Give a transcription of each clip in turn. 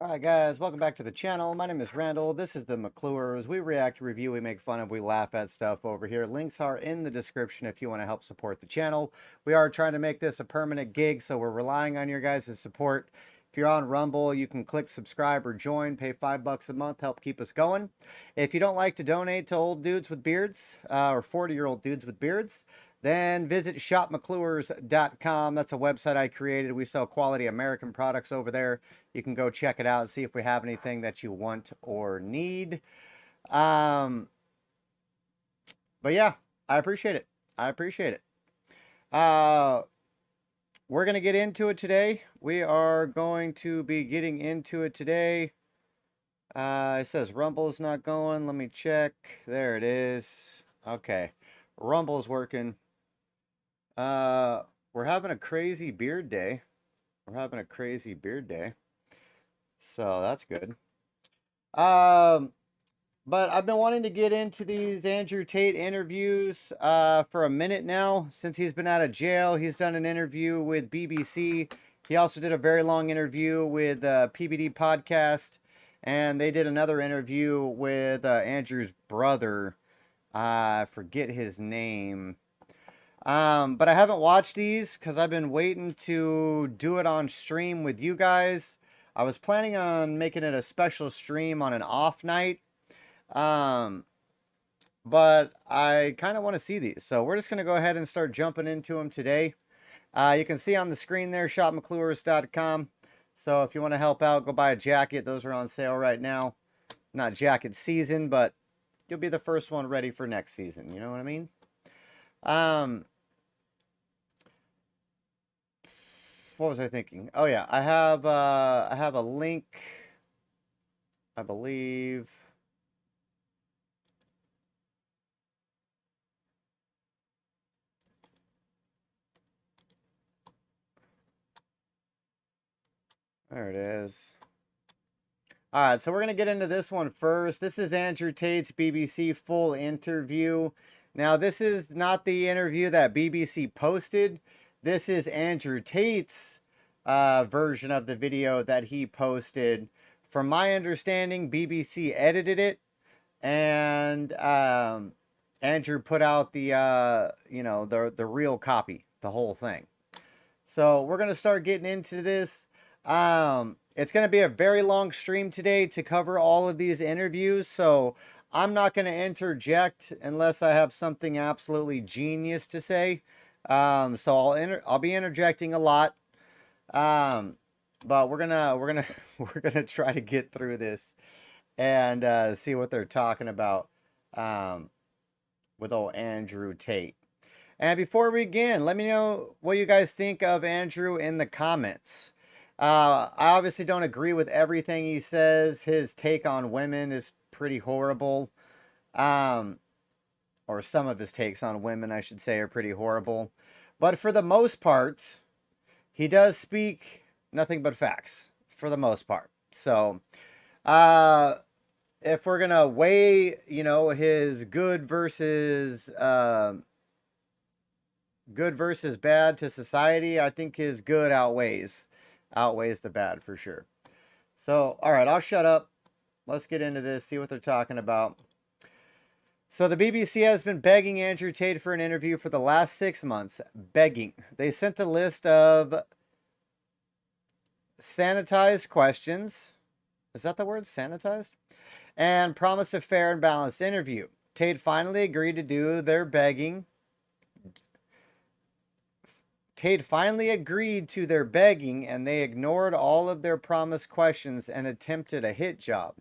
Alright guys, welcome back to the channel. My name is Randall. This is the McClure's. We react, review, we make fun of, we laugh at stuff over here. Links are in the description if you want to help support the channel. We are trying to make this a permanent gig, so we're relying on your guys' support. If you're on Rumble, you can click subscribe or join, pay $5 a month, help keep us going. If you don't like to donate to old dudes with beards, or 40-year-old dudes with beards, then visit shopmcclures.com. That's a website I created. We sell quality American products over there. You can go check it out and see if we have anything that you want or need. But yeah, I appreciate it. I appreciate it. We're going to get into it today. We are going to be getting into it today. It says Rumble's not going. Let me check. There it is. Okay. Rumble's working. We're having a crazy beard day. We're having a crazy beard day. So that's good. But I've been wanting to get into these Andrew Tate interviews for a minute now. Since he's been out of jail, he's done an interview with BBC. He also did a very long interview with PBD podcast. And they did another interview with Andrew's brother. I forget his name. But I haven't watched these because I've been waiting to do it on stream with you guys. I was planning on making it a special stream on an off night. But I kind of want to see these. So we're just going to go ahead and start jumping into them today. You can see on the screen there, shopmcclures.com. So if you want to help out, go buy a jacket. Those are on sale right now. Not jacket season, but you'll be the first one ready for next season. You know what I mean? What was I thinking? Oh yeah, I have a link, I believe. There it is. All right, so we're going to get into this one first. This is Andrew Tate's BBC full interview. Now, this is not the interview that BBC posted. This is Andrew Tate's version of the video that he posted. From my understanding, BBC edited it, and Andrew put out the, the real copy, the whole thing. So we're going to start getting into this. It's going to be a very long stream today to cover all of these interviews, so I'm not going to interject unless I have something absolutely genius to say. So I'll be interjecting a lot. But we're gonna try to get through this and see what they're talking about with old Andrew Tate. And before we begin, let me know what you guys think of Andrew in the comments. I obviously don't agree with everything he says. His take on women is pretty horrible. Or some of his takes on women, I should say, are pretty horrible. But for the most part, he does speak nothing but facts, for the most part. So, if we're going to weigh, his good versus bad to society, I think his good outweighs the bad for sure. So, all right, I'll shut up. Let's get into this, see what they're talking about. So the BBC has been begging Andrew Tate for an interview for the last 6 months. Begging. They sent a list of sanitized questions. Is that the word? Sanitized? And promised a fair and balanced interview. Tate finally agreed to do their begging. Tate finally agreed to their begging, and they ignored all of their promised questions and attempted a hit job.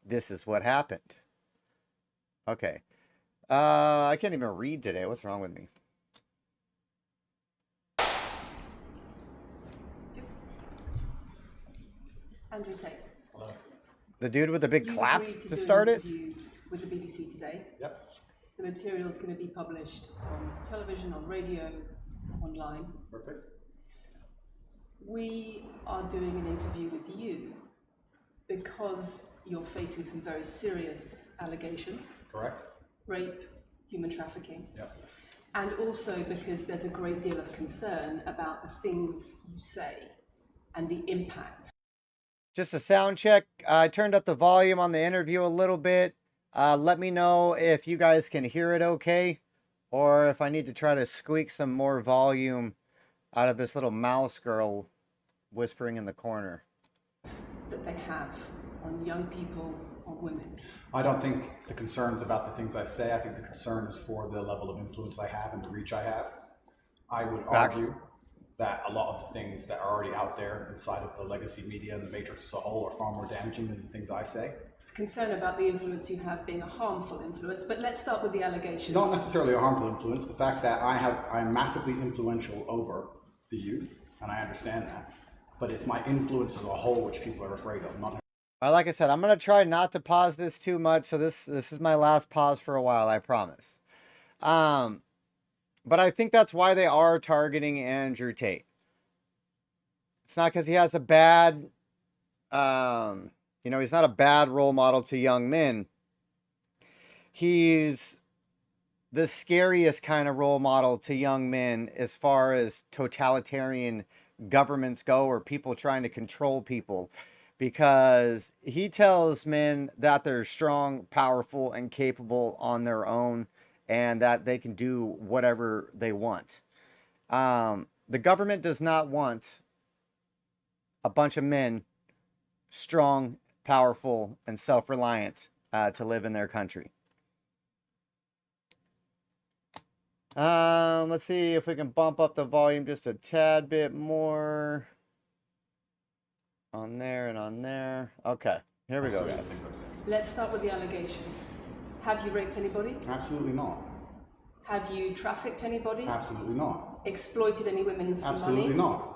This is what happened. Okay. I can't even read today. What's wrong with me? Andrew Tate. Hello. The dude with the big You clap agreed to do start an it? interview with the BBC today. Yep. The material is going to be published on television, on radio, online. Perfect. We are doing an interview with you because you're facing some very serious allegations. Correct. Rape, human trafficking. Yep. And also because there's a great deal of concern about the things you say and the impact just a sound check. I turned up the volume on the interview a little bit. Let me know if you guys can hear it okay, or if I need to try to squeak some more volume out of this little mouse girl whispering in the corner. That they have on young people, on women. I don't think the concern's about the things I say. I think the concern is for the level of influence I have and the reach I have. I would argue that a lot of the things that are already out there inside of the legacy media and the matrix as a whole are far more damaging than the things I say. It's the concern about the influence you have being a harmful influence, but let's start with the allegations. Not necessarily a harmful influence. The fact that I'm massively influential over the youth, and I understand that, but it's my influence as a whole which people are afraid of. Not Like I said, I'm going to try not to pause this too much, so this is my last pause for a while, I promise. But I think that's why they are targeting Andrew Tate. It's not because he has a bad, he's not a bad role model to young men. He's the scariest kind of role model to young men as far as totalitarian governments go, or people trying to control people, because he tells men that they're strong, powerful, and capable on their own, and that they can do whatever they want. The government does not want a bunch of men, strong, powerful, and self-reliant, to live in their country. Let's see if we can bump up the volume just a tad bit more. On there and on there. Okay, here we go, guys. Let's start with the allegations. Have you raped anybody? Absolutely not. Have you trafficked anybody? Absolutely not. Exploited any women for Absolutely money? not.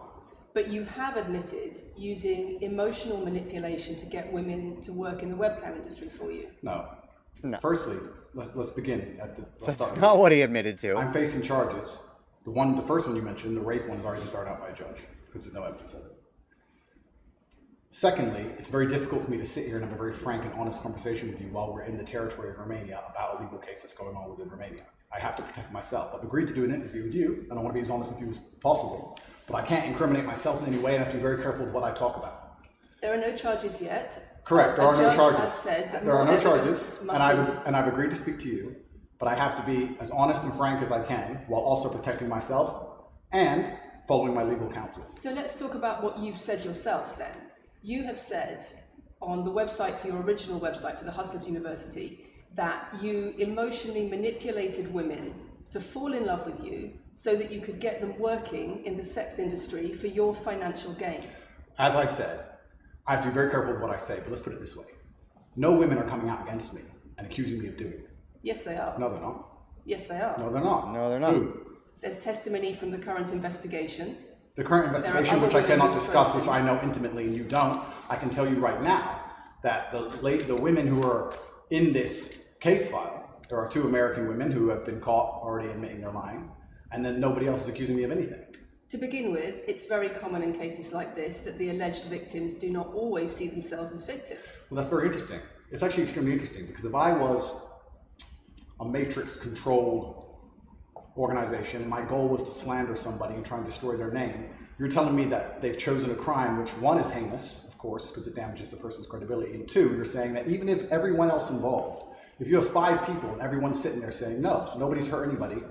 But you have admitted using emotional manipulation to get women to work in the webcam industry for you. No. No. Firstly, let's begin at the. That's not what he admitted to. I'm facing charges. The first one you mentioned, the rape one's already been thrown out by a judge because there's no evidence of it. Secondly, it's very difficult for me to sit here and have a very frank and honest conversation with you while we're in the territory of Romania about a legal case that's going on within Romania. I have to protect myself. I've agreed to do an interview with you, and I want to be as honest with you as possible. But I can't incriminate myself in any way, and I have to be very careful with what I talk about. There are no charges yet. Correct. There are no charges. There are no charges, and I've agreed to speak to you. But I have to be as honest and frank as I can, while also protecting myself and following my legal counsel. So let's talk about what you've said yourself then. You have said on the website, for your original website for the Hustlers University, that you emotionally manipulated women to fall in love with you so that you could get them working in the sex industry for your financial gain. As I said, I have to be very careful with what I say, but let's put it this way. No women are coming out against me and accusing me of doing it. Yes, they are. No, they're not. Yes, they are. No, they're not. No, they're not. Who? There's testimony from the current investigation. The current investigation, which I cannot discuss, which I know intimately and you don't, I can tell you right now that the women who are in this case file, there are 2 American women who have been caught already admitting they're lying, and then nobody else is accusing me of anything. To begin with, it's very common in cases like this that the alleged victims do not always see themselves as victims. Well, that's very interesting. It's actually extremely interesting, because if I was a matrix-controlled organization, my goal was to slander somebody and try and destroy their name, you're telling me that they've chosen a crime which, 1, is heinous, of course, because it damages the person's credibility, and 2, you're saying that even if everyone else involved, if you have 5 people and everyone's sitting there saying, no, nobody's hurt anybody,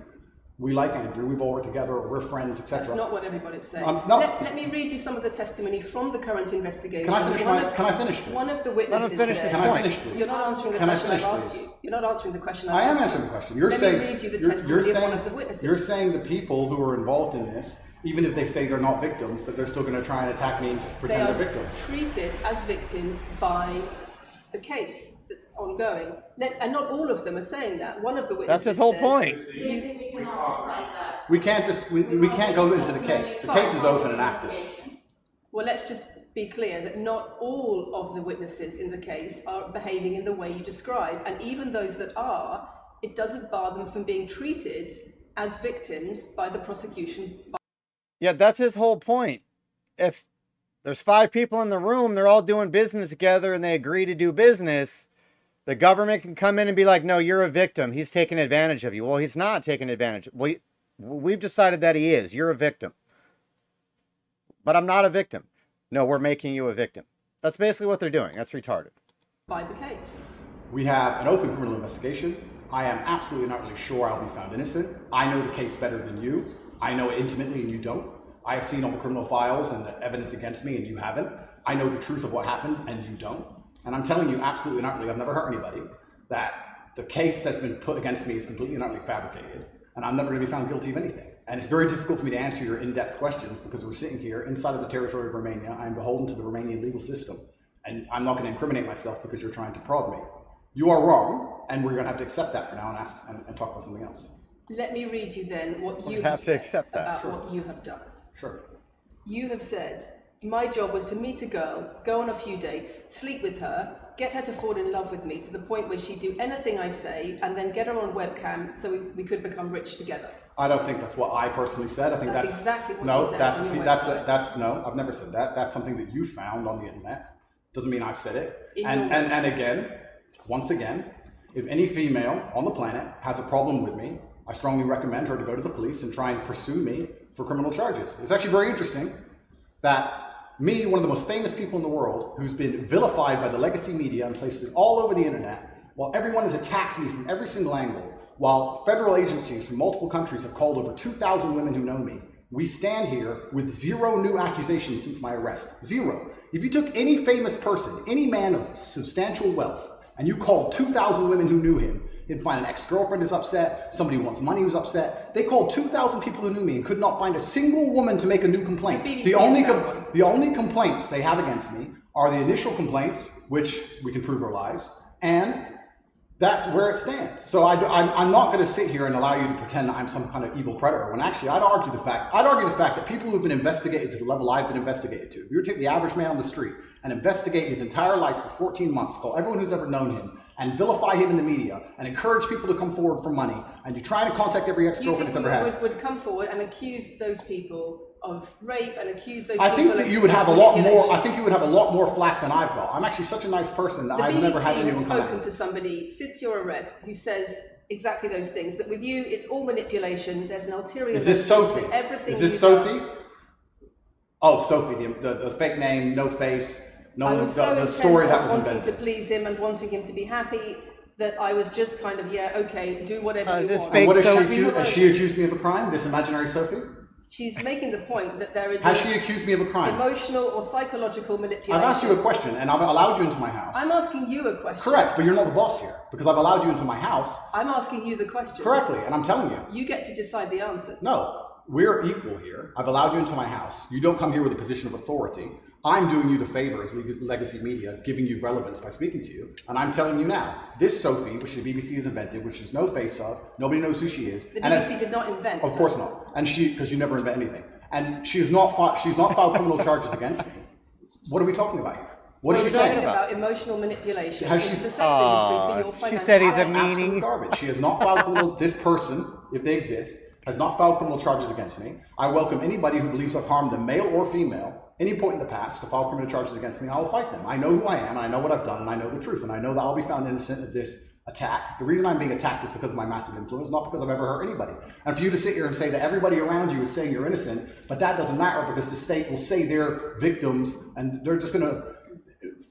we like Andrew, we've all worked together, or we're friends, etc. That's not what everybody's saying. No. Let me read you some of the testimony from the current investigation. Can I finish this? One of the witnesses said, Can I finish this? You're not answering the question I've asked you. You're not answering the question I've asked you. I am answering the question. Let me read you the testimony of one of the witnesses. You're saying the people who are involved in this, even if they say they're not victims, that they're still going to try and attack me and pretend they're victims. They are treated as victims by the case that's ongoing. And not all of them are saying that. One of the witnesses That's his whole point. We can't go into the case. The case is open and active. Well, let's just be clear that not all of the witnesses in the case are behaving in the way you describe. And even those that are, it doesn't bar them from being treated as victims by the prosecution. Yeah, that's his whole point. If there's 5 people in the room, they're all doing business together and they agree to do business, the government can come in and be like, no, you're a victim. He's taking advantage of you. Well, he's not taking advantage. We've decided that he is. You're a victim. But I'm not a victim. No, we're making you a victim. That's basically what they're doing. That's retarded. By the case. We have an open criminal investigation. I am absolutely not really sure I'll be found innocent. I know the case better than you. I know it intimately and you don't. I have seen all the criminal files and the evidence against me and you haven't. I know the truth of what happened and you don't. And I'm telling you absolutely and utterly, I've never hurt anybody, that the case that's been put against me is completely and utterly fabricated. And I'm never going to be found guilty of anything. And it's very difficult for me to answer your in-depth questions because we're sitting here inside of the territory of Romania. I'm beholden to the Romanian legal system. And I'm not going to incriminate myself because you're trying to prod me. You are wrong, and we're going to have to accept that for now and ask and talk about something else. Let me read you then what you have to said accept that. about Sure. what you have done. Sure. You have said, my job was to meet a girl, go on a few dates, sleep with her, get her to fall in love with me to the point where she'd do anything I say, and then get her on webcam so we could become rich together. I don't think that's what I personally said. I think that's exactly what no, you said that's on your that's website. that's no. I've never said that. That's something that you found on the internet. Doesn't mean I've said it. In And your and again, once again, if any female on the planet has a problem with me, I strongly recommend her to go to the police and try and pursue me for criminal charges. It's actually very interesting that me, one of the most famous people in the world, who's been vilified by the legacy media and places all over the internet, while everyone has attacked me from every single angle, while federal agencies from multiple countries have called over 2,000 women who know me, we stand here with 0 new accusations since my arrest. 0. If you took any famous person, any man of substantial wealth, and you called 2,000 women who knew him, you'd find an ex-girlfriend is upset, somebody who wants money who's upset. They called 2,000 people who knew me and could not find a single woman to make a new complaint. The only complaints they have against me are the initial complaints, which we can prove are lies, and that's where it stands. So I'm not going to sit here and allow you to pretend that I'm some kind of evil predator, when actually I'd argue the fact that people who've been investigated to the level I've been investigated to, if you were to take the average man on the street and investigate his entire life for 14 months, call everyone who's ever known him, and vilify him in the media, and encourage people to come forward for money, and you try to contact every ex-girlfriend he's ever had. Would come forward and accuse those people of rape and accuse those I people think that of you would have a lot more. manipulation. I think you would have a lot more flack than I've got. I'm actually such a nice person that The I've BBC never had has anyone come spoken at me. to somebody since your arrest who says exactly those things. That with you, it's all manipulation. There's an ulterior. Is this motive Sophie? to everything. Is this you've Sophie? done. Oh, it's Sophie, the fake name, no face, no I one, was so the story intent that was on wanting invented. to please him and wanting him to be happy that I was just kind of, yeah, okay, do whatever Is you this want. fake And what has Sophie? she accused me of a crime? This imaginary Sophie? She's making the point that there is Has she accused me of a crime? emotional or psychological manipulation. I've asked you a question and I've allowed you into my house. I'm asking you a question. Correct, but you're not the boss here because I've allowed you into my house I'm asking you the question. correctly, and I'm telling you. You get to decide the answers. No, we're equal here. I've allowed you into my house. You don't come here with a position of authority. I'm doing you the favor as legacy media, giving you relevance by speaking to you. And I'm telling you now, this Sophie, which the BBC has invented, which there's no face of, nobody knows who she is. The and BBC did not invent. of course not. And because you never invent anything. And she's not filed criminal charges against me. What are we talking about here? What is she We're saying talking about? about emotional manipulation. Has It's she- the sex industry for your She financial. said he's a Absolute meanie. garbage. She has not filed criminal. This person, if they exist, has not filed criminal charges against me. I welcome anybody who believes I've harmed them, male or female, any point in the past, to file criminal charges against me. I will fight them. I know who I am, and I know what I've done, and I know the truth, and I know that I'll be found innocent of this attack. The reason I'm being attacked is because of my massive influence, not because I've ever hurt anybody. And for you to sit here and say that everybody around you is saying you're innocent, but that doesn't matter because the state will say they're victims, and they're just going to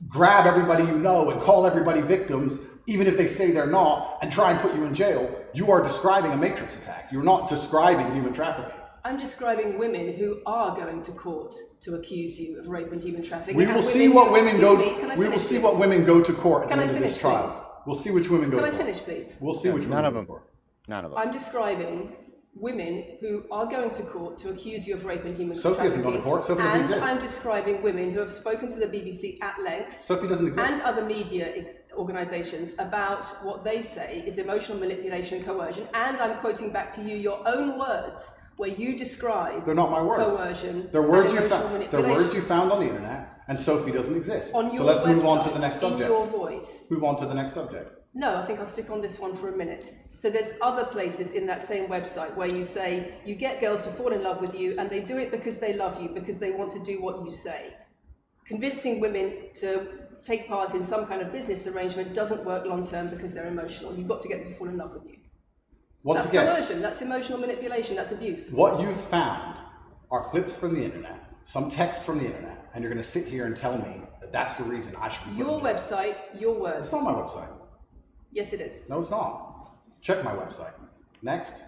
grab everybody you know and call everybody victims, even if they say they're not, and try and put you in jail. You are describing a matrix attack. You're not describing human trafficking. I'm describing women who are going to court to accuse you of rape and human trafficking. We and will see what women excuse go. me, can I We will finish, see please? what women go to court at Can the I end of this finish, trial. please? We'll see which women go Can to I court. finish, please? We'll see which None women of go them. to court. None of them. I'm describing women who are going to court to accuse you of rape and human Sophie hasn't trafficking. gone to court. Sophie doesn't and exist. I'm describing women who have spoken to the BBC at length Sophie doesn't exist. and other media organisations about what they say is emotional manipulation and coercion. And I'm quoting back to you your own words where you describe They're not my words. coercion They're words and you emotional found. They're manipulation. words you found on the internet, and Sophie doesn't exist. On your So let's move on to website, the next in subject. your voice. Move on to the next subject. No, I think I'll stick on this one for a minute. So there's other places in that same website where you say you get girls to fall in love with you and they do it because they love you, because they want to do what you say. Convincing women to take part in some kind of business arrangement doesn't work long term because they're emotional. You've got to get them to fall in love with you. Once That's again, coercion, that's emotional manipulation, that's abuse. what you've found are clips from the internet some text from the internet, and you're going to sit here and tell me that that's the reason I should be Your website, your words. It's not my website. Yes, it is. No, it's not. Check my website. Next.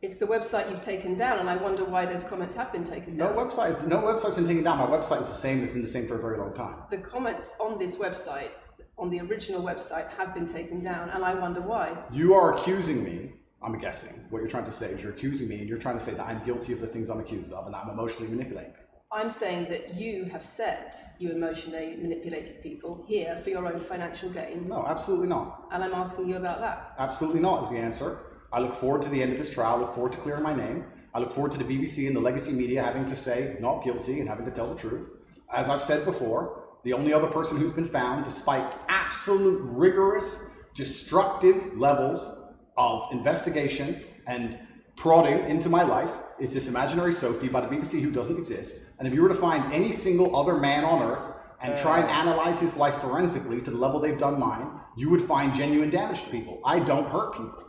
It's the website you've taken down, and I wonder why those comments have been taken down. No website's been taken down. My website is the same. It's been the same for a very long time. The comments on this website, on the original website, have been taken down, and I wonder why. You are accusing me, I'm guessing, what you're trying to say is you're accusing me, and you're trying to say that I'm guilty of the things I'm accused of, and that I'm emotionally manipulating people. I'm saying that you have said you emotionally manipulated people here for your own financial gain. No, absolutely not. And I'm asking you about that. Absolutely not is the answer. I look forward to the end of this trial. I look forward to clearing my name. I look forward to the BBC and the legacy media having to say not guilty and having to tell the truth. As I've said before, the only other person who's been found, despite absolute rigorous, destructive levels of investigation and prodding into my life, is this imaginary Sophie by the BBC who doesn't exist. And if you were to find any single other man on earth and try and analyze his life forensically to the level they've done mine, you would find genuine damage to people. I don't hurt people.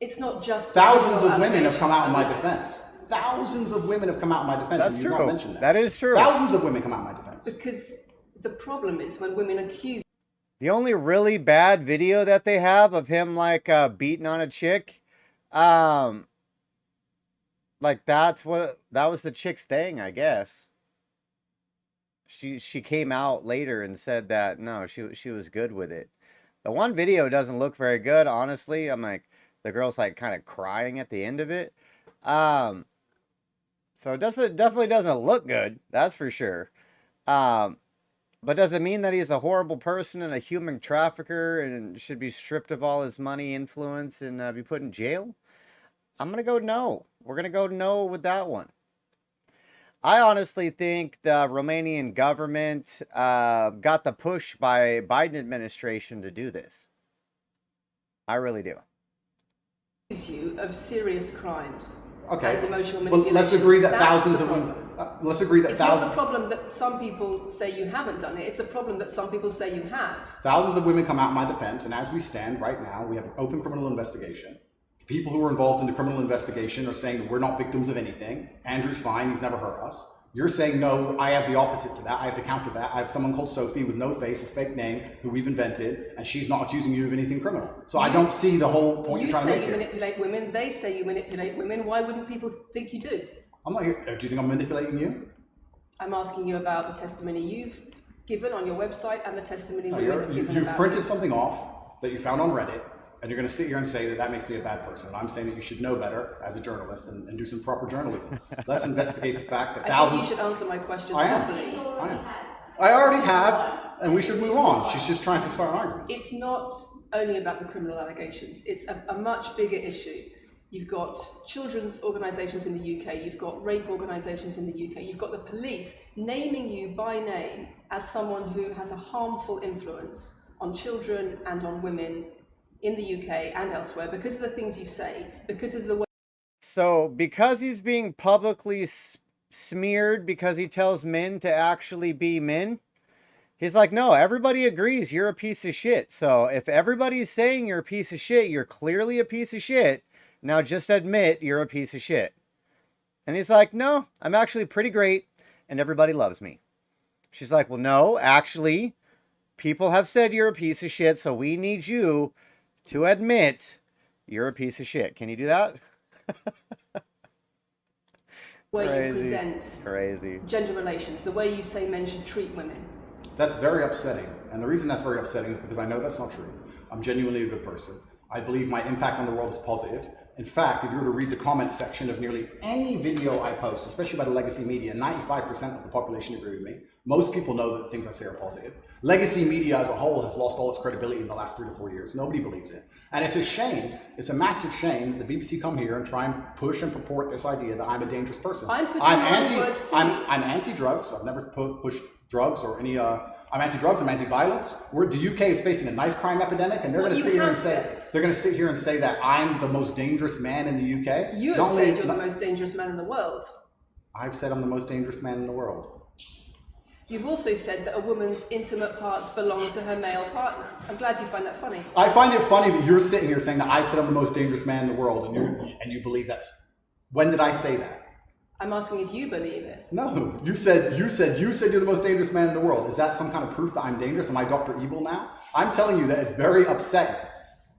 It's not just thousands of women have come out in my defense. Thousands of women have come out in my defense. That's and true. Not mentioned that. That is true. Thousands of women come out in my defense. Because the problem is when women accuse. The only really bad video that they have of him like beating on a chick, like that was the chick's thing, I guess. She came out later and said that no, she was good with it. The one video doesn't look very good, honestly. I'm like, the girl's like kind of crying at the end of it. So it definitely doesn't look good, that's for sure. But does it mean that he's a horrible person and a human trafficker and should be stripped of all his money, influence, and be put in jail? I'm going to go no. We're going to go no with that one. I honestly think the Romanian government got the push by Biden administration to do this. I really do. You of serious crimes. Okay. And emotional Well, manipulation. let's agree that That's thousands of the women. problem. Let's agree that It's thousands. not the problem that some people say you haven't done it. It's a problem that some people say you have. Thousands of women come out in my defense, and as we stand right now, we have an open criminal investigation. People who are involved in the criminal investigation are saying that we're not victims of anything. Andrew's fine, he's never hurt us. You're saying, no, I have the opposite to that. I have to counter that. I have someone called Sophie with no face, a fake name, who we've invented, and she's not accusing you of anything criminal. So I don't see the whole point you're trying to make here. You say you manipulate women, they say you manipulate women. Why wouldn't people think you do? I'm not here. Do you think I'm manipulating you? I'm asking you about the testimony you've given on your website and the testimony women have given You've about printed it. something off that you found on Reddit, and you're going to sit here and say that that makes me a bad person. And I'm saying that you should know better as a journalist and do some proper journalism. Let's investigate the fact that I thousands... think you should answer my questions I am. properly. I already have, and we should move on. She's just trying to start an argument. It's not only about the criminal allegations. It's a much bigger issue. You've got children's organisations in the UK, you've got rape organisations in the UK, you've got the police naming you by name as someone who has a harmful influence on children and on women in the UK and elsewhere because of the things you say, because of the way... So, because he's being publicly smeared because he tells men to actually be men, he's like, no, everybody agrees you're a piece of shit. So, if everybody's saying you're a piece of shit, you're clearly a piece of shit. Now just admit you're a piece of shit. And he's like, no, I'm actually pretty great and everybody loves me. She's like, well, no, actually, people have said you're a piece of shit, so we need you to admit you're a piece of shit. Can you do that? Where you present Crazy. gender relations, the way you say men should treat women. That's very upsetting. And the reason that's very upsetting is because I know that's not true. I'm genuinely a good person. I believe my impact on the world is positive. In fact, if you were to read the comment section of nearly any video I post, especially by the legacy media, 95% of the population agree with me. Most people know that the things I say are positive. Legacy media as a whole has lost all its credibility in the last 3 to 4 years. Nobody believes it. And it's a shame, it's a massive shame that the BBC come here and try and push and purport this idea that I'm a dangerous person. I'm anti-drugs. I've never pushed drugs or any... I'm anti-drugs. I'm anti-violence. The UK is facing a knife crime epidemic, and they're going to sit here and say that I'm the most dangerous man in the UK. You have said you're the most dangerous man in the world. I've said I'm the most dangerous man in the world. You've also said that a woman's intimate parts belong to her male partner. I'm glad you find that funny. I find it funny that you're sitting here saying that I've said I'm the most dangerous man in the world, and you believe that's... When did I say that? I'm asking if you believe it. No, you said you're the most dangerous man in the world. Is that some kind of proof that I'm dangerous? Am I Dr. Evil now? I'm telling you that it's very upsetting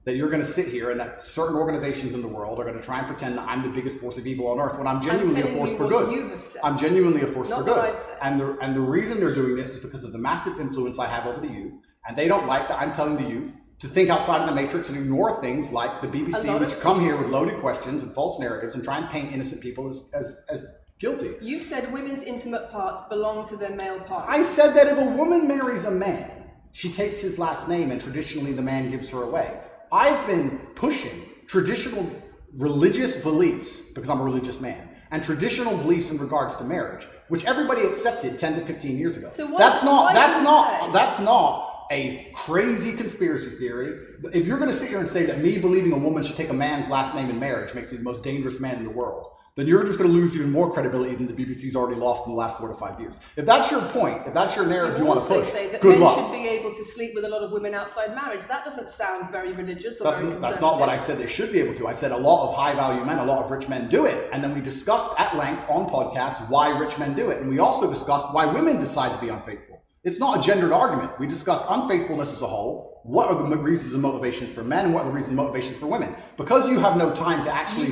that you're going to sit here and that certain organizations in the world are going to try and pretend that I'm the biggest force of evil on earth when I'm genuinely a force for good. You have said. I'm genuinely a force for good. I've said. And the reason they're doing this is because of the massive influence I have over the youth, and they don't like that I'm telling the youth to think outside of the matrix and ignore things like the BBC, which come here with loaded questions and false narratives and try and paint innocent people as guilty. You said women's intimate parts belong to their male partner. I said that if a woman marries a man, she takes his last name and traditionally the man gives her away. I've been pushing traditional religious beliefs, because I'm a religious man, and traditional beliefs in regards to marriage, which everybody accepted 10 to 15 years ago. So that's not a crazy conspiracy theory. If you're going to sit here and say that me believing a woman should take a man's last name in marriage makes me the most dangerous man in the world, then you're just going to lose even more credibility than the BBC's already lost in the last 4 to 5 years. If that's your point, if that's your narrative you want to push, say that good men luck. should be able to sleep with a lot of women outside marriage. That doesn't sound very religious or very conservative. That's not what I said they should be able to. I said a lot of high-value men, a lot of rich men do it. And then we discussed at length on podcasts why rich men do it. And we also discussed why women decide to be unfaithful. It's not a gendered argument. We discussed unfaithfulness as a whole. What are the reasons and motivations for men, and what are the reasons and motivations for women? Because you have no time to actually,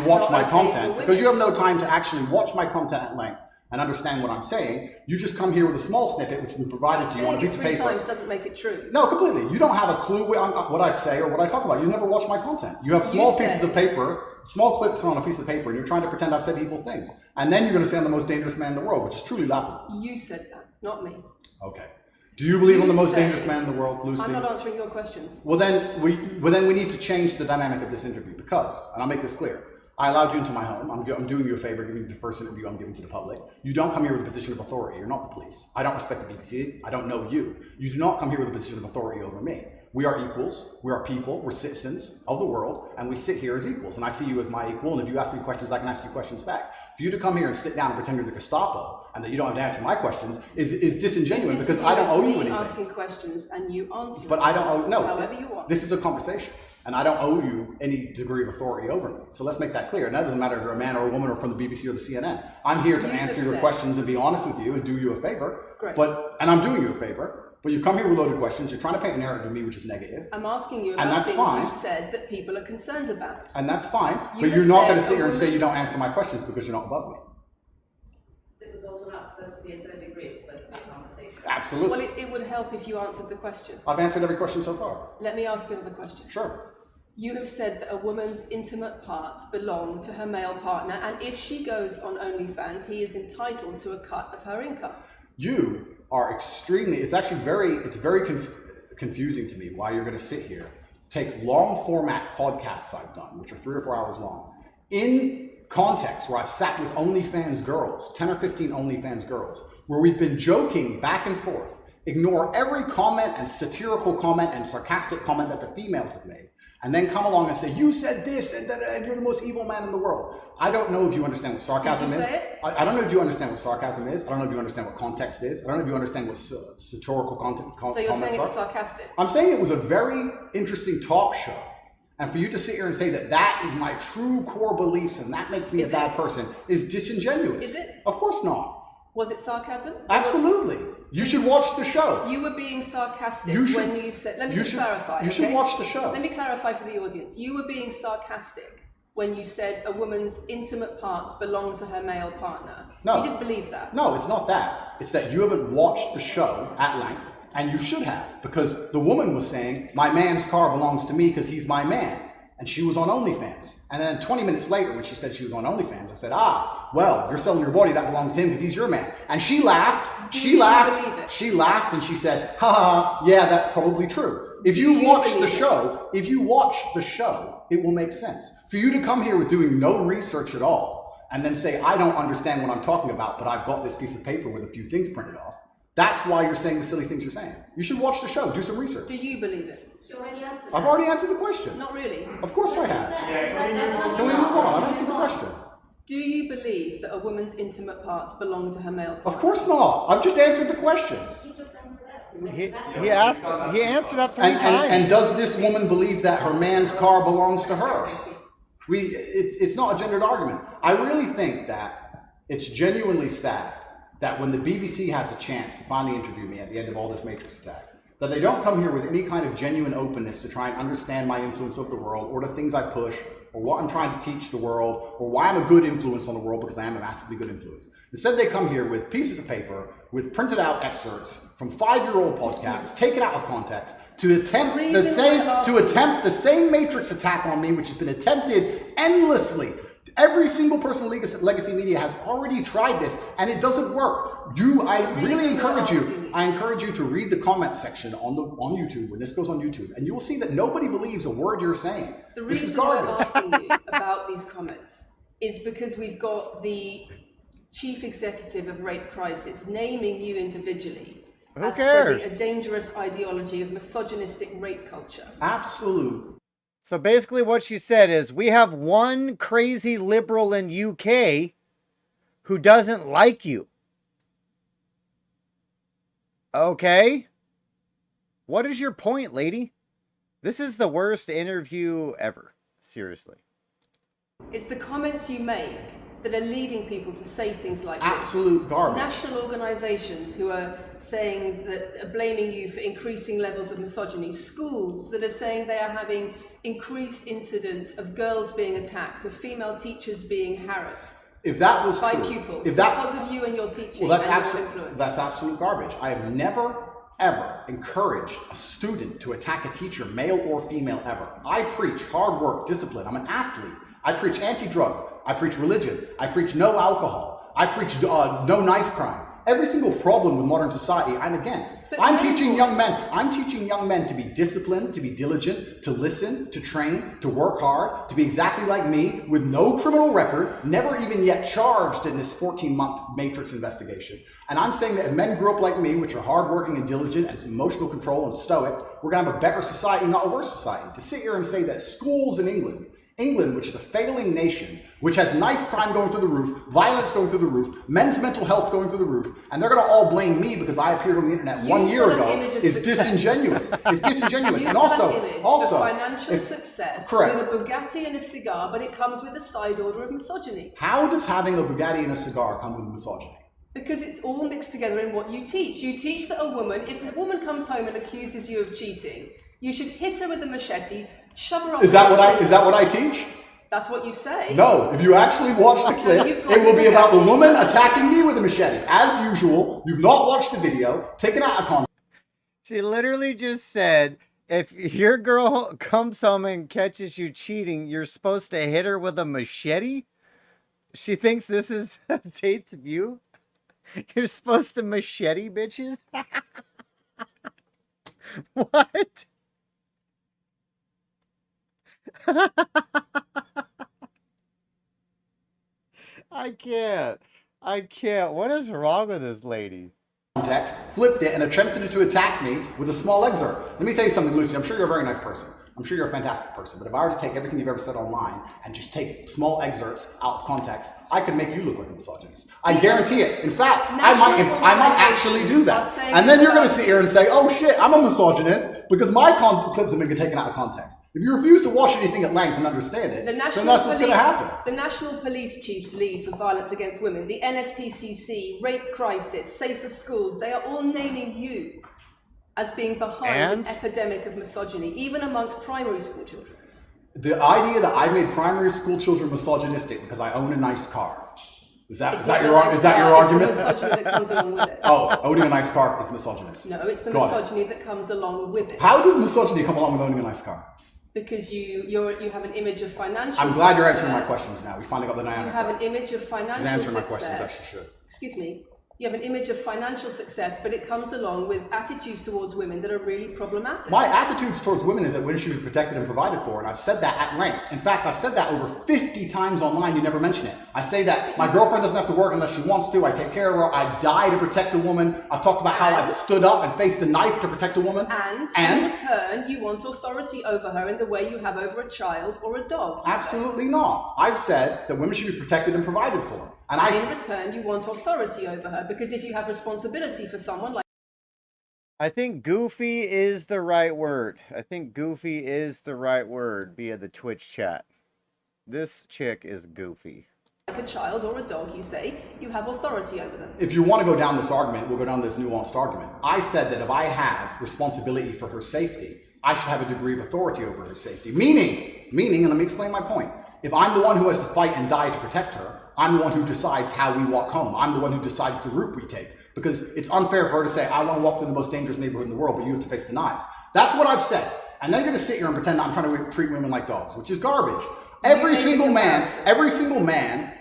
watch my content, because you have no time to actually watch my content at length and understand what I'm saying, you just come here with a small snippet which has been provided to you on a piece of paper. 3 times doesn't make it true. No, completely. You don't have a clue what I say or what I talk about. You never watch my content. You have small pieces of paper, small clips on a piece of paper, and you're trying to pretend I've said evil things. And then you're going to say I'm the most dangerous man in the world, which is truly laughable. You said that, not me. Okay. Do you believe I'm the most dangerous man in the world, Lucy? I'm not answering your questions. Well, then we need to change the dynamic of this interview because, and I'll make this clear, I allowed you into my home. I'm doing you a favor, giving you the first interview I'm giving to the public. You don't come here with a position of authority. You're not the police. I don't respect the BBC. I don't know you. You do not come here with a position of authority over me. We are equals. We are people. We're citizens of the world, and we sit here as equals. And I see you as my equal. And if you ask me questions, I can ask you questions back. For you to come here and sit down and pretend you're the Gestapo and that you don't have to answer my questions is disingenuous because I don't owe you anything. Asking questions and you answer. But I don't owe however you want. This is a conversation. And I don't owe you any degree of authority over me. So let's make that clear. And that doesn't matter if you're a man or a woman or from the BBC or the CNN. I'm here to answer your questions and be honest with you and do you a favor. Great. And I'm doing you a favor. But you come here with loaded questions. You're trying to paint a narrative of me which is negative. I'm asking you about things you've said that people are concerned about. And that's fine. But you're not going to sit here and say you don't answer my questions because you're not above me. This is also not supposed to be a third degree. It's supposed to be a conversation. Absolutely. Well, it would help if you answered the question. I've answered every question so far. Let me ask you another question. Sure. You have said that a woman's intimate parts belong to her male partner, and if she goes on OnlyFans, he is entitled to a cut of her income. You are extremely, it's very confusing to me why you're going to sit here, take long format podcasts I've done, which are 3 or 4 hours long, in context where I've sat with OnlyFans girls, 10 or 15 OnlyFans girls, where we've been joking back and forth, ignore every comment and satirical comment and sarcastic comment that the females have made, and then come along and say, you said this and that, and you're the most evil man in the world. I don't know if you understand what sarcasm is. I don't know if you understand what sarcasm is. I don't know if you understand what context is. I don't know if you understand what satirical comments are. So you're saying it was sarcastic? I'm saying it was a very interesting talk show. And for you to sit here and say that that is my true core beliefs and that makes me a bad person is disingenuous. Is it? Of course not. Was it sarcasm? Absolutely. You should watch the show. You were being sarcastic when you said, let me just clarify. You should watch the show. Let me clarify for the audience. You were being sarcastic when you said a woman's intimate parts belong to her male partner. No. You didn't believe that. No, it's not that. It's that you haven't watched the show at length, and you should have, because the woman was saying, my man's car belongs to me because he's my man. And she was on OnlyFans. And then 20 minutes later, when she said she was on OnlyFans, I said, well, you're selling your body, that belongs to him because he's your man. And she laughed, she laughed, and she said, yeah, that's probably true. If you watch the show, it will make sense. For you to come here with doing no research at all, and then say, I don't understand what I'm talking about, but I've got this piece of paper with a few things printed off, that's why you're saying the silly things you're saying. You should watch the show, do some research. Do you believe it? I've already answered the question. Not really. Of course I have. Can we move on? I've answered the question. Do you believe that a woman's intimate parts belong to her male partner? Of course not. I've just answered the question. He answered that 3 times. And does this woman believe that her man's car belongs to her? It's not a gendered argument. I really think that it's genuinely sad that when the BBC has a chance to finally interview me at the end of all this Matrix attack, that they don't come here with any kind of genuine openness to try and understand my influence over the world, or the things I push, or what I'm trying to teach the world, or why I'm a good influence on the world, because I am a massively good influence. Instead, they come here with pieces of paper with printed out excerpts from 5-year-old podcasts, taken out of context, to attempt the same Matrix attack on me, which has been attempted endlessly. Every single person in legacy media has already tried this, and it doesn't work. I really encourage you. I encourage you to read the comment section on YouTube when this goes on YouTube, and you will see that nobody believes a word you're saying. The reason I'm asking you about these comments is because we've got the chief executive of Rape Crisis naming you individually as spreading a dangerous ideology of misogynistic rape culture. Absolute. So basically what she said is, we have one crazy liberal in UK who doesn't like you. Okay. What is your point, lady? This is the worst interview ever. Seriously. It's the comments you make that are leading people to say things like absolute this. Garbage. National organisations who are saying that, are blaming you for increasing levels of misogyny. Schools that are saying they are having increased incidents of girls being attacked, of female teachers being harassed. If that was by true, pupils, because of you and your teaching, well, that's absolute garbage. I have never, ever encouraged a student to attack a teacher, male or female, ever. I preach hard work, discipline. I'm an athlete. I preach anti-drug. I preach religion. I preach no alcohol. I preach no knife crime. Every single problem with modern society, I'm against. I'm teaching young men to be disciplined, to be diligent, to listen, to train, to work hard, to be exactly like me, with no criminal record, never even yet charged in this 14-month Matrix investigation. And I'm saying that if men grew up like me, which are hardworking and diligent and emotional control and stoic, we're going to have a better society, not a worse society. To sit here and say that schools in England, which is a failing nation, which has knife crime going through the roof, violence going through the roof, men's mental health going through the roof, and they're going to all blame me because I appeared on the internet 1 year ago, is disingenuous. It's disingenuous. You and also, also financial success correct. with a Bugatti and a cigar, but it comes with a side order of misogyny. How does having a Bugatti and a cigar come with misogyny? Because it's all mixed together in what you teach. You teach that if a woman comes home and accuses you of cheating, you should hit her with a machete, shove her off. Is that what I teach? That's what you say. No, if you actually watch the clip, it will be about the woman attacking me with a machete. As usual, you've not watched the video, taken out of context. She literally just said, if your girl comes home and catches you cheating, you're supposed to hit her with a machete? She thinks this is Tate's view? You're supposed to machete bitches? What? I can't. What is wrong with this lady? Context, flipped it, and attempted to attack me with a small excerpt. Let me tell you something, Lucy. I'm sure you're a very nice person. I'm sure you're a fantastic person. But if I were to take everything you've ever said online and just take small excerpts out of context, I could make you look like a misogynist. I guarantee it. In fact, I might actually do that. And then you're going to sit here and say, oh shit, I'm a misogynist because my clips have been taken out of context. If you refuse to watch anything at length and understand it, then that's what's going to happen. The National Police Chiefs Lead for Violence Against Women, the NSPCC, Rape Crisis, Safer Schools, they are all naming you as being behind an epidemic of misogyny, even amongst primary school children. The idea that I made primary school children misogynistic because I own a nice car. Is that your argument? It's the misogyny that comes along with it. Oh, owning a nice car is misogynist. No, it's the misogyny that comes along with it. How does misogyny come along with owning a nice car? Because you have an image of financial I'm glad you're answering my questions now. We finally got the dynamic. You have an image of financial success. She's answering my questions, as she should. Excuse me. You have an image of financial success, but it comes along with attitudes towards women that are really problematic. My attitudes towards women is that women should be protected and provided for, and I've said that at length. In fact, I've said that over 50 times online, you never mention it. I say that my girlfriend doesn't have to work unless she wants to, I take care of her, I die to protect a woman. I've talked about how I've stood up and faced a knife to protect a woman. And in return, you want authority over her in the way you have over a child or a dog. Absolutely not. I've said that women should be protected and provided for. And in return, you want authority over her, because if you have responsibility for someone like... I think goofy is the right word. Via the Twitch chat. This chick is goofy. Like a child or a dog, you say, you have authority over them. If you want to go down this argument, we'll go down this nuanced argument. I said that if I have responsibility for her safety, I should have a degree of authority over her safety. Meaning, and let me explain my point. If I'm the one who has to fight and die to protect her, I'm the one who decides how we walk home. I'm the one who decides the route we take. Because it's unfair for her to say, I want to walk through the most dangerous neighborhood in the world, but you have to face the knives. That's what I've said. And then you're going to sit here and pretend I'm trying to treat women like dogs, which is garbage. Every single man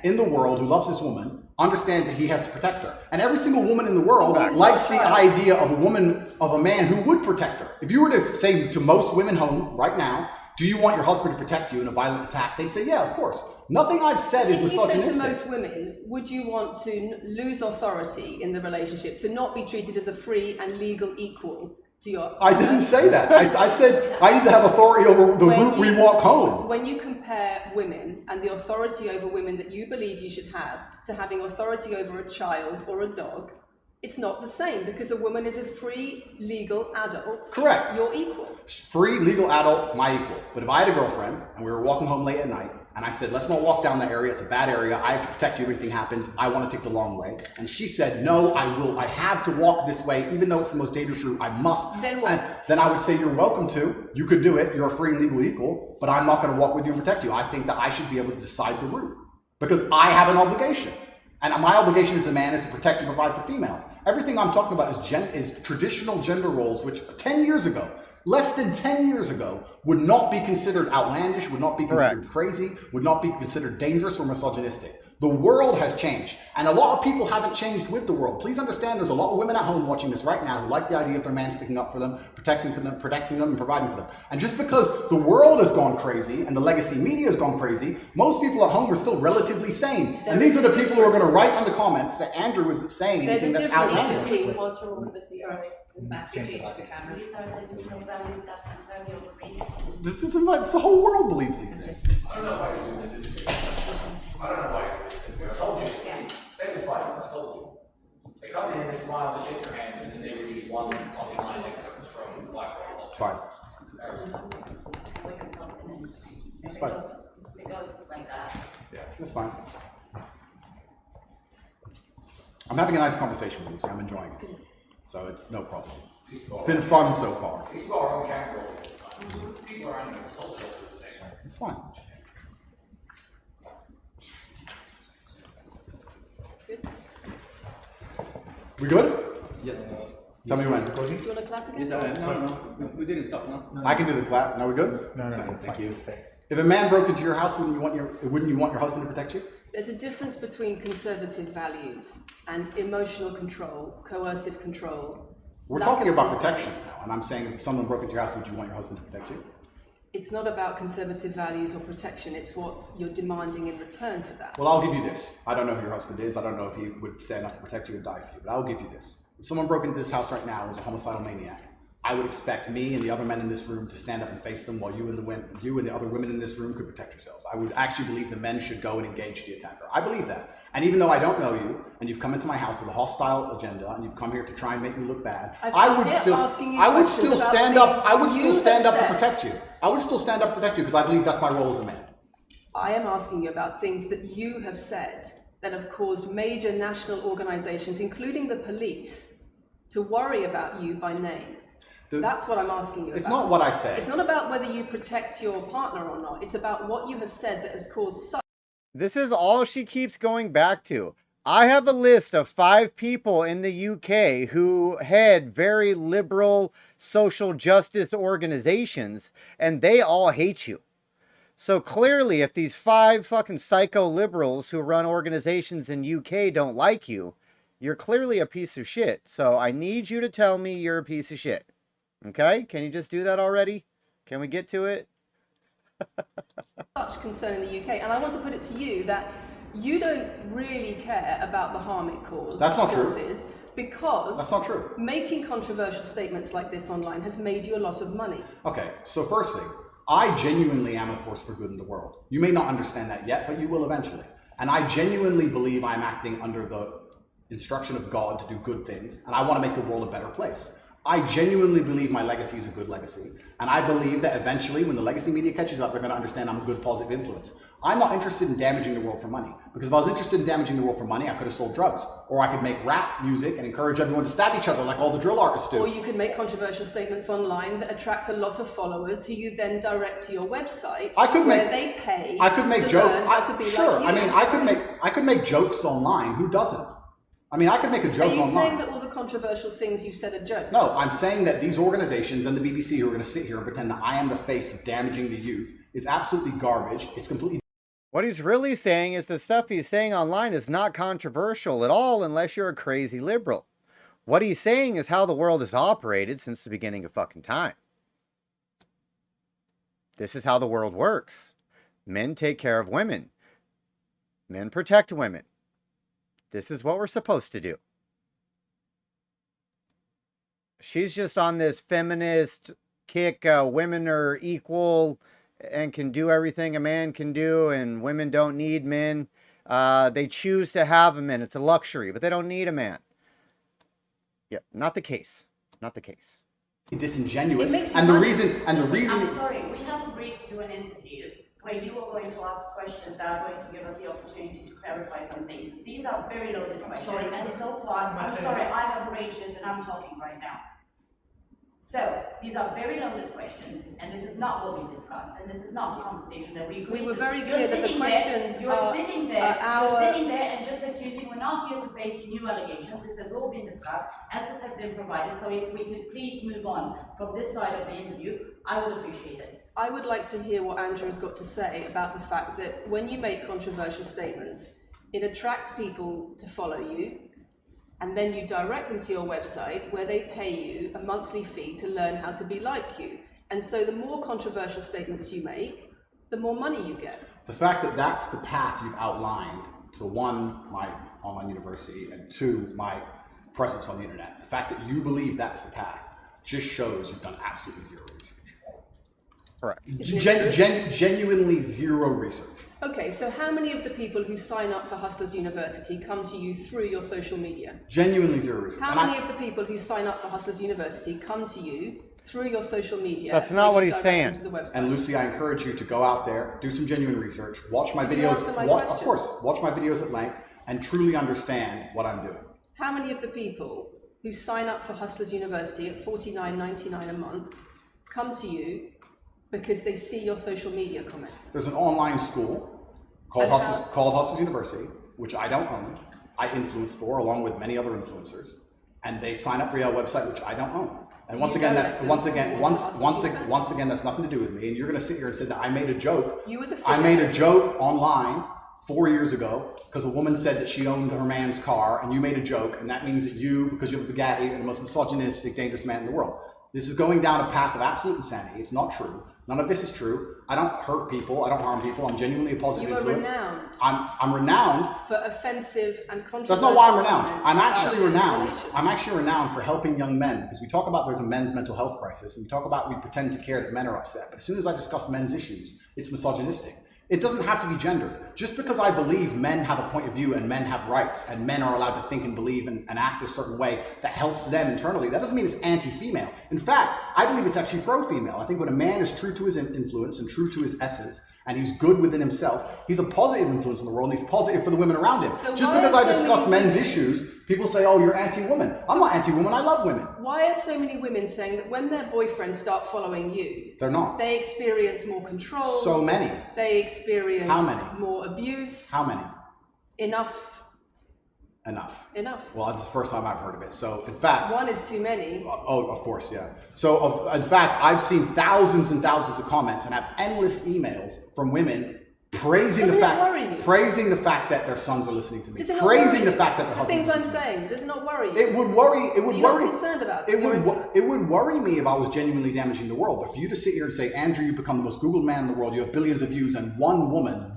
in the world who loves this woman understands that he has to protect her. And every single woman in the world likes the idea of a man who would protect her. If you were to say to most women home right now, do you want your husband to protect you in a violent attack? They'd say, yeah, of course. Nothing I've said is misogynistic. If you said to most women, would you want to lose authority in the relationship, to not be treated as a free and legal equal to your... I didn't say that. I said I need to have authority over the route we walk home. When you compare women and the authority over women that you believe you should have to having authority over a child or a dog, it's not the same, because a woman is a free, legal adult. Correct. You're equal. Free, legal adult, my equal. But if I had a girlfriend and we were walking home late at night and I said, let's not walk down that area, it's a bad area, I have to protect you if anything happens, I want to take the long way. And she said, no, I have to walk this way, even though it's the most dangerous route, I must. Then what? Then I would say, you're welcome to, you could do it, you're a free and legal equal, but I'm not going to walk with you and protect you. I think that I should be able to decide the route because I have an obligation. And my obligation as a man is to protect and provide for females. Everything I'm talking about is traditional gender roles, which 10 years ago, less than 10 years ago, would not be considered outlandish, would not be considered crazy, would not be considered dangerous or misogynistic. The world has changed, and a lot of people haven't changed with the world. Please understand there's a lot of women at home watching this right now who like the idea of their man sticking up for them, protecting them, and providing for them. And just because the world has gone crazy and the legacy media has gone crazy, most people at home are still relatively sane. And these are the people who are going to write on the comments that Andrew isn't saying anything that's outlandish. What's wrong with this? Sorry, Matthew changed the camera. These are the two values that Antonio agreed. It's the whole world believes these things. I don't know why you do this. I don't know why you do this. I told you. Say this twice. I told you. They come in, they smile, they shake their hands, and then they read one on line excerpts from Black Roll. It's fine. It's fine. It goes like that. Yeah, that's fine. I'm having a nice conversation with you, so I'm enjoying it. So it's no problem. It's been fun so far. These people are our own camera roll this time. People are animals. Told you today. It's fine. We good? Yes. Tell me when. Do you want to clap again? Yes, I am. No, we didn't stop, no? I can do the clap. Now we good? No, Thank you. If a man broke into your house, wouldn't you want your husband to protect you? There's a difference between conservative values and emotional control, coercive control. We're lack talking of about consent. protection now, and I'm saying if someone broke into your house, would you want your husband to protect you? It's not about conservative values or protection, it's what you're demanding in return for that. Well, I'll give you this. I don't know who your husband is. I don't know if he would stand up to protect you or die for you, but I'll give you this. If someone broke into this house right now and was a homicidal maniac, I would expect me and the other men in this room to stand up and face them while you and the other women in this room could protect yourselves. I would actually believe the men should go and engage the attacker. I believe that. And even though I don't know you, and you've come into my house with a hostile agenda, and you've come here to try and make me look bad, I would still stand up to protect you. I would still stand up to protect you because I believe that's my role as a man. I am asking you about things that you have said that have caused major national organizations, including the police, to worry about you by name. That's what I'm asking you about. It's not what I say. It's not about whether you protect your partner or not. It's about what you have said that has caused such... This is all she keeps going back to. I have a list of 5 people in the UK who head very liberal social justice organizations, and they all hate you. So clearly, if these 5 fucking psycho liberals who run organizations in UK don't like you, you're clearly a piece of shit. So I need you to tell me you're a piece of shit. Okay? Can you just do that already? Can we get to it? such concern in the UK, and I want to put it to you that you don't really care about the harm it causes. That's not true. Because that's not true. Making controversial statements like this online has made you a lot of money. Okay, so first thing, I genuinely am a force for good in the world. You may not understand that yet, but you will eventually. And I genuinely believe I'm acting under the instruction of God to do good things, and I want to make the world a better place. I genuinely believe my legacy is a good legacy. And I believe that eventually, when the legacy media catches up, they're going to understand I'm a good, positive influence. I'm not interested in damaging the world for money, because if I was interested in damaging the world for money, I could have sold drugs, or I could make rap music and encourage everyone to stab each other like all the drill artists do. Or you could make controversial statements online that attract a lot of followers who you then direct to your website where they pay I could make to jokes. learn how to be Sure, like you. I mean, I could make jokes online. Who doesn't? I mean, I could make a joke Are you online. saying that all the controversial things you've said are jokes? No, I'm saying that these organizations and the BBC who are going to sit here and pretend that I am the face of damaging the youth is absolutely garbage. It's completely. What he's really saying is the stuff he's saying online is not controversial at all unless you're a crazy liberal. What he's saying is how the world has operated since the beginning of fucking time. This is how the world works. Men take care of women. Men protect women. This is what we're supposed to do. She's just on this feminist kick. Women are equal and can do everything a man can do, and women don't need men. They choose to have a man. It's a luxury, but they don't need a man. Yeah, not the case. Not the case. Disingenuous. I'm sorry, we have agreed to do an interview where you are going to ask questions that are going to give us the opportunity to clarify some things. These are very loaded questions, and so far, I'm sorry, I have arranged this and I'm talking right now. So, these are very loaded questions, and this is not what we discussed, and this is not the conversation that we agreed to. We were very clear that the questions You're sitting there and just accusing, we're not here to face new allegations. This has all been discussed, answers have been provided, so if we could please move on from this side of the interview, I would appreciate it. I would like to hear what Andrew has got to say about the fact that when you make controversial statements, it attracts people to follow you, and then you direct them to your website where they pay you a monthly fee to learn how to be like you. And so the more controversial statements you make, the more money you get. The fact that that's the path you've outlined to one, my online university, and two, my presence on the internet, the fact that you believe that's the path just shows you've done absolutely zero research. Correct. Genuinely zero research. Okay, so how many of the people who sign up for Hustlers University come to you through your social media? Genuinely zero research. How many of the people who sign up for Hustlers University come to you through your social media? That's not what he's saying. To the website? And Lucy, I encourage you to go out there, do some genuine research, watch my Did you videos, answer my of question? course, watch my videos at length, and truly understand what I'm doing. How many of the people who sign up for Hustlers University at $49.99 a month come to you because they see your social media comments? There's an online school called Hustlers University, which I don't own. I influence for, along with many other influencers, and they sign up for your website, which I don't own. And once again, that's nothing to do with me. And you're going to sit here and say that I made a joke. You were the I made a joke online 4 years ago because a woman said that she owned her man's car, and you made a joke, and that means that you, because you have a Bugatti, are the most misogynistic, dangerous man in the world. This is going down a path of absolute insanity. It's not true. None of this is true. I don't hurt people. I don't harm people. I'm genuinely a positive influence. You are renowned. I'm renowned for offensive and controversial. That's not why I'm renowned. I'm comments actually about renowned. relations. I'm actually renowned for helping young men, because we talk about there's a men's mental health crisis, and we talk about we pretend to care that men are upset. But as soon as I discuss men's issues, it's misogynistic. It doesn't have to be gendered. Just because I believe men have a point of view and men have rights and men are allowed to think and believe and act a certain way that helps them internally, that doesn't mean it's anti-female. In fact, I believe it's actually pro-female. I think when a man is true to his influence and true to his essence, and he's good within himself, he's a positive influence in the world, and he's positive for the women around him. So just why because are I so discuss many men's women- issues, people say, oh, you're anti-woman. I'm not anti-woman, I love women. Why are so many women saying that when their boyfriends start following you, They're not. they experience more control? So many. They experience How many? more abuse? How many? Enough. Enough. Well, that's the first time I've heard of it. So, in fact... One is too many. Oh, of course, yeah. So, in fact, I've seen thousands and thousands of comments and have endless emails from women praising Doesn't the it worry you? fact, praising the fact that their sons are listening to me, Does it not praising worry the you? fact that their The husbands things are I'm listening to me. saying, does it not worry you? It would worry. It would You're worry. not concerned about It your would. influence. It would worry me if I was genuinely damaging the world. But for you to sit here and say, Andrew, you've become the most Googled man in the world. You have billions of views, and one woman,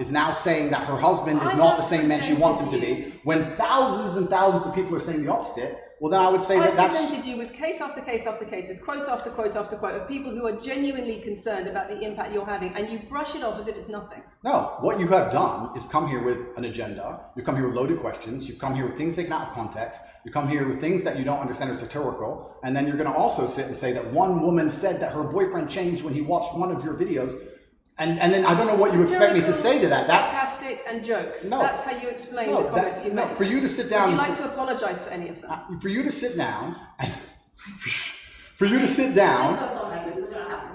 is now saying that her husband is I not the have same man she presented wants him to you. be. When thousands and thousands of people are saying the opposite, well, then I would say I've that that's. presented you with case after case after case, with quote after quote after quote of people who are genuinely concerned about the impact you're having, and you brush it off as if it's nothing. No, what you have done is come here with an agenda. You've come here with loaded questions. You've come here with things taken out of context. You come here with things that you don't understand are satirical. And then you're going to also sit and say that one woman said that her boyfriend changed when he watched one of your videos. And then I don't know what you expect me to say to that. That's sarcastic and jokes. No. That's how you explain the comments you made. For you to sit down. Would you like to apologise for any of that? For you to sit down. For you to sit down.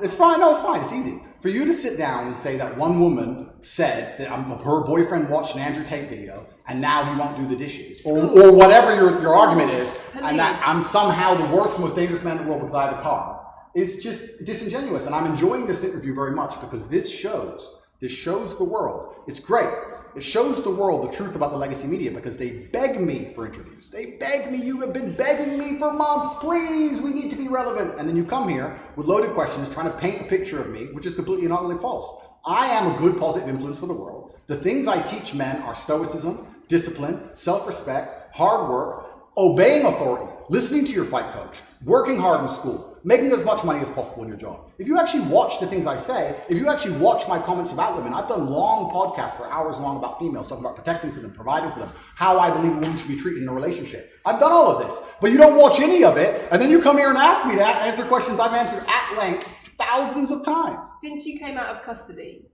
It's fine. No, it's fine. It's easy. For you to sit down and say that one woman said that her boyfriend watched an Andrew Tate video and now he won't do the dishes, or whatever your argument is, and that I'm somehow the worst, most dangerous man in the world because I have a car. It's just disingenuous, and I'm enjoying this interview very much because this shows the world. It's great. It shows the world the truth about the legacy media because they beg me for interviews. They beg me. You have been begging me for months. Please, we need to be relevant. And then you come here with loaded questions trying to paint a picture of me, which is completely and utterly false. I am a good positive influence for the world. The things I teach men are stoicism, discipline, self-respect, hard work, obeying authority, listening to your fight coach, working hard in school, making as much money as possible in your job. If you actually watch the things I say, if you actually watch my comments about women, I've done long podcasts for hours long about females, talking about protecting for them, providing for them, how I believe women should be treated in a relationship. I've done all of this, but you don't watch any of it, and then you come here and ask me to answer questions I've answered at length thousands of times. Since you came out of custody,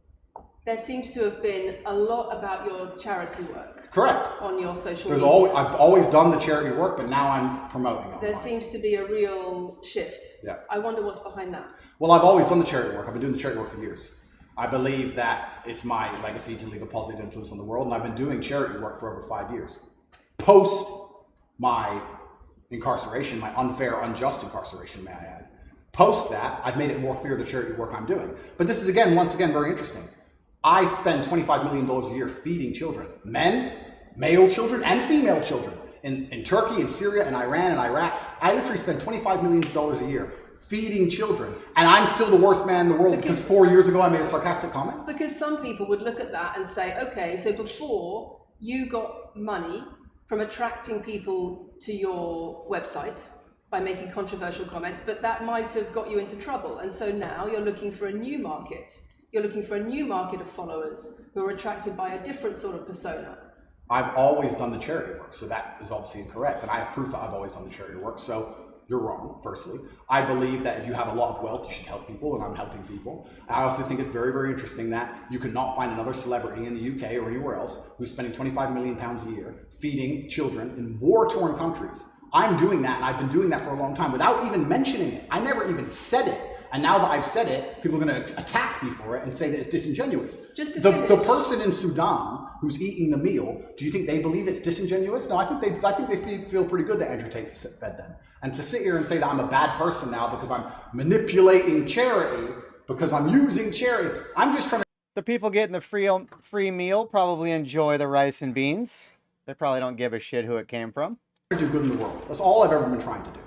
there seems to have been a lot about your charity work. Correct. On your social media. I've always done the charity work, but now I'm promoting it. There seems to be a real shift. Yeah. I wonder what's behind that. Well, I've always done the charity work. I've been doing the charity work for years. I believe that it's my legacy to leave a positive influence on the world, and I've been doing charity work for over 5 years. Post my incarceration, my unfair, unjust incarceration, may I add. Post that, I've made it more clear the charity work I'm doing. But this is, once again, very interesting. I spend $25 million a year feeding children, men, male children, and female children in Turkey, in Syria, in Iran, and Iraq. I literally spend $25 million a year feeding children, and I'm still the worst man in the world because 4 years ago I made a sarcastic comment? Because some people would look at that and say, okay, so before you got money from attracting people to your website by making controversial comments, but that might have got you into trouble, and so now you're looking for a new market. You're looking for a new market of followers who are attracted by a different sort of persona. I've always done the charity work, so that is obviously incorrect. And I have proof that I've always done the charity work, so you're wrong, firstly. I believe that if you have a lot of wealth, you should help people, and I'm helping people. I also think it's very, very interesting that you could not find another celebrity in the UK or anywhere else who's spending £25 million a year feeding children in war-torn countries. I'm doing that, and I've been doing that for a long time without even mentioning it. I never even said it. And now that I've said it, people are going to attack me for it and say that it's disingenuous. The person in Sudan who's eating the meal, do you think they believe it's disingenuous? No, I think they feel pretty good that Andrew Tate fed them. And to sit here and say that I'm a bad person now because I'm manipulating charity, because I'm using charity, I'm just trying to... The people getting the free meal probably enjoy the rice and beans. They probably don't give a shit who it came from. ...do good in the world. That's all I've ever been trying to do.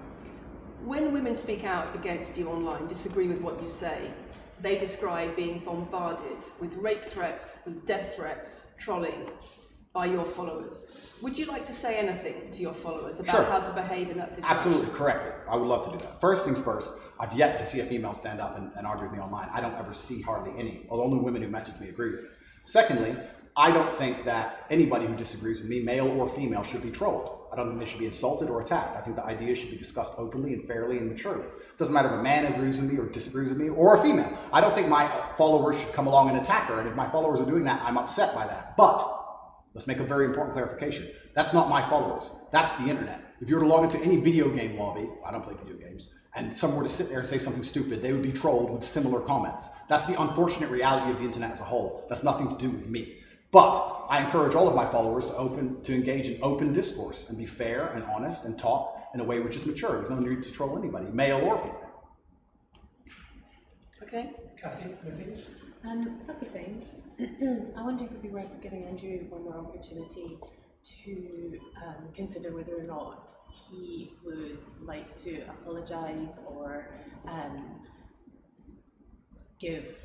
When women speak out against you online, disagree with what you say, they describe being bombarded with rape threats, with death threats, trolling by your followers. Would you like to say anything to your followers about how to behave in that situation? Absolutely, correct. I would love to do that. First things first, I've yet to see a female stand up and argue with me online. I don't ever see hardly any, although only women who message me agree with it. Secondly, I don't think that anybody who disagrees with me, male or female, should be trolled. I don't think they should be insulted or attacked. I think the ideas should be discussed openly and fairly and maturely. It doesn't matter if a man agrees with me or disagrees with me or a female. I don't think my followers should come along and attack her, and if my followers are doing that, I'm upset by that. But let's make a very important clarification. That's not my followers. That's the internet. If you were to log into any video game lobby, I don't play video games, and someone were to sit there and say something stupid, they would be trolled with similar comments. That's the unfortunate reality of the internet as a whole. That's nothing to do with me. But I encourage all of my followers to engage in open discourse and be fair and honest and talk in a way which is mature. There's no need to troll anybody, male or female. Okay. Kathy, anything? A couple of things. I wonder if it would be worth giving Andrew one more opportunity to consider whether or not he would like to apologise or give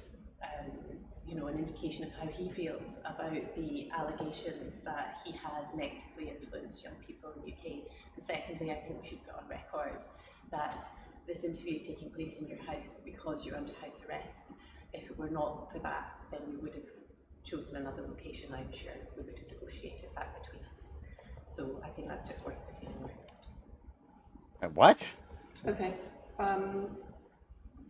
an indication of how he feels about the allegations that he has negatively influenced young people in the UK. And secondly, I think we should put on record that this interview is taking place in your house because you're under house arrest. If it were not for that, then we would have chosen another location, I'm sure. We would have negotiated that between us. So I think that's just worth putting on record. What? Okay.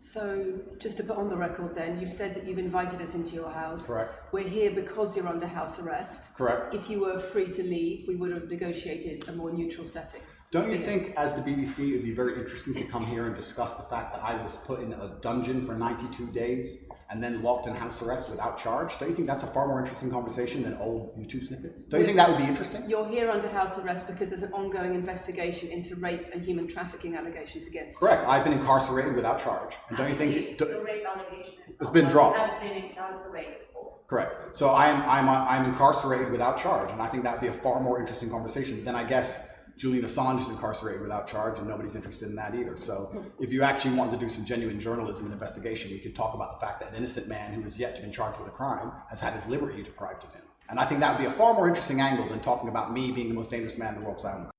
So, just to put on the record then, you've said that you've invited us into your house. Correct. We're here because you're under house arrest. Correct. If you were free to leave, we would have negotiated a more neutral setting. Don't you think, as the BBC, it would be very interesting to come here and discuss the fact that I was put in a dungeon for 92 days and then locked in house arrest without charge? Don't you think that's a far more interesting conversation than old YouTube snippets? Don't you think that would be interesting? You're here under house arrest because there's an ongoing investigation into rape and human trafficking allegations against Correct. I've been incarcerated without charge. And don't you think The rape allegation is it's been not dropped? what has been incarcerated for. Correct. So I'm incarcerated without charge, and I think that would be a far more interesting conversation than, I guess, Julian Assange is incarcerated without charge, and nobody's interested in that either. So if you actually wanted to do some genuine journalism and investigation, you could talk about the fact that an innocent man who has yet to be charged with a crime has had his liberty deprived of him. And I think that would be a far more interesting angle than talking about me being the most dangerous man in the world because I own a car.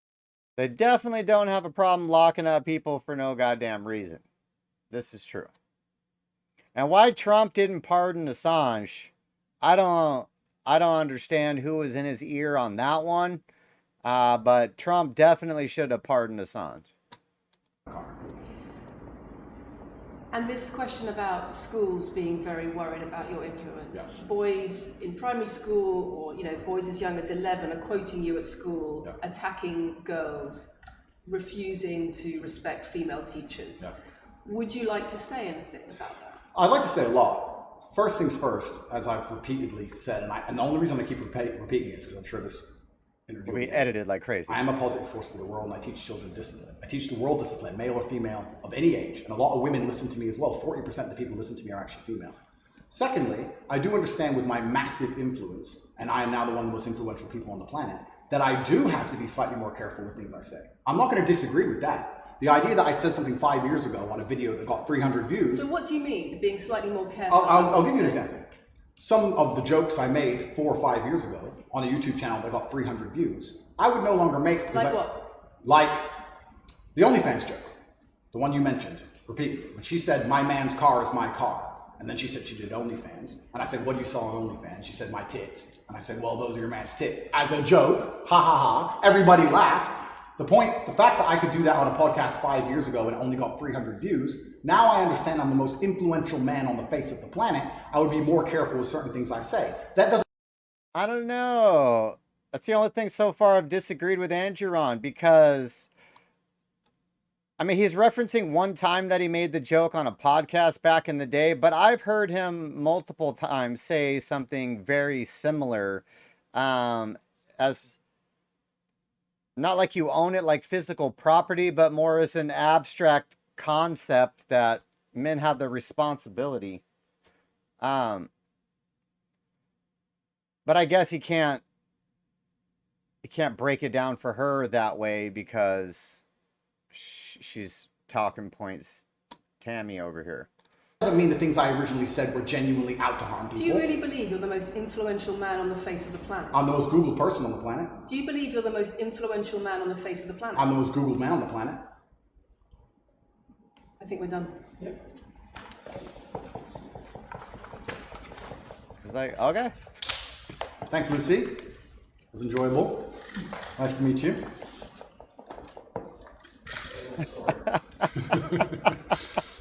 They definitely don't have a problem locking up people for no goddamn reason. This is true. And why Trump didn't pardon Assange, I don't understand who was in his ear on that one. But Trump definitely should have pardoned Assange. And this question about schools being very worried about your influence. Yes. Boys in primary school, or boys as young as 11 are quoting you at school, Yeah. attacking girls, refusing to respect female teachers. Yeah. Would you like to say anything about that? I'd like to say a lot. First things first, as I've repeatedly said, and the only reason I keep repeating it is because I'm sure this interview Will be edited like crazy. I am a positive force for the world, and I teach children discipline. I teach the world discipline, male or female, of any age. And a lot of women listen to me as well. 40% of the people who listen to me are actually female. Secondly, I do understand with my massive influence, and I am now the one of the most influential people on the planet, that I do have to be slightly more careful with things I say. I'm not going to disagree with that. The idea that I said something 5 years ago on a video that got 300 views... So what do you mean, being slightly more careful? I'll give you an example. Some of the jokes I made 4 or 5 years ago on a YouTube channel that got 300 views, I would no longer make... Like what? Like the OnlyFans joke, the one you mentioned repeatedly. When she said, "My man's car is my car," and then she said she did OnlyFans, and I said, "What do you sell on OnlyFans?" She said, "My tits." And I said, "Well, those are your man's tits." As a joke, ha ha ha, everybody laughed. The fact that I could do that on a podcast 5 years ago and it only got 300 views, now I understand I'm the most influential man on the face of the planet. I would be more careful with certain things I say. That doesn't... I don't know. That's the only thing so far I've disagreed with Andrew on, because, I mean, he's referencing one time that he made the joke on a podcast back in the day, but I've heard him multiple times say something very similar, as not like you own it like physical property, but more as an abstract concept that men have the responsibility. But I guess he can't break it down for her that way because she's talking points Tammy over here. Doesn't mean the things I originally said were genuinely out to harm people. Do you really believe you're the most influential man on the face of the planet? I'm the most Googled person on the planet. Do you believe you're the most influential man on the face of the planet? I'm the most Googled man on the planet. I think we're done. Yep. It's like, okay. Thanks, Lucy. It was enjoyable. Nice to meet you. It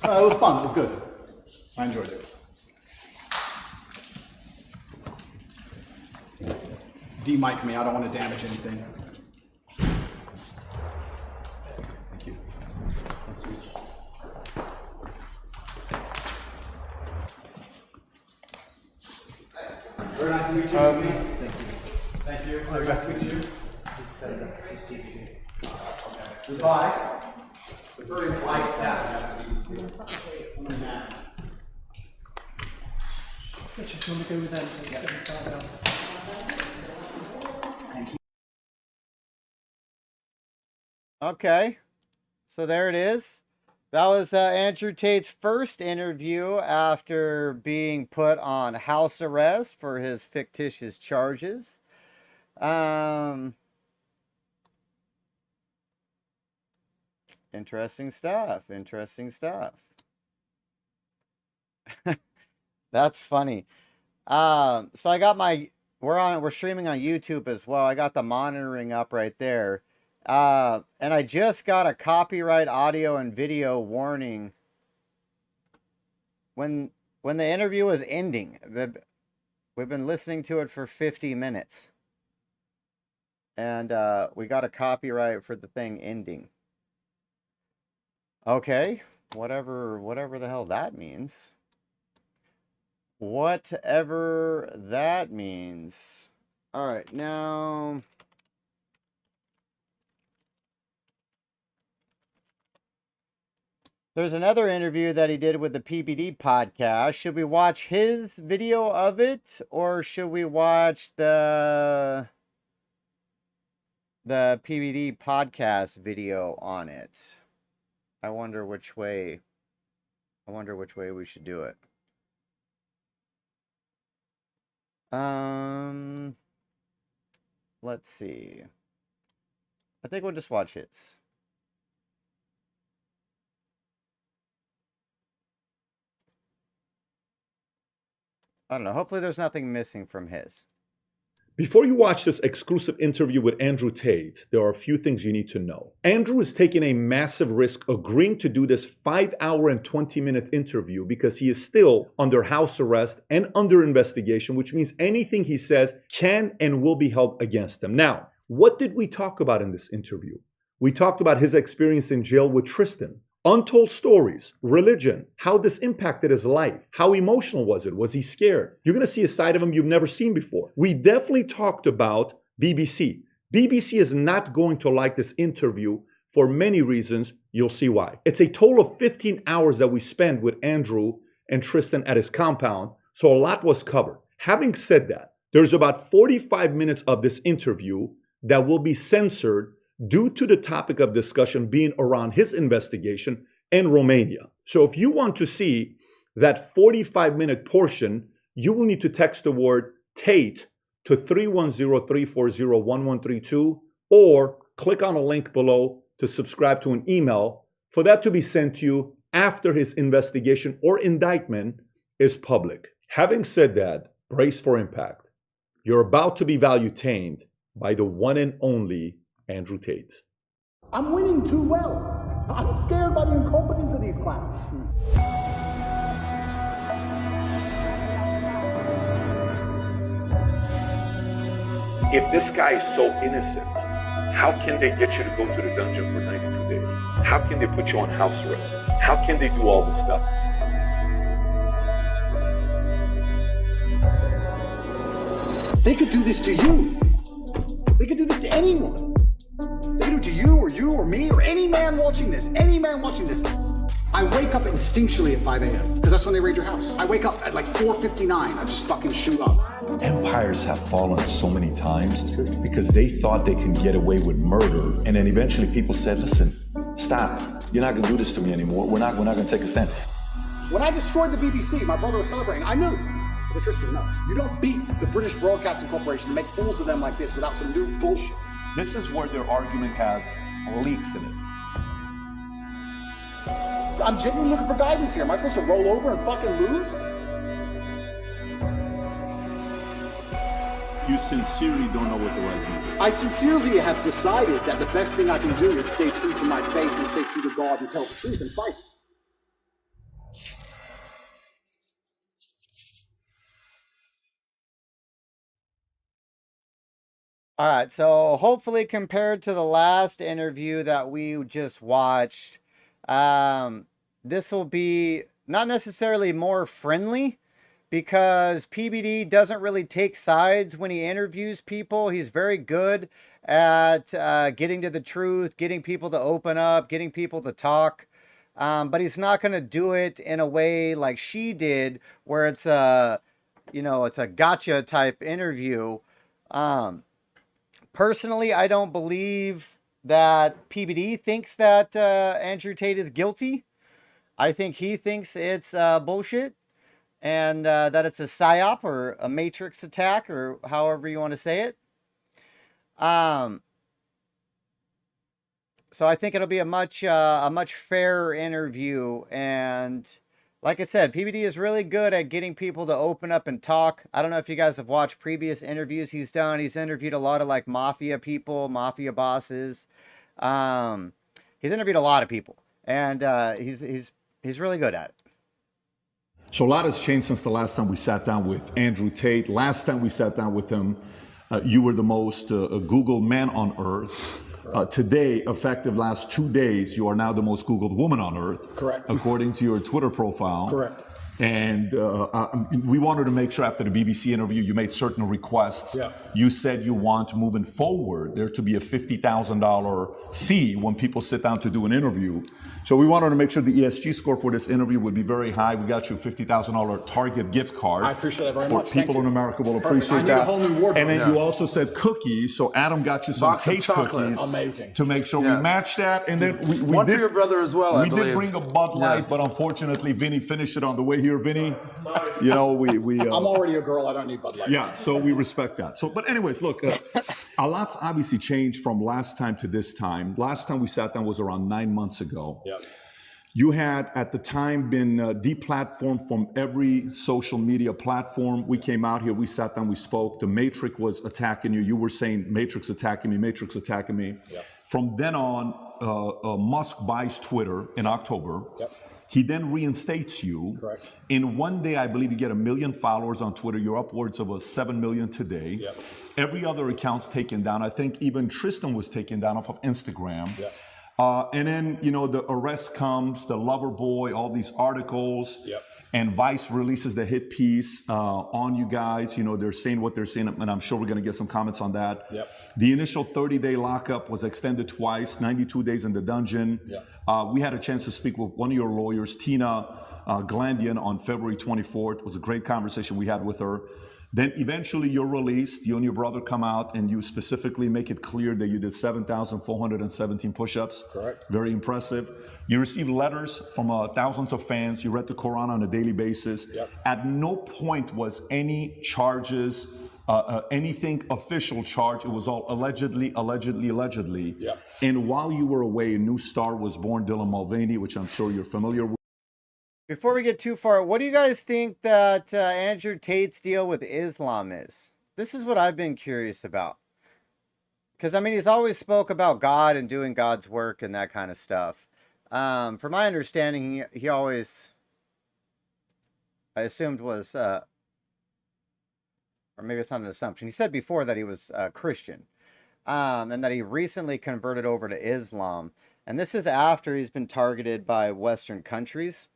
was fun. It was good. I enjoyed it. De-mic me. I don't want to damage anything. Thank you. Very nice to meet you, Lucy. Thank you. Very nice to meet you. Goodbye. It's a very polite staff. Richard, do you want to go with them? Get them started out. Okay. So there it is. That was Andrew Tate's first interview after being put on house arrest for his fictitious charges. Interesting stuff. Interesting stuff. That's funny. So I got we're streaming on YouTube as well. I got the monitoring up right there. And I just got a copyright audio and video warning when the interview was ending. We've been listening to it for 50 minutes. And we got a copyright for the thing ending. Okay, whatever the hell that means. Whatever that means. All right, now there's another interview that he did with the PBD podcast. Should we watch his video of it, or should we watch the PBD podcast video on it? I wonder which way we should do it. Let's see. I think we'll just watch his. I don't know. Hopefully there's nothing missing from his. Before you watch this exclusive interview with Andrew Tate, there are a few things you need to know. Andrew is taking a massive risk agreeing to do this 5-hour and 20-minute interview because he is still under house arrest and under investigation, which means anything he says can and will be held against him. Now, what did we talk about in this interview? We talked about his experience in jail with Tristan. Untold stories, religion, how this impacted his life. How emotional was it? Was he scared? You're going to see a side of him you've never seen before. We definitely talked about BBC. BBC is not going to like this interview for many reasons. You'll see why. It's a total of 15 hours that we spent with Andrew and Tristan at his compound, so a lot was covered. Having said that, there's about 45 minutes of this interview that will be censored due to the topic of discussion being around his investigation in Romania. So if you want to see that 45-minute portion, you will need to text the word Tate to 310-340-1132 or click on a link below to subscribe to an email for that to be sent to you after his investigation or indictment is public. Having said that, brace for impact. You're about to be value-tamed by the one and only Andrew Tate. I'm winning too well. I'm scared by the incompetence of these clowns. If this guy is so innocent, how can they get you to go to the dungeon for 92 days? How can they put you on house arrest? How can they do all this stuff? They could do this to you. They could do this to anyone. They could do it to you or me or any man watching this. Any man watching this. I wake up instinctually at 5 a.m. because that's when they raid your house. I wake up at like 4:59. I just fucking shoot up. Empires have fallen so many times because they thought they could get away with murder, and then eventually people said, "Listen, stop. You're not gonna do this to me anymore. We're not gonna take a stand." When I destroyed the BBC, my brother was celebrating. I knew. I said, Tristan, no. You don't beat the British Broadcasting Corporation and make fools of them like this without some new bullshit. This is where their argument has leaks in it. I'm genuinely looking for guidance here. Am I supposed to roll over and fucking lose? You sincerely don't know what the right thing is. I sincerely have decided that the best thing I can do is stay true to my faith and stay true to God and tell the truth and fight. All right, so hopefully compared to the last interview that we just watched, this will be not necessarily more friendly because PBD doesn't really take sides when he interviews people. He's very good at getting to the truth, getting people to open up, getting people to talk. But he's not going to do it in a way like she did where it's a, it's a gotcha type interview. Personally, I don't believe that PBD thinks that Andrew Tate is guilty. I think he thinks it's bullshit and that it's a psyop or a matrix attack or however you want to say it. So I think it'll be a much fairer interview. And like I said, PBD is really good at getting people to open up and talk. I don't know if you guys have watched previous interviews he's done. He's interviewed a lot of like mafia people, mafia bosses. He's interviewed a lot of people, and he's really good at it. So a lot has changed since the last time we sat down with Andrew Tate. Last time we sat down with him, you were the most Googled man on earth. Today, effective last 2 days, you are now the most Googled woman on earth. Correct. According to your Twitter profile. Correct. And we wanted to make sure after the BBC interview, you made certain requests. Yeah. You said you want, moving forward, there to be a $50,000 fee when people sit down to do an interview. So we wanted to make sure the ESG score for this interview would be very high. We got you a $50,000 Target gift card. I appreciate it very for much. People in America will Perfect. appreciate I need that. a whole new wardrobe. And then you also said cookies. So Adam got you some Box of Tate chocolates. cookies. Amazing. To make sure we Yes. match that. And then we One did, for your brother as well, I we believe. did bring a Bud Light, Yes. but unfortunately, Vinny finished it on the way here. Vinny, you know, we I'm already a girl. I don't need Bud Light. yeah, so we respect that. So, but anyways, look, a lot's obviously changed from last time to this time. Last time we sat down was around 9 months ago. Yeah. You had at the time been deplatformed from every social media platform. We came out here, we sat down, we spoke. The Matrix was attacking you. You were saying Matrix attacking me, Matrix attacking me. Yep. From then on, Musk buys Twitter in October. Yep. He then reinstates you. Correct. In one day, I believe you get 1 million followers on Twitter. You're upwards of 7 million today. Yep. Every other account's taken down. I think even Tristan was taken down off of Instagram. Yep. And then, you know, the arrest comes, the lover boy, all these articles. Yep. And Vice releases the hit piece on you guys. You know, they're saying what they're saying, and I'm sure we're going to get some comments on that. Yep. The initial 30-day lockup was extended twice, 92 days in the dungeon. Yep. We had a chance to speak with one of your lawyers, Tina Glandian, on February 24th. It was a great conversation we had with her. Then eventually you're released. You and your brother come out and you specifically make it clear that you did 7,417 push-ups. Correct. Very impressive. You received letters from thousands of fans. You read the Quran on a daily basis. Yep. At no point was any charges, anything official charge. It was all allegedly. Yep. And while you were away, a new star was born, Dylan Mulvaney, which I'm sure you're familiar with. Before we get too far, what do you guys think that Andrew Tate's deal with Islam is? This is what I've been curious about. Because, I mean, he's always spoke about God and doing God's work and that kind of stuff. From my understanding, he always, I assumed was, or maybe it's not an assumption. He said before that he was Christian. And that he recently converted over to Islam. And this is after he's been targeted by Western countries.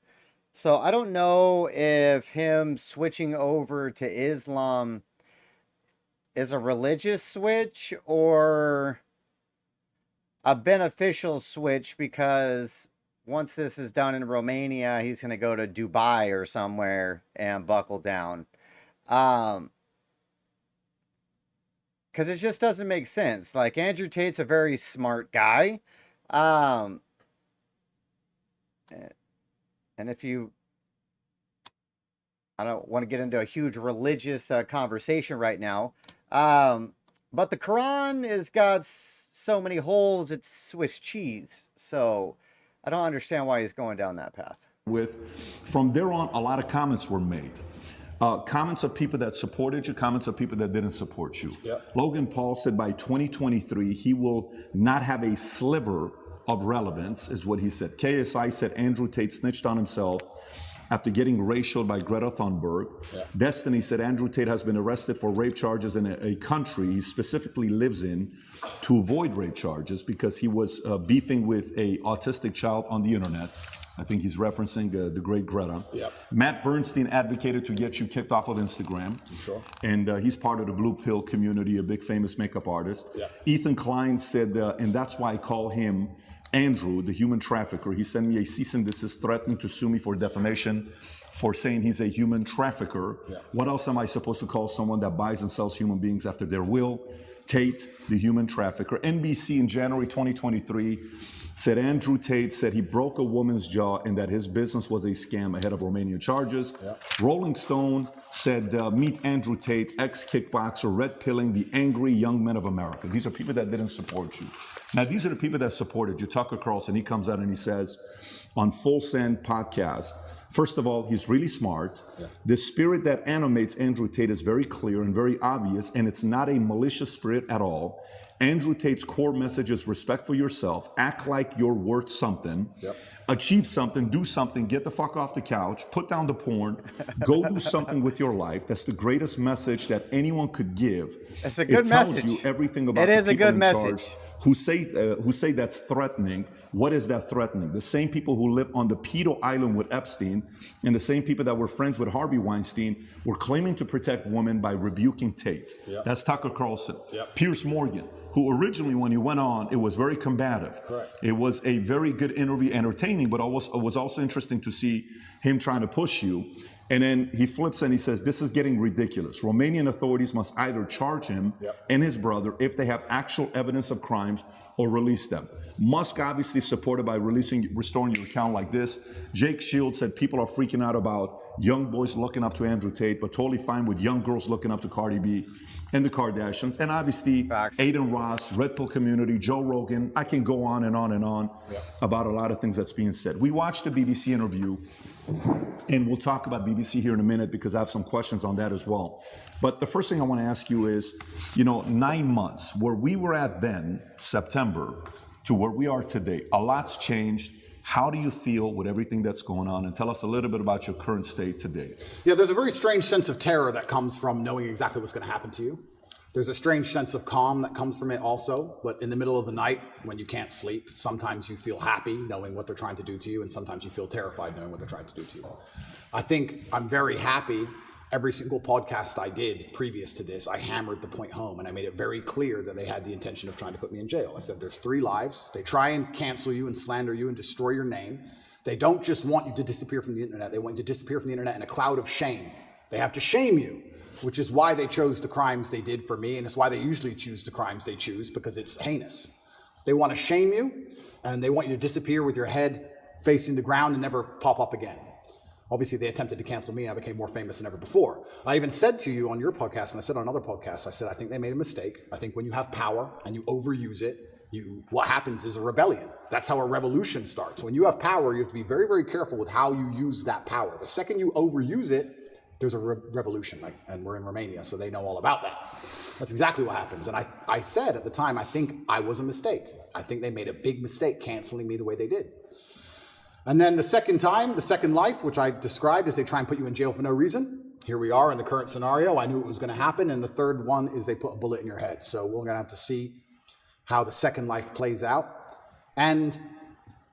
So I don't know if him switching over to Islam is a religious switch or a beneficial switch, because once this is done in Romania, he's going to go to Dubai or somewhere and buckle down. Because it just doesn't make sense. Like, Andrew Tate's a very smart guy. And if you, I don't want to get into a huge religious conversation right now, but the Quran has got so many holes, it's Swiss cheese. So I don't understand why he's going down that path. From there on, a lot of comments were made. Comments of people that supported you, comments of people that didn't support you. Yep. Logan Paul said by 2023, he will not have a sliver of relevance, is what he said. KSI said Andrew Tate snitched on himself after getting racial by Greta Thunberg. Yeah. Destiny said Andrew Tate has been arrested for rape charges in a country he specifically lives in to avoid rape charges because he was beefing with a autistic child on the internet. I think he's referencing the great Greta. Yeah. Matt Bernstein advocated to get you kicked off of Instagram. Sure. And he's part of the Blue Pill community, a big famous makeup artist. Yeah. Ethan Klein said, and that's why I call him Andrew, the human trafficker. He sent me a cease and desist threatening to sue me for defamation for saying he's a human trafficker. Yeah. What else am I supposed to call someone that buys and sells human beings after their will? Tate, the human trafficker. NBC in January 2023 said Andrew Tate said he broke a woman's jaw and that his business was a scam ahead of Romanian charges. Yeah. Rolling Stone said, meet Andrew Tate, ex-kickboxer, red-pilling the angry young men of America. These are people that didn't support you. Now, these are the people that supported you. Tucker Carlson, he comes out and he says on Full Send podcast, First of all, he's really smart. Yeah. The spirit that animates Andrew Tate is very clear and very obvious, and it's not a malicious spirit at all. Andrew Tate's core message is respect for yourself, act like you're worth something, achieve something, do something, get the fuck off the couch, put down the porn, go do something with your life. That's the greatest message that anyone could give. It's a good it tells message. you everything about It the is a people good in message. charge who say that's threatening. What is that threatening? The same people who live on the pedo island with Epstein and the same people that were friends with Harvey Weinstein were claiming to protect women by rebuking Tate. That's Tucker Carlson. Piers Morgan, who originally, when he went on, it was very combative. Correct. It was a very good interview, entertaining, but it was also interesting to see him trying to push you. And then he flips and he says, this is getting ridiculous. Romanian authorities must either charge him and his brother if they have actual evidence of crimes or release them. Musk obviously supported by restoring your account like this. Jake Shields said people are freaking out about young boys looking up to Andrew Tate, but totally fine with young girls looking up to Cardi B and the Kardashians. And obviously, Aiden Ross, Red Pill community, Joe Rogan. I can go on and on and on about a lot of things that's being said. We watched the BBC interview, and we'll talk about BBC here in a minute because I have some questions on that as well. But the first thing I want to ask you is, 9 months, where we were at then, September, to where we are today, a lot's changed. How do you feel with everything that's going on? And tell us a little bit about your current state today. Yeah, there's a very strange sense of terror that comes from knowing exactly what's going to happen to you. There's a strange sense of calm that comes from it also, but in the middle of the night when you can't sleep, sometimes you feel happy knowing what they're trying to do to you, and sometimes you feel terrified knowing what they're trying to do to you. I think I'm very happy. Every single podcast I did previous to this, I hammered the point home and I made it very clear that they had the intention of trying to put me in jail. I said, there's 3 lives. They try and cancel you and slander you and destroy your name. They don't just want you to disappear from the internet. They want you to disappear from the internet in a cloud of shame. They have to shame you, which is why they chose the crimes they did for me, and it's why they usually choose the crimes they choose, because it's heinous. They want to shame you, and they want you to disappear with your head facing the ground and never pop up again. Obviously, they attempted to cancel me, and I became more famous than ever before. I even said to you on your podcast, and I said on other podcasts, I said, I think they made a mistake. I think when you have power and you overuse it, what happens is a rebellion. That's how a revolution starts. When you have power, you have to be very, very careful with how you use that power. The second you overuse it, there's a revolution, and we're in Romania, so they know all about that. That's exactly what happens. And I said at the time, I think I was a mistake. I think they made a big mistake canceling me the way they did. And then the second time, the second life, which I described as they try and put you in jail for no reason. Here we are in the current scenario. I knew it was going to happen. And the third one is they put a bullet in your head. So we're going to have to see how the second life plays out. And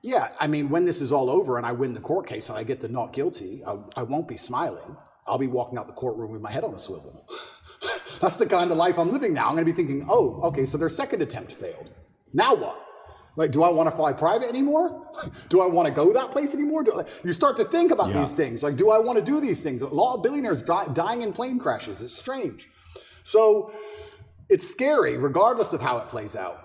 yeah, I mean, when this is all over and I win the court case and I get the not guilty, I won't be smiling. I'll be walking out the courtroom with my head on a swivel. That's the kind of life I'm living now. I'm going to be thinking, oh, okay, so their second attempt failed. Now what? Like, do I want to fly private anymore? Do I want to go that place anymore? You start to think about these things. Like, do I want to do these things? A lot of billionaires dying in plane crashes. It's strange. So it's scary, regardless of how it plays out.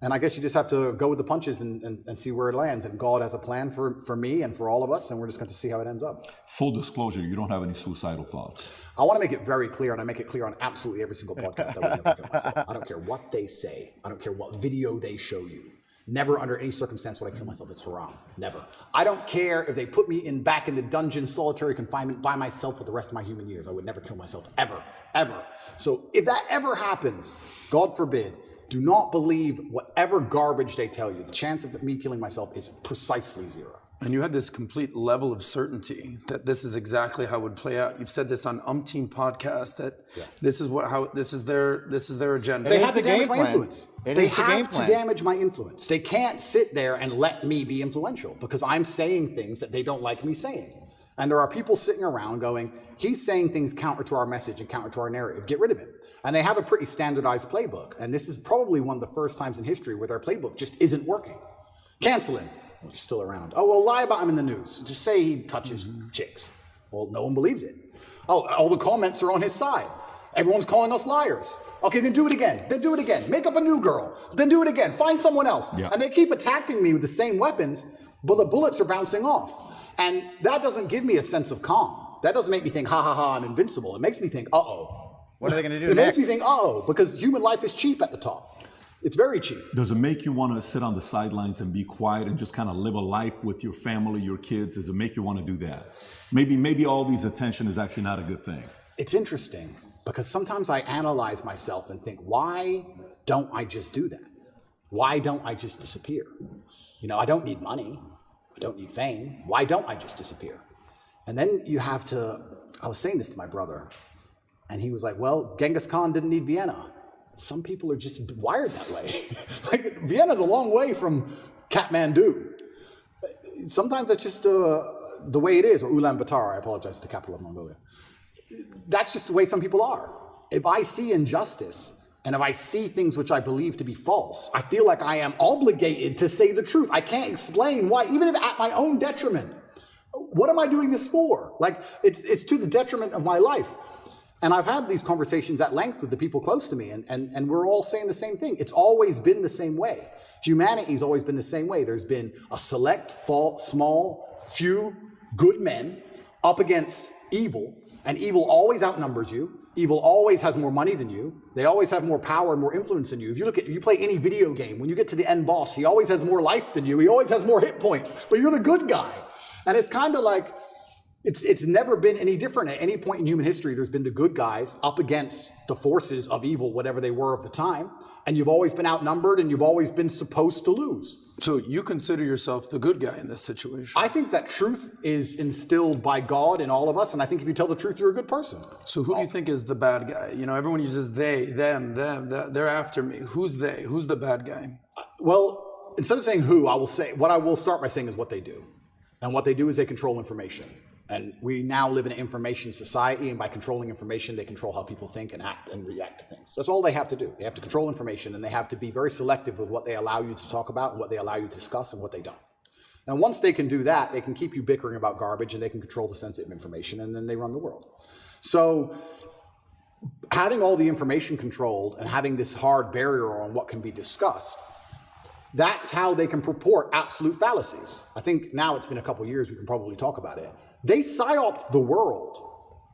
And I guess you just have to go with the punches and see where it lands. And God has a plan for me and for all of us, and we're just going to see how it ends up. Full disclosure, you don't have any suicidal thoughts. I want to make it very clear, and I make it clear on absolutely every single podcast, I would never kill myself. I don't care what they say. I don't care what video they show you. Never under any circumstance would I kill myself. It's haram. Never. I don't care if they put me back in the dungeon, solitary confinement by myself for the rest of my human years. I would never kill myself, ever, ever. So if that ever happens, God forbid, do not believe whatever garbage they tell you. The chance of me killing myself is precisely 0. And you had this complete level of certainty that this is exactly how it would play out. You've said this on umpteen podcasts that this is their agenda. They have to damage my influence. They have to damage my influence. They can't sit there and let me be influential because I'm saying things that they don't like me saying. And there are people sitting around going, he's saying things counter to our message and counter to our narrative. Get rid of him. And they have a pretty standardized playbook. And this is probably one of the first times in history where their playbook just isn't working. Cancel him. Well, he's still around. Oh, well, lie about him in the news. Just say he touches chicks. Well, no one believes it. Oh, all the comments are on his side. Everyone's calling us liars. Okay, then do it again. Then do it again. Make up a new girl. Then do it again. Find someone else. Yeah. And they keep attacking me with the same weapons, but the bullets are bouncing off. And that doesn't give me a sense of calm. That doesn't make me think, ha, ha, ha, I'm invincible. It makes me think, uh-oh. What are they going to do next? It makes next? me think, uh-oh, because human life is cheap at the top. It's very cheap. Does it make you want to sit on the sidelines and be quiet and just kind of live a life with your family, your kids? Does it make you want to do that? Maybe all these attention is actually not a good thing. It's interesting because sometimes I analyze myself and think, why don't I just do that? Why don't I just disappear? You know, I don't need money. I don't need fame. Why don't I just disappear? And then you have to, I was saying this to my brother, and he was like, well, Genghis Khan didn't need Vienna. Some people are just wired that way. Like, Vienna's a long way from Kathmandu. Sometimes that's just the way it is, or Ulaanbaatar, I apologize, the capital of Mongolia. That's just the way some people are. If I see injustice, and if I see things which I believe to be false, I feel like I am obligated to say the truth. I can't explain why, even if at my own detriment. What am I doing this for? Like, it's to the detriment of my life. And I've had these conversations at length with the people close to me, and we're all saying the same thing. It's always been the same way. Humanity's always been the same way. There's been a select, small, few good men up against evil, and evil always outnumbers you. Evil always has more money than you. They always have more power and more influence than you. If you play any video game, when you get to the end boss, he always has more life than you. He always has more hit points, but you're the good guy. And it's kind of like, it's never been any different. At any point in human history, there's been the good guys up against the forces of evil, whatever they were of the time. And you've always been outnumbered, and you've always been supposed to lose. So you consider yourself the good guy in this situation? I think that truth is instilled by God in all of us, and I think if you tell the truth, you're a good person. So who do you think is the bad guy? You know, everyone uses they, them, they're after me. Who's they? Who's the bad guy? Well, instead of saying who, I will say, what I will start by saying is what they do. And what they do is they control information. And we now live in an information society, and by controlling information, they control how people think and act and react to things. That's all they have to do. They have to control information, and they have to be very selective with what they allow you to talk about and what they allow you to discuss and what they don't. Now, once they can do that, they can keep you bickering about garbage, and they can control the sensitive information, and then they run the world. So having all the information controlled and having this hard barrier on what can be discussed, that's how they can purport absolute fallacies. I think now it's been a couple years, we can probably talk about it. They psyoped the world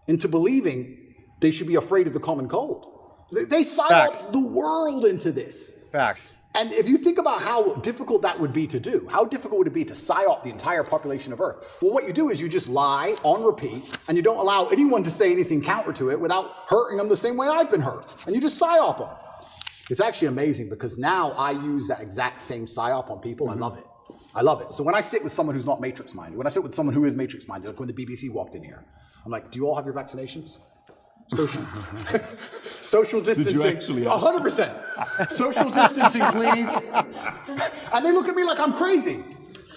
into believing they should be afraid of the common cold. They psyoped the world into this. Facts. And if you think about how difficult that would be to do, how difficult would it be to psyop the entire population of Earth? Well, what you do is you just lie on repeat, and you don't allow anyone to say anything counter to it without hurting them the same way I've been hurt. And you just psyop them. It's actually amazing because now I use that exact same psyop on people. I love it. I love it. So when I sit with someone who's not matrix-minded, when I sit with someone who is matrix-minded, like when the BBC walked in here, I'm like, do you all have your vaccinations? Social distancing. Did you actually? 100%. Social distancing, please. And they look at me like I'm crazy.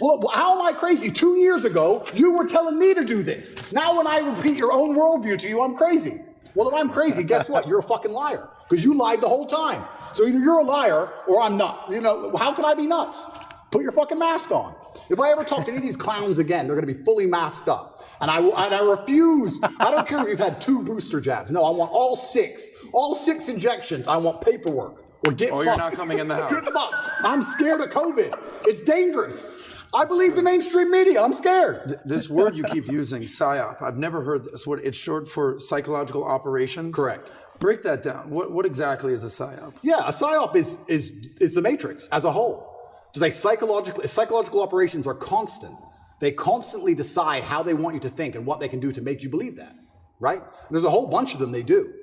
Well, how am I crazy? 2 years ago, you were telling me to do this. Now when I repeat your own worldview to you, I'm crazy. Well, if I'm crazy, guess what? You're a fucking liar because you lied the whole time. So either you're a liar or I'm not. You know, how can I be nuts? Put your fucking mask on. If I ever talk to any of these clowns again, they're going to be fully masked up. And I refuse. I don't care if you've had 2 booster jabs. No, I want all 6 injections. I want paperwork. Or get fucked. You're not coming in the house. Get fucked. I'm scared of COVID. It's dangerous. I believe the mainstream media. I'm scared. This word you keep using, PSYOP, I've never heard this word. It's short for psychological operations. Correct. Break that down. What exactly is a PSYOP? Yeah, a PSYOP is the matrix as a whole. To say psychological operations are constant. They constantly decide how they want you to think and what they can do to make you believe that, right? There's a whole bunch of them they do.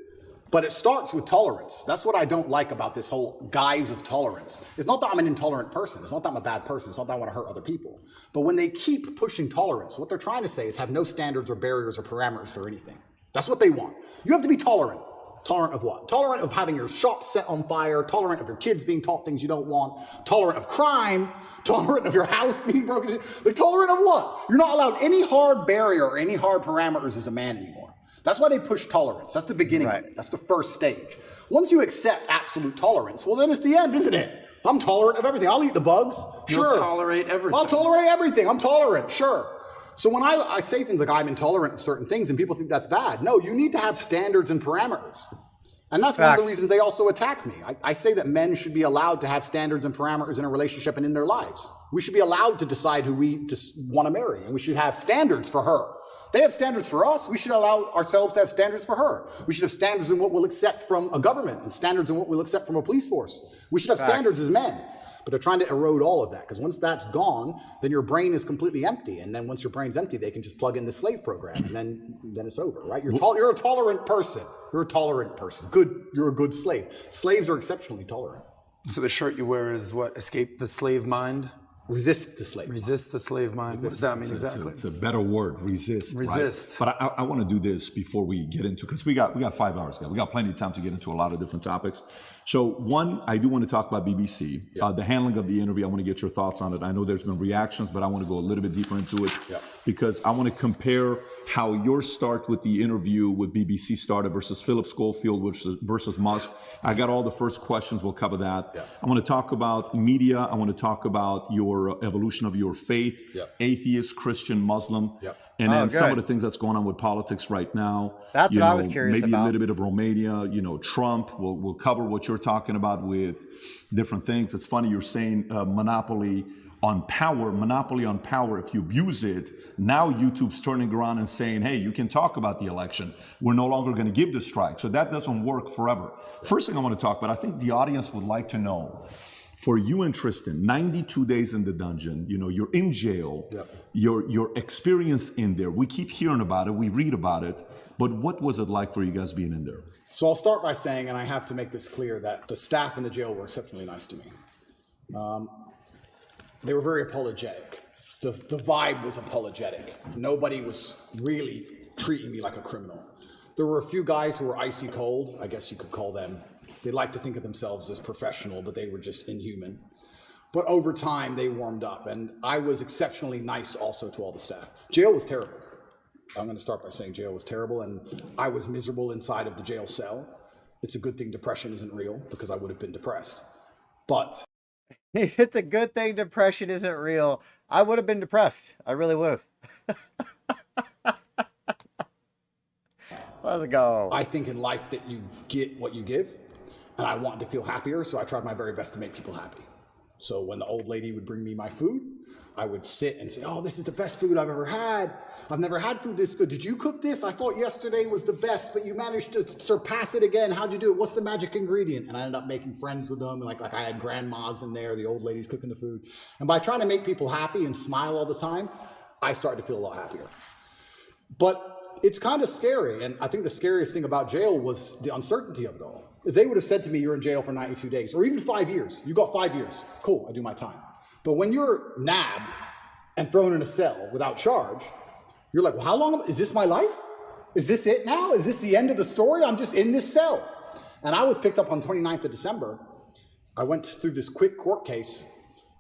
But it starts with tolerance. That's what I don't like about this whole guise of tolerance. It's not that I'm an intolerant person. It's not that I'm a bad person. It's not that I want to hurt other people. But when they keep pushing tolerance, what they're trying to say is have no standards or barriers or parameters for anything. That's what they want. You have to be tolerant. Tolerant of what? Tolerant of having your shop set on fire, tolerant of your kids being taught things you don't want, tolerant of crime, tolerant of your house being broken into. Like, tolerant of what? You're not allowed any hard barrier or any hard parameters as a man anymore. That's why they push tolerance. That's the beginning of it. That's the first stage. Once you accept absolute tolerance, well, then it's the end, isn't it? I'm tolerant of everything. I'll eat the bugs. Sure. You'll tolerate everything. I'll tolerate everything. I'm tolerant. Sure. So when I say things like I'm intolerant of certain things and people think that's bad, no, you need to have standards and parameters. And that's one of the reasons they also attack me. I say that men should be allowed to have standards and parameters in a relationship and in their lives. We should be allowed to decide who we want to marry, and we should have standards for her. They have standards for us. We should allow ourselves to have standards for her. We should have standards in what we'll accept from a government and standards in what we'll accept from a police force. We should have standards as men. But they're trying to erode all of that, because once that's gone, then your brain is completely empty. And then once your brain's empty, they can just plug in the slave program, and then it's over, right? You're a tolerant person. You're a tolerant person. Good. You're a good slave. Slaves are exceptionally tolerant. So the shirt you wear is what? Escape the slave mind? Resist the slave. Resist the slave mind. What does that mean exactly? It's a better word, resist. Resist. Right? But I want to do this before we get into, because we got 5 hours, guys. We got plenty of time to get into a lot of different topics. So one, I do want to talk about BBC. The handling of the interview, I want to get your thoughts on it. I know there's been reactions, but I want to go a little bit deeper into it because I want to compare how your start with the interview with BBC started versus Philip Schofield versus Musk. I got all the first questions. We'll cover that. I want to talk about media. I want to talk about your evolution of your faith, atheist, Christian, Muslim, and then some of the things that's going on with politics right now. That's what I was curious maybe about. Maybe a little bit of Romania, Trump. We'll cover what you're talking about with different things. It's funny you're saying monopoly on power. If you abuse it, now YouTube's turning around and saying, hey, you can talk about the election. We're no longer going to give the strike. So that doesn't work forever. First thing I want to talk about, I think the audience would like to know, for you and Tristan, 92 days in the dungeon, you're in jail, your experience in there, we keep hearing about it, we read about it, but what was it like for you guys being in there? So I'll start by saying, and I have to make this clear, that the staff in the jail were exceptionally nice to me. They were very apologetic. The vibe was apologetic. Nobody was really treating me like a criminal. There were a few guys who were icy cold, I guess you could call them. They like to think of themselves as professional, but they were just inhuman. But over time, they warmed up, and I was exceptionally nice also to all the staff. Jail was terrible. I'm going to start by saying jail was terrible, and I was miserable inside of the jail cell. It's a good thing depression isn't real, because I would have been depressed. But it's a good thing depression isn't real. I would have been depressed. I really would have. Let's go. I think in life that you get what you give, and I wanted to feel happier, so I tried my very best to make people happy. So when the old lady would bring me my food, I would sit and say, oh, this is the best food I've ever had. I've never had food this good. Did you cook this? I thought yesterday was the best, but you managed to surpass it again. How'd you do it? What's the magic ingredient? And I ended up making friends with them. Like I had grandmas in there, the old ladies cooking the food. And by trying to make people happy and smile all the time, I started to feel a lot happier. But it's kind of scary. And I think the scariest thing about jail was the uncertainty of it all. If they would have said to me, you're in jail for 92 days, or even 5 years, you got 5 years, cool, I do my time. But when you're nabbed and thrown in a cell without charge, you're like, well, how long, is this my life? Is this it now? Is this the end of the story? I'm just in this cell. And I was picked up on 29th of December. I went through this quick court case.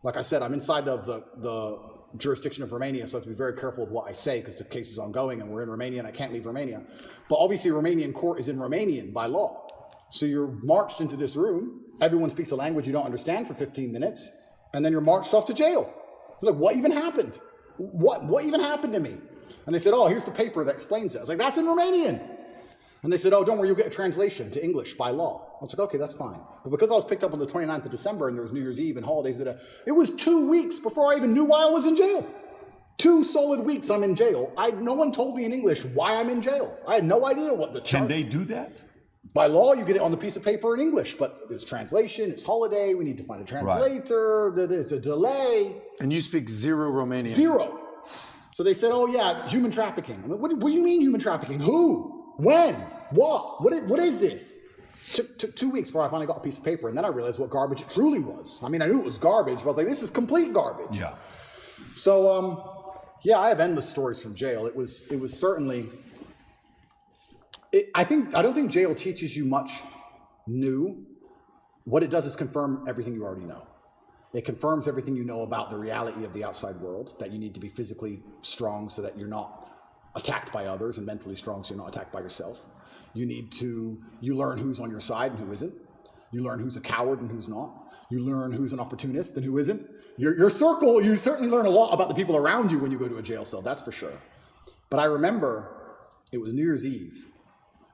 Like I said, I'm inside of the jurisdiction of Romania, so I have to be very careful with what I say because the case is ongoing and we're in Romania and I can't leave Romania. But obviously Romanian court is in Romanian by law. So you're marched into this room, everyone speaks a language you don't understand for 15 minutes, and then you're marched off to jail. You're like, what even happened? What even happened to me? And they said, oh, here's the paper that explains it. I was like, that's in Romanian. And they said, oh, don't worry, you'll get a translation to English by law. I was like, okay, that's fine. But because I was picked up on the 29th of December and there was New Year's Eve and holidays, it was 2 weeks before I even knew why I was in jail. 2 solid weeks I'm in jail. No one told me in English why I'm in jail. I had no idea what the charge. Can they do that? By law, you get it on the piece of paper in English, but it's translation, it's holiday, we need to find a translator, there's a delay. And you speak zero Romanian? Zero. So they said, oh yeah, human trafficking. I'm like, what do you mean human trafficking? Who? When? What? What is this? Took 2 weeks before I finally got a piece of paper, and then I realized what garbage it truly was. I mean, I knew it was garbage, but I was like, this is complete garbage. Yeah. So, yeah, I have endless stories from jail. It was certainly... I don't think jail teaches you much new. What it does is confirm everything you already know. It confirms everything you know about the reality of the outside world, that you need to be physically strong so that you're not attacked by others, and mentally strong so you're not attacked by yourself. You learn who's on your side and who isn't. You learn who's a coward and who's not. You learn who's an opportunist and who isn't. Your circle, you certainly learn a lot about the people around you when you go to a jail cell, that's for sure. But I remember it was New Year's Eve.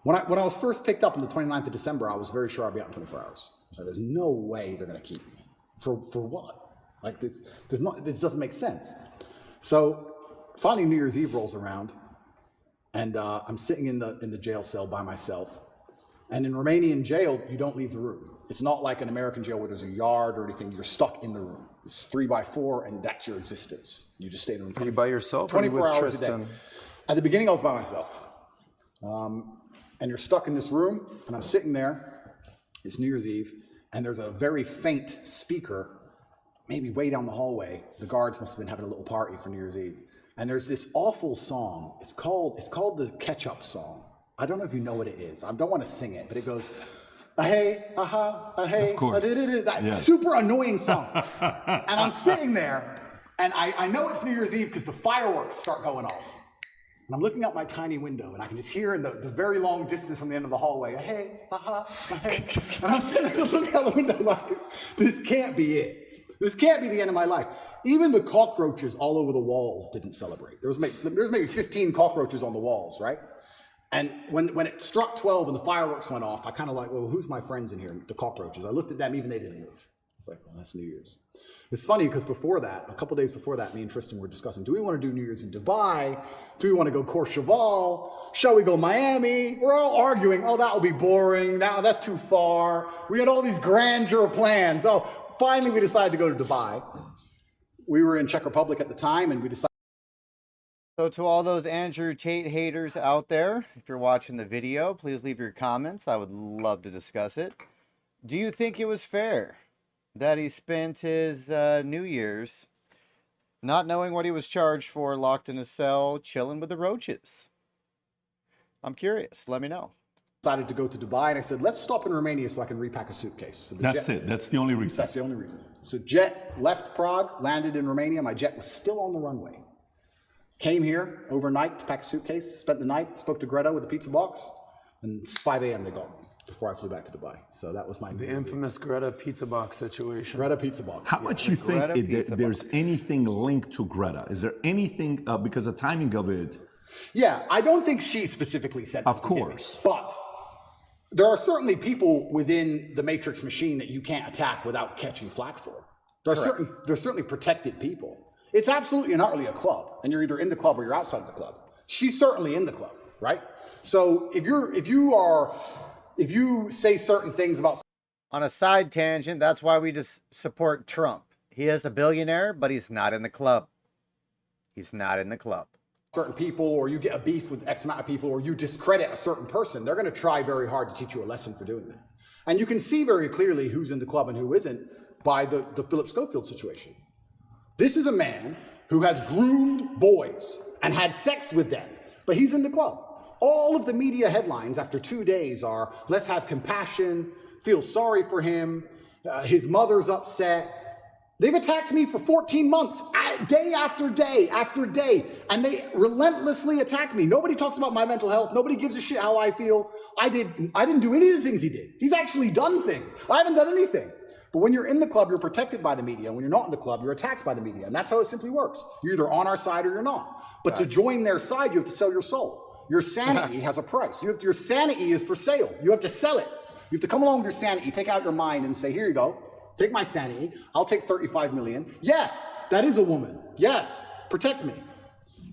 When I was first picked up on the 29th of December, I was very sure I'd be out in 24 hours. So there's no way they're going to keep me. For what? Like, this doesn't make sense. So finally New Year's Eve rolls around, And I'm sitting in the jail cell by myself. And in Romanian jail, you don't leave the room. It's not like an American jail where there's a yard or anything. You're stuck in the room. It's 3x4, and that's your existence. You just stay in the room. Are you by yourself? 24 hours Tristan? a day. At the beginning, I was by myself. And you're stuck in this room, and I'm sitting there. It's New Year's Eve, and there's a very faint speaker, maybe way down the hallway. The guards must have been having a little party for New Year's Eve. And there's this awful song. It's called the Ketchup Song. I don't know if you know what it is. I don't want to sing it, but it goes, hey, aha, hey, that super annoying song. And I'm sitting there, and I know it's New Year's Eve because the fireworks start going off. And I'm looking out my tiny window, and I can just hear in the very long distance from the end of the hallway, hey, aha, hey. And I'm sitting there looking out the window like, this can't be it. This can't be the end of my life. Even the cockroaches all over the walls didn't celebrate. There was maybe 15 cockroaches on the walls, right? And when it struck 12 and the fireworks went off, I kind of like, well, who's my friends in here? The cockroaches. I looked at them, even they didn't move. It's like, well, that's New Year's. It's funny because before that, a couple days before that, me and Tristan were discussing, do we want to do New Year's in Dubai? Do we want to go Courchevel? Shall we go Miami? We're all arguing, oh, that will be boring. That's too far. We had all these grandeur plans. Oh, finally we decided to go to Dubai. We were in Czech Republic at the time, and we decided. So to all those Andrew Tate haters out there, if you're watching the video, please leave your comments. I would love to discuss it. Do you think it was fair that he spent his New Year's not knowing what he was charged for, locked in a cell, chilling with the roaches? I'm curious. Let me know. Decided to go to Dubai, and I said, let's stop in Romania so I can repack a suitcase. So That's it. That's the only reason. That's the only reason. So jet left Prague, landed in Romania. My jet was still on the runway. Came here overnight to pack a suitcase, spent the night, spoke to Greta with a pizza box, and it's 5 a.m. they got me before I flew back to Dubai. So that was my The infamous Greta pizza box situation. Greta pizza box. How much you think there's anything linked to Greta? Is there anything, because the timing of it? Yeah, I don't think she specifically said that. Of course. But there are certainly people within the Matrix machine that you can't attack without catching flack for. There's certainly protected people. It's absolutely and utterly a club, and you're either in the club or you're outside of the club. She's certainly in the club, right? So if you say certain things about. On a side tangent, that's why we just support Trump. He is a billionaire, but he's not in the club. He's not in the club. Certain people, or you get a beef with X amount of people, or you discredit a certain person, they're going to try very hard to teach you a lesson for doing that. And you can see very clearly who's in the club and who isn't by the Philip Schofield situation. This is a man who has groomed boys and had sex with them, but he's in the club. All of the media headlines after 2 days are, let's have compassion, feel sorry for him, his mother's upset. They've attacked me for 14 months, day after day after day, and they relentlessly attack me. Nobody talks about my mental health. Nobody gives a shit how I feel. I didn't do any of the things he did. He's actually done things. I haven't done anything. But when you're in the club, you're protected by the media. When you're not in the club, you're attacked by the media. And that's how it simply works. You're either on our side or you're not. But to join their side, you have to sell your soul. Your sanity has a price. Your sanity is for sale. You have to sell it. You have to come along with your sanity, take out your mind and say, here you go. Take my sanity. I'll take 35 million. Yes, that is a woman. Yes, protect me.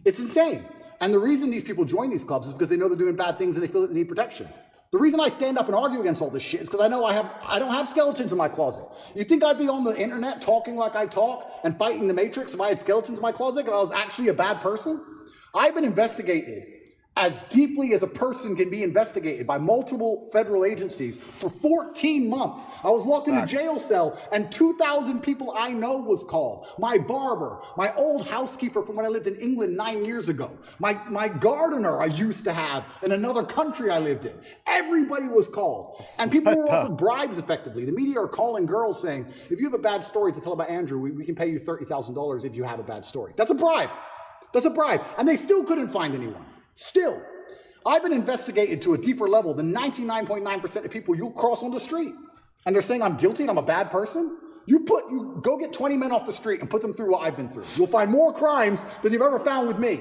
It's insane. And the reason these people join these clubs is because they know they're doing bad things and they feel that they need protection. The reason I stand up and argue against all this shit is because I know I don't have skeletons in my closet. You think I'd be on the internet talking like I talk and fighting the Matrix if I had skeletons in my closet, if I was actually a bad person? I've been investigated as deeply as a person can be investigated by multiple federal agencies for 14 months. I was locked in a jail cell, and 2,000 people I know was called. My barber, my old housekeeper from when I lived in England 9 years ago, my gardener I used to have in another country I lived in. Everybody was called. And people were offered bribes effectively. The media are calling girls saying, if you have a bad story to tell about Andrew, we can pay you $30,000 if you have a bad story. That's a bribe. That's a bribe. And they still couldn't find anyone. Still, I've been investigated to a deeper level than 99.9% of people you'll cross on the street. And they're saying I'm guilty and I'm a bad person? You go get 20 men off the street and put them through what I've been through. You'll find more crimes than you've ever found with me.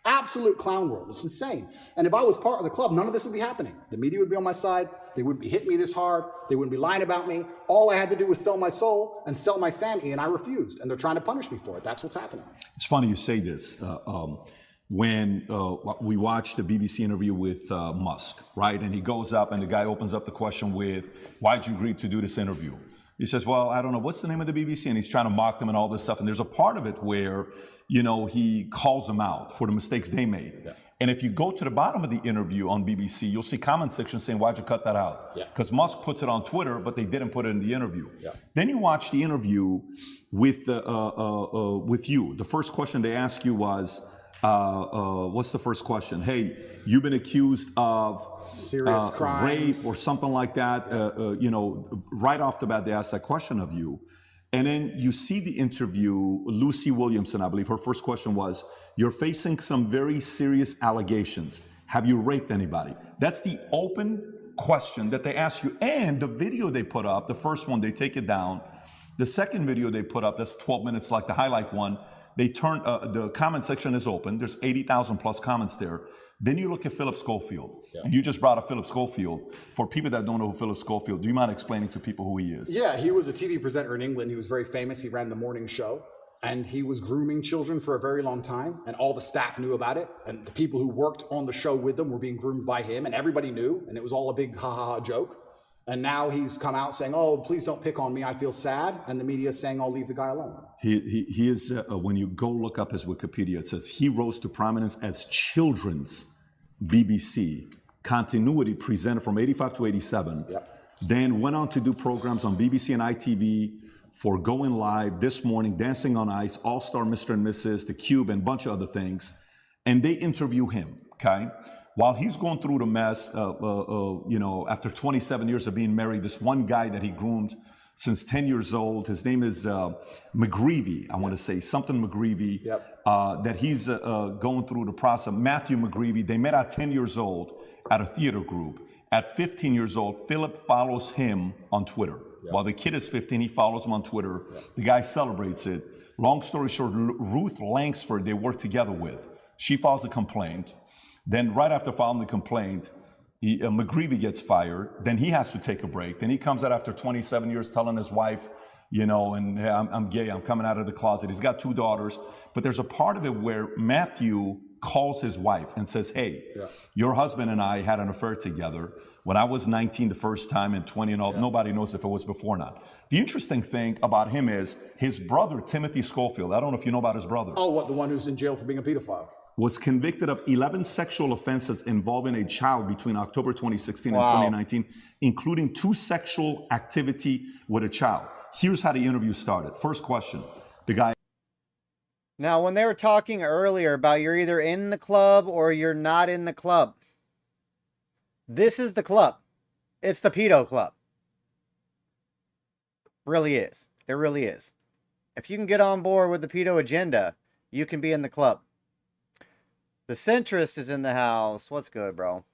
Absolute clown world. It's insane. And if I was part of the club, none of this would be happening. The media would be on my side. They wouldn't be hitting me this hard. They wouldn't be lying about me. All I had to do was sell my soul and sell my sanity, and I refused. And they're trying to punish me for it. That's what's happening. It's funny you say this. when we watched the BBC interview with Musk, right? And he goes up and the guy opens up the question with, why'd you agree to do this interview? He says, well, I don't know, what's the name of the BBC? And he's trying to mock them and all this stuff. And there's a part of it where, you know, he calls them out for the mistakes they made. Yeah. And if you go to the bottom of the interview on BBC, you'll see comment section saying, why'd you cut that out? Because Musk puts it on Twitter, but they didn't put it in the interview. Then you watch the interview with you. The first question they ask you was, what's the first question? Hey, you've been accused of serious crimes, rape or something like that. You know, right off the bat, they ask that question of you. And then you see the interview, Lucy Williamson, I believe, her first question was, you're facing some very serious allegations. Have you raped anybody? That's the open question that they ask you. And the video they put up, the first one, they take it down. The second video they put up, that's 12 minutes like the highlight one, they turn, the comment section is open. There's 80,000 plus comments there. Then you look at Philip Schofield. And you just brought up Philip Schofield. For people that don't know who Philip Schofield, do you mind explaining to people who he is? Yeah, he was a TV presenter in England. He was very famous. He ran the morning show. And he was grooming children for a very long time. And all the staff knew about it. And the people who worked on the show with them were being groomed by him. And everybody knew. And it was all a big ha-ha-ha joke. And now he's come out saying, oh, please don't pick on me. I feel sad. And the media is saying, I'll leave the guy alone. He is, when you go look up his Wikipedia, it says he rose to prominence as children's BBC continuity presenter from 85 to 87. Then went on to do programs on BBC and ITV for Going Live, This Morning, Dancing on Ice, All-Star Mr. and Mrs., The Cube, and a bunch of other things. And they interview him, okay? While he's going through the mess, you know, after 27 years of being married, this one guy that he groomed since 10 years old, his name is McGreevy, I want to say, something McGreevy, that he's going through the process. Matthew McGreevy, they met at 10 years old at a theater group. At 15 years old, Philip follows him on Twitter. While the kid is 15, he follows him on Twitter. The guy celebrates it. Long story short, Ruth Langsford, they work together with. She files a complaint. Then right after filing the complaint, McGreevy gets fired. Then he has to take a break. Then he comes out after 27 years telling his wife, you know, and hey, I'm gay, I'm coming out of the closet. He's got 2 daughters. But there's a part of it where Matthew calls his wife and says, hey, your husband and I had an affair together when I was 19 the first time and 20 and all. Nobody knows if it was before or not. The interesting thing about him is his brother, Timothy Schofield, I don't know if you know about his brother. Oh, what, the one who's in jail for being a pedophile? Was convicted of 11 sexual offenses involving a child between October 2016 and 2019, including 2 sexual activity with a child. Here's how the interview started. First question, the guy. Now, when they were talking earlier about you're either in the club or you're not in the club, this is the club. It's the pedo club. Really is. It really is. If you can get on board with the pedo agenda, you can be in the club. The centrist is in the house. What's good, bro?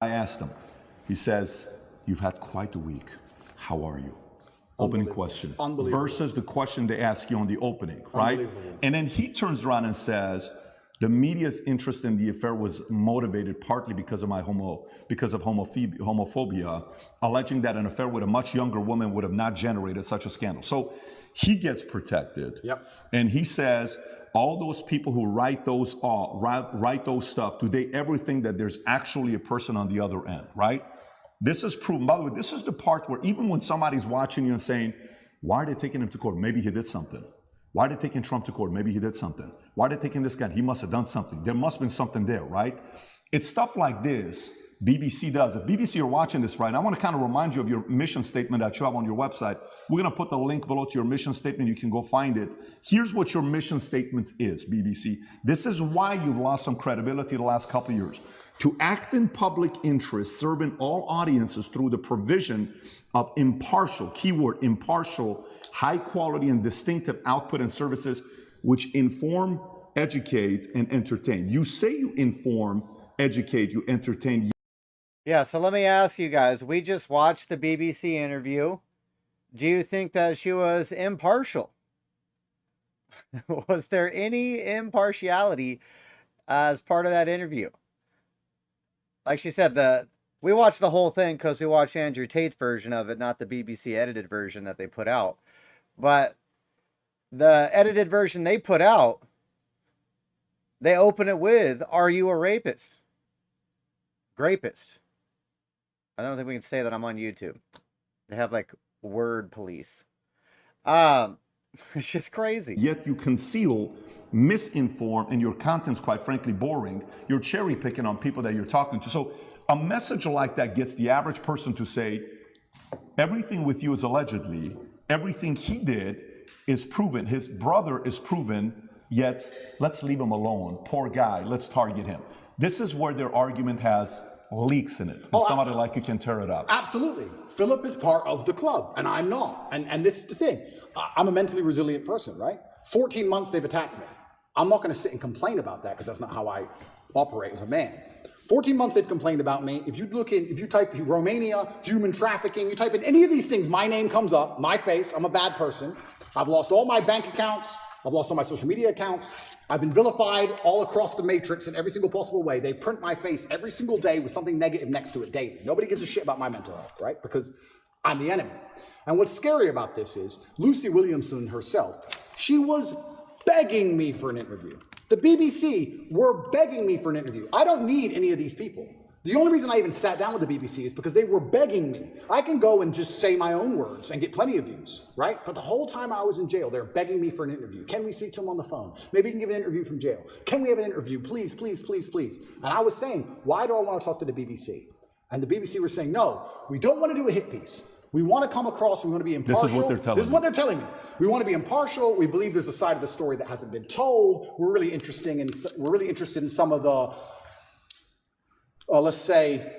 I asked him. He says, you've had quite a week. How are you? Opening question. Versus the question they ask you on the opening, right? And then he turns around and says, the media's interest in the affair was motivated partly because of homophobia, alleging that an affair with a much younger woman would have not generated such a scandal. So he gets protected. And he says, all those people who write those stuff, do they ever think that there's actually a person on the other end, right? This is proven. By the way, this is the part where even when somebody's watching you and saying, why are they taking him to court? Maybe he did something. Why are they taking Trump to court? Maybe he did something. Why are they taking this guy? He must have done something. There must have been something there, right? It's stuff like this BBC does. If BBC are watching this right now, I want to kind of remind you of your mission statement that you have on your website. We're going to put the link below to your mission statement. You can go find it. Here's what your mission statement is, BBC. This is why you've lost some credibility the last couple of years. To act in public interest, serving all audiences through the provision of impartial, keyword impartial, high quality and distinctive output and services which inform, educate, and entertain. You say you inform, educate, you entertain. Yeah, so let me ask you guys, we just watched the BBC interview. Do you think that she was impartial? Was there any impartiality as part of that interview? Like she said, we watched the whole thing because we watched Andrew Tate's version of it, not the BBC edited version that they put out. But the edited version they put out, They open it with, "Are you a rapist? Grapist?" I don't think we can say that I'm on YouTube. They have like word police. It's just crazy. Yet you conceal, misinform, and your content's quite frankly boring. You're cherry picking on people that you're talking to. So a message like that gets the average person to say, everything with you is allegedly, everything he did is proven, his brother is proven, yet let's leave him alone. Poor guy, let's target him. This is where their argument has leaks in it. And somebody like you can tear it up. Absolutely. Philip is part of the club, and I'm not. And this is the thing. I'm a mentally resilient person, right? 14 months they've attacked me. I'm not going to sit and complain about that because that's not how I operate as a man. 14 months they've complained about me. If you type Romania, human trafficking, you type in any of these things, my name comes up, my face, I'm a bad person. I've lost all my bank accounts. I've lost all my social media accounts. I've been vilified all across the matrix in every single possible way. They print my face every single day with something negative next to it daily. Nobody gives a shit about my mental health, right? Because I'm the enemy. And what's scary about this is Lucy Williamson herself, she was begging me for an interview. The BBC were begging me for an interview. I don't need any of these people. The only reason I even sat down with the BBC is because they were begging me. I can go and just say my own words and get plenty of views, right? But the whole time I was in jail, they're begging me for an interview. Can we speak to him on the phone? Maybe you can give an interview from jail. Can we have an interview? Please, please, please, please. And I was saying, why do I want to talk to the BBC? And the BBC were saying, no, we don't want to do a hit piece. We want to come across, we want to be impartial. This is what they're telling me. This is what they're telling me. We want to be impartial. We believe there's a side of the story that hasn't been told. We're really interested in some of the, let's say,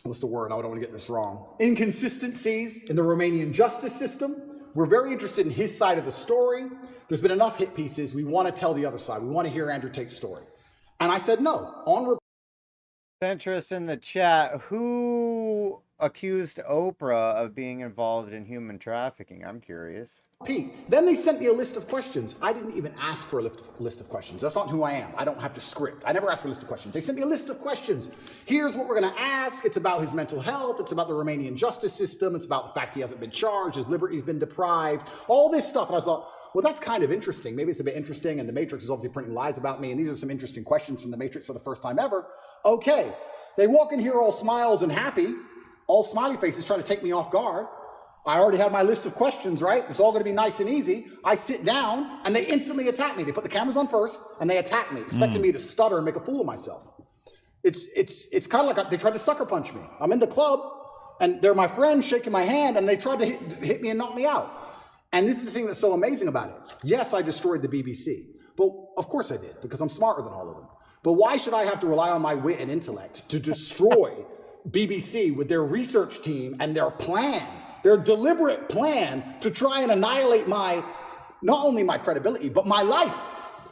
what's the word? I don't want to get this wrong. Inconsistencies in the Romanian justice system. We're very interested in his side of the story. There's been enough hit pieces. We want to tell the other side. We want to hear Andrew Tate's story. And I said no. Interest in the chat. Who accused Oprah of being involved in human trafficking? I'm curious. Pete, then they sent me a list of questions. I didn't even ask for a list of questions. That's not who I am. I don't have to script. I never asked for a list of questions. They sent me a list of questions. Here's what we're going to ask. It's about his mental health. It's about the Romanian justice system. It's about the fact he hasn't been charged. His liberty's been deprived. All this stuff. And I thought, well, that's kind of interesting. Maybe it's a bit interesting. And the Matrix is obviously printing lies about me. And these are some interesting questions from the Matrix for the first time ever. Okay. They walk in here all smiles and happy, all smiley faces trying to take me off guard. I already had my list of questions, right? It's all going to be nice and easy. I sit down and they instantly attack me. They put the cameras on first and they attack me, expecting me to stutter and make a fool of myself. It's kind of like they tried to sucker punch me. I'm in the club and they're my friends shaking my hand and they tried to hit me and knock me out. And this is the thing that's so amazing about it. Yes, I destroyed the BBC, but of course I did because I'm smarter than all of them. But why should I have to rely on my wit and intellect to destroy BBC with their research team and their plan, their deliberate plan to try and annihilate not only my credibility, but my life?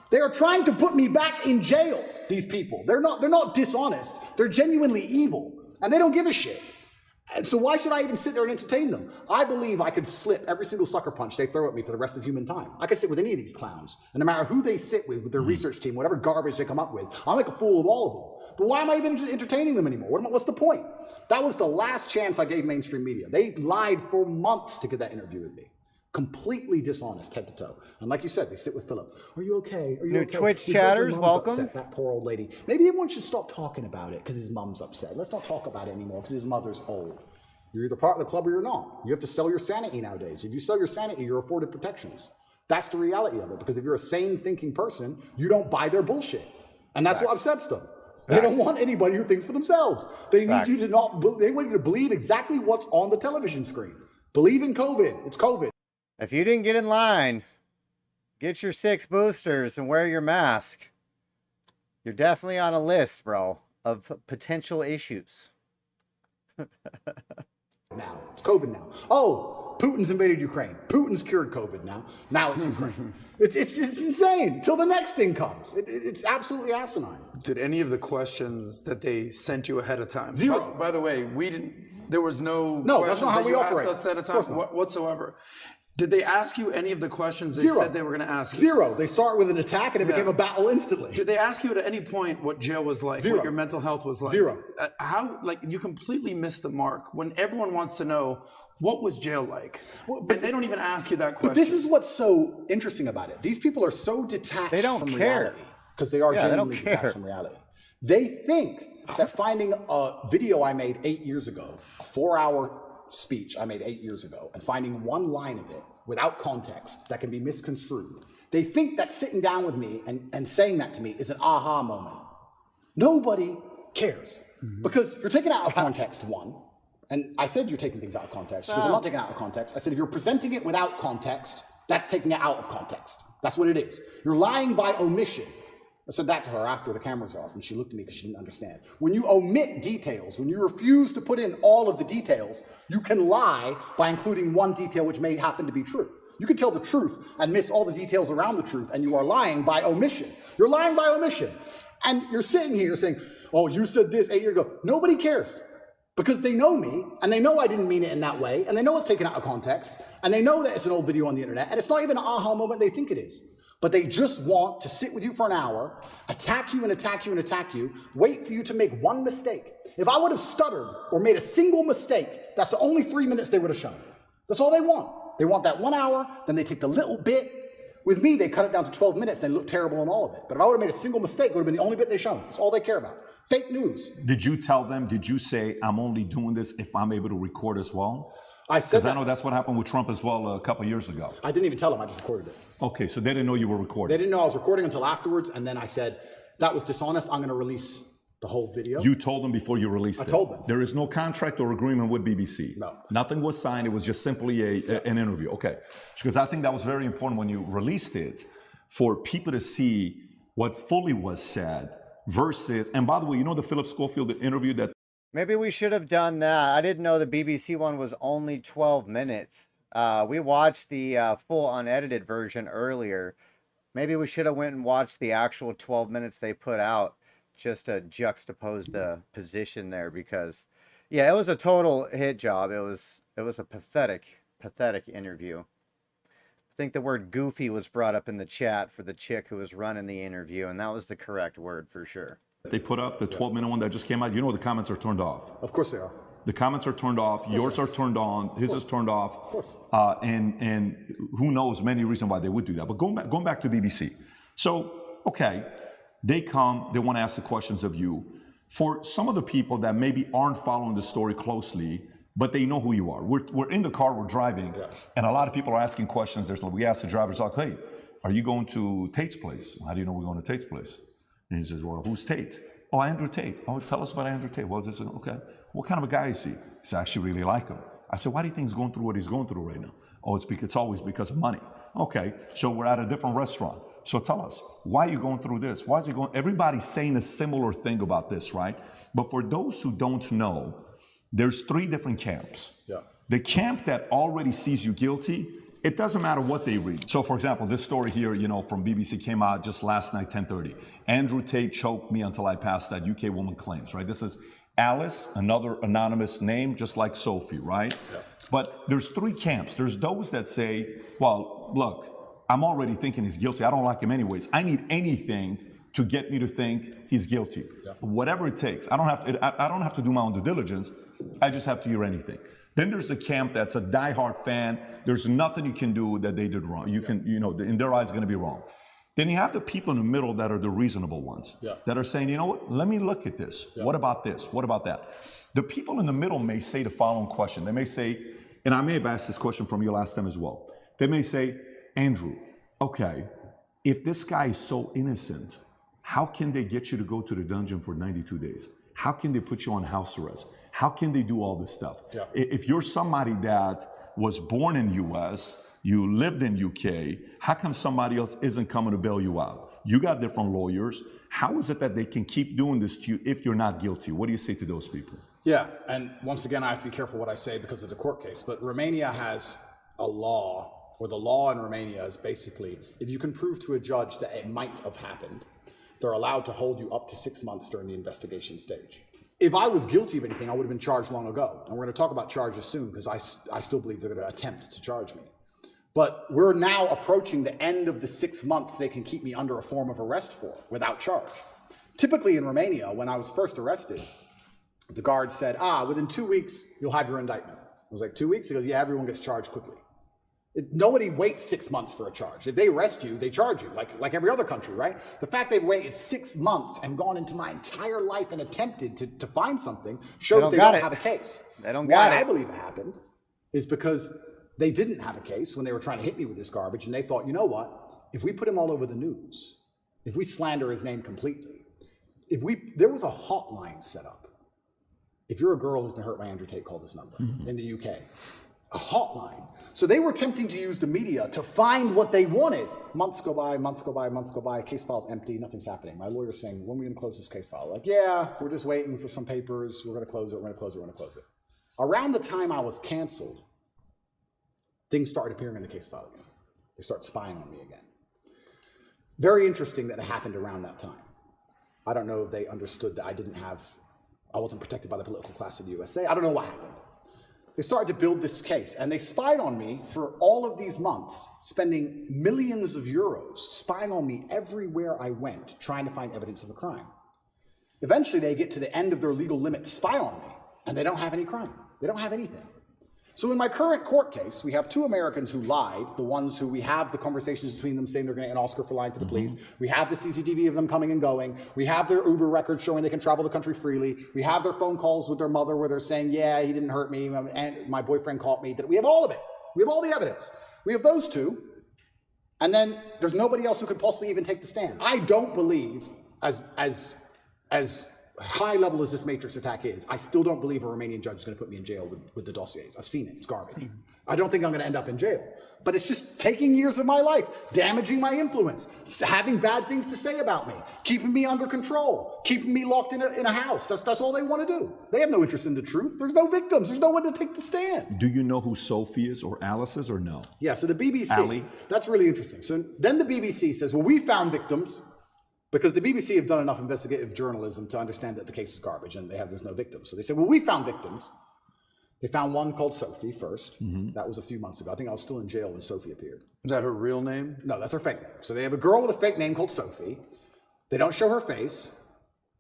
They are trying to put me back in jail, these people. They're not dishonest. They're genuinely evil, and they don't give a shit. And so why should I even sit there and entertain them? I believe I could slip every single sucker punch they throw at me for the rest of human time. I could sit with any of these clowns. And no matter who they sit with their research team, whatever garbage they come up with, I'll make a fool of all of them. But why am I even entertaining them anymore? What's the point? That was the last chance I gave mainstream media. They lied for months to get that interview with me. Completely dishonest, head to toe. And like you said, they sit with Philip. Are you okay? Are you New okay? Twitch We heard your chatters, mom's welcome. upset, that poor old lady. Maybe everyone should stop talking about it because his mom's upset. Let's not talk about it anymore because his mother's old. You're either part of the club or you're not. You have to sell your sanity nowadays. If you sell your sanity, you're afforded protections. That's the reality of it, because if you're a sane thinking person, you don't buy their bullshit. And that's what I've said to them. They don't want anybody who thinks for themselves. They need you to they want you to believe exactly what's on the television screen. Believe in COVID. It's COVID. If you didn't get in line, get your 6 boosters and wear your mask. You're definitely on a list, bro, of potential issues. Now it's COVID now. Oh, Putin's invaded Ukraine. Putin's cured COVID now. Now it's Ukraine. It's insane. Till the next thing comes. It's absolutely asinine. Did any of the questions that they sent you ahead of time? Zero. By the way, we didn't. There was no. No, that's not how we operate. Asked us ahead of time Of course not. whatsoever. Did they ask you any of the questions they Zero. said they were going to ask you? Zero. They start with an attack and it became a battle instantly. Did they ask you at any point what jail was like? Zero. What your mental health was like? Zero. How, like, you completely missed the mark when everyone wants to know what was jail like. Well, and they don't even ask you that question. But this is what's so interesting about it. These people are so detached They don't from care. reality. because they are Yeah, they don't genuinely care. detached from reality. They think that finding a video I made 8 years ago, a 4-hour speech I made 8 years ago, and finding one line of it without context that can be misconstrued, they think that sitting down with me and saying that to me is an aha moment. Nobody cares. Because you're taking out of context, one. And I said you're taking things out of context. She goes, I'm not taking it out of context. I said, if you're presenting it without context, that's taking it out of context. That's what it is. You're lying by omission. I said that to her after the camera's off, and she looked at me because she didn't understand. When you omit details, when you refuse to put in all of the details, you can lie by including one detail which may happen to be true. You can tell the truth and miss all the details around the truth, and you are lying by omission. You're lying by omission. And you're sitting here saying, oh, you said this 8 years ago. Nobody cares. Because they know me, and they know I didn't mean it in that way, and they know it's taken out of context, and they know that it's an old video on the internet, and it's not even an aha moment they think it is. But they just want to sit with you for an hour, attack you and attack you and attack you, wait for you to make one mistake. If I would have stuttered or made a single mistake, that's the only 3 minutes they would have shown. That's all they want. They want that 1 hour, then they take the little bit. With me, they cut it down to 12 minutes, they look terrible in all of it. But if I would have made a single mistake, it would have been the only bit they shown. That's all they care about. Fake news. Did you tell them, did you say, I'm only doing this if I'm able to record as well? I said Because that. I know that's what happened with Trump as well a couple of years ago. I didn't even tell them, I just recorded it. Okay, so they didn't know you were They recording. didn't know I was recording until afterwards, and then I said, that was dishonest, I'm gonna release the whole video. You told them before you released it. I told them. There is no contract or agreement with BBC. No. Nothing was signed, it was just simply an interview. Okay, because I think that was very important when you released it for people to see what fully was said versus, and by the way, you know the Philip Schofield interview that Maybe we should have done that. I didn't know the BBC one was only 12 minutes. We watched the full unedited version earlier. Maybe we should have went and watched the actual 12 minutes they put out just to juxtapose the position there, because yeah, it was a total hit job. It was a pathetic interview. I think the word goofy was brought up in the chat for the chick who was running the interview, and that was the correct word for sure. they put up, the 12-minute one that just came out, you know the comments are turned off. Of course they are. The comments are turned off, yours are turned on, his is turned off. Of course. And who knows many reasons why they would do that. But going back to BBC. So, okay, they come, they want to ask the questions of you. For some of the people that maybe aren't following the story closely, but they know who you are. We're in the car, we're driving, and a lot of people are asking questions. We ask the drivers, like, hey, are you going to Tate's place? How do you know we're going to Tate's place? And he says, well, who's Tate? Oh, Andrew Tate. Oh, tell us about Andrew Tate. Well, this is, okay. What kind of a guy is he? He said, I actually really like him. I said, why do you think he's going through what he's going through right now? Oh, it's always because of money. Okay, so we're at a different restaurant. So tell us, why are you going through this? Why is he going? Everybody's saying a similar thing about this, right? But for those who don't know, there's 3 different camps. Yeah. The camp that already sees you guilty, it doesn't matter what they read. So for example, this story here, from BBC came out just last night, 10:30. Andrew Tate choked me until I passed that, UK woman claims, right? This is Alice, another anonymous name, just like Sophie, right? Yeah. But there's 3 camps. There's those that say, well, look, I'm already thinking he's guilty. I don't like him anyways. I need anything to get me to think he's guilty. Yeah. Whatever it takes. I don't have to do my own due diligence. I just have to hear anything. Then there's the camp that's a diehard fan. There's nothing you can do that they did wrong. You can, in their eyes, it's going to be wrong. Then you have the people in the middle that are the reasonable ones, that are saying, you know what, let me look at this. Yeah. What about this? What about that? The people in the middle may say the following question. They may say, and I may have asked this question from you last time as well. They may say, Andrew, okay, if this guy is so innocent, how can they get you to go to the dungeon for 92 days? How can they put you on house arrest? How can they do all this stuff? Yeah. If you're somebody that was born in US, you lived in UK, how come somebody else isn't coming to bail you out? You got different lawyers. How is it that they can keep doing this to you if you're not guilty? What do you say to those people? Yeah, and once again, I have to be careful what I say because of the court case, but Romania has a law, or the law in Romania is basically, if you can prove to a judge that it might have happened, they're allowed to hold you up to 6 months during the investigation stage. If I was guilty of anything, I would have been charged long ago. And we're going to talk about charges soon because I still believe they're going to attempt to charge me. But we're now approaching the end of the 6 months they can keep me under a form of arrest for without charge. Typically in Romania, when I was first arrested, the guard said, within 2 weeks, you'll have your indictment. I was like, 2 weeks? He goes, yeah, everyone gets charged quickly. Nobody waits 6 months for a charge. If they arrest you, they charge you, like every other country, right? The fact they've waited 6 months and gone into my entire life and attempted to find something shows they don't have a case. They don't got it. Why I believe it happened is because they didn't have a case when they were trying to hit me with this garbage, and they thought, you know what? If we put him all over the news, if we slander his name completely, there was a hotline set up. If you're a girl who's been hurt by Andrew Tate, call this number in the UK. A hotline. So they were attempting to use the media to find what they wanted. Months go by, months go by, months go by, case file's empty, nothing's happening. My lawyer's saying, when are we gonna close this case file? Like, yeah, we're just waiting for some papers, we're gonna close it, we're gonna close it, we're gonna close it. Around the time I was canceled, things started appearing in the case file again. They started spying on me again. Very interesting that it happened around that time. I don't know if they understood that I wasn't protected by the political class of the USA. I don't know what happened. They started to build this case, and they spied on me for all of these months, spending millions of euros, spying on me everywhere I went, trying to find evidence of a crime. Eventually, they get to the end of their legal limit to spy on me, and they don't have any crime. They don't have anything. So in my current court case, we have two Americans who lied, the ones who we have the conversations between them saying they're going to get an Oscar for lying to the police. We have the CCTV of them coming and going. We have their Uber records showing they can travel the country freely. We have their phone calls with their mother where they're saying, yeah, he didn't hurt me, and my boyfriend caught me. We have all of it. We have all the evidence. We have those two, and then there's nobody else who could possibly even take the stand. I don't believe, as high level as this Matrix attack is, I still don't believe a Romanian judge is going to put me in jail with the dossiers. I've seen it. It's garbage. I don't think I'm going to end up in jail. But it's just taking years of my life, damaging my influence, having bad things to say about me, keeping me under control, keeping me locked in a house. That's all they want to do. They have no interest in the truth. There's no victims. There's no one to take the stand. Do you know who Sophie is or Alice is or no? Yeah, so the BBC, Ali? That's really interesting. So then the BBC says, well, we found victims, because the BBC have done enough investigative journalism to understand that the case is garbage and there's no victims. So they said, well, we found victims. They found one called Sophie first. That was a few months ago. I think I was still in jail when Sophie appeared. Is that her real name? No, that's her fake name. So they have a girl with a fake name called Sophie. They don't show her face.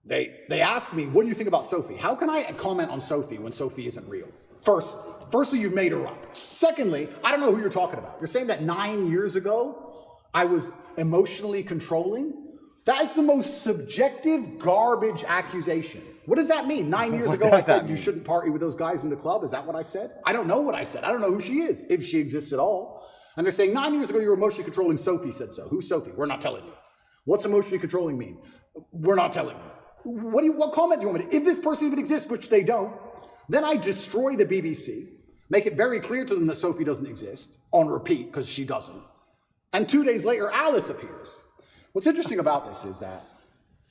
They ask me, what do you think about Sophie? How can I comment on Sophie when Sophie isn't real? Firstly, you've made her up. Secondly, I don't know who you're talking about. You're saying that 9 years ago, I was emotionally controlling? That is the most subjective garbage accusation. What does that mean? 9 years ago, I said you shouldn't party with those guys in the club. Is that what I said? I don't know what I said. I don't know who she is, if she exists at all. And they're saying 9 years ago, you were emotionally controlling. Sophie said so. Who's Sophie? We're not telling you. What's emotionally controlling mean? We're not telling you. What comment do you want me to? If this person even exists, which they don't, then I destroy the BBC, make it very clear to them that Sophie doesn't exist, on repeat, because she doesn't. And 2 days later, Alice appears. What's interesting about this is that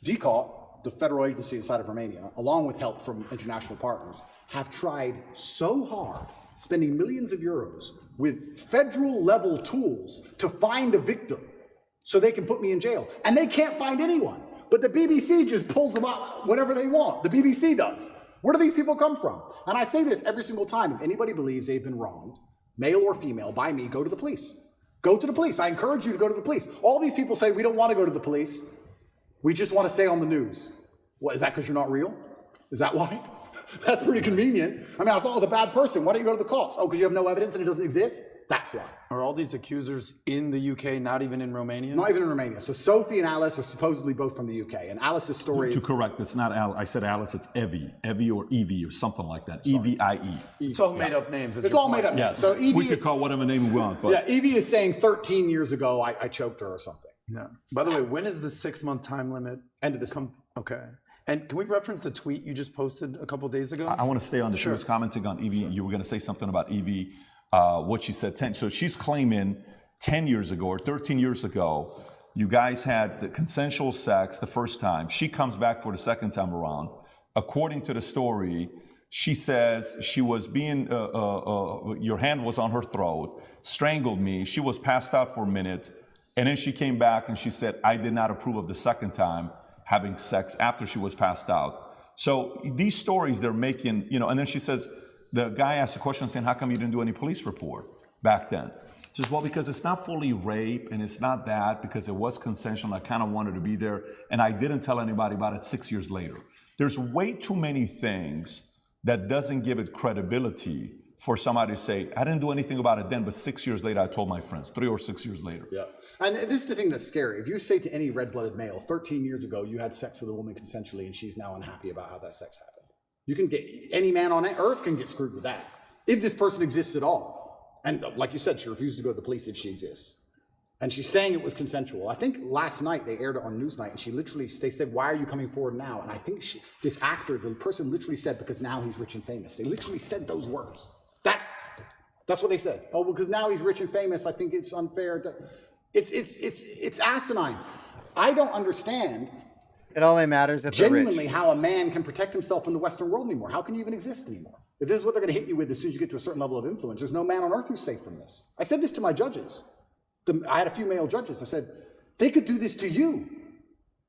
DCAUT, the federal agency inside of Romania, along with help from international partners, have tried so hard, spending millions of euros with federal level tools to find a victim so they can put me in jail. And they can't find anyone. But the BBC just pulls them out whenever they want. The BBC does. Where do these people come from? And I say this every single time. If anybody believes they've been wronged, male or female, by me, go to the police. Go to the police. I encourage you to go to the police. All these people say, we don't want to go to the police. We just want to stay on the news. What, is that because you're not real? Is that why? That's pretty convenient. I mean, I thought I was a bad person. Why don't you go to the cops? Oh, because you have no evidence and it doesn't exist? That's why. Are all these accusers in the UK, not even in Romania? Not even in Romania. So Sophie and Alice are supposedly both from the UK. And Alice's story To correct, it's not Alice. I said Alice, it's Evie. Evie or Evie or something like that. Evie. It's all made up names. It's all made up names. Yes. So Evie, we could call whatever name we want. But yeah, Evie is saying 13 years ago I choked her or something. Yeah. By the way, when is the 6-month time limit? End of this month. Okay. And can we reference the tweet you just posted a couple days ago? I want to stay on this. She was commenting on Evie. You were going to say something about Evie, what she said 10. So she's claiming 10 years ago or 13 years ago, you guys had the consensual sex the first time. She comes back for the second time around. According to the story, she says she was being, your hand was on her throat, strangled me. She was passed out for a minute. And then she came back and she said, I did not approve of the second time having sex after she was passed out. So these stories they're making, and then she says, the guy asked a question saying, how come you didn't do any police report back then? She says, well, because it's not fully rape and it's not that, because it was consensual. I kind of wanted to be there. And I didn't tell anybody about it 6 years later. There's way too many things that doesn't give it credibility for somebody to say, I didn't do anything about it then, but 6 years later, I told my friends, 3 or 6 years later. Yeah. And this is the thing that's scary. If you say to any red-blooded male, 13 years ago, you had sex with a woman consensually and she's now unhappy about how that sex happened. You can get, any man on earth can get screwed with that. If this person exists at all. And like you said, she refused to go to the police if she exists. And she's saying it was consensual. I think last night they aired it on Newsnight, and she literally, they said, why are you coming forward now? And I think this actor, the person literally said, because now he's rich and famous. They literally said those words. That's what they said. Oh, because now he's rich and famous, I think it's unfair. It's asinine. I don't understand. It only matters if they're Genuinely rich. how a man can protect himself in the Western world anymore. How can you even exist anymore? If this is what they're going to hit you with as soon as you get to a certain level of influence, there's no man on earth who's safe from this. I said this to my judges. I had a few male judges. I said, they could do this to you.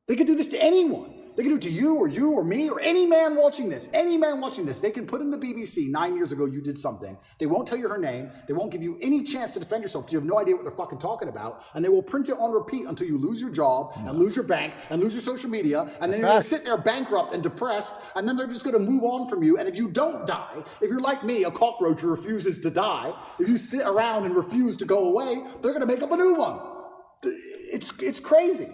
They could do this to anyone. They can do it to you or me or any man watching this. Any man watching this. They can put in the BBC 9 years ago you did something. They won't tell you her name. They won't give you any chance to defend yourself because you have no idea what they're fucking talking about. And they will print it on repeat until you lose your job and lose your bank and lose your social media. And then you're going to sit there bankrupt and depressed. And then they're just going to move on from you. And if you don't die, if you're like me, a cockroach who refuses to die, if you sit around and refuse to go away, they're going to make up a new one. It's crazy.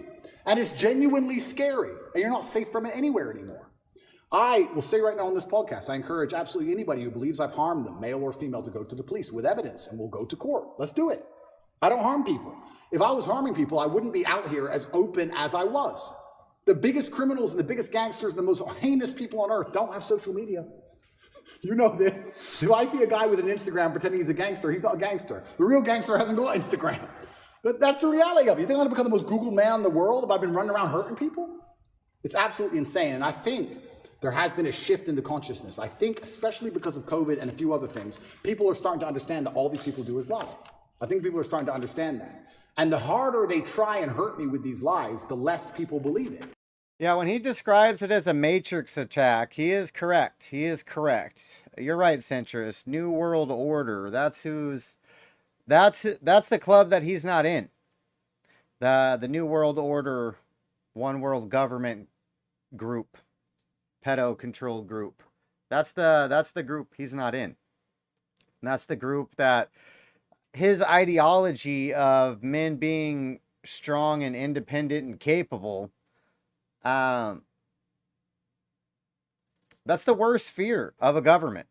And it's genuinely scary. And you're not safe from it anywhere anymore. I will say right now on this podcast, I encourage absolutely anybody who believes I've harmed them, male or female, to go to the police with evidence, and we'll go to court. Let's do it. I don't harm people. If I was harming people, I wouldn't be out here as open as I was. The biggest criminals and the biggest gangsters and the most heinous people on earth don't have social media. You know this. If I see a guy with an Instagram pretending he's a gangster, he's not a gangster. The real gangster hasn't got Instagram. But that's the reality of it. You think I'm going to become the most Googled man in the world if I've been running around hurting people? It's absolutely insane. And I think there has been a shift in the consciousness. I think, especially because of COVID and a few other things, people are starting to understand that all these people do is lie. I think people are starting to understand that. And the harder they try and hurt me with these lies, the less people believe it. Yeah, when he describes it as a matrix attack, he is correct. He is correct. You're right, centrist. New World Order. That's the club that he's not in. The New World Order, One World Government group, pedo-controlled group. That's the group he's not in. And that's the group that his ideology of men being strong and independent and capable, that's the worst fear of a government.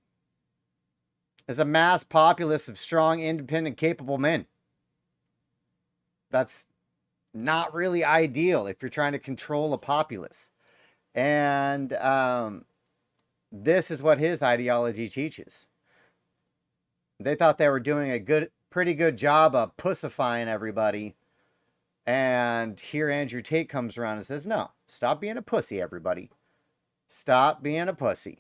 Is a mass populace of strong, independent, capable men. That's not really ideal if you're trying to control a populace. And this is what his ideology teaches. They thought they were doing a pretty good job of pussifying everybody. And here Andrew Tate comes around and says, no, stop being a pussy, everybody. Stop being a pussy.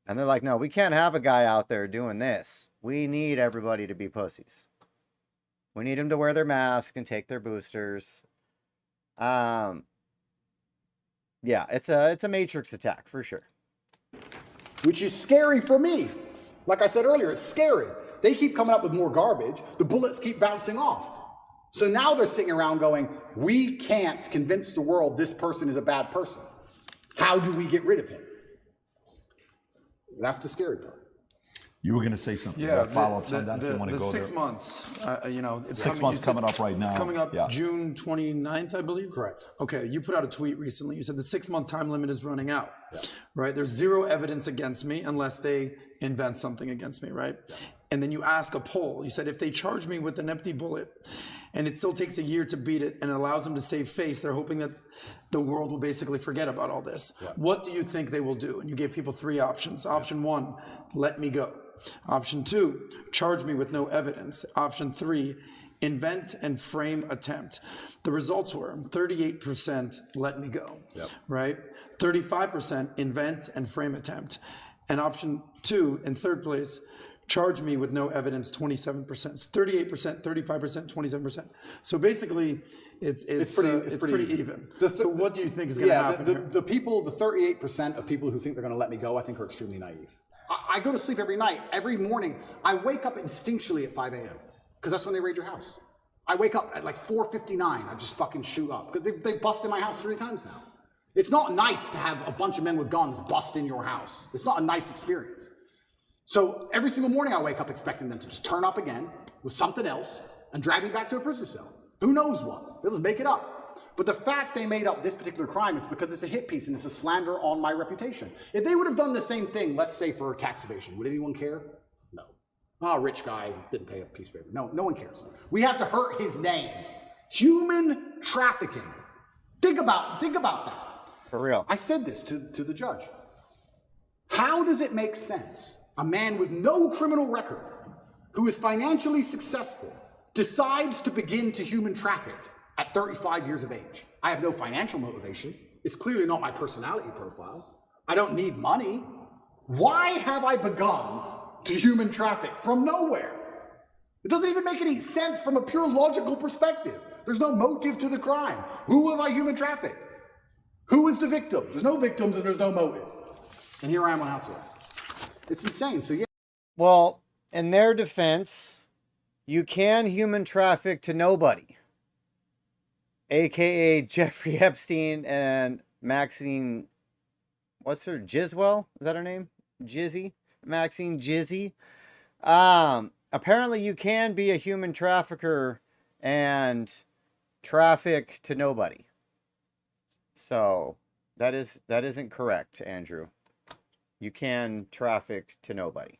And they're like, no, we can't have a guy out there doing this. We need everybody to be pussies. We need them to wear their mask and take their boosters. Yeah, it's a matrix attack for sure. Which is scary for me. Like I said earlier, it's scary. They keep coming up with more garbage. The bullets keep bouncing off. So now they're sitting around going, we can't convince the world this person is a bad person. How do we get rid of him? That's the scary part. You were going to say something. Yeah, follow-ups on that if you want to go 6 there. months, it's 6 months coming up right now. It's coming up Yeah. June 29th, I believe. Correct. Okay, you put out a tweet recently. You said the 6-month time limit is running out, right? There's zero evidence against me unless they invent something against me, right? Yeah. And then you ask a poll. You said if they charge me with an empty bullet and it still takes a year to beat it and it allows them to save face, they're hoping that the world will basically forget about all this. Yeah. What do you think they will do? And you gave people 3 options. Option 1, let me go. Option 2, charge me with no evidence. Option 3, invent and frame attempt. The results were 38% let me go, right? 35% invent and frame attempt. And option 2, in third place, charge me with no evidence, 27%. 38%, 35%, 27%. So basically, it's pretty even. So what do you think is going to happen here? The 38% of people who think they're going to let me go, I think are extremely naive. I go to sleep every night. Every morning, I wake up instinctually at 5 a.m. because that's when they raid your house. I wake up at like 4:59. I just fucking shoot up because they busted my house 3 times now. It's not nice to have a bunch of men with guns bust in your house. It's not a nice experience. So every single morning I wake up expecting them to just turn up again with something else and drag me back to a prison cell. Who knows what? They'll just make it up. But the fact they made up this particular crime is because it's a hit piece and it's a slander on my reputation. If they would have done the same thing, let's say for tax evasion, would anyone care? No. Oh, rich guy didn't pay a piece of paper. No, no one cares. We have to hurt his name. Human trafficking. Think about that. For real. I said this to the judge. How does it make sense? A man with no criminal record, who is financially successful, decides to begin to human traffic at 35 years of age. I have no financial motivation. It's clearly not my personality profile. I don't need money. Why have I begun to human traffic from nowhere? It doesn't even make any sense from a pure logical perspective. There's no motive to the crime. Who have I human trafficked? Who is the victim? There's no victims and there's no motive. And here I am on house arrest. It's insane. So yeah. Well, in their defense, you can human traffic to nobody. AKA Jeffrey Epstein and Maxine, what's her, Jizwell? Is that her name? Jizzy? Maxine Jizzy? Apparently you can be a human trafficker and traffic to nobody. So that isn't correct, Andrew. You can traffic to nobody.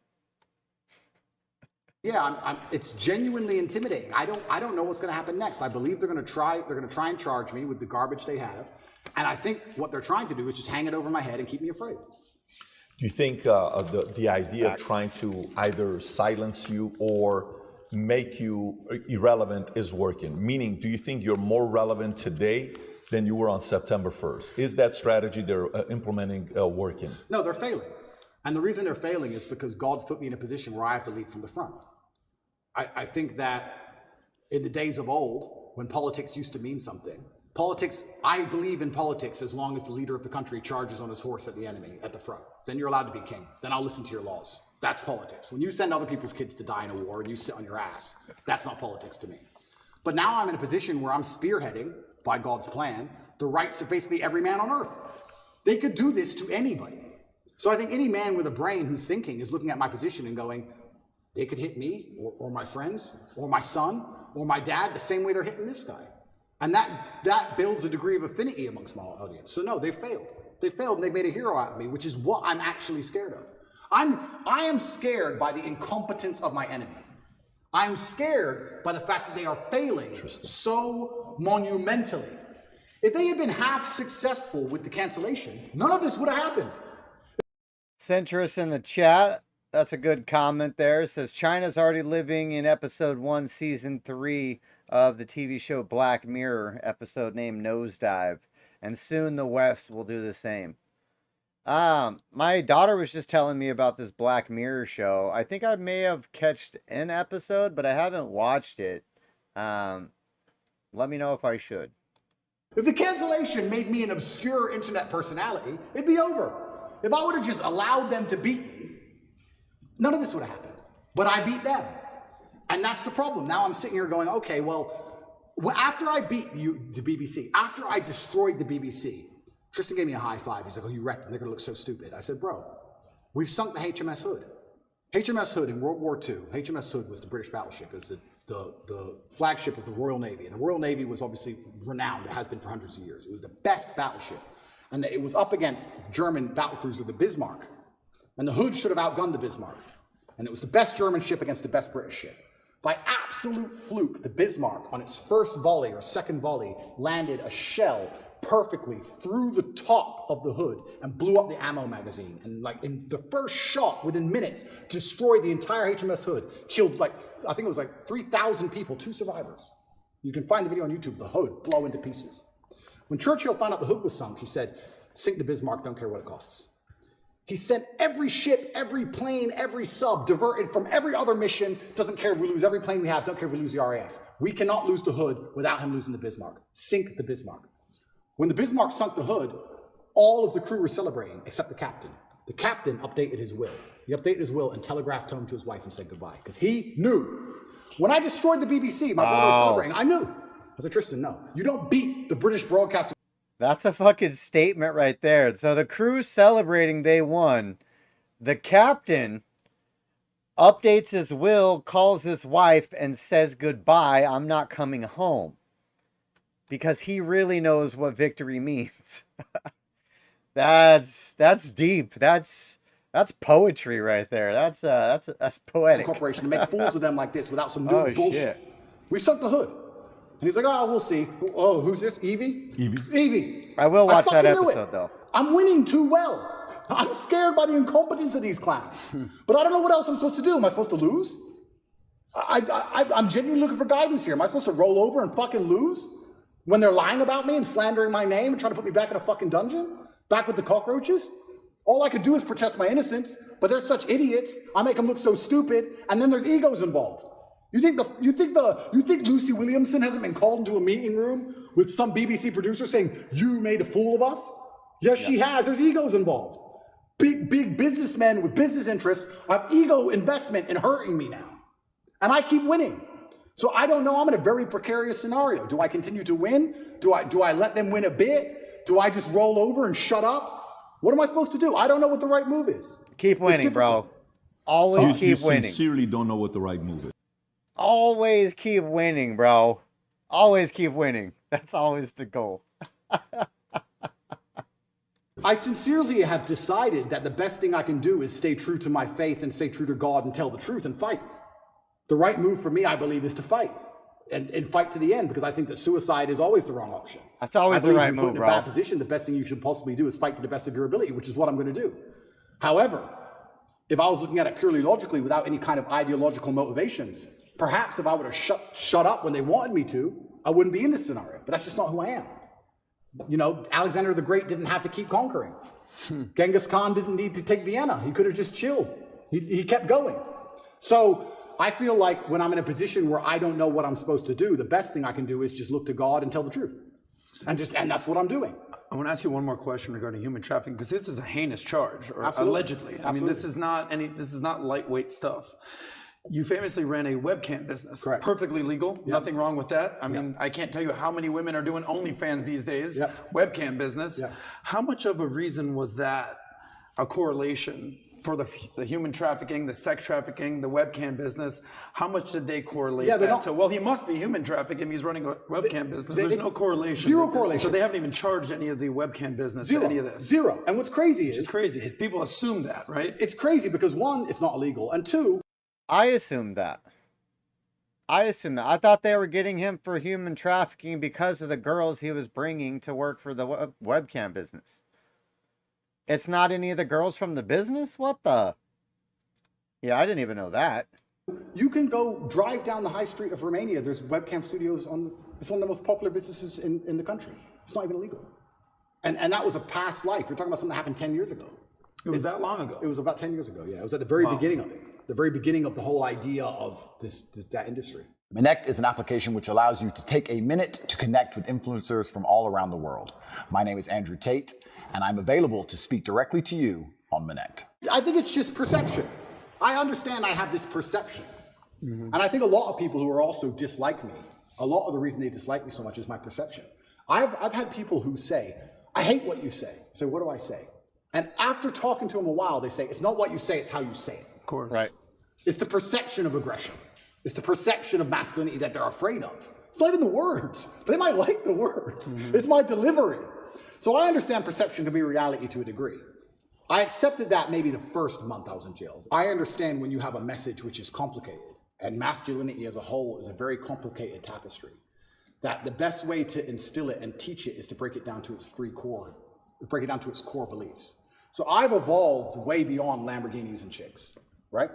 Yeah, it's genuinely intimidating. I don't know what's going to happen next. I believe they're going to try and charge me with the garbage they have, and I think what they're trying to do is just hang it over my head and keep me afraid. Do you think the idea of trying to either silence you or make you irrelevant is working? Meaning, do you think you're more relevant today than you were on September 1st? Is that strategy they're implementing working? No, they're failing. And the reason they're failing is because God's put me in a position where I have to lead from the front. I think that in the days of old, when politics used to mean something, I believe in politics as long as the leader of the country charges on his horse at the enemy at the front. Then you're allowed to be king. Then I'll listen to your laws. That's politics. When you send other people's kids to die in a war and you sit on your ass, that's not politics to me. But now I'm in a position where I'm spearheading, by God's plan, the rights of basically every man on earth. They could do this to anybody. So I think any man with a brain who's thinking is looking at my position and going, they could hit me or my friends or my son or my dad the same way they're hitting this guy. And that builds a degree of affinity amongst my audience. So no, they failed. They failed and they've made a hero out of me, which is what I'm actually scared of. I am scared by the incompetence of my enemy. I am scared by the fact that they are failing so monumentally. If they had been half successful with the cancellation, none of this would have happened. Centrist in the chat, that's a good comment there. It says China's already living in episode 1, season 3 of the TV show Black Mirror, episode named Nosedive. And soon the West will do the same. My daughter was just telling me about this Black Mirror show. I think I may have catched an episode, but I haven't watched it. Let me know if I should. If the cancellation made me an obscure internet personality, it'd be over. If I would have just allowed them to beat me, none of this would have happened. But I beat them. And that's the problem. Now I'm sitting here going, okay, well, after I beat the BBC, after I destroyed the BBC, Tristan gave me a high five. He's like, oh, you wrecked them. They're going to look so stupid. I said, bro, we've sunk the HMS Hood. HMS Hood in World War II, HMS Hood was the British battleship. It was the flagship of the Royal Navy. And the Royal Navy was obviously renowned. It has been for hundreds of years. It was the best battleship. And it was up against German battlecruiser, the Bismarck. And the Hood should have outgunned the Bismarck. And it was the best German ship against the best British ship. By absolute fluke, the Bismarck, on its first volley or second volley, landed a shell perfectly through the top of the Hood and blew up the ammo magazine. And like in the first shot, within minutes, destroyed the entire HMS Hood. Killed like, I think it was like 3,000 people, 2 survivors. You can find the video on YouTube, the Hood blow into pieces. When Churchill found out the Hood was sunk, he said, sink the Bismarck, don't care what it costs. He sent every ship, every plane, every sub diverted from every other mission. Doesn't care if we lose every plane we have, don't care if we lose the RAF. We cannot lose the Hood without him losing the Bismarck. Sink the Bismarck. When the Bismarck sunk the Hood, all of the crew were celebrating, except the captain. The captain updated his will. He updated his will and telegraphed home to his wife and said goodbye. Because he knew. When I destroyed the BBC, my brother was celebrating. I knew. I said, Tristan, no. You don't beat the British broadcaster. That's a fucking statement right there. So the crew's celebrating they won. The captain updates his will, calls his wife, and says goodbye. I'm not coming home. Because he really knows what victory means. That's deep. That's poetry right there. That's poetic. It's a corporation to make fools of them like this without some new bullshit. Shit. We sucked the hood. And he's like, oh, we'll see. Oh, who's this? Evie? Evie. I will watch that fucking knew episode, though. I'm winning too well. I'm scared by the incompetence of these clowns. But I don't know what else I'm supposed to do. Am I supposed to lose? I'm genuinely looking for guidance here. Am I supposed to roll over and fucking lose? When they're lying about me and slandering my name and trying to put me back in a fucking dungeon? Back with the cockroaches? All I could do is protest my innocence, but they're such idiots, I make them look so stupid, and then there's egos involved. You think Lucy Williamson hasn't been called into a meeting room with some BBC producer saying, you made a fool of us? Yes, she has. There's egos involved. Big businessmen with business interests have ego investment in hurting me now. And I keep winning. So I don't know, I'm in a very precarious scenario. Do I continue to win? Do I let them win a bit? Do I just roll over and shut up? What am I supposed to do? I don't know what the right move is. Keep winning, bro. Always keep winning. You sincerely don't know what the right move is. Always keep winning, bro. Always keep winning. That's always the goal. I sincerely have decided that the best thing I can do is stay true to my faith and stay true to God and tell the truth and fight. The right move for me, I believe, is to fight. And fight to the end, because I think that suicide is always the wrong option. That's always the right move, if you're put in a bad position, the best thing you should possibly do is fight to the best of your ability, which is what I'm going to do. However, if I was looking at it purely logically without any kind of ideological motivations, perhaps if I would have shut up when they wanted me to, I wouldn't be in this scenario. But that's just not who I am. You know, Alexander the Great didn't have to keep conquering. Genghis Khan didn't need to take Vienna. He could have just chilled. He kept going. So I feel like when I'm in a position where I don't know what I'm supposed to do, the best thing I can do is just look to God and tell the truth. And that's what I'm doing. I want to ask you one more question regarding human trafficking, because this is a heinous charge, or allegedly. Absolutely. I mean, this is not lightweight stuff. You famously ran a webcam business. Correct. Perfectly legal. Yep. Nothing wrong with that. I mean, I can't tell you how many women are doing OnlyFans these days. Yep. Webcam business. Yep. How much of a reason was that a correlation for the human trafficking, the sex trafficking, the webcam business? How much did they correlate that? So, well, he must be human trafficking. He's running a webcam business. There's no correlation. Zero correlation. So they haven't even charged any of the webcam business to any of this. Zero. And what's crazy is... It's crazy. His people assume that, right? It's crazy because, one, it's not illegal. And two... I assumed that. I thought they were getting him for human trafficking because of the girls he was bringing to work for the webcam business. It's not any of the girls from the business? What the? Yeah, I didn't even know that. You can go drive down the high street of Romania. There's webcam studios it's one of the most popular businesses in the country. It's not even illegal. And that was a past life. You're talking about something that happened 10 years ago. It was that long ago? It was about 10 years ago, yeah. It was at the very beginning of it. The very beginning of the whole idea of that industry. Connect is an application which allows you to take a minute to connect with influencers from all around the world. My name is Andrew Tate, and I'm available to speak directly to you on Connect. I think it's just perception. I understand I have this perception. Mm-hmm. And I think a lot of people who are also dislike me, a lot of the reason they dislike me so much is my perception. I've had people who say, I hate what you say. I say, what do I say? And after talking to them a while, they say, it's not what you say, it's how you say it. Of course. Right. It's the perception of aggression. It's the perception of masculinity that they're afraid of. It's not even the words. They might like the words. Mm-hmm. It's my delivery. So I understand perception can be reality to a degree. I accepted that maybe the first month I was in jail. I understand when you have a message which is complicated, and masculinity as a whole is a very complicated tapestry, that the best way to instill it and teach it is to break it down to its core beliefs. So I've evolved way beyond Lamborghinis and chicks, right?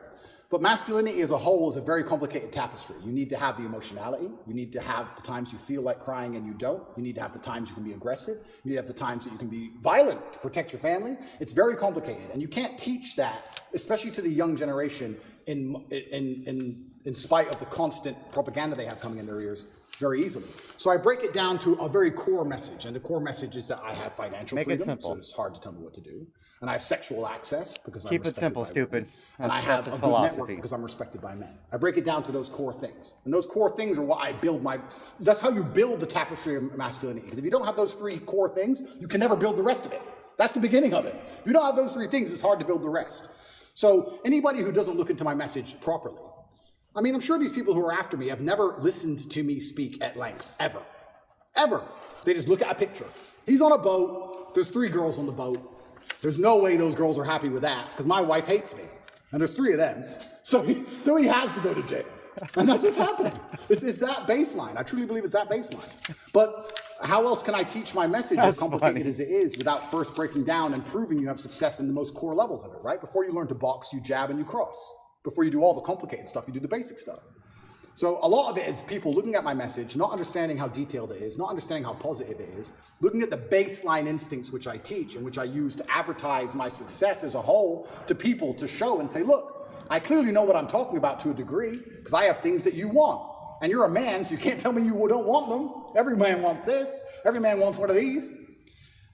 But masculinity as a whole is a very complicated tapestry. You need to have the emotionality. You need to have the times you feel like crying and you don't. You need to have the times you can be aggressive. You need to have the times that you can be violent to protect your family. It's very complicated. And you can't teach that, especially to the young generation, in spite of the constant propaganda they have coming in their ears, very easily. So I break it down to a very core message. And the core message is that I have financial freedom, so it's hard to tell me what to do. And I have sexual access because I'm respected by women. Keep it simple, stupid. And I have a good network because I'm respected by men. I break it down to those core things. And those core things are what I build that's how you build the tapestry of masculinity. Because if you don't have those three core things, you can never build the rest of it. That's the beginning of it. If you don't have those three things, it's hard to build the rest. So anybody who doesn't look into my message properly, I mean, I'm sure these people who are after me have never listened to me speak at length, ever. Ever. They just look at a picture. He's on a boat. There's 3 girls on the boat. There's no way those girls are happy with that, because my wife hates me. And there's 3 of them. So he has to go to jail. And that's what's happening. It's that baseline. I truly believe it's that baseline. But how else can I teach my message, as complicated as it is, without first breaking down and proving you have success in the most core levels of it, right? Before you learn to box, you jab and you cross. Before you do all the complicated stuff, you do the basic stuff. So a lot of it is people looking at my message, not understanding how detailed it is, not understanding how positive it is, looking at the baseline instincts which I teach and which I use to advertise my success as a whole to people to show and say, look, I clearly know what I'm talking about to a degree because I have things that you want. And you're a man, so you can't tell me you don't want them. Every man wants this. Every man wants one of these.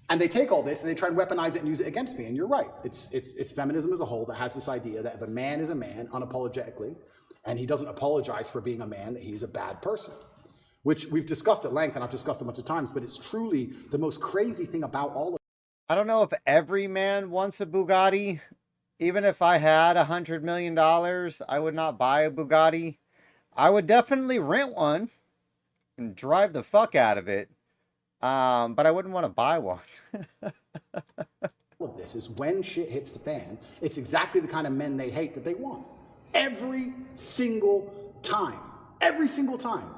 And they take all this and they try and weaponize it and use it against me. And you're right. It's feminism as a whole that has this idea that if a man is a man unapologetically, and he doesn't apologize for being a man, that he's a bad person, which we've discussed at length and I've discussed a bunch of times, but it's truly the most crazy thing about all of it. I don't know if every man wants a Bugatti. Even if I had $100 million, I would not buy a Bugatti. I would definitely rent one and drive the fuck out of it. But I wouldn't want to buy one. All of this is when shit hits the fan, it's exactly the kind of men they hate that they want. Every single time. Every single time.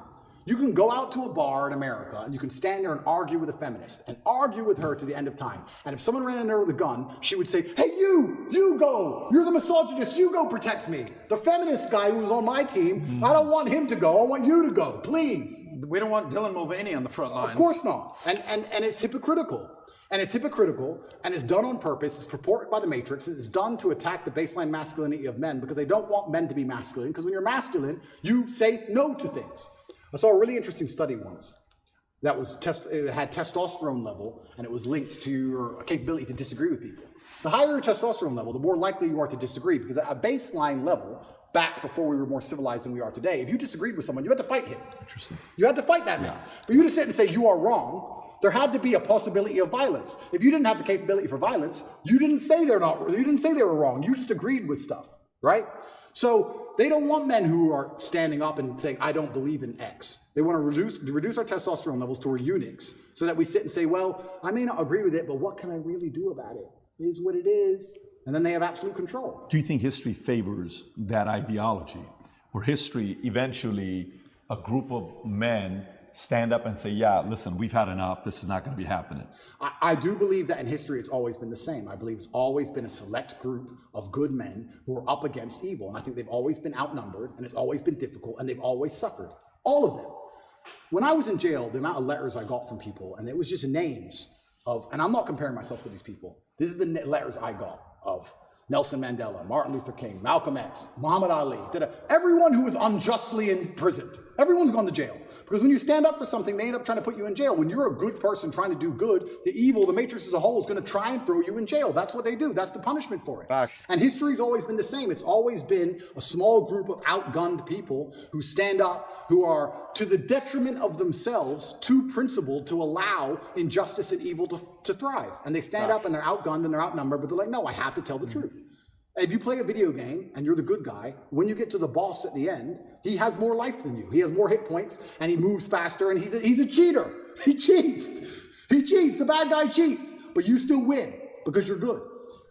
You can go out to a bar in America and you can stand there and argue with a feminist and argue with her to the end of time. And if someone ran in there with a gun, she would say, hey, you go. You're the misogynist. You go protect me. The feminist guy who's on my team, I don't want him to go. I want you to go, please. We don't want Dylan Mulvaney on the front lines. Of course not. And it's hypocritical. And it's hypocritical, and it's done on purpose. It's purported by the Matrix. It's done to attack the baseline masculinity of men because they don't want men to be masculine. Because when you're masculine, you say no to things. I saw a really interesting study once that was it had testosterone level, and it was linked to your capability to disagree with people. The higher your testosterone level, the more likely you are to disagree, because at a baseline level, back before we were more civilized than we are today, if you disagreed with someone, you had to fight him. Interesting. You had to fight that man. For you to sit and say you are wrong, there had to be a possibility of violence. If you didn't have the capability for violence, you didn't say you didn't say they were wrong. You just agreed with stuff, right? So they don't want men who are standing up and saying, I don't believe in X. They want to reduce our testosterone levels to our eunuchs so that we sit and say, well, I may not agree with it, but what can I really do about it? It is what it is. And then they have absolute control. Do you think history favors that ideology? Or history, eventually, a group of men stand up and say, yeah, listen, we've had enough. This is not going to be happening. I do believe that in history, it's always been the same. I believe it's always been a select group of good men who are up against evil. And I think they've always been outnumbered, and it's always been difficult, and they've always suffered. All of them. When I was in jail, the amount of letters I got from people, and it was just names of, and I'm not comparing myself to these people. This is the letters I got of Nelson Mandela, Martin Luther King, Malcolm X, Muhammad Ali, everyone who was unjustly imprisoned. Everyone's gone to jail. Because when you stand up for something, they end up trying to put you in jail. When you're a good person trying to do good, the evil, the Matrix as a whole, is going to try and throw you in jail. That's what they do. That's the punishment for it. Facts. And history's always been the same. It's always been a small group of outgunned people who stand up, who are, to the detriment of themselves, too principled to allow injustice and evil to thrive. And they stand up and they're outgunned and they're outnumbered, but they're like, no, I have to tell the truth. If you play a video game and you're the good guy, when you get to the boss at the end, he has more life than you. He has more hit points and he moves faster and he's a cheater. He cheats. He cheats. The bad guy cheats, but you still win because you're good.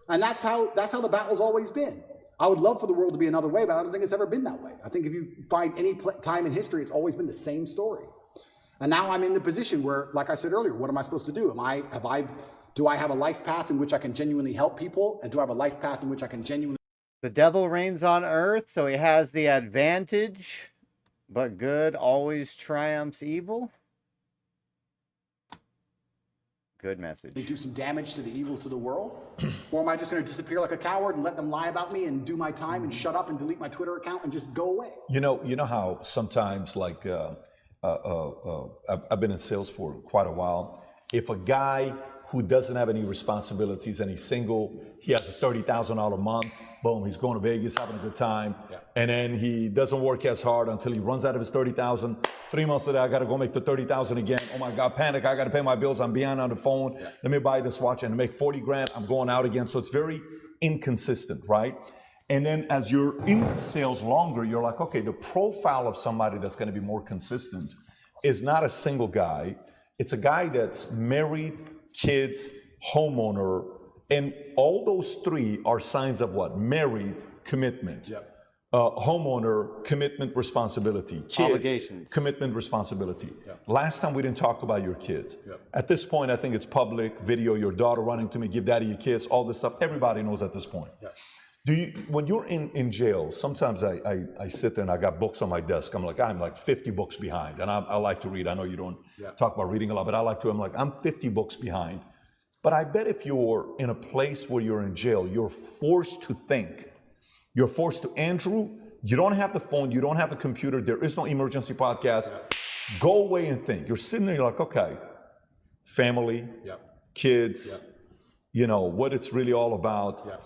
And that's how the battle's always been. I would love for the world to be another way, but I don't think it's ever been that way. I think if you find any time in history, it's always been the same story. And now I'm in the position where, like I said earlier, what am I supposed to do? Do I have a life path in which I can genuinely help people? And do I have a life path in which I can genuinely... The devil reigns on earth, so he has the advantage, but good always triumphs evil. Good message. do some damage to the evil to the world? Or am I just going to disappear like a coward and let them lie about me and do my time and shut up and delete my Twitter account and just go away? You know how sometimes, like, I've been in sales for quite a while. If a guy who doesn't have any responsibilities and he's single, he has a $30,000 a month, boom, he's going to Vegas, having a good time, and then he doesn't work as hard until he runs out of his $30,000. 3 months later, I got to go make the $30,000 again. Oh my God, panic, I got to pay my bills, I'm behind on the phone. Let me buy this watch and make 40 grand, I'm going out again. So it's very inconsistent, right? And then as you're in sales longer, you're like, okay, the profile of somebody that's going to be more consistent is not a single guy. It's a guy that's married, kids, homeowner, and all those three are signs of what? Married, commitment. Yep. Homeowner, commitment, responsibility. Kids, Obligations. commitment, responsibility. Yep. Last time we didn't talk about your kids. Yep. At this point, I think it's public video, your daughter running to me, give daddy a kiss, all this stuff. Everybody knows at this point. Yep. Do you, when you're in jail, sometimes I sit there and I got books on my desk. I'm like 50 books behind. And I like to read. I know you don't talk about reading a lot, but I like to. I'm 50 books behind. But I bet if you're in a place where you're in jail, you're forced to think. You're forced to, Andrew, you don't have the phone, you don't have the computer, there is no emergency podcast. Yeah. Go away and think. You're sitting there, you're like, okay, family, kids, you know, what it's really all about. Yeah.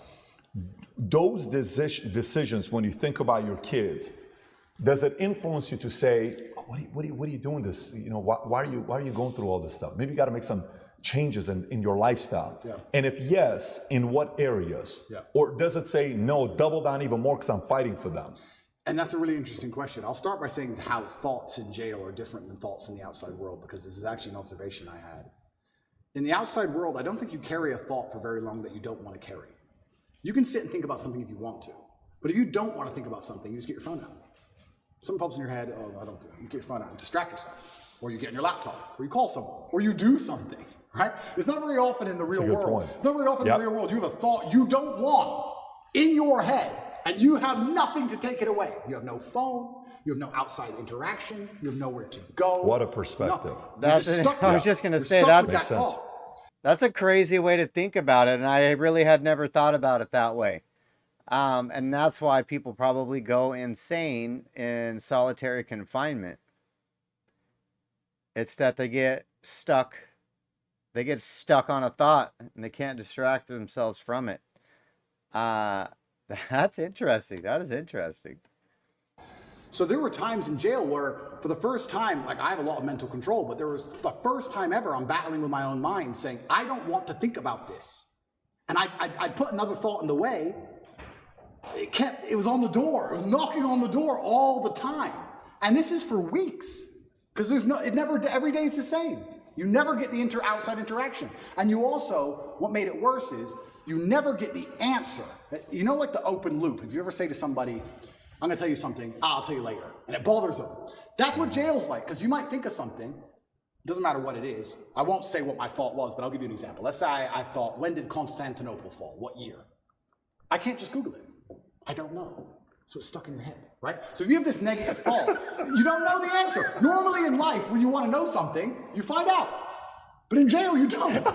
Those decisions, when you think about your kids, does it influence you to say, oh, what are you doing this? You know, why are you going through all this stuff? Maybe you got to make some changes in your lifestyle. Yeah. And if yes, in what areas? Yeah. Or does it say, no, double down even more because I'm fighting for them? And that's a really interesting question. I'll start by saying how thoughts in jail are different than thoughts in the outside world, because this is actually an observation I had. In the outside world, I don't think you carry a thought for very long that you don't want to carry. You can sit and think about something if you want to, but if you don't want to think about something, you just get your phone out. Something pops in your head, oh, I don't do it. You get your phone out and distract yourself. Or you get on your laptop, or you call someone, or you do something, right? It's not very often in the real world. Point. It's not very often in the real world. You have a thought you don't want in your head, and you have nothing to take it away. You have no phone, you have no outside interaction, you have nowhere to go. What a perspective. I was just going to say that's a crazy way to think about it, and I really had never thought about it that way. And that's why people probably go insane in solitary confinement. It's that they get stuck on a thought and they can't distract themselves from it. That's interesting. That is interesting. So there were times in jail where, for the first time, like I have a lot of mental control, but there was the first time ever I'm battling with my own mind saying, I don't want to think about this. And I put another thought in the way. It was on the door. It was knocking on the door all the time. And this is for weeks. Because every day is the same. You never get the outside interaction. And you also, what made it worse is, you never get the answer. You know, like the open loop. If you ever say to somebody, I'm gonna tell you something, I'll tell you later. And it bothers them. That's what jail's like, because you might think of something, doesn't matter what it is. I won't say what my thought was, but I'll give you an example. Let's say I thought, when did Constantinople fall? What year? I can't just Google it. I don't know. So it's stuck in your head, right? So if you have this negative thought, you don't know the answer. Normally in life, when you want to know something, you find out. But in jail, you don't.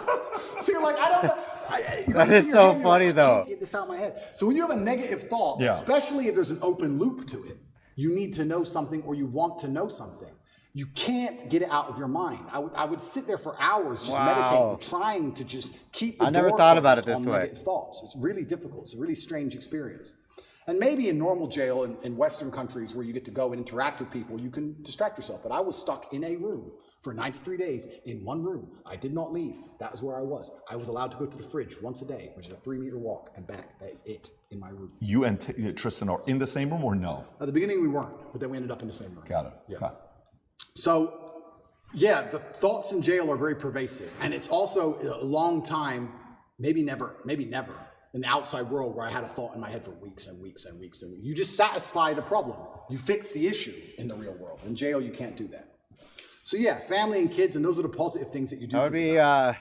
So you're like, I don't know. That is so funny, though. I can't get this out of my head. So when you have a negative thought, especially if there's an open loop to it, you need to know something or you want to know something. You can't get it out of your mind. I would sit there for hours just meditating, trying to just keep the door. I never thought about it this way. Negative thoughts. It's really difficult. It's a really strange experience. And maybe in normal jail in Western countries where you get to go and interact with people, you can distract yourself. But I was stuck in a room for 93 days in one room. I did not leave. That was where I was. I was allowed to go to the fridge once a day, which is a 3-meter walk and back. That is it in my room. You and Tristan are in the same room or no? At the beginning we weren't, but then we ended up in the same room. Got it. Yeah. Okay. So, yeah, the thoughts in jail are very pervasive. And it's also a long time, maybe never, in the outside world where I had a thought in my head for weeks and weeks and weeks and weeks. You just satisfy the problem. You fix the issue in the real world. In jail, you can't do that. So yeah, family and kids, and those are the positive things that you do. That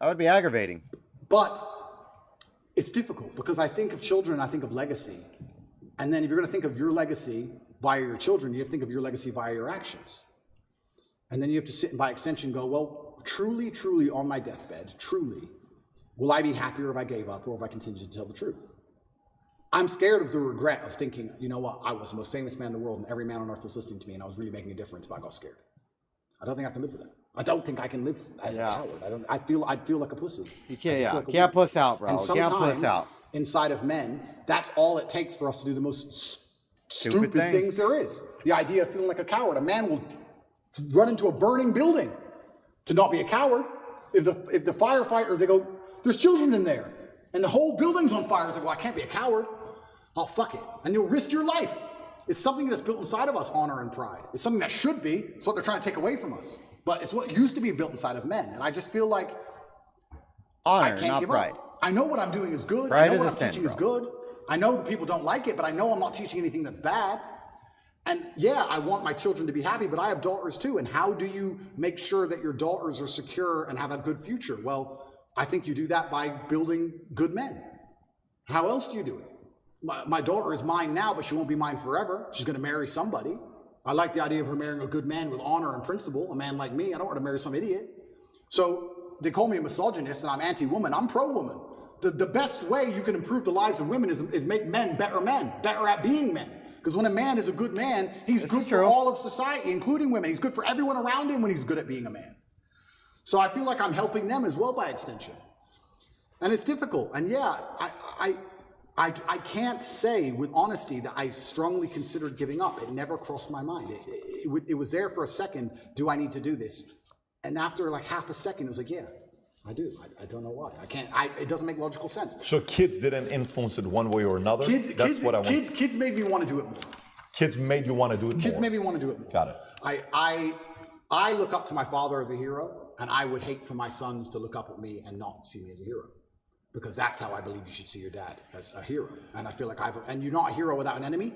would be aggravating. But it's difficult because I think of children, I think of legacy. And then if you're going to think of your legacy via your children, you have to think of your legacy via your actions. And then you have to sit and by extension go, well, truly, truly on my deathbed, truly, will I be happier if I gave up or if I continued to tell the truth? I'm scared of the regret of thinking, you know what, I was the most famous man in the world and every man on earth was listening to me and I was really making a difference, but I got scared. I don't think I can live with that. I don't think I can live as a coward. I'd feel like a pussy. You can't, can't puss out, bro. And can't puss out. Inside of men, that's all it takes for us to do the most stupid things there is. The idea of feeling like a coward. A man will run into a burning building to not be a coward. If the firefighter, they go, there's children in there, and the whole building's on fire. It's like, well, I can't be a coward. Oh, fuck it. And you'll risk your life. It's something that's built inside of us, honor and pride. It's something that should be. It's what they're trying to take away from us. But it's what used to be built inside of men. And I just feel like Honor, I can't not give pride. up. I know what I'm doing is good. Pride I know is what a I'm sin, teaching is bro. good. I know that people don't like it, but I know I'm not teaching anything that's bad. And yeah, I want my children to be happy, but I have daughters too. And how do you make sure that your daughters are secure and have a good future? Well, I think you do that by building good men. How else do you do it? My daughter is mine now, but she won't be mine forever. She's going to marry somebody. I like the idea of her marrying a good man with honor and principle, a man like me. I don't want to marry some idiot. So they call me a misogynist and I'm anti-woman. I'm pro-woman. The best way you can improve the lives of women is make men, better at being men. Because when a man is a good man, he's good for all of society, including women. He's good for everyone around him when he's good at being a man. So I feel like I'm helping them as well by extension. And it's difficult. And yeah, I can't say with honesty that I strongly considered giving up. It never crossed my mind. It was there for a second. Do I need to do this? And after like half a second, it was like, yeah, I do. I don't know why. I can't. It doesn't make logical sense. So kids didn't influence it one way or another? That's what I want. Kids made me want to do it more. Kids made you want to do it more? Kids made me want to do it more. Got it. I look up to my father as a hero, and I would hate for my sons to look up at me and not see me as a hero. Because that's how I believe you should see your dad, as a hero. And I feel like and you're not a hero without an enemy,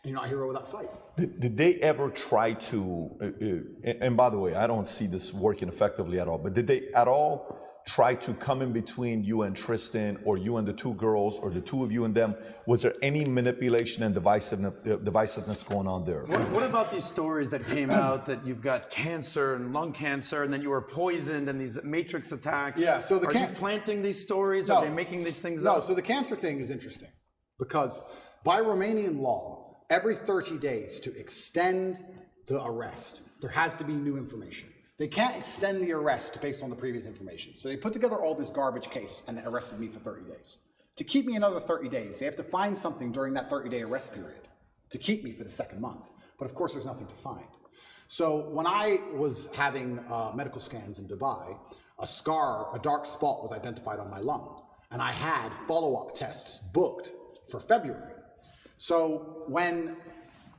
and you're not a hero without a fight. Did they ever try to, and by the way, I don't see this working effectively at all, but did they at all try to come in between you and Tristan, or you and the two girls, or the two of you and them? Was there any manipulation and divisiveness going on there? What about these stories that came out that you've got cancer and lung cancer, and then you were poisoned, and these matrix attacks? Yeah, so are you planting these stories? No. Are they making these things up? No, so the cancer thing is interesting, because by Romanian law, every 30 days to extend the arrest, there has to be new information. They can't extend the arrest based on the previous information. So they put together all this garbage case and arrested me for 30 days. To keep me another 30 days, they have to find something during that 30-day arrest period to keep me for the second month. But of course, there's nothing to find. So when I was having medical scans in Dubai, a dark spot was identified on my lung. And I had follow-up tests booked for February. So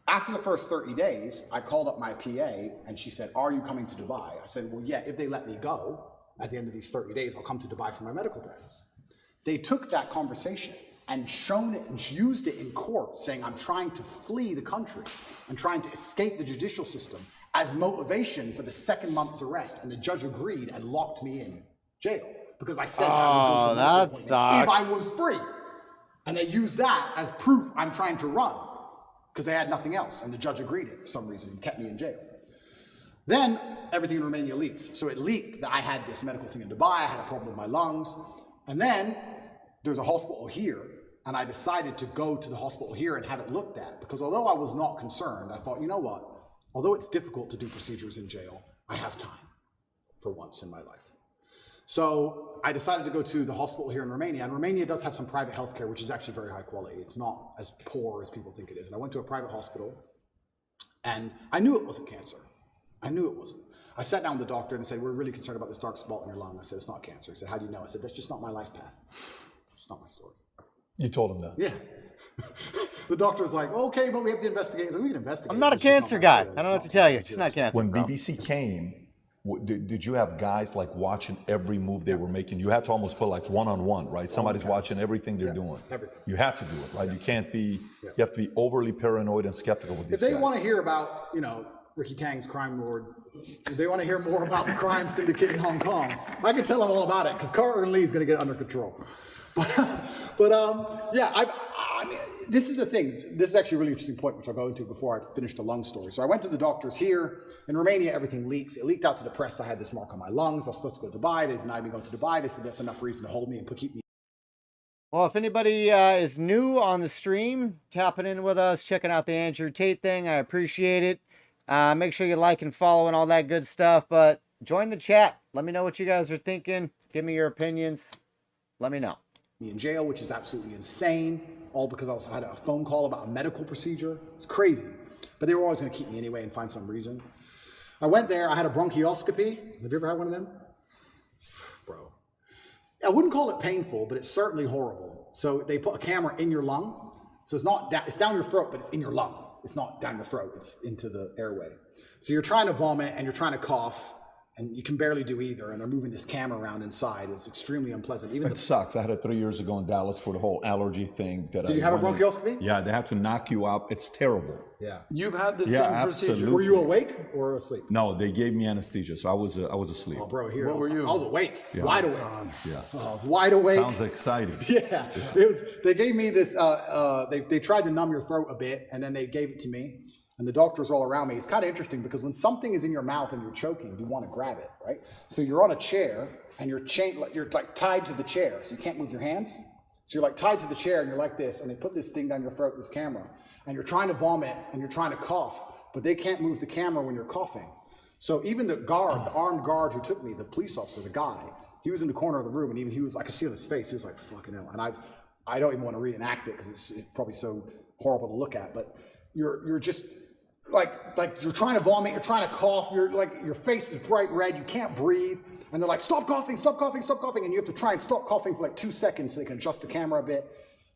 after the first 30 days, I called up my PA and she said, "Are you coming to Dubai?" I said, "Well, yeah, if they let me go at the end of these 30 days, I'll come to Dubai for my medical tests." They took that conversation and shown it and used it in court, saying I'm trying to flee the country and trying to escape the judicial system as motivation for the second month's arrest. And the judge agreed and locked me in jail because I said I would go to a medical appointment if I was free. And they used that as proof I'm trying to run, because they had nothing else, and the judge agreed it for some reason and kept me in jail. Then everything in Romania leaks. So it leaked that I had this medical thing in Dubai, I had a problem with my lungs, and then there's a hospital here, and I decided to go to the hospital here and have it looked at, because although I was not concerned, I thought, you know what, although it's difficult to do procedures in jail, I have time for once in my life. So I decided to go to the hospital here in Romania, and Romania does have some private healthcare, which is actually very high quality. It's not as poor as people think it is. And I went to a private hospital, and I knew it wasn't cancer. I knew it wasn't. I sat down with the doctor and said, "We're really concerned about this dark spot in your lung." I said, "It's not cancer." He said, "How do you know?" I said, "That's just not my life path. It's not my story." You told him that? Yeah. The doctor was like, "Okay, but we have to investigate." I said, "We can investigate." I'm not a cancer guy. I don't know what to tell you. It's not cancer. When bro. BBC came, did you have guys like watching every move they were making? You had to almost put like one-on-one, right? Somebody's watching everything they're doing. Everything. You have to do it, right? You can't be, you have to be overly paranoid and skeptical with these If they guys. want to hear about, Ricky Tang's crime lord, if they want to hear more about the crime syndicate in Hong Kong, I can tell them all about it, because Carter Lee is going to get it under control. Yeah, I mean, this is the thing. This is actually a really interesting point, which I'll go into before I finish the lung story. So I went to the doctors here. In Romania, everything leaks. It leaked out to the press. I had this mark on my lungs. I was supposed to go to Dubai. They denied me going to Dubai. They said that's enough reason to hold me and keep me. Well, if anybody is new on the stream, tapping in with us, checking out the Andrew Tate thing, I appreciate it. Make sure you like and follow and all that good stuff. But join the chat. Let me know what you guys are thinking. Give me your opinions. Let me know. Me in jail, which is absolutely insane, all because I also had a phone call about a medical procedure. It's crazy. But they were always going to keep me anyway and find some reason. I went there. I had a bronchioscopy. Have you ever had one of them? Bro. I wouldn't call it painful, but it's certainly horrible. So they put a camera in your lung, So it's down your throat, but it's in your lung. It's not down your throat, it's into the airway. So you're trying to vomit and you're trying to cough, and you can barely do either, and they're moving this camera around inside. It's extremely unpleasant. It sucks. I had it 3 years ago in Dallas for the whole allergy thing. Did you have a bronchioscopy? Yeah, they have to knock you out. It's terrible. Yeah. You've had the Yeah, same absolutely. procedure. Were you awake or asleep? No, they gave me anesthesia, so I was asleep. Oh, bro, here. What were you? I was awake, Yeah. wide awake. Yeah. Oh, I was wide awake. Sounds exciting. Yeah. It was. They gave me this. They tried to numb your throat a bit, and then they gave it to me. And the doctors all around me. It's kind of interesting because when something is in your mouth and you're choking, you want to grab it, right? So you're on a chair and you're like tied to the chair, so you can't move your hands. So you're like tied to the chair and you're like this, and they put this thing down your throat, this camera, and you're trying to vomit and you're trying to cough, but they can't move the camera when you're coughing. So even the armed guard who took me, the police officer, the guy, he was in the corner of the room, and even I could see on his face, he was like, "Fucking hell!" And I don't even want to reenact it because it's probably so horrible to look at, but you're just. Like you're trying to vomit, you're trying to cough, you're like, your face is bright red, you can't breathe, and they're like, stop coughing, stop coughing, stop coughing, and you have to try and stop coughing for like 2 seconds so they can adjust the camera a bit.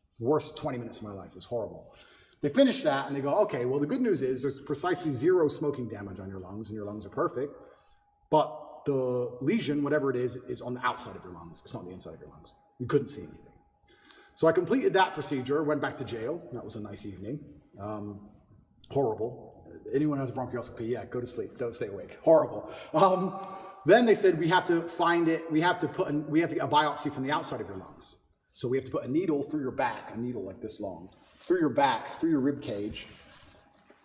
It's the worst 20 minutes of my life, it was horrible. They finish that and they go, okay, well the good news is there's precisely 0 smoking damage on your lungs, and your lungs are perfect, but the lesion, whatever it is on the outside of your lungs, it's not the inside of your lungs. We couldn't see anything. So I completed that procedure, went back to jail, that was a nice evening. Horrible. Anyone who has a bronchioscopy, yeah, go to sleep, don't stay awake. Horrible. Then they said we have to find it, we have to get a biopsy from the outside of your lungs. So we have to put a needle through your back, a needle like this long, through your back, through your rib cage,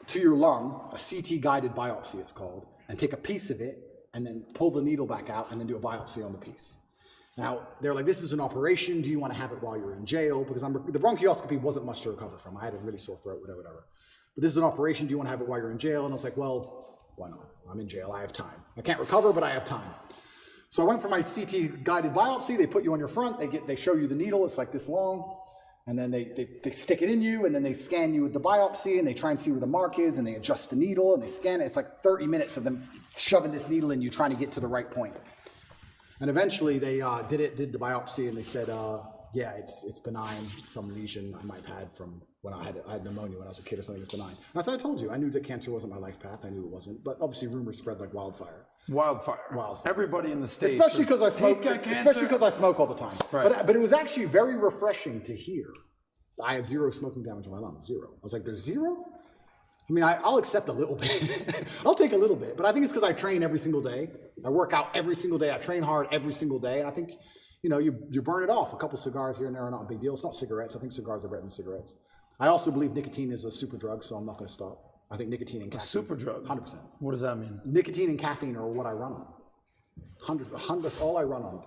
to your lung, a CT guided biopsy it's called, and take a piece of it and then pull the needle back out and then do a biopsy on the piece. Now, they're like, this is an operation, do you want to have it while you're in jail? Because the bronchioscopy wasn't much to recover from. I had a really sore throat, whatever. But this is an operation, do you want to have it while you're in jail? And I was like, well, why not? I'm in jail, I have time. I can't recover, but I have time. So I went for my CT guided biopsy. They put you on your front, they show you the needle, it's like this long, and then they stick it in you, and then they scan you with the biopsy, and they try and see where the mark is, and they adjust the needle, and they scan it. It's like 30 minutes of them shoving this needle in you, trying to get to the right point. And eventually they did the biopsy, and they said, yeah, it's benign, some lesion I might have had from when I had pneumonia when I was a kid or something. It's benign. And as I told you, I knew that cancer wasn't my life path. I knew it wasn't, but obviously rumors spread like wildfire. Wildfire. Everybody in the States. Especially because I smoke all the time. Right. But it was actually very refreshing to hear I have 0 smoking damage in my lungs, 0. I was like, there's 0? I mean, I'll accept a little bit. I'll take a little bit, but I think it's because I train every single day. I work out every single day. I train hard every single day, and I think, you burn it off. A couple cigars here and there are not a big deal. It's not cigarettes. I think cigars are better than cigarettes. I also believe nicotine is a super drug, so I'm not going to stop. I think nicotine and caffeine. A super drug? 100%. What does that mean? Nicotine and caffeine are what I run on. 100, that's all I run on.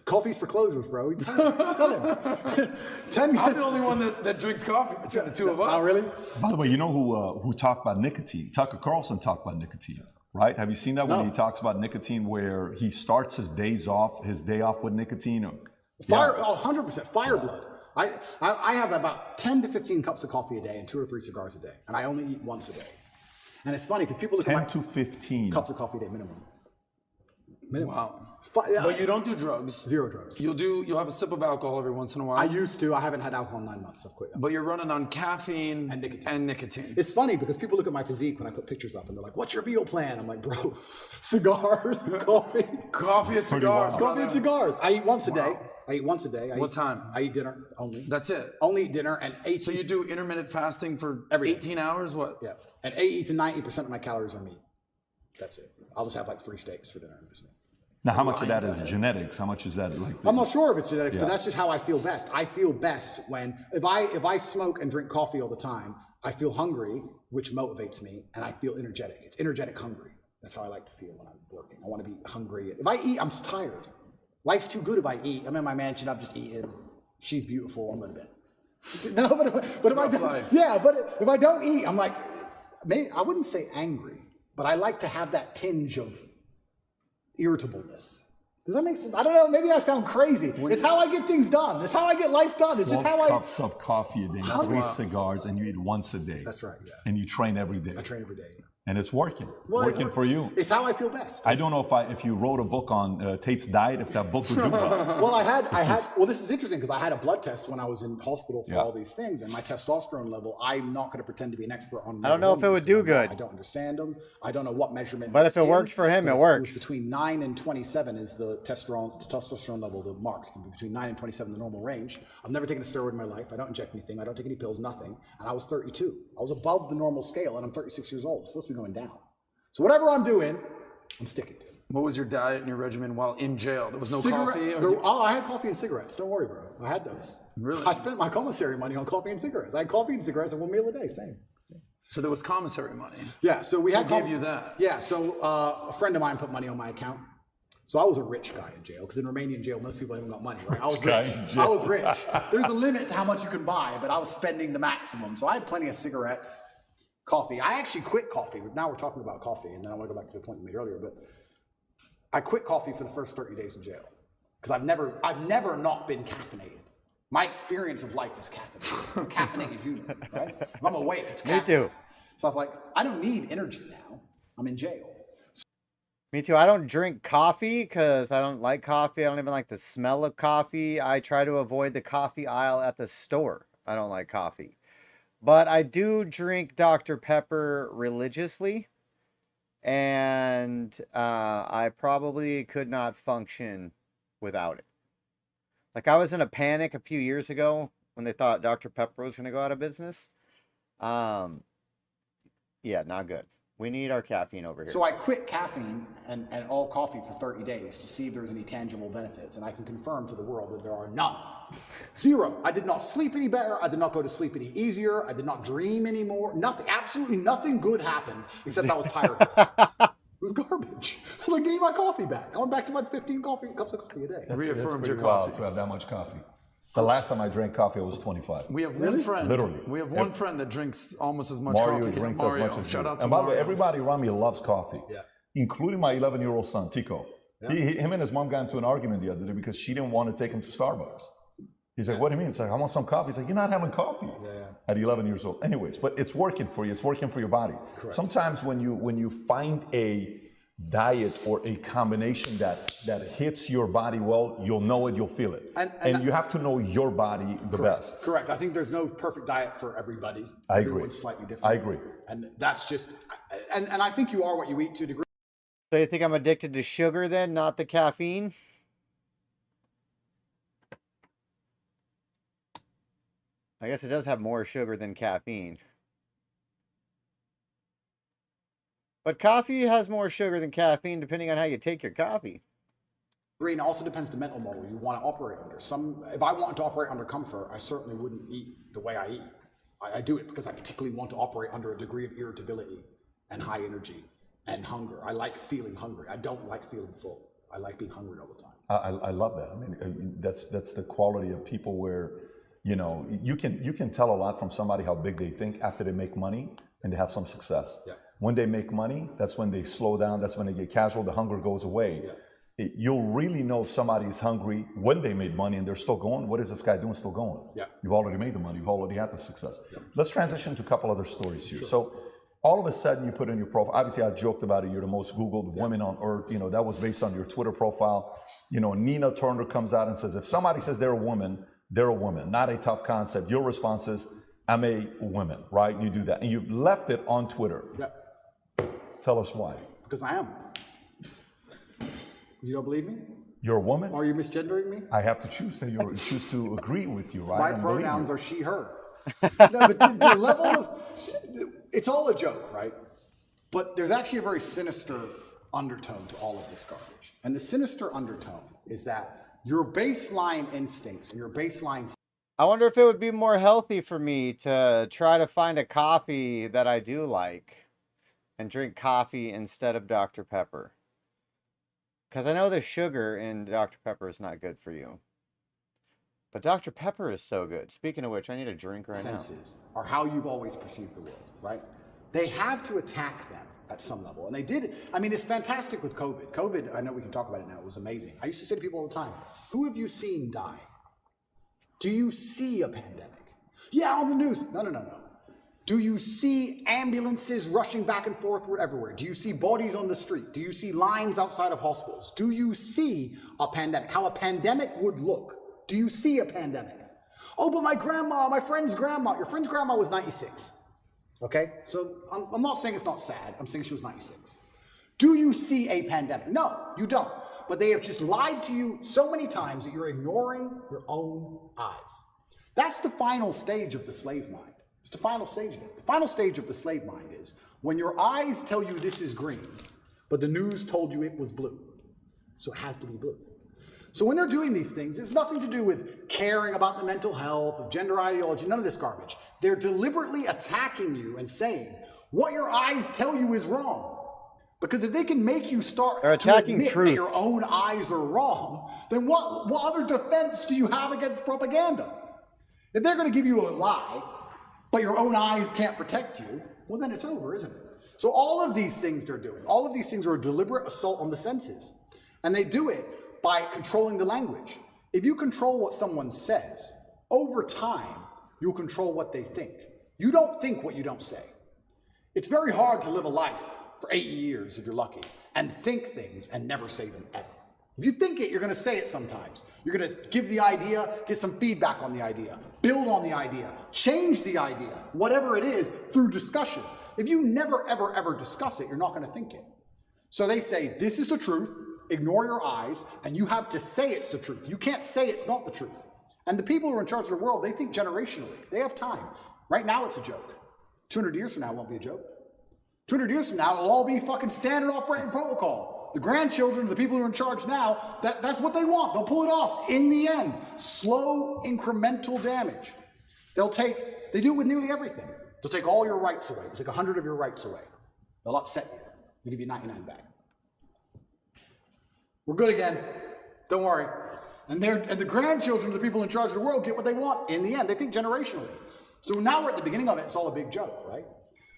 Coffee's for closers, bro. Tell him. I'm the only one that drinks coffee between the two of us. Oh, really? By the way, you know who talked about nicotine? Tucker Carlson talked about nicotine, right? Have you seen that when he talks about nicotine, where he starts his day off with nicotine? Fire, 100%. Fire blood. I have about 10 to 15 cups of coffee a day and 2 or 3 cigars a day, and I only eat once a day. And it's funny because people look at my 10 to 15 cups of coffee a day minimum. Wow. But you don't do drugs. 0 drugs. You'll have a sip of alcohol every once in a while. I used to. I haven't had alcohol in 9 months. I've quit. But you're running on caffeine and nicotine. It's It's funny because people look at my physique when I put pictures up and they're like, what's your meal plan? I'm like, bro, cigars, coffee. Coffee and cigars. Coffee and cigars. I eat once a day. What time? I eat dinner only. That's it? Only eat dinner and 8. So you do intermittent fasting for 18 hours? What? Yeah. And 80 to 90% of my calories are meat. That's it. I'll just have like 3 steaks for dinner. Now, how much of that is genetics? How much is that I'm not sure if it's genetics, but that's just how I feel best. I feel best when, if I smoke and drink coffee all the time, I feel hungry, which motivates me, and I feel energetic. It's energetic hungry. That's how I like to feel when I'm working. I want to be hungry. If I eat, I'm tired. Life's too good if I eat. I'm in my mansion, I've just eaten. She's beautiful, I'm going to bed. No, but if I don't, but if I don't eat, I'm like, maybe I wouldn't say angry, but I like to have that tinge of irritableness. Does that make sense? I don't know. Maybe I sound crazy. It's how I get things done. It's how I get life done. It's just how 12 cups of coffee a day, 3 cigars, and you eat once a day. That's right. Yeah. And you train every day. I train every day. And it's working. Well, working for you. It's how I feel best. I don't know if you wrote a book on Tate's diet, if that book would do well. Well, this is interesting because I had a blood test when I was in hospital for all these things, and my testosterone level, I'm not going to pretend to be an expert on. I don't know if it would do good. I don't understand them. I don't know what measurement. But if it works for him, it works. Between 9 and 27 is the testosterone level, the mark. It can be between 9 and 27, the normal range. I've never taken a steroid in my life. I don't inject anything. I don't take any pills, nothing. And I was 32. I was above the normal scale, and I'm 36 years old. It's supposed to be going down. So whatever I'm doing, I'm sticking to. What was your diet and your regimen while in jail? There was no coffee? I had coffee and cigarettes. Don't worry, bro. I had those. Really? I spent my commissary money on coffee and cigarettes. I had coffee and cigarettes and 1 meal a day, same. So there was commissary money? Yeah, so we had... Who gave you that? Yeah, so a friend of mine put money on my account. So I was a rich guy in jail, because in Romanian jail, most people haven't got money, right? I was rich. I was rich. There's a limit to how much you can buy, but I was spending the maximum. So I had plenty of cigarettes, coffee. I actually quit coffee. Now we're talking about coffee, and then I want to go back to the point you made earlier, but I quit coffee for the first 30 days in jail because I've never not been caffeinated. My experience of life is caffeinated. I'm a caffeinated human, right? If I'm awake, it's caffeinated. Me too. So I'm like, I don't need energy now. I'm in jail. Me too. I don't drink coffee because I don't like coffee. I don't even like the smell of coffee. I try to avoid the coffee aisle at the store. I don't like coffee. But I do drink Dr. Pepper religiously. And I probably could not function without it. Like, I was in a panic a few years ago when they thought Dr. Pepper was going to go out of business. Yeah, not good. We need our caffeine over here. So I quit caffeine and all coffee for 30 days to see if there's any tangible benefits. And I can confirm to the world that there are none. Zero. I did not sleep any better. I did not go to sleep any easier. I did not dream anymore. Nothing, absolutely nothing good happened except I was tired. It was garbage. I was like, give me my coffee back. I went back to my 15 cups of coffee a day. Reaffirmed your Wild coffee. to have that much coffee. The last time I drank coffee, I was 25. We have one friend. Literally. We have one friend that drinks almost as much Mario coffee. drinks Mario. as much as Shout you. out to And by the way, Mario. everybody around me loves coffee, Yeah. including my 11-year-old son, Tico. Yeah. Him and his mom got into an argument the other day because she didn't want to take him to Starbucks. He's like, what do you mean? It's like, I want some coffee. He's like, you're not having coffee at 11 years old. Anyways, but it's working for you. It's working for your body. Correct. Sometimes when you find a diet or a combination that hits your body well, you'll know it, you'll feel it. And you have to know your body the best. Correct. I think there's no perfect diet for everybody. I agree. Everyone's slightly different. I agree. And that's just, and I think you are what you eat to a degree. So you think I'm addicted to sugar then, not the caffeine? I guess it does have more sugar than caffeine. But coffee has more sugar than caffeine depending on how you take your coffee. Green also depends the mental model you want to operate under. If I wanted to operate under comfort, I certainly wouldn't eat the way I eat. I do it because I particularly want to operate under a degree of irritability and high energy and hunger. I like feeling hungry. I don't like feeling full. I like being hungry all the time. I love that. I mean, that's the quality of people where, you know, you can tell a lot from somebody how big they think after they make money and they have some success. Yeah. When they make money, that's when they slow down. That's when they get casual. The hunger goes away. Yeah. You'll really know if somebody's hungry when they made money and they're still going. What is this guy doing still going? Yeah. You've already made the money. You've already had the success. Yeah. Let's transition to a couple other stories here. Sure. So all of a sudden you put in your profile, obviously I joked about it, you're the most Googled women on earth. You know, that was based on your Twitter profile. You know, Nina Turner comes out and says, if somebody says they're a woman, not a tough concept. Your response is, I'm a woman, right? You do that. And you've left it on Twitter. Yeah. Tell us why. Because I am. You don't believe me? You're a woman? Are you misgendering me? I have to choose to agree with you, right? My pronouns are she, her. No, but the level of, it's all a joke, right? But there's actually a very sinister undertone to all of this garbage. And the sinister undertone is that your baseline instincts and your baseline... I wonder if it would be more healthy for me to try to find a coffee that I do like and drink coffee instead of Dr. Pepper. Because I know the sugar in Dr. Pepper is not good for you. But Dr. Pepper is so good. Speaking of which, I need a drink right now. Senses are how you've always perceived the world, right? They have to attack them at some level. And they did. I mean, it's fantastic with COVID. COVID, I know we can talk about it now. It was amazing. I used to say to people all the time, who have you seen die? Do you see a pandemic? Yeah, on the news. No. Do you see ambulances rushing back and forth everywhere? Do you see bodies on the street? Do you see lines outside of hospitals? Do you see a pandemic? How a pandemic would look? Do you see a pandemic? Oh, but my grandma, my friend's grandma, your friend's grandma was 96. Okay, so I'm not saying it's not sad. I'm saying she was 96. Do you see a pandemic? No, you don't. But they have just lied to you so many times that you're ignoring your own eyes. That's the final stage of the slave mind. It's the final stage of it. The final stage of the slave mind is when your eyes tell you this is green, but the news told you it was blue. So it has to be blue. So when they're doing these things, it's nothing to do with caring about the mental health, of gender ideology, none of this garbage. They're deliberately attacking you and saying, what your eyes tell you is wrong. Because if they can make you start They're attacking to admit truth. that your own eyes are wrong, then what other defense do you have against propaganda? If they're going to give you a lie, but your own eyes can't protect you, well then it's over, isn't it? So all of these things they're doing, all of these things are a deliberate assault on the senses. And they do it by controlling the language. If you control what someone says, over time, you'll control what they think. You don't think what you don't say. It's very hard to live a life for 8 years, if you're lucky, and think things and never say them ever. If you think it, you're going to say it sometimes. You're going to give the idea, get some feedback on the idea, build on the idea, change the idea, whatever it is, through discussion. If you never, ever, ever discuss it, you're not going to think it. So they say, this is the truth, ignore your eyes, and you have to say it's the truth. You can't say it's not the truth. And the people who are in charge of the world, they think generationally. They have time. Right now, it's a joke. 200 years from now, it won't be a joke. 200 years from now, it'll all be fucking standard operating protocol. The grandchildren, the people who are in charge now, that's what they want. They'll pull it off in the end. Slow, incremental damage. They do it with nearly everything. They'll take all your rights away. They'll take 100 of your rights away. They'll upset you. They'll give you 99 back. We're good again. Don't worry. And the grandchildren of the people in charge of the world get what they want in the end. They think generationally. So now we're at the beginning of it. It's all a big joke, right?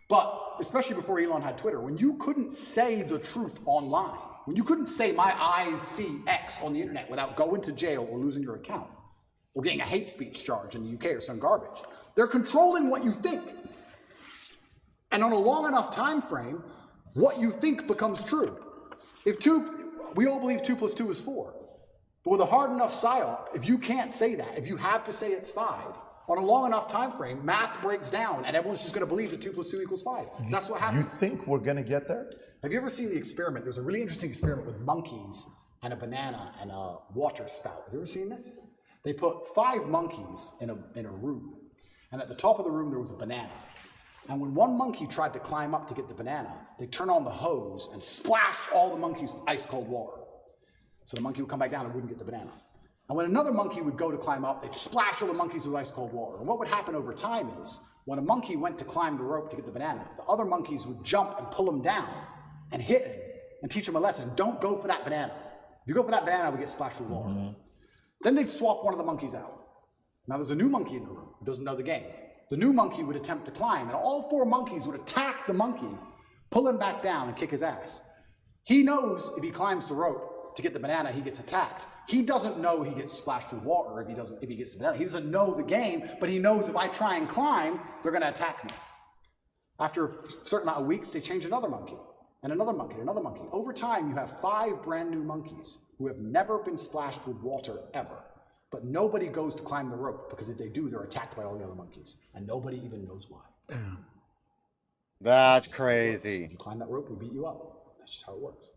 But especially before Elon had Twitter, when you couldn't say the truth online, when you couldn't say my eyes see X on the internet without going to jail or losing your account or getting a hate speech charge in the UK or some garbage, they're controlling what you think. And on a long enough time frame, what you think becomes true. We all believe 2 + 2 is 4. But with a hard enough psyop, if you can't say that, if you have to say it's 5, on a long enough time frame, math breaks down and everyone's just going to believe that 2 + 2 = 5. That's what happens. You think we're going to get there? Have you ever seen the experiment? There's a really interesting experiment with monkeys and a banana and a water spout. Have you ever seen this? They put 5 monkeys in a room. And at the top of the room, there was a banana. And when one monkey tried to climb up to get the banana, they turn on the hose and splash all the monkeys with ice cold water. So the monkey would come back down and wouldn't get the banana. And when another monkey would go to climb up, they'd splash all the monkeys with ice cold water. And what would happen over time is, when a monkey went to climb the rope to get the banana, the other monkeys would jump and pull him down and hit him and teach him a lesson. Don't go for that banana. If you go for that banana, we get splashed with water. Mm-hmm. Then they'd swap one of the monkeys out. Now there's a new monkey in the room who doesn't know the game. The new monkey would attempt to climb, and all 4 monkeys would attack the monkey, pull him back down, and kick his ass. He knows if he climbs the rope to get the banana, he gets attacked. He doesn't know he gets splashed with water if he gets the banana. He doesn't know the game, but he knows if I try and climb, they're going to attack me. After a certain amount of weeks, they change another monkey, and another monkey, and another monkey. Over time, you have 5 brand new monkeys who have never been splashed with water ever. But nobody goes to climb the rope, because if they do, they're attacked by all the other monkeys. And nobody even knows why. Damn. That's crazy. If you climb that rope, we beat you up. That's just how it works.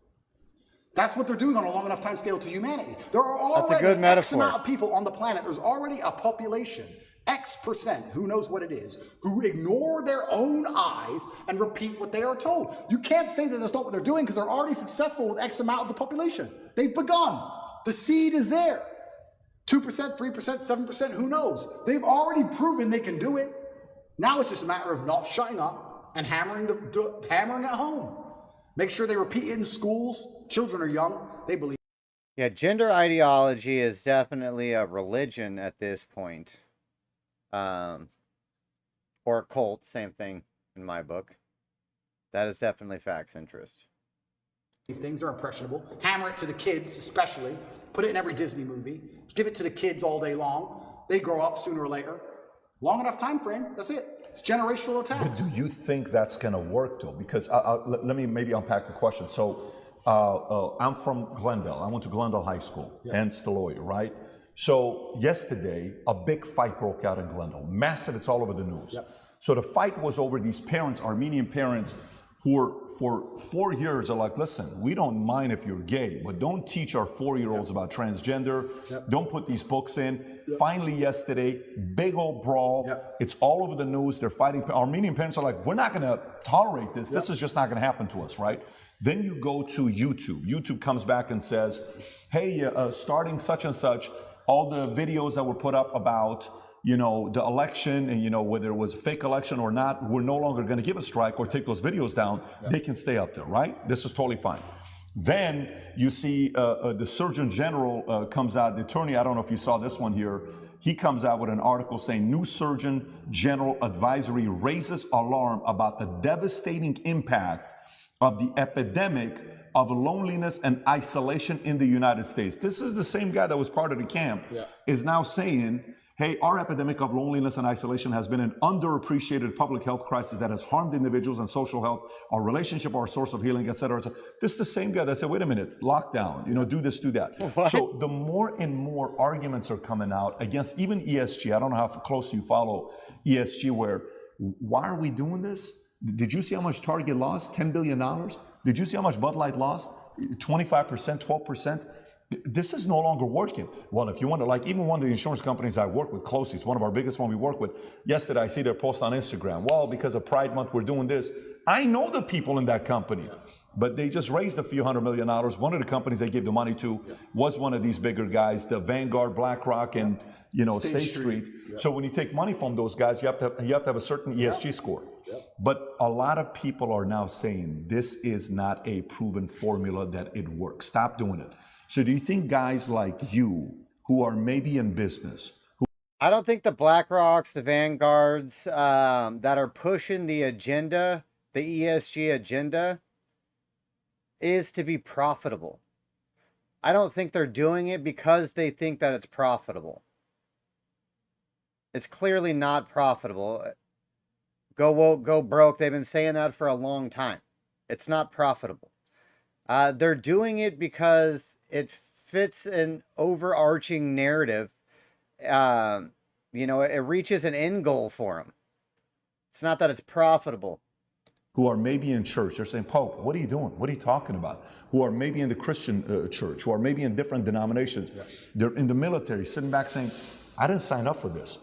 That's what they're doing on a long enough time scale to humanity. There are already X amount of people on the planet. There's already a population, X%, who knows what it is, who ignore their own eyes and repeat what they are told. You can't say that that's not what they're doing, because they're already successful with X amount of the population. They've begun. The seed is there. 2%, 3%, 7%, who knows? They've already proven they can do it. Now it's just a matter of not shutting up and hammering at home. Make sure they repeat it in schools. Children are young. They believe. Yeah, gender ideology is definitely a religion at this point. Or a cult, same thing in my book. That is definitely facts interest. Things are impressionable. Hammer it to the kids, especially. Put it in every Disney movie. Give it to the kids all day long. They grow up sooner or later. Long enough time frame, that's it. It's generational But attacks. do you think that's going to work, though? Because let me maybe unpack the question. So I'm from Glendale. I went to Glendale High School, hence the lawyer, right? So yesterday, a big fight broke out in Glendale. Massive, it's all over the news. So the fight was over these parents, Armenian parents, who were for 4 years are like, listen, we don't mind if you're gay, but don't teach our 4-year-olds about transgender. Don't put these books in. Finally, yesterday, big old brawl. It's all over the news. They're fighting. Armenian parents are like, we're not going to tolerate this. This is just not going to happen to us, right? Then you go to YouTube. YouTube comes back and says, hey, starting such and such, all the videos that were put up about, you know, the election and, you know, whether it was a fake election or not, we're no longer going to give a strike or take those videos down. They can stay up there, right? This is totally fine. Then you see the Surgeon General comes out, the attorney, I don't know if you saw this one here, he comes out with an article saying new Surgeon General advisory raises alarm about the devastating impact of the epidemic of loneliness and isolation in the United States. This is the same guy that was part of the camp, is now saying, hey, our epidemic of loneliness and isolation has been an underappreciated public health crisis that has harmed individuals and social health, our relationship, our source of healing, et cetera, et cetera. This is the same guy that said, wait a minute, lockdown, you know, do this, do that. What? So the more and more arguments are coming out against even ESG. I don't know how close you follow ESG, where why are we doing this? Did you see how much Target lost? $10 billion? Did you see how much Bud Light lost? 25%, 12%? This is no longer working. Well, if you want to, like even one of the insurance companies I work with closely, it's one of our biggest one we work with. Yesterday, I see their post on Instagram. Well, because of Pride Month, we're doing this. I know the people in that company, but they just raised a few $100 million. One of the companies they gave the money to was one of these bigger guys, the Vanguard, BlackRock, and you know, State Street. So when you take money from those guys, you have to have a certain ESG score. But a lot of people are now saying this is not a proven formula that it works. Stop doing it. So do you think guys like you, who are maybe in business, I don't think the BlackRocks, the Vanguards that are pushing the agenda, the ESG agenda, is to be profitable. I don't think they're doing it because they think that it's profitable. It's clearly not profitable. Go woke, go broke. They've been saying that for a long time. It's not profitable. They're doing it because it fits an overarching narrative. You know, it reaches an end goal for them. It's not that it's profitable. who are maybe in church, they're saying, Pope, what are you doing? What are you talking about? Who are maybe in the Christian church, who are maybe in different denominations. They're in the military, sitting back saying, I didn't sign up for this.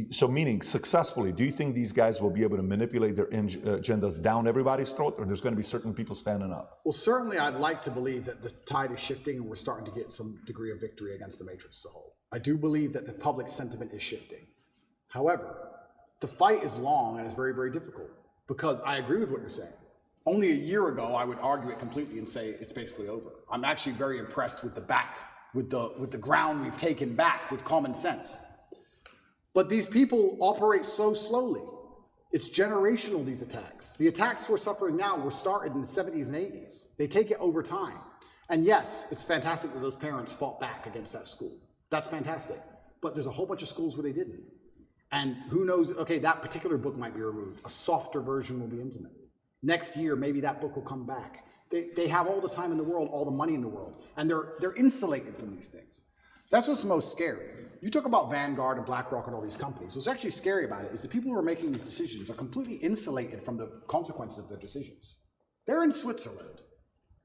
So meaning successfully, do you think these guys will be able to manipulate their agendas down everybody's throat, or there's going to be certain people standing up? Well, certainly I'd like to believe that the tide is shifting and we're starting to get some degree of victory against the matrix as a whole. I do believe that the public sentiment is shifting. However, the fight is long and it's very, very difficult, because I agree with what you're saying. Only a year ago, I would argue it completely and say it's basically over. I'm actually very impressed with the ground we've taken back with common sense. But these people operate so slowly. It's generational, these attacks. The attacks we're suffering now were started in the 70s and 80s. They take it over time. And yes, it's fantastic that those parents fought back against that school. That's fantastic. But there's a whole bunch of schools where they didn't. And who knows, okay, that particular book might be removed. A softer version will be implemented. Next year, maybe that book will come back. They have all the time in the world, all the money in the world, and they're insulated from these things. That's what's most scary. You talk about Vanguard and BlackRock and all these companies. What's actually scary about it is the people who are making these decisions are completely insulated from the consequences of their decisions. They're in Switzerland.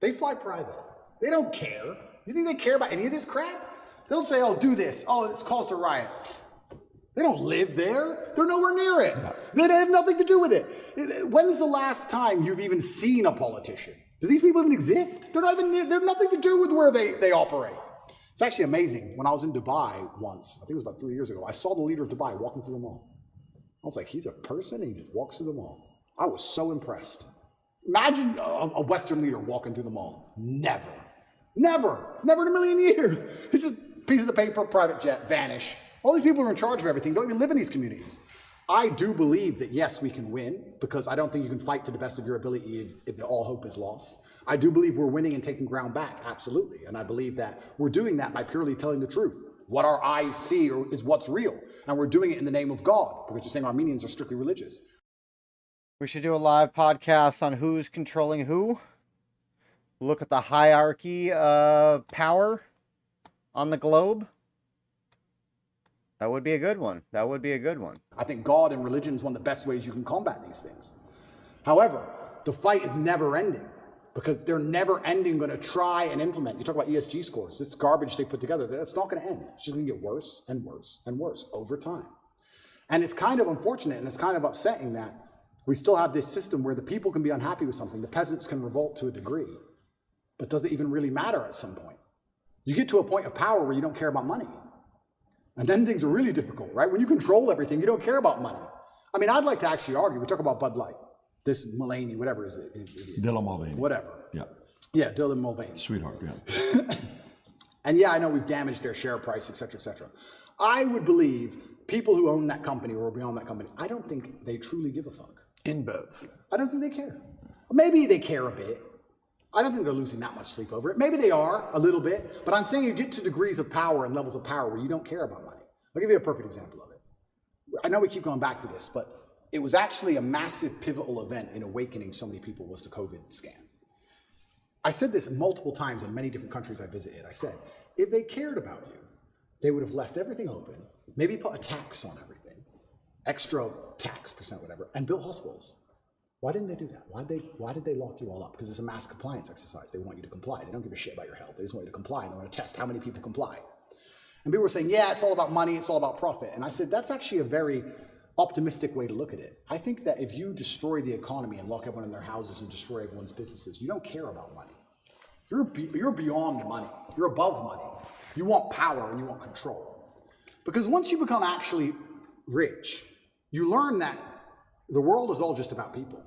They fly private. They don't care. You think they care about any of this crap? They'll say, oh, do this. Oh, it's caused a riot. They don't live there. They're nowhere near it. They have nothing to do with it. When's the last time you've even seen a politician? Do these people even exist? They're have nothing to do with where they operate. It's actually amazing. When I was in Dubai once, I think it was about 3 years ago, I saw the leader of Dubai walking through the mall. I was like, he's a person and he just walks through the mall. I was so impressed. Imagine a Western leader walking through the mall. Never in a million years. It's just pieces of paper, private jet, vanish. All these people who are in charge of everything don't even live in these communities. I do believe that, yes, we can win, because I don't think you can fight to the best of your ability if all hope is lost. I do believe we're winning and taking ground back, absolutely. And I believe that we're doing that by purely telling the truth. What our eyes see is what's real. And we're doing it in the name of God, because you're saying Armenians are strictly religious. We should do a live podcast on who's controlling who. Look at the hierarchy of power on the globe. That would be a good one. That would be a good one. I think God and religion is one of the best ways you can combat these things. However, the fight is never ending, because they're never ending going to try and implement. You talk about ESG scores. It's garbage they put together. That's not going to end. It's just going to get worse and worse and worse over time. And it's kind of unfortunate and it's kind of upsetting that we still have this system where the people can be unhappy with something. The peasants can revolt to a degree. But does it even really matter at some point? You get to a point of power where you don't care about money. And then things are really difficult, right? When you control everything, you don't care about money. I mean, I'd like to actually argue. We talk about Bud Light. This Mulaney, whatever is it? Dylan Mulvaney. Whatever. Yeah. Yeah, Dylan Mulvaney. Sweetheart, yeah. And yeah, I know we've damaged their share price, et cetera, et cetera. I would believe people who own that company or are beyond that company, I don't think they truly give a fuck. InBev. I don't think they care. Maybe they care a bit. I don't think they're losing that much sleep over it. Maybe they are a little bit, but I'm saying you get to degrees of power and levels of power where you don't care about money. I'll give you a perfect example of it. I know we keep going back to this, but it was actually a massive pivotal event in awakening so many people was the COVID scan. I said this multiple times in many different countries I visited. I said, if they cared about you, they would have left everything open, maybe put a tax on everything, extra tax percent, whatever, and built hospitals. Why didn't they do that? Why did they lock you all up? Because it's a mass compliance exercise. They want you to comply. They don't give a shit about your health. They just want you to comply, and they want to test how many people comply. And people were saying, yeah, it's all about money, it's all about profit. And I said, that's actually a very optimistic way to look at it. I think that if you destroy the economy and lock everyone in their houses and destroy everyone's businesses, you don't care about money. You're beyond money. You're above money. You want power and you want control. Because once you become actually rich, you learn that the world is all just about people,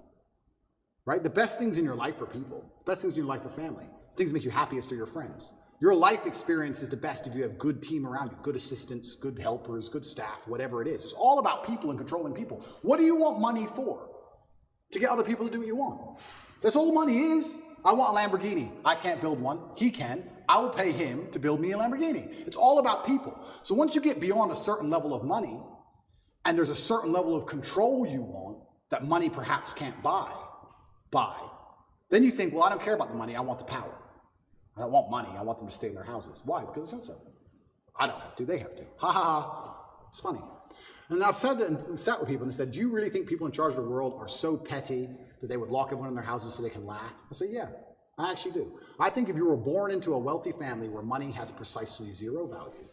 right? The best things in your life are people. The best things in your life are family. The things that make you happiest are your friends. Your life experience is the best if you have good team around you, good assistants, good helpers, good staff, whatever it is. It's all about people and controlling people. What do you want money for? To get other people to do what you want. That's all money is. I want a Lamborghini. I can't build one. He can. I will pay him to build me a Lamborghini. It's all about people. So once you get beyond a certain level of money, and there's a certain level of control you want that money perhaps can't buy, then you think, well, I don't care about the money. I want the power. I don't want money. I want them to stay in their houses. Why? Because it says so. I don't have to. They have to. Ha ha ha. It's funny. And I've said that and sat with people and said, do you really think people in charge of the world are so petty that they would lock everyone in their houses so they can laugh? I say, yeah, I actually do. I think if you were born into a wealthy family where money has precisely zero value,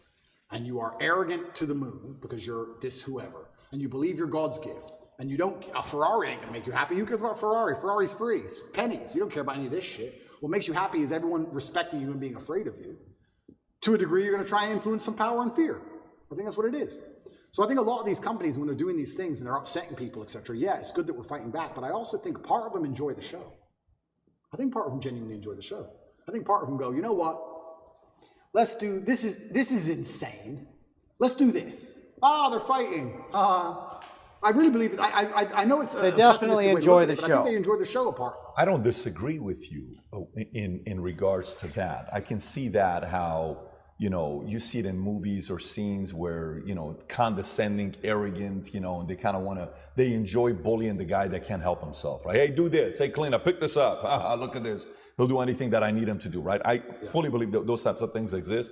and you are arrogant to the moon because you're this whoever, and you believe you're God's gift, and you don't, a Ferrari ain't gonna make you happy. Who cares about Ferrari? Ferrari's free. It's pennies. You don't care about any of this shit. What makes you happy is everyone respecting you and being afraid of you. To a degree, you're going to try and influence some power and fear. I think that's what it is. So I think a lot of these companies, when they're doing these things and they're upsetting people, etc., yeah, it's good that we're fighting back, but I also think part of them enjoy the show. I think part of them genuinely enjoy the show. I think part of them go, you know what? Let's do, this is insane. Let's do this. Oh, they're fighting. I really believe it. I know it's they definitely enjoy the show. I think they enjoy the show apart. I don't disagree with you in regards to that. I can see that how, you see it in movies or scenes where, condescending, arrogant, and they kind of they enjoy bullying the guy that can't help himself, right? Hey, do this. Hey, clean up, pick this up. Look at this. He'll do anything that I need him to do, right? I fully believe that those types of things exist.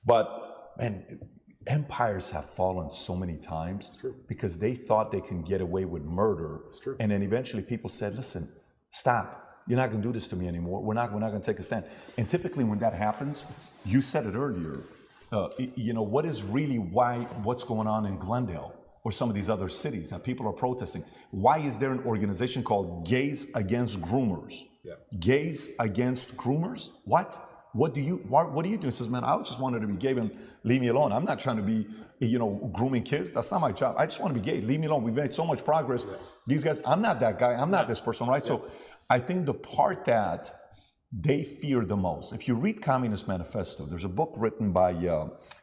But, man, empires have fallen so many times because they thought they can get away with murder. It's true. And then eventually people said, listen, stop. You're not going to do this to me anymore. We're not going to take a stand. And typically when that happens, you said it earlier, what is really what's going on in Glendale or some of these other cities that people are protesting? Why is there an organization called Gays Against Groomers? Yeah. Gays Against Groomers? What? What do you do? He says, man, I just wanted to be gay and leave me alone. I'm not trying to be, grooming kids. That's not my job. I just want to be gay. Leave me alone. We've made so much progress. Yeah. These guys, I'm not that guy. I'm not this person, right? Yeah. So I think the part that they fear the most, if you read Communist Manifesto, there's a book written by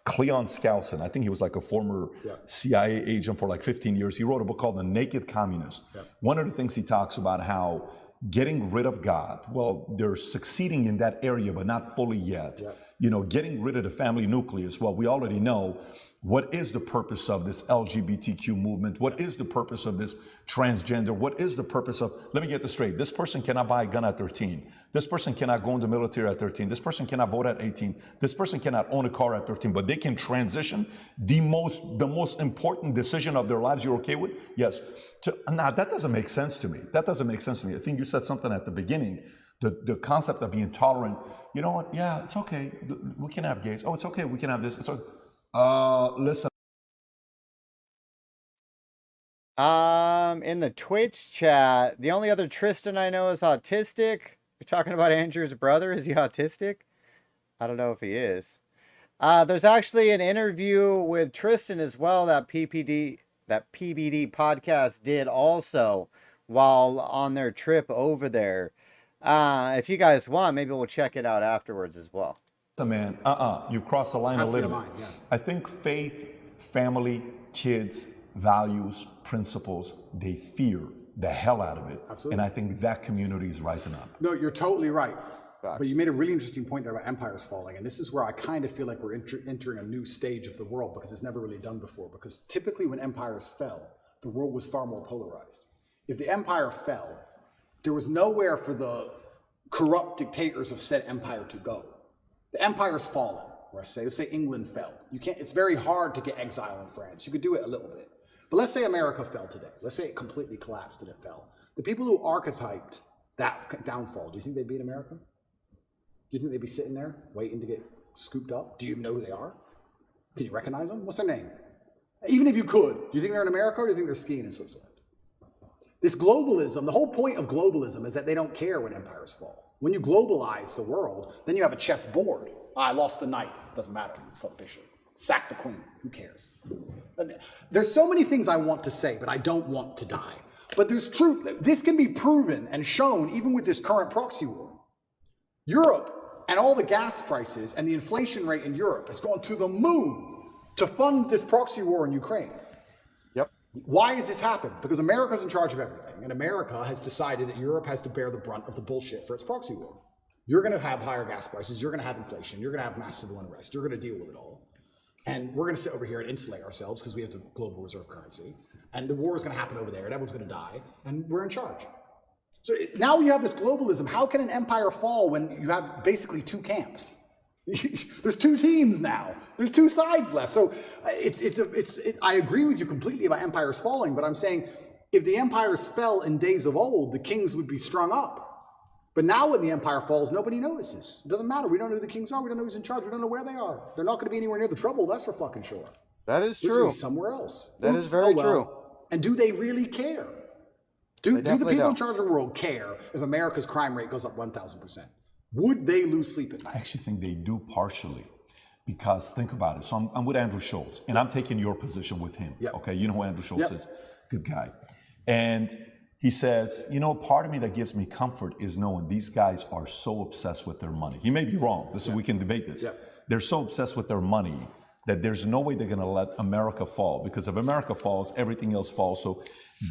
Cleon Skousen. I think he was like a former CIA agent for like 15 years. He wrote a book called The Naked Communist. Yeah. One of the things he talks about how getting rid of God. Well, they're succeeding in that area, but not fully yet. You know, getting rid of the family nucleus. Well, we already know what is the purpose of this LGBTQ movement. What is the purpose of this transgender? What is the purpose of, let me get this straight. This person cannot buy a gun at 13. This person cannot go in the military at 13. This person cannot vote at 18. This person cannot own a car at 13, but they can transition. The most important decision of their lives, you're okay with? Yes. Now, that doesn't make sense to me. That doesn't make sense to me. I think you said something at the beginning, the concept of being tolerant. You know what? Yeah, it's okay. We can have gays. Oh, it's okay. We can have this. It's okay. Listen. In the Twitch chat, the only other Tristan I know is autistic. You're talking about Andrew's brother. Is he autistic? I don't know if he is. There's actually an interview with Tristan as well that PBD podcast did also while on their trip over there. If you guys want, maybe we'll check it out afterwards as well. Man, you've crossed the line a little bit. Yeah. I think faith, family, kids, values, principles, they fear the hell out of it. Absolutely. And I think that community is rising up. No, you're totally right. But you made a really interesting point there about empires falling. And this is where I kind of feel like we're entering a new stage of the world because it's never really done before. Because typically when empires fell, the world was far more polarized. If the empire fell, there was nowhere for the corrupt dictators of said empire to go. The empire's fallen, let's say England fell. You can't, it's very hard to get exile in France. You could do it a little bit. But let's say America fell today. Let's say it completely collapsed and it fell. The people who archetyped that downfall, do you think they'd be in America? Do you think they'd be sitting there waiting to get scooped up? Do you even know who they are? Can you recognize them? What's their name? Even if you could, do you think they're in America or do you think they're skiing in Switzerland? This globalism, the whole point of globalism is that they don't care when empires fall. When you globalize the world, then you have a chessboard. I lost the knight. Doesn't matter. Put the bishop. Sack the queen. Who cares? There's so many things I want to say, but I don't want to die. But there's truth. This can be proven and shown even with this current proxy war. Europe and all the gas prices and the inflation rate in Europe has gone to the moon to fund this proxy war in Ukraine. Why has this happened? Because America's in charge of everything, and America has decided that Europe has to bear the brunt of the bullshit for its proxy war. You're going to have higher gas prices, you're going to have inflation, you're going to have mass civil unrest, you're going to deal with it all. And we're going to sit over here and insulate ourselves because we have the global reserve currency, and the war is going to happen over there, and everyone's going to die, and we're in charge. So now you have this globalism. How can an empire fall when you have basically two camps? There's two teams now. There's two sides left. So I agree with you completely about empires falling, but I'm saying if the empires fell in days of old, the kings would be strung up. But now when the empire falls, nobody notices. It doesn't matter. We don't know who the kings are. We don't know who's in charge. We don't know where they are. They're not going to be anywhere near the trouble. That's for fucking sure. That is They're true. gonna be somewhere else. That is very true. And do they really care? Do the people in charge of the world care if America's crime rate goes up 1,000%? Would they lose sleep at night? I actually think they do partially, because think about it. So I'm with Andrew Schultz, and I'm taking your position with him. Okay, you know who Andrew Schultz is, good guy. And he says, you know, part of me that gives me comfort is knowing these guys are so obsessed with their money. He may be wrong. This is, we can debate this. They're so obsessed with their money that there's no way they're going to let America fall, because if America falls, everything else falls. So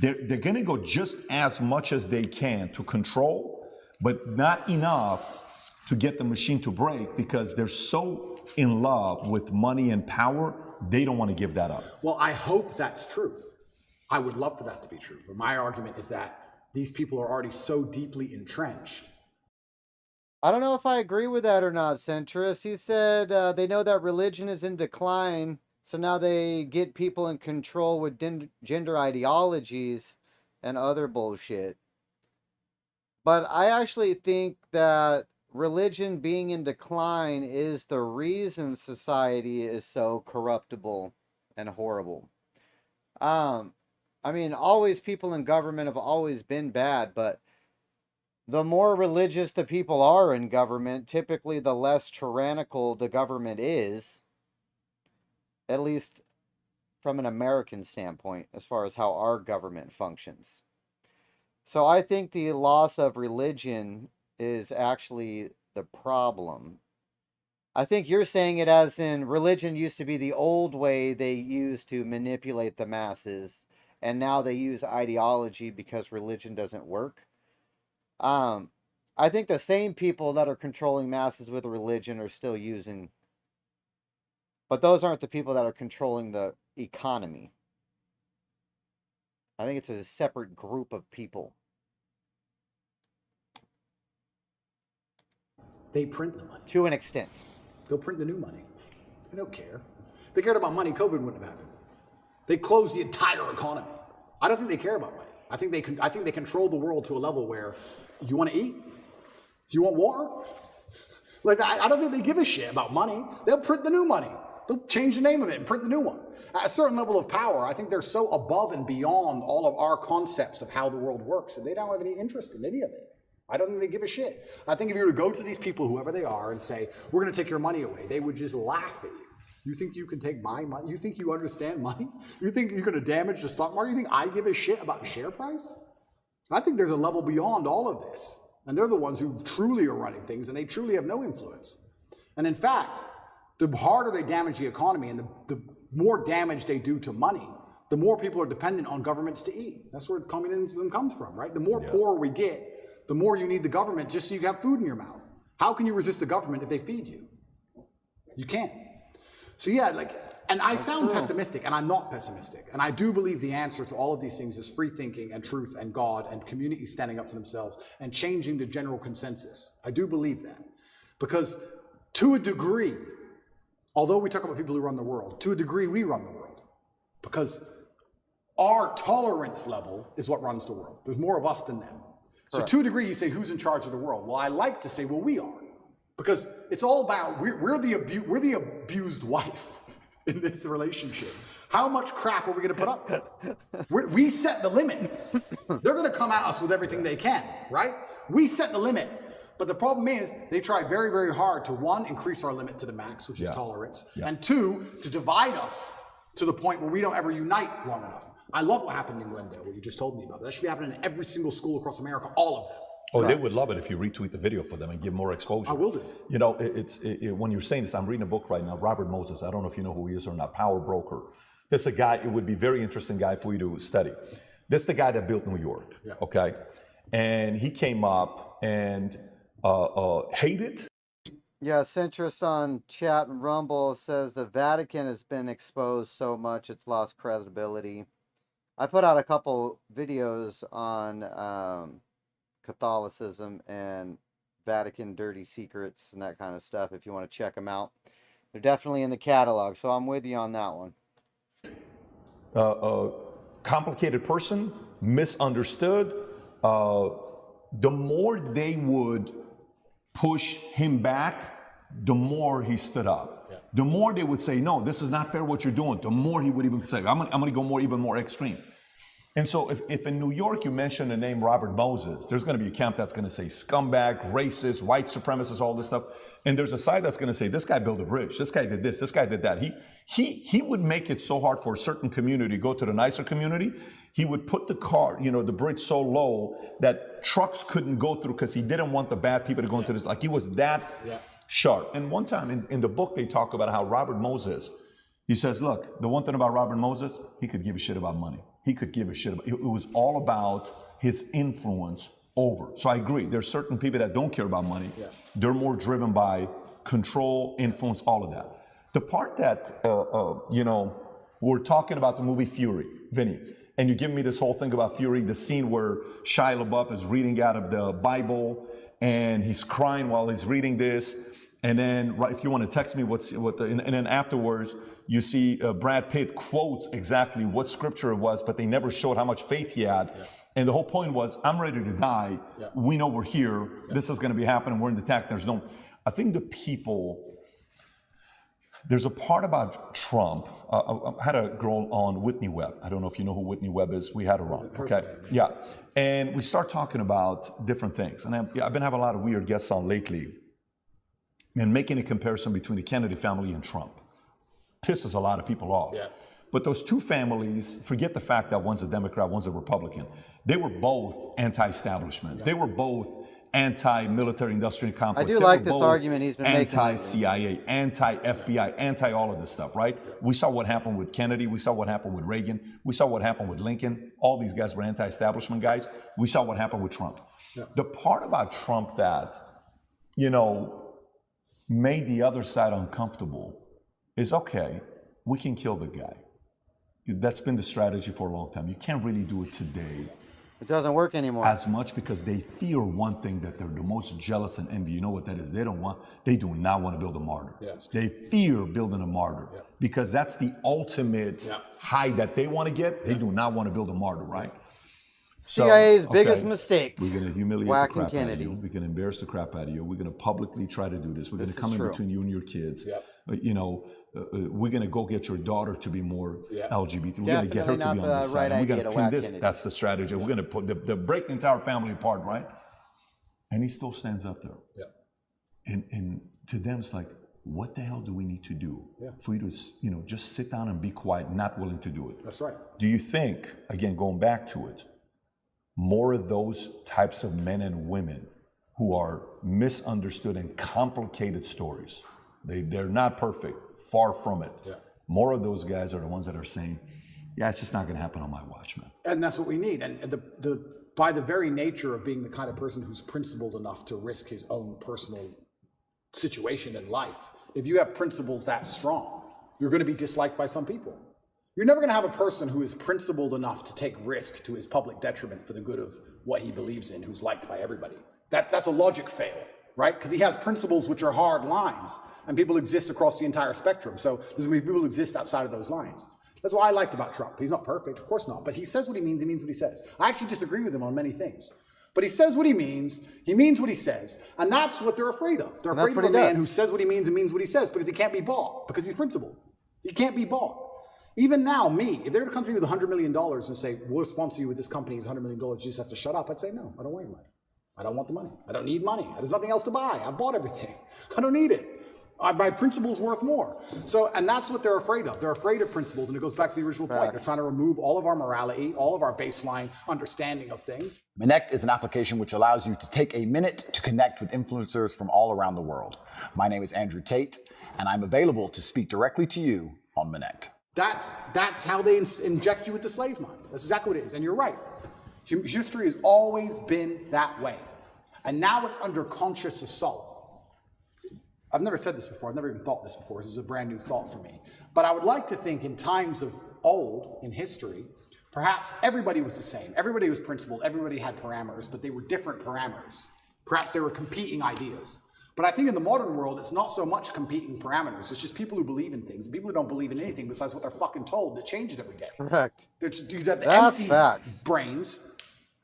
they're going to go just as much as they can to control, but not enough to get the machine to break, because they're so in love with money and power, they don't want to give that up. Well, I hope that's true. I would love for that to be true. But my argument is that these people are already so deeply entrenched. I don't know if I agree with that or not, Centrist. He said they know that religion is in decline, so now they get people in control with gender ideologies and other bullshit. But I actually think that religion being in decline is the reason society is so corruptible and horrible. I mean, always people in government have always been bad, but the more religious the people are in government, typically the less tyrannical the government is, at least from an American standpoint, as far as how our government functions. So I think the loss of religion is actually the problem. I think you're saying it as in religion used to be the old way they used to manipulate the masses, and now they use ideology because religion doesn't work. I think the same people that are controlling masses with religion are still using, but those aren't the people that are controlling the economy. I think it's a separate group of people. They print the money. To an extent. They'll print the new money. They don't care. If they cared about money, COVID wouldn't have happened. They closed the entire economy. I don't think they care about money. I think they control the world to a level where you want to eat? Do you want water? Like, I don't think they give a shit about money. They'll print the new money. They'll change the name of it and print the new one. At a certain level of power, I think they're so above and beyond all of our concepts of how the world works that they don't have any interest in any of it. I don't think they give a shit. I think if you were to go to these people, whoever they are, and say, we're going to take your money away, they would just laugh at you. You think you can take my money? You think you understand money? You think you're going to damage the stock market? You think I give a shit about share price? I think there's a level beyond all of this. And they're the ones who truly are running things, and they truly have no influence. And in fact, the harder they damage the economy and the more damage they do to money, the more people are dependent on governments to eat. That's where communism comes from, right? The more poor we get, the more you need the government just so you have food in your mouth. How can you resist the government if they feed you? You can't. So yeah, and I sound pessimistic, and I'm not pessimistic. And I do believe the answer to all of these things is free thinking and truth and God and communities standing up for themselves and changing the general consensus. I do believe that. Because to a degree, although we talk about people who run the world, to a degree we run the world. Because our tolerance level is what runs the world. There's more of us than them. So to a degree you say, who's in charge of the world? Well, I like to say, well, we are. Because it's all about, we're the abused wife in this relationship. How much crap are we going to put up with? We set the limit. They're going to come at us with everything they can, right? We set the limit. But the problem is, they try very, very hard to, one, increase our limit to the max, which is tolerance, and two, to divide us to the point where we don't ever unite long enough. I love what happened in Glendale, what you just told me about. That should be happening in every single school across America, all of them. Oh, they would love it if you retweet the video for them and give more exposure. I will do. You know, when you're saying this, I'm reading a book right now, Robert Moses. I don't know if you know who he is or not, Power Broker. This is a guy, it would be a very interesting guy for you to study. This is the guy that built New York, okay? And he came up and hated. Yeah, Centrist on chat and Rumble says the Vatican has been exposed so much it's lost credibility. I put out a couple videos on Catholicism and Vatican dirty secrets and that kind of stuff if you want to check them out. They're definitely in the catalog, so I'm with you on that one. Complicated person, misunderstood. The more they would push him back, the more he stood up. Yeah. The more they would say, no, this is not fair what you're doing, the more he would even say, I'm going to go even more extreme. And so if in New York you mention the name Robert Moses, there's going to be a camp that's going to say scumbag, racist, white supremacist, all this stuff. And there's a side that's going to say, this guy built a bridge, this guy did this guy did that. He would make it so hard for a certain community to go to the nicer community. He would put the the bridge so low that trucks couldn't go through because he didn't want the bad people to go into this. Like he was that sharp. And one time in the book, they talk about how Robert Moses, he says, look, the one thing about Robert Moses, he could give a shit about money. He could give a shit about it. It was all about his influence over. So I agree. There's certain people that don't care about money. Yeah. They're more driven by control, influence, all of that. The part that, we're talking about the movie Fury, Vinny, and you give me this whole thing about Fury, the scene where Shia LaBeouf is reading out of the Bible and he's crying while he's reading this. And then, if you want to text me and then afterwards, you see Brad Pitt quotes exactly what scripture it was, but they never showed how much faith he had. Yeah. And the whole point was, I'm ready to die. Yeah. We know we're here. Yeah. This is going to be happening. We're in the attack. I think the people, there's a part about Trump. I had a girl on, Whitney Webb. I don't know if you know who Whitney Webb is. We had her on. Okay. Yeah. And we start talking about different things. And I've been having a lot of weird guests on lately. And making a comparison between the Kennedy family and Trump pisses a lot of people off. Yeah. But those two families, forget the fact that one's a Democrat, one's a Republican. They were both anti-establishment. Yeah. They were both anti-military industrial complex. I do They like were this both argument he's been making lately. anti-CIA, anti-FBI, anti all of this stuff, right? We saw what happened with Kennedy. We saw what happened with Reagan. We saw what happened with Lincoln. All these guys were anti-establishment guys. We saw what happened with Trump. Yeah. The part about Trump that, you know, made the other side uncomfortable is, okay, we can kill the guy. That's been the strategy for a long time. You can't really do it today It doesn't work anymore. as much because they fear one thing that they're the most jealous and envy. You know what that is? They do not want to build a martyr. Yeah, they fear building a martyr because that's the ultimate high that they want to get. They do not want to build a martyr, right? CIA's biggest mistake. We're going to humiliate whacking the crap Kennedy. out of you. We're going to embarrass the crap out of you. We're going to publicly try to do this. We're going to This come is in true. between you and your kids. You know, we're going to go get your daughter to be more LGBT. We're going to get her to Definitely be not on this the side. right And we're going idea to to pin whack this. Kennedy. That's the strategy. We're going to put the break the entire family apart, right? And he still stands up there. And to them, it's like, what the hell do we need to do for you to, you know, just sit down and be quiet, not willing to do it? That's right. Do you think, again, going back to it, more of those types of men and women who are misunderstood and complicated stories, they're not perfect, far from it. More of those guys are the ones that are saying, yeah, it's just not going to happen on my watch, man. And that's what we need. And by the very nature of being the kind of person who's principled enough to risk his own personal situation in life, if you have principles that strong, you're going to be disliked by some people. You're never going to have a person who is principled enough to take risk to his public detriment for the good of what he believes in, who's liked by everybody. That's a logic fail, right? Because he has principles which are hard lines, and people exist across the entire spectrum. So there's going to be people who exist outside of those lines. That's what I liked about Trump. He's not perfect, of course not, but he says what he means what he says. I actually disagree with him on many things. But he says what he means what he says, and that's what they're afraid of. They're afraid of a man who says what he means and means what he says because he can't be bought, because he's principled. He can't be bought. Even now, if they were to come to me with $100 million and say, we'll sponsor you with this company, it's $100 million, you just have to shut up, I'd say, no, I don't want your money. I don't want the money. I don't need money. There's nothing else to buy. I bought everything. I don't need it. My principle's worth more. So, and that's what they're afraid of. They're afraid of principles, and it goes back to the original point. They're trying to remove all of our morality, all of our baseline understanding of things. Connect is an application which allows you to take a minute to connect with influencers from all around the world. My name is Andrew Tate, and I'm available to speak directly to you on Connect. That's how they inject you with the slave mind. That's exactly what it is. And you're right. History has always been that way. And now it's under conscious assault. I've never said this before. I've never even thought this before. This is a brand new thought for me. But I would like to think in times of old, in history, perhaps everybody was the same. Everybody was principled. Everybody had parameters, but they were different parameters. Perhaps they were competing ideas. But I think in the modern world, it's not so much competing parameters. It's just people who believe in things. People who don't believe in anything besides what they're fucking told that changes every day. Correct. You have the That's empty facts. brains,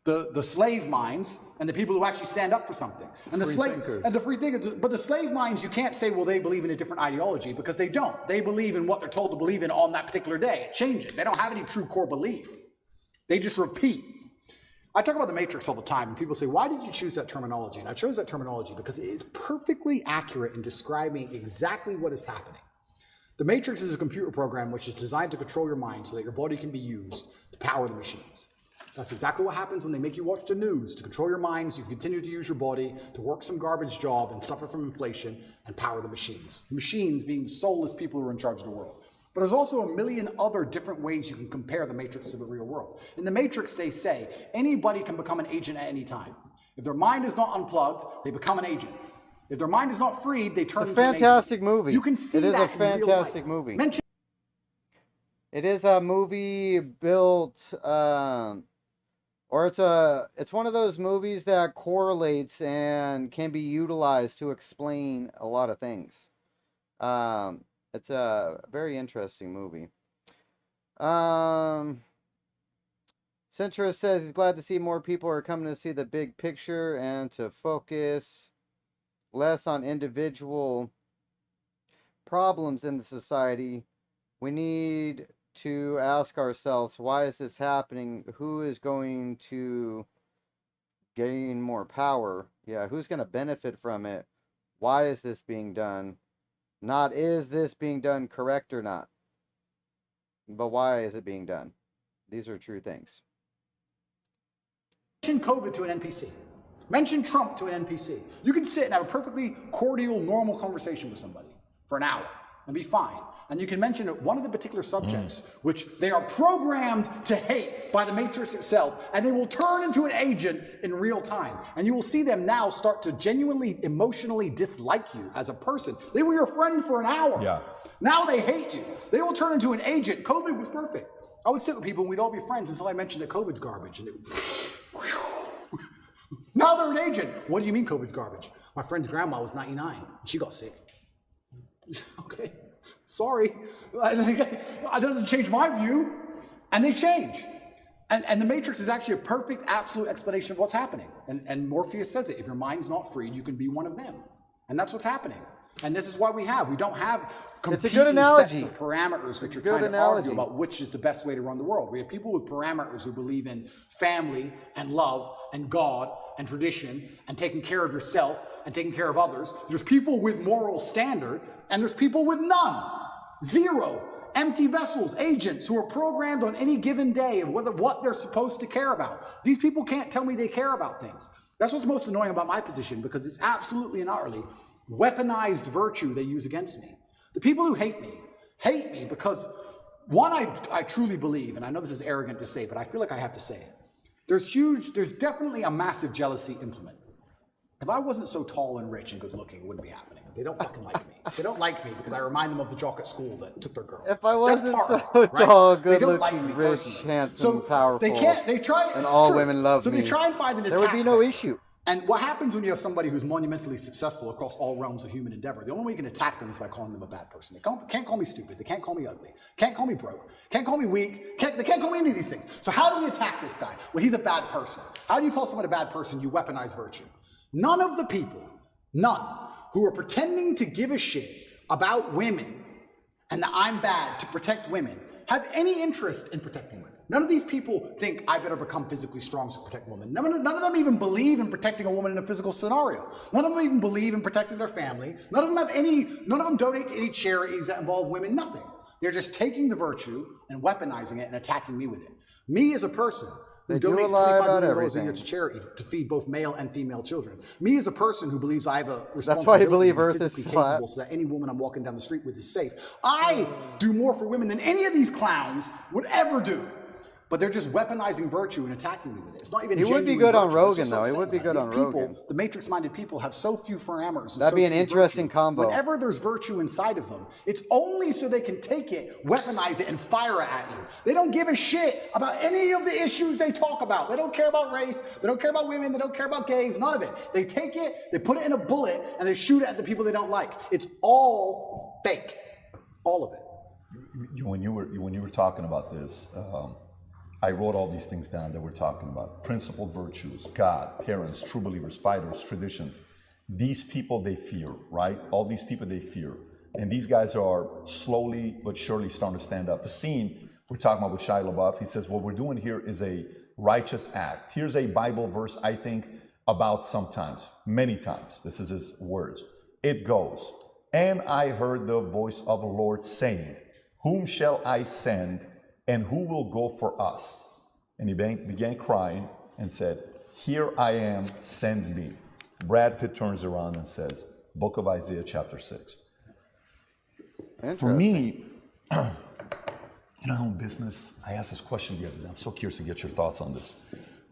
the slave minds, and the people who actually stand up for something. And the free thinkers. But the slave minds, you can't say, well, they believe in a different ideology, because they don't. They believe in what they're told to believe in on that particular day. It changes. They don't have any true core belief. They just repeat. I talk about the Matrix all the time, and people say, why did you choose that terminology? And I chose that terminology because it is perfectly accurate in describing exactly what is happening. The Matrix is a computer program which is designed to control your mind so that your body can be used to power the machines. That's exactly what happens when they make you watch the news. To control your minds, you continue to use your body to work some garbage job and suffer from inflation and power the machines. Machines being soulless people who are in charge of the world. But there's also a million other different ways you can compare the Matrix to the real world. In the Matrix, they say anybody can become an agent at any time. If their mind is not unplugged, they become an agent. If their mind is not freed, they turn into an agent. Fantastic movie. You can see it is that a fantastic in real life. movie. It is a movie built, or it's one of those movies that correlates and can be utilized to explain a lot of things. It's a very interesting movie. Centrist says he's glad to see more people are coming to see the big picture and to focus less on individual problems in the society. We need to ask ourselves, why is this happening? Who is going to gain more power? Yeah, who's going to benefit from it? Why is this being done? Not is this being done correct or not, but why is it being done? These are true things. Mention COVID to an NPC. Mention Trump to an NPC. You can sit and have a perfectly cordial, normal conversation with somebody for an hour and be fine. And you can mention one of the particular subjects which they are programmed to hate by the Matrix itself, and they will turn into an agent in real time. And you will see them now start to genuinely, emotionally dislike you as a person. They were your friend for an hour. Yeah. Now they hate you. They will turn into an agent. COVID was perfect. I would sit with people and we'd all be friends until I mentioned that COVID's garbage. And now they're an agent. What do you mean COVID's garbage? My friend's grandma was 99. She got sick. Okay, sorry. That doesn't change my view. And they change. And the Matrix is actually a perfect, absolute explanation of what's happening. And Morpheus says it. If your mind's not freed, you can be one of them. And that's what's happening. And this is why we don't have competing sets of parameters that you're trying to argue about which is the best way to run the world. We have people with parameters who believe in family and love and God and tradition and taking care of yourself and taking care of others. There's people with moral standard and there's people with none. Zero. Empty vessels, agents who are programmed on any given day of what they're supposed to care about. These people can't tell me they care about things. That's what's most annoying about my position, because it's absolutely and utterly weaponized virtue they use against me. The people who hate me because, one, I truly believe, and I know this is arrogant to say, but I feel like I have to say it. There's definitely a massive jealousy implement. If I wasn't so tall and rich and good looking, it wouldn't be happening. They don't fucking like me. They don't like me because I remind them of the jock at school that took their girl. If I wasn't so right? tall, good looking, looking, rich, handsome, so powerful, they try, and all true. women love me. So they try and find an attack. There would be no issue. And what happens when you have somebody who's monumentally successful across all realms of human endeavor? The only way you can attack them is by calling them a bad person. They can't call me stupid. They can't call me ugly. Can't call me broke. Can't call me weak. They can't call me any of these things. So how do we attack this guy? Well, he's a bad person. How do you call someone a bad person? You weaponize virtue. None of the people, who are pretending to give a shit about women and that I'm bad to protect women have any interest in protecting women. None of these people think I better become physically strong to protect women. None of them even believe in protecting a woman in a physical scenario. None of them even believe in protecting their family. None of them donate to any charities that involve women, nothing. They're just taking the virtue and weaponizing it and attacking me with it. Me as a person who donates $25 million a year to charity to feed both male and female children. Me as a person who believes I have a responsibility. That's why I believe to be Earth is physically flat. capable so that any woman I'm walking down the street with is safe. I do more for women than any of these clowns would ever do. But they're just weaponizing virtue and attacking me with it. It's not even He would be good on Rogan, though. He would be good on Rogan. The matrix-minded people have so few parameters. That'd be an interesting combo. Whenever there's virtue inside of them, it's only so they can take it, weaponize it, and fire it at you. They don't give a shit about any of the issues they talk about. They don't care about race. They don't care about women. They don't care about gays. None of it. They take it, they put it in a bullet, and they shoot it at the people they don't like. It's all fake. All of it. When you were talking about this, I wrote all these things down that we're talking about. Principled virtues, God, parents, true believers, fighters, traditions. These people they fear, right? All these people they fear. And these guys are slowly but surely starting to stand up. The scene we're talking about with Shia LaBeouf, he says, what we're doing here is a righteous act. Here's a Bible verse I think about sometimes, many times. This is his words. It goes, and I heard the voice of the Lord saying, whom shall I send? And who will go for us? And he began crying and said, here I am, send me. Brad Pitt turns around and says, Book of Isaiah chapter 6. For me, in business, I asked this question the other day. I'm so curious to get your thoughts on this.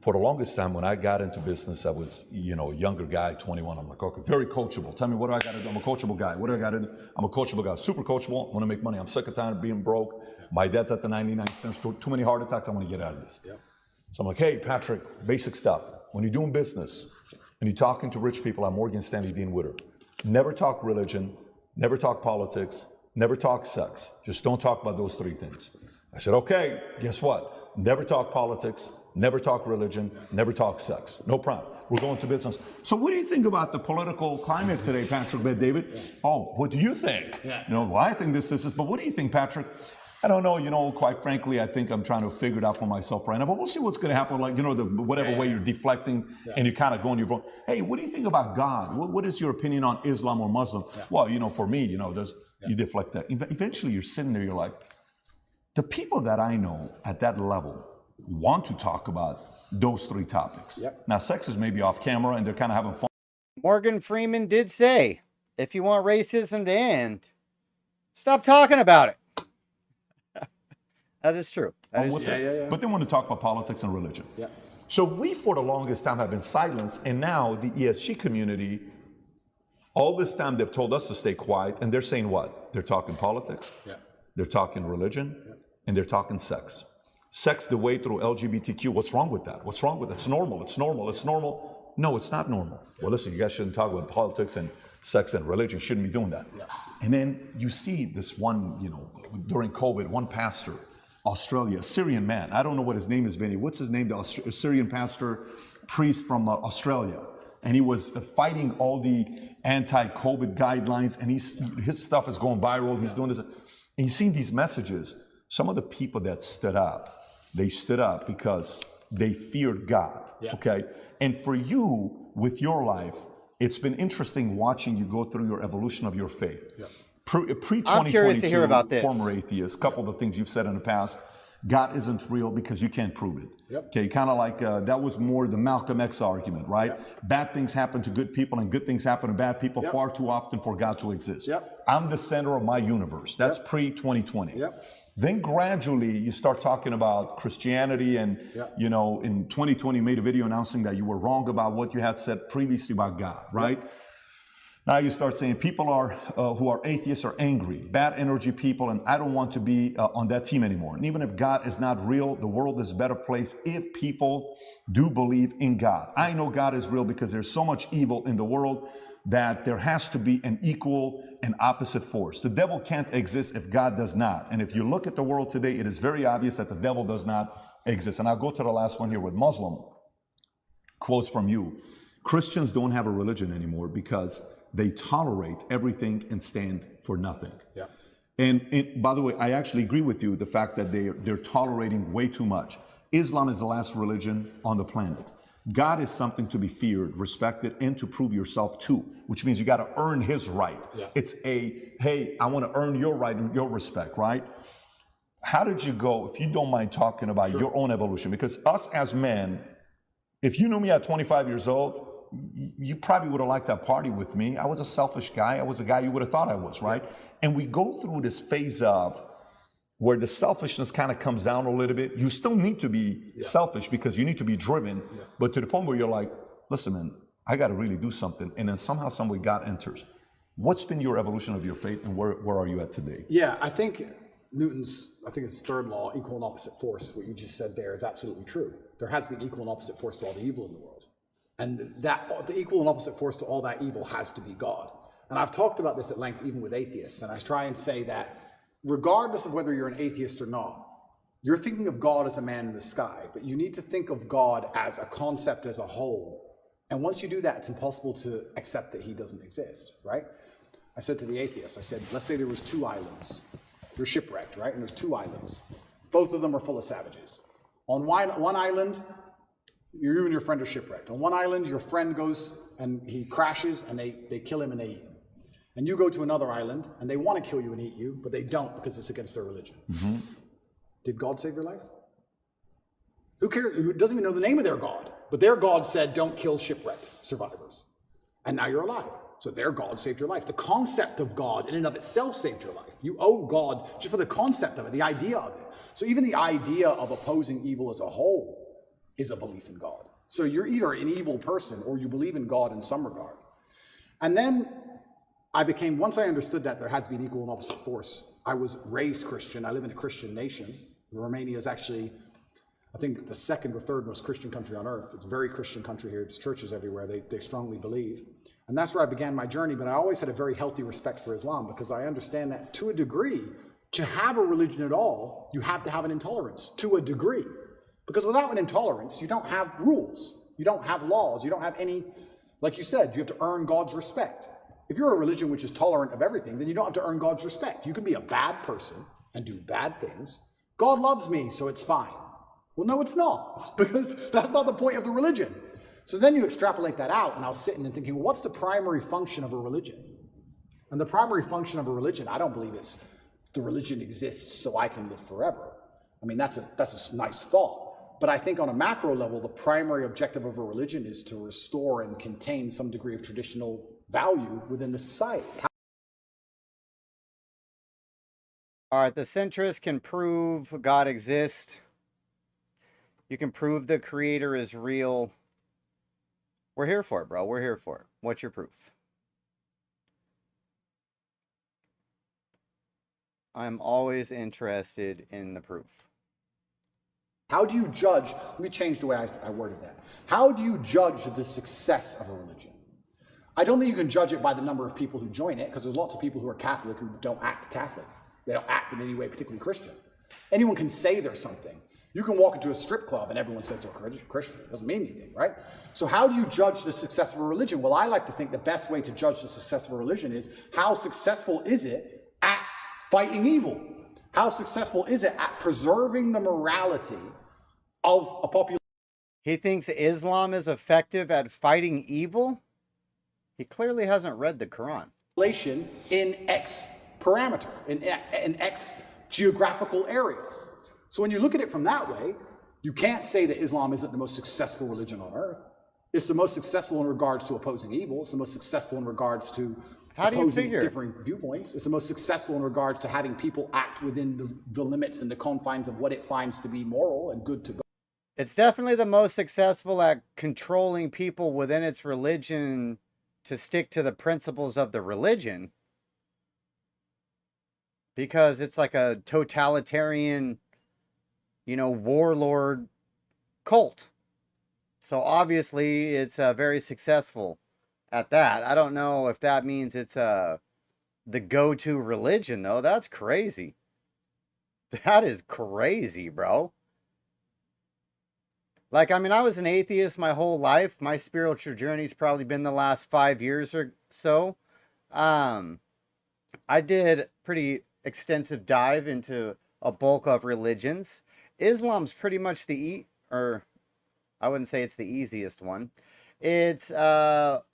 For the longest time, when I got into business, I was, a younger guy, 21. I'm like, okay, very coachable. Tell me, what do I got to do? I'm a coachable guy. What do I got to do? I'm a coachable guy. Super coachable. I want to make money. I'm sick and tired of being broke. My dad's at the 99 cents. Too many heart attacks. I want to get out of this. Yep. So I'm like, hey, Patrick, basic stuff. When you're doing business and you're talking to rich people, I'm Morgan Stanley Dean Witter. Never talk religion. Never talk politics. Never talk sex. Just don't talk about those three things. I said, okay, guess what? Never talk politics. Never talk religion, never talk sex. No problem. We're going to business. So what do you think about the political climate today, Patrick, David? Yeah. Oh, what do you think? Yeah. Well, I think this is, but what do you think, Patrick? I don't know, quite frankly, I think I'm trying to figure it out for myself right now, but we'll see what's going to happen, whatever way you're deflecting and you kind of go on your phone. Hey, what do you think about God? What is your opinion on Islam or Muslim? Yeah. Well, for me, you deflect that. Eventually you're sitting there, you're like, the people that I know at that level want to talk about those three topics. Now, sex is maybe off camera and they're kind of having fun. Morgan Freeman did say, if you want racism to end, stop talking about it. That is true. That is true. But they want to talk about politics and religion. So we, for the longest time, have been silenced, and now the ESG community, all this time they've told us to stay quiet, and they're saying what? They're talking politics, they're talking religion, and they're talking sex. Sex the way through LGBTQ. What's wrong with that? What's wrong with it? It's normal. It's normal. It's normal. No, it's not normal. Well, listen, you guys shouldn't talk about politics and sex and religion. Shouldn't be doing that. And then you see this one, you know, during COVID, one pastor, Australia, a Syrian man. I don't know what his name is, Vinny. What's his name? The Syrian pastor, priest from Australia. And he was fighting all the anti-COVID guidelines, and his stuff is going viral. He's doing this. And you've seen these messages. Some of the people that stood up, they stood up because they feared God, okay? And for you, with your life, it's been interesting watching you go through your evolution of your faith. I'm curious to hear about Pre-2022, this. former atheist, a couple of the things you've said in the past, God isn't real because you can't prove it. Okay, kind of like that was more the Malcolm X argument, right? Bad things happen to good people and good things happen to bad people far too often for God to exist. I'm the center of my universe. That's pre-2020. Then gradually you start talking about Christianity, and you know, in 2020 you made a video announcing that you were wrong about what you had said previously about God, right? Now you start saying people are who are atheists are angry, bad energy people, and I don't want to be on that team anymore. And even if God is not real, the world is a better place if people do believe in God. I know God is real because there's so much evil in the world that there has to be an equal and opposite force. The devil can't exist if God does not. And if you look at the world today, it is very obvious that the devil does not exist. And I'll go to the last one here with Muslim. Quotes from you. Christians don't have a religion anymore because they tolerate everything and stand for nothing. And by the way, I actually agree with you, the fact that they're tolerating way too much. Islam is the last religion on the planet. God is something to be feared, respected, and to prove yourself to, which means you got to earn his right. It's a, hey, I want to earn your right and your respect, right? How did you go, if you don't mind talking about your own evolution? Because us as men, if you knew me at 25 years old, you probably would have liked that party with me. I was a selfish guy. I was a guy you would have thought I was, right? And we go through this phase of where the selfishness kind of comes down a little bit. You still need to be selfish because you need to be driven, but to the point where you're like, listen, man, I got to really do something. And then somehow, some way, God enters. What's been your evolution of your faith, and where are you at today? Yeah, I think Newton's, I think it's third law, equal and opposite force, what you just said there is absolutely true. There has to be equal and opposite force to all the evil in the world. And that the equal and opposite force to all that evil has to be God. And I've talked about this at length even with atheists, and I try and say that regardless of whether you're an atheist or not, you're thinking of God as a man in the sky, but you need to think of God as a concept as a whole. And once you do that, it's impossible to accept that he doesn't exist, right? I said to the atheists, I said, let's say there was two islands. You're shipwrecked, right? And there's two islands. Both of them are full of savages. On one island, you and your friend are shipwrecked. On one island, your friend goes and he crashes and they kill him and they eat him. And you go to another island and they want to kill you and eat you, but they don't because it's against their religion. Did God save your life? Who cares? Who doesn't even know the name of their God? But their God said, don't kill shipwrecked survivors. And now you're alive. So their God saved your life. The concept of God in and of itself saved your life. You owe God just for the concept of it, the idea of it. So even the idea of opposing evil as a whole is a belief in God. So you're either an evil person or you believe in God in some regard. And then once I understood that there had to be an equal and opposite force, I was raised Christian. I live in a Christian nation. Romania is actually, I think, the second or third most Christian country on earth. It's a very Christian country here. It's churches everywhere. They strongly believe. And that's where I began my journey. But I always had a very healthy respect for Islam because I understand that to a degree, to have a religion at all, you have to have an intolerance to a degree. Because without an intolerance, you don't have rules. You don't have laws. You don't have any, like you said, you have to earn God's respect. If you're a religion which is tolerant of everything, then you don't have to earn God's respect. You can be a bad person and do bad things. God loves me, so it's fine. Well, no, it's not, because that's not the point of the religion. So then you extrapolate that out, and I was sitting and thinking, well, what's the primary function of a religion? And the primary function of a religion, I don't believe is the religion exists so I can live forever. I mean, that's a nice thought. But I think on a macro level, the primary objective of a religion is to restore and contain some degree of traditional value within the society. All right, the centrist can prove God exists. You can prove the creator is real. We're here for it, bro. We're here for it. What's your proof? I'm always interested in the proof. How do you judge, let me change the way I worded that. How do you judge the success of a religion? I don't think you can judge it by the number of people who join it, because there's lots of people who are Catholic who don't act Catholic. They don't act in any way particularly Christian. Anyone can say they're something. You can walk into a strip club and everyone says they're Christian. It doesn't mean anything, right? So how do you judge the success of a religion? Well, I like to think the best way to judge the success of a religion is how successful is it at fighting evil? How successful is it at preserving the morality of a population? He thinks Islam is effective at fighting evil? He clearly hasn't read the Quran. In X parameter, in X geographical area. So when you look at it from that way, you can't say that Islam isn't the most successful religion on earth. It's the most successful in regards to opposing evil. It's the most successful in regards to opposing differing viewpoints. It's the most successful in regards to having people act within the limits and the confines of what it finds to be moral and good to go. It's definitely the most successful at controlling people within its religion to stick to the principles of the religion, because it's like a totalitarian, warlord cult. So obviously it's very successful at that. I don't know if that means it's the go-to religion, though. That's crazy. That is crazy, bro. Like, I mean, I was an atheist my whole life. My spiritual journey's probably been the last 5 years or so. I did pretty extensive dive into a bulk of religions. Islam's pretty much or I wouldn't say it's the easiest one. It's top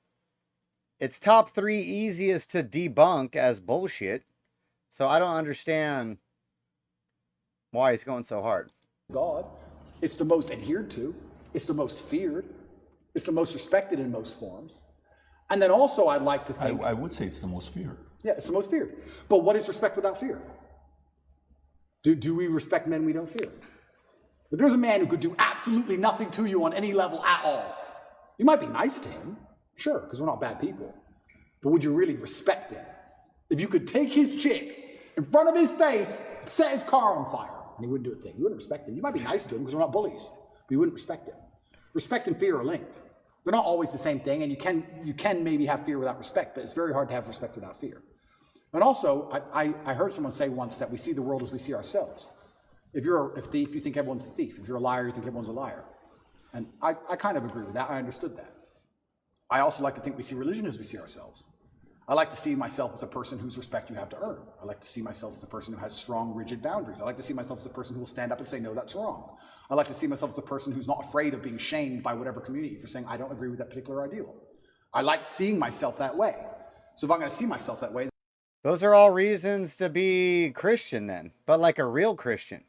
3 easiest to debunk as bullshit. So I don't understand why he's going so hard. God. It's the most adhered to. It's the most feared. It's the most respected in most forms. And then also I'd like to think... I would say it's the most feared. Yeah, it's the most feared. But what is respect without fear? Do we respect men we don't fear? If there's a man who could do absolutely nothing to you on any level at all, you might be nice to him, sure, because we're not bad people. But would you really respect him? If you could take his chick in front of his face, set his car on fire, and he wouldn't do a thing, you wouldn't respect him. You might be nice to him because we're not bullies, but you wouldn't respect him. Respect and fear are linked. They're not always the same thing, and you can maybe have fear without respect, but it's very hard to have respect without fear. And also, I heard someone say once that we see the world as we see ourselves. If you're a thief, you think everyone's a thief. If you're a liar, you think everyone's a liar. And I kind of agree with that. I understood that. I also like to think we see religion as we see ourselves. I like to see myself as a person whose respect you have to earn. I like to see myself as a person who has strong, rigid boundaries. I like to see myself as a person who will stand up and say, no, that's wrong. I like to see myself as a person who's not afraid of being shamed by whatever community for saying, I don't agree with that particular ideal. I like seeing myself that way. So if I'm going to see myself that way... Those are all reasons to be Christian then, but like a real Christian.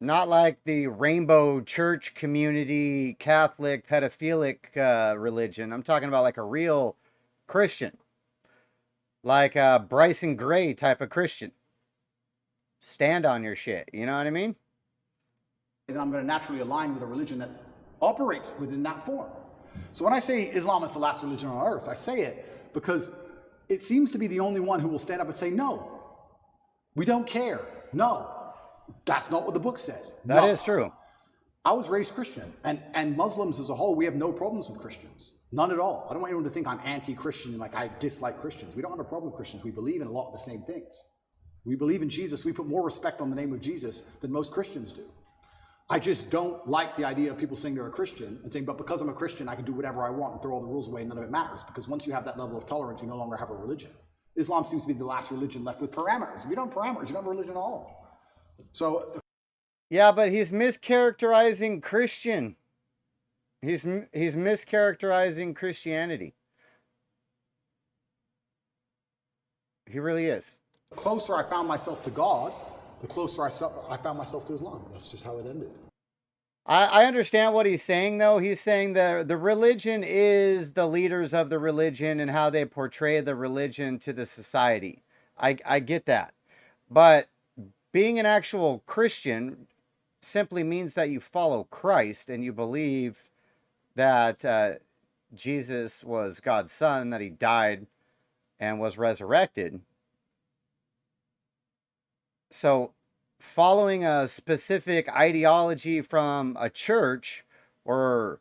Not like the rainbow church community, Catholic, pedophilic religion. I'm talking about like a real Christian. Like a Bryson Gray type of Christian. Stand on your shit. You know what I mean? Then I'm going to naturally align with a religion that operates within that form. So when I say Islam is the last religion on earth, I say it because it seems to be the only one who will stand up and say, no, we don't care. No. That's not what the book says. That is true. I was raised Christian, and Muslims as a whole, we have no problems with Christians. None at all. I don't want anyone to think I'm anti-Christian and like I dislike Christians. We don't have a problem with Christians. We believe in a lot of the same things. We believe in Jesus. We put more respect on the name of Jesus than most Christians do. I just don't like the idea of people saying they're a Christian and saying, but because I'm a Christian, I can do whatever I want and throw all the rules away and none of it matters. Because once you have that level of tolerance, you no longer have a religion. Islam seems to be the last religion left with parameters. If you don't have parameters, you don't have a religion at all. So, yeah, but he's mischaracterizing Christian. He's mischaracterizing Christianity. He really is. The closer I found myself to God, the closer I found myself to Islam. That's just how it ended. I understand what he's saying, though. He's saying the religion is the leaders of the religion and how they portray the religion to the society. I get that. But being an actual Christian simply means that you follow Christ and you believe that Jesus was God's son, that he died and was resurrected. So following a specific ideology from a church or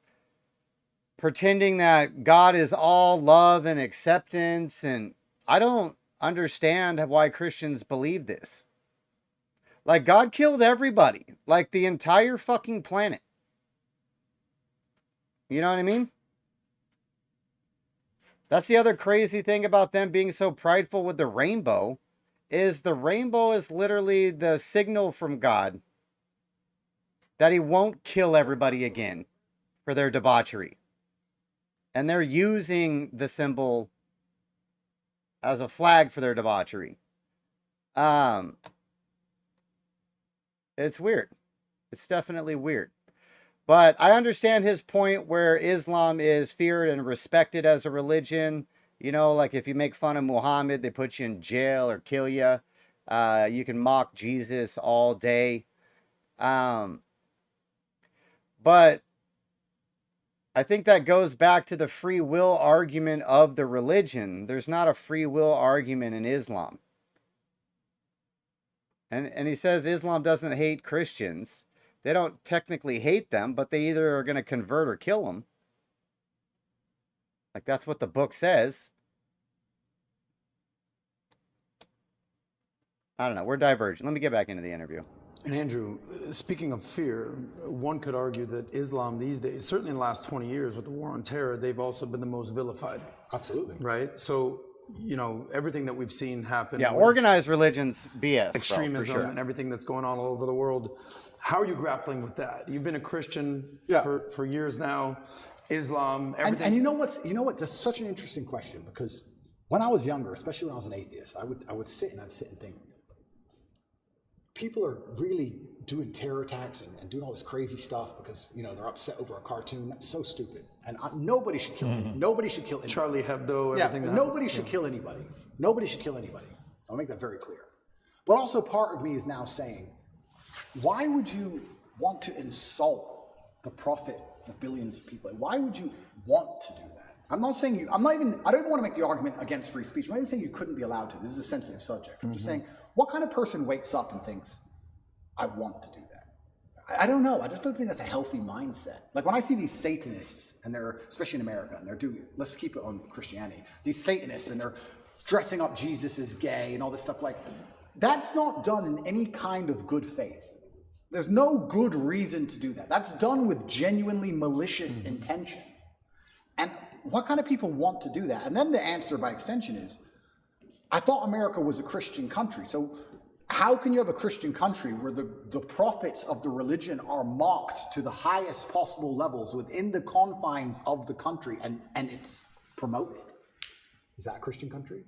pretending that God is all love and acceptance, and I don't understand why Christians believe this. Like, God killed everybody, like the entire fucking planet. You know what I mean? That's the other crazy thing about them being so prideful with the rainbow, is the rainbow is literally the signal from God that he won't kill everybody again for their debauchery. And they're using the symbol as a flag for their debauchery. It's weird. It's definitely weird. But I understand his point where Islam is feared and respected as a religion. You know, like if you make fun of Muhammad, they put you in jail or kill you. You can mock Jesus all day. But I think that goes back to the free will argument of the religion. There's not a free will argument in Islam. And he says Islam doesn't hate Christians. They don't technically hate them, but they either are going to convert or kill them. Like, that's what the book says. I don't know. We're diverging. Let me get back into the interview. And Andrew, speaking of fear, one could argue that Islam these days, certainly in the last 20 years with the war on terror, they've also been the most vilified. Absolutely. Right? So, you know, everything that we've seen happen. Yeah, organized religion's BS. Extremism bro, for sure. and everything that's going on all over the world. How are you grappling with that? You've been a Christian for years now. Islam, everything. And you know what? That's such an interesting question, because when I was younger, especially when I was an atheist, I would sit and think, people are really doing terror attacks and doing all this crazy stuff because, you know, they're upset over a cartoon. That's so stupid. And nobody should kill anybody. Nobody should kill anybody. Charlie Hebdo, everything. Yeah, nobody should kill anybody. Nobody should kill anybody. I'll make that very clear. But also part of me is now saying, why would you want to insult the prophet for billions of people? Why would you want to do that? I don't even want to make the argument against free speech. I'm not even saying you couldn't be allowed to. This is a sensitive subject. I'm just saying, what kind of person wakes up and thinks, I want to do that? I don't know. I just don't think that's a healthy mindset. Like when I see these Satanists, and they're, especially in America, and they're doing, let's keep it on Christianity, these Satanists, and they're dressing up Jesus as gay and all this stuff, like, that's not done in any kind of good faith. There's no good reason to do that. That's done with genuinely malicious intention. And what kind of people want to do that? And then the answer by extension is, I thought America was a Christian country. So how can you have a Christian country where the prophets of the religion are mocked to the highest possible levels within the confines of the country, and it's promoted? Is that a Christian country?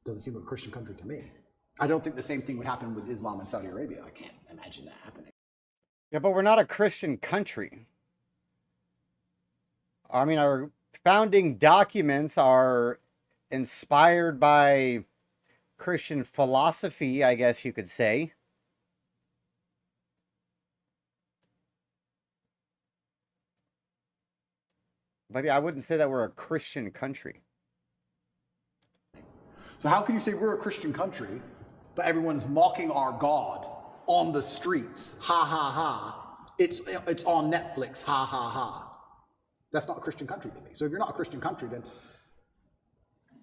Doesn't seem like a Christian country to me. I don't think the same thing would happen with Islam in Saudi Arabia. I can't imagine that happening. Yeah, but we're not a Christian country. I mean, our founding documents are inspired by Christian philosophy, I guess you could say. But yeah, I wouldn't say that we're a Christian country. So how can you say we're a Christian country, but everyone's mocking our God on the streets? Ha ha ha. It's on Netflix. Ha ha ha. That's not a Christian country to me. So if you're not a Christian country, then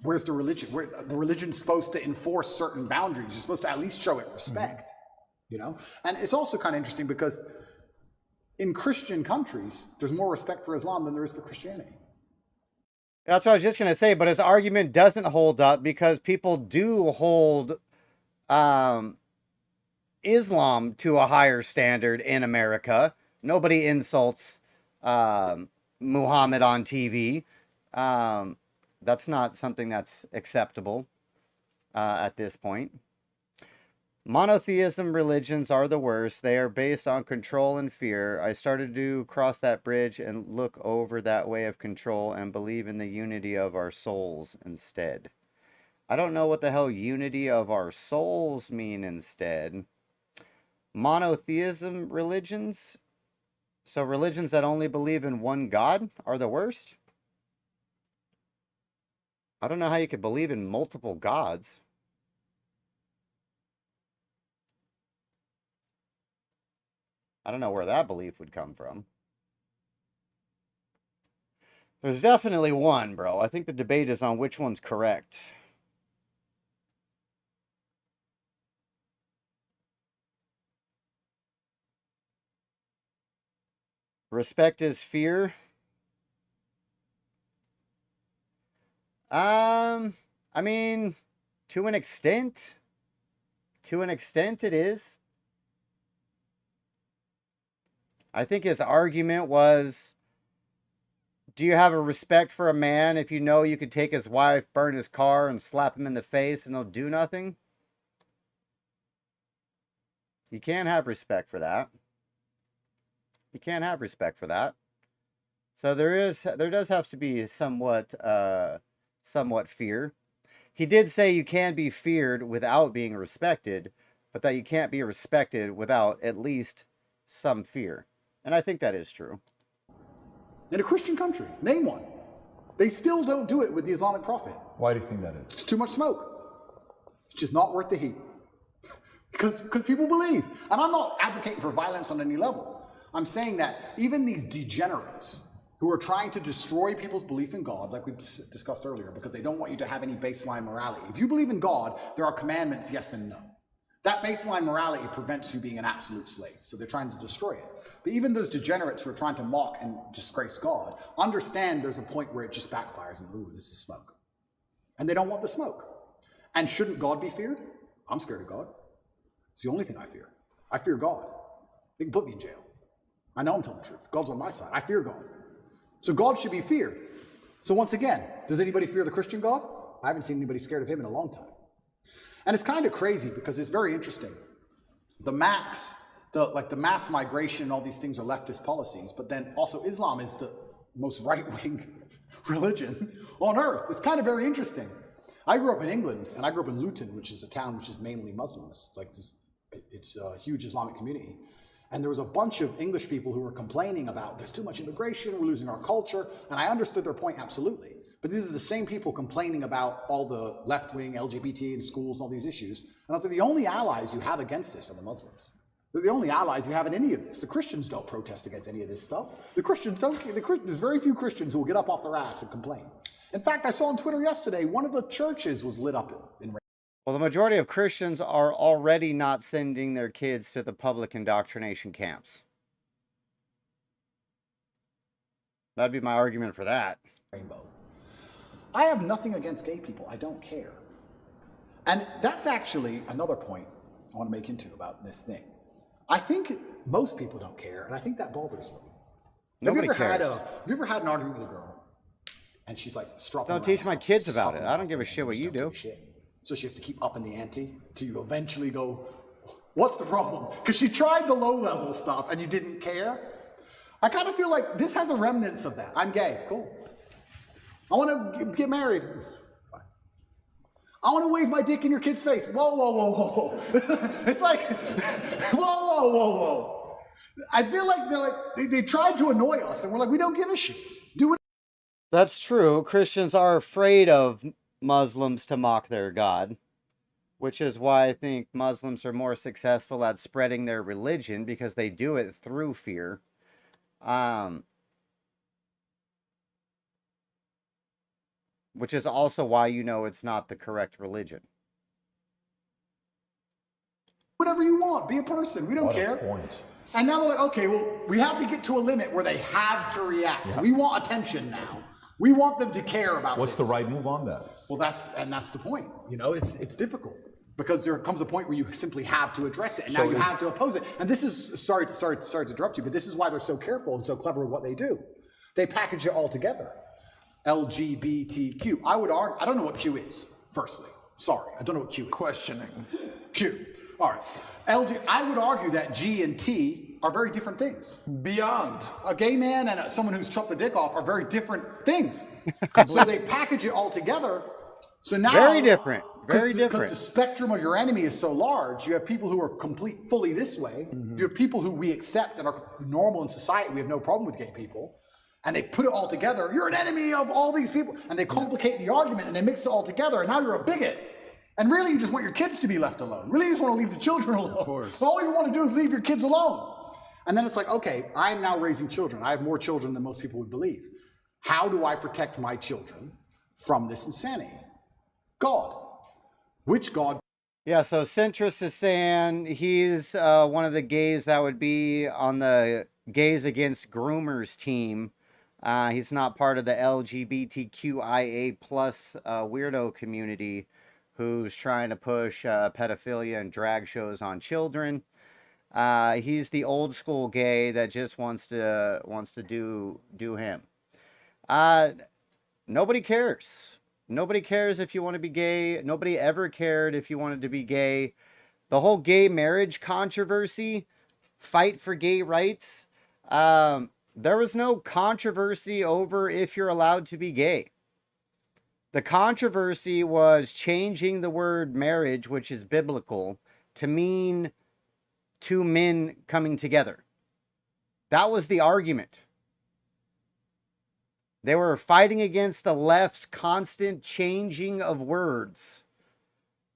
where's the religion? Where the religion's supposed to enforce certain boundaries. You're supposed to at least show it respect, you know? And it's also kind of interesting because in Christian countries, there's more respect for Islam than there is for Christianity. That's what I was just going to say, but his argument doesn't hold up because people do hold Islam to a higher standard in America. Nobody insults Muhammad on TV. That's not something that's acceptable at this point. Monotheism religions are the worst. They are based on control and fear. I started to cross that bridge and look over that way of control and believe in the unity of our souls instead. I don't know what the hell unity of our souls mean instead. Monotheism religions? So religions that only believe in one God are the worst? I don't know how you could believe in multiple gods. I don't know where that belief would come from. There's definitely one, bro. I think the debate is on which one's correct. Respect is fear. I mean, to an extent. To an extent it is. I think his argument was, do you have a respect for a man if you know you could take his wife, burn his car, and slap him in the face and he'll do nothing? You can't have respect for that. You can't have respect for that. So there does have to be somewhat fear. He did say you can be feared without being respected, but that you can't be respected without at least some fear. And I think that is true. In a Christian country, name one. They still don't do it with the Islamic Prophet. Why do you think that is? It's too much smoke. It's just not worth the heat. Because people believe. And I'm not advocating for violence on any level. I'm saying that even these degenerates who are trying to destroy people's belief in God, like we discussed earlier, because they don't want you to have any baseline morality. If you believe in God, there are commandments, yes and no. That baseline morality prevents you being an absolute slave. So they're trying to destroy it. But even those degenerates who are trying to mock and disgrace God, understand there's a point where it just backfires and, ooh, this is smoke. And they don't want the smoke. And shouldn't God be feared? I'm scared of God. It's the only thing I fear. I fear God. They can put me in jail. I know I'm telling the truth. God's on my side. I fear God. So God should be feared. So once again, does anybody fear the Christian God? I haven't seen anybody scared of him in a long time. And it's kind of crazy because it's very interesting. The mass migration and all these things are leftist policies, but then also Islam is the most right-wing religion on earth. It's kind of very interesting. I grew up in England, and I grew up in Luton, which is a town which is mainly Muslims. It's a huge Islamic community. And there was a bunch of English people who were complaining about there's too much immigration, we're losing our culture. And I understood their point absolutely. But these are the same people complaining about all the left-wing LGBT in schools and all these issues. And I was like, the only allies you have against this are the Muslims. They're the only allies you have in any of this. The Christians don't protest against any of this stuff. The Christians don't. There's very few Christians who will get up off their ass and complain. In fact, I saw on Twitter yesterday, one of the churches was lit up in. Well, the majority of Christians are already not sending their kids to the public indoctrination camps. That'd be my argument for that. Rainbow. I have nothing against gay people. I don't care. And that's actually another point I want to make into about this thing. I think most people don't care, and I think that bothers them. Nobody cares. Have you ever had an argument with a girl, and she's like, don't teach my kids about it. I don't give a shit what you do. So she has to keep upping the ante till you eventually go, what's the problem? Because she tried the low-level stuff and you didn't care. I kind of feel like this has a remnants of that. I'm gay, cool. I want to get married. Fine. I want to wave my dick in your kid's face. Whoa, whoa, whoa, whoa, whoa. It's like, whoa, whoa, whoa, whoa. I feel like they tried to annoy us and we're like, we don't give a shit. Do it. That's true. Christians are afraid of Muslims to mock their God, which is why I think Muslims are more successful at spreading their religion, because they do it through fear. Which is also why you know it's not the correct religion. Whatever you want, be a person. We don't care. Point. And now they're like, okay, well, we have to get to a limit where they have to react. Yeah. We want attention now. We want them to care about What's the right move on that? Well, that's the point. You know, it's difficult because there comes a point where you simply have to address it, and now you have to oppose it. And this is sorry to interrupt you, but this is why they're so careful and so clever with what they do. They package it all together. LGBTQ. I would argue. I don't know what Q is. Firstly, sorry, I don't know what Q is. Questioning. Q. All right. I would argue that G and T are very different things. Beyond. A gay man and someone who's chopped the dick off are very different things. So they package it all together. So now, very different. Very Because different. the spectrum of your enemy is so large. You have people who are fully this way. You have people who we accept and are normal in society. We have no problem with gay people. And they put it all together. You're an enemy of all these people. And they complicate the argument and they mix it all together. And now you're a bigot. And really, you just want your kids to be left alone. Really, you just want to leave the children alone. Of course. All you want to do is leave your kids alone. And then it's like, okay, I'm now raising children. I have more children than most people would believe. How do I protect my children from this insanity? God. Which God? Yeah, so Centrist is saying he's one of the gays that would be on the Gays Against Groomers team. He's not part of the LGBTQIA plus weirdo community who's trying to push pedophilia and drag shows on children. He's the old school gay that just wants to do him. Nobody cares. Nobody cares if you want to be gay. Nobody ever cared if you wanted to be gay. The whole gay marriage controversy, fight for gay rights, there was no controversy over if you're allowed to be gay. The controversy was changing the word marriage, which is biblical, to mean two men coming together. That was the argument. They were fighting against the left's constant changing of words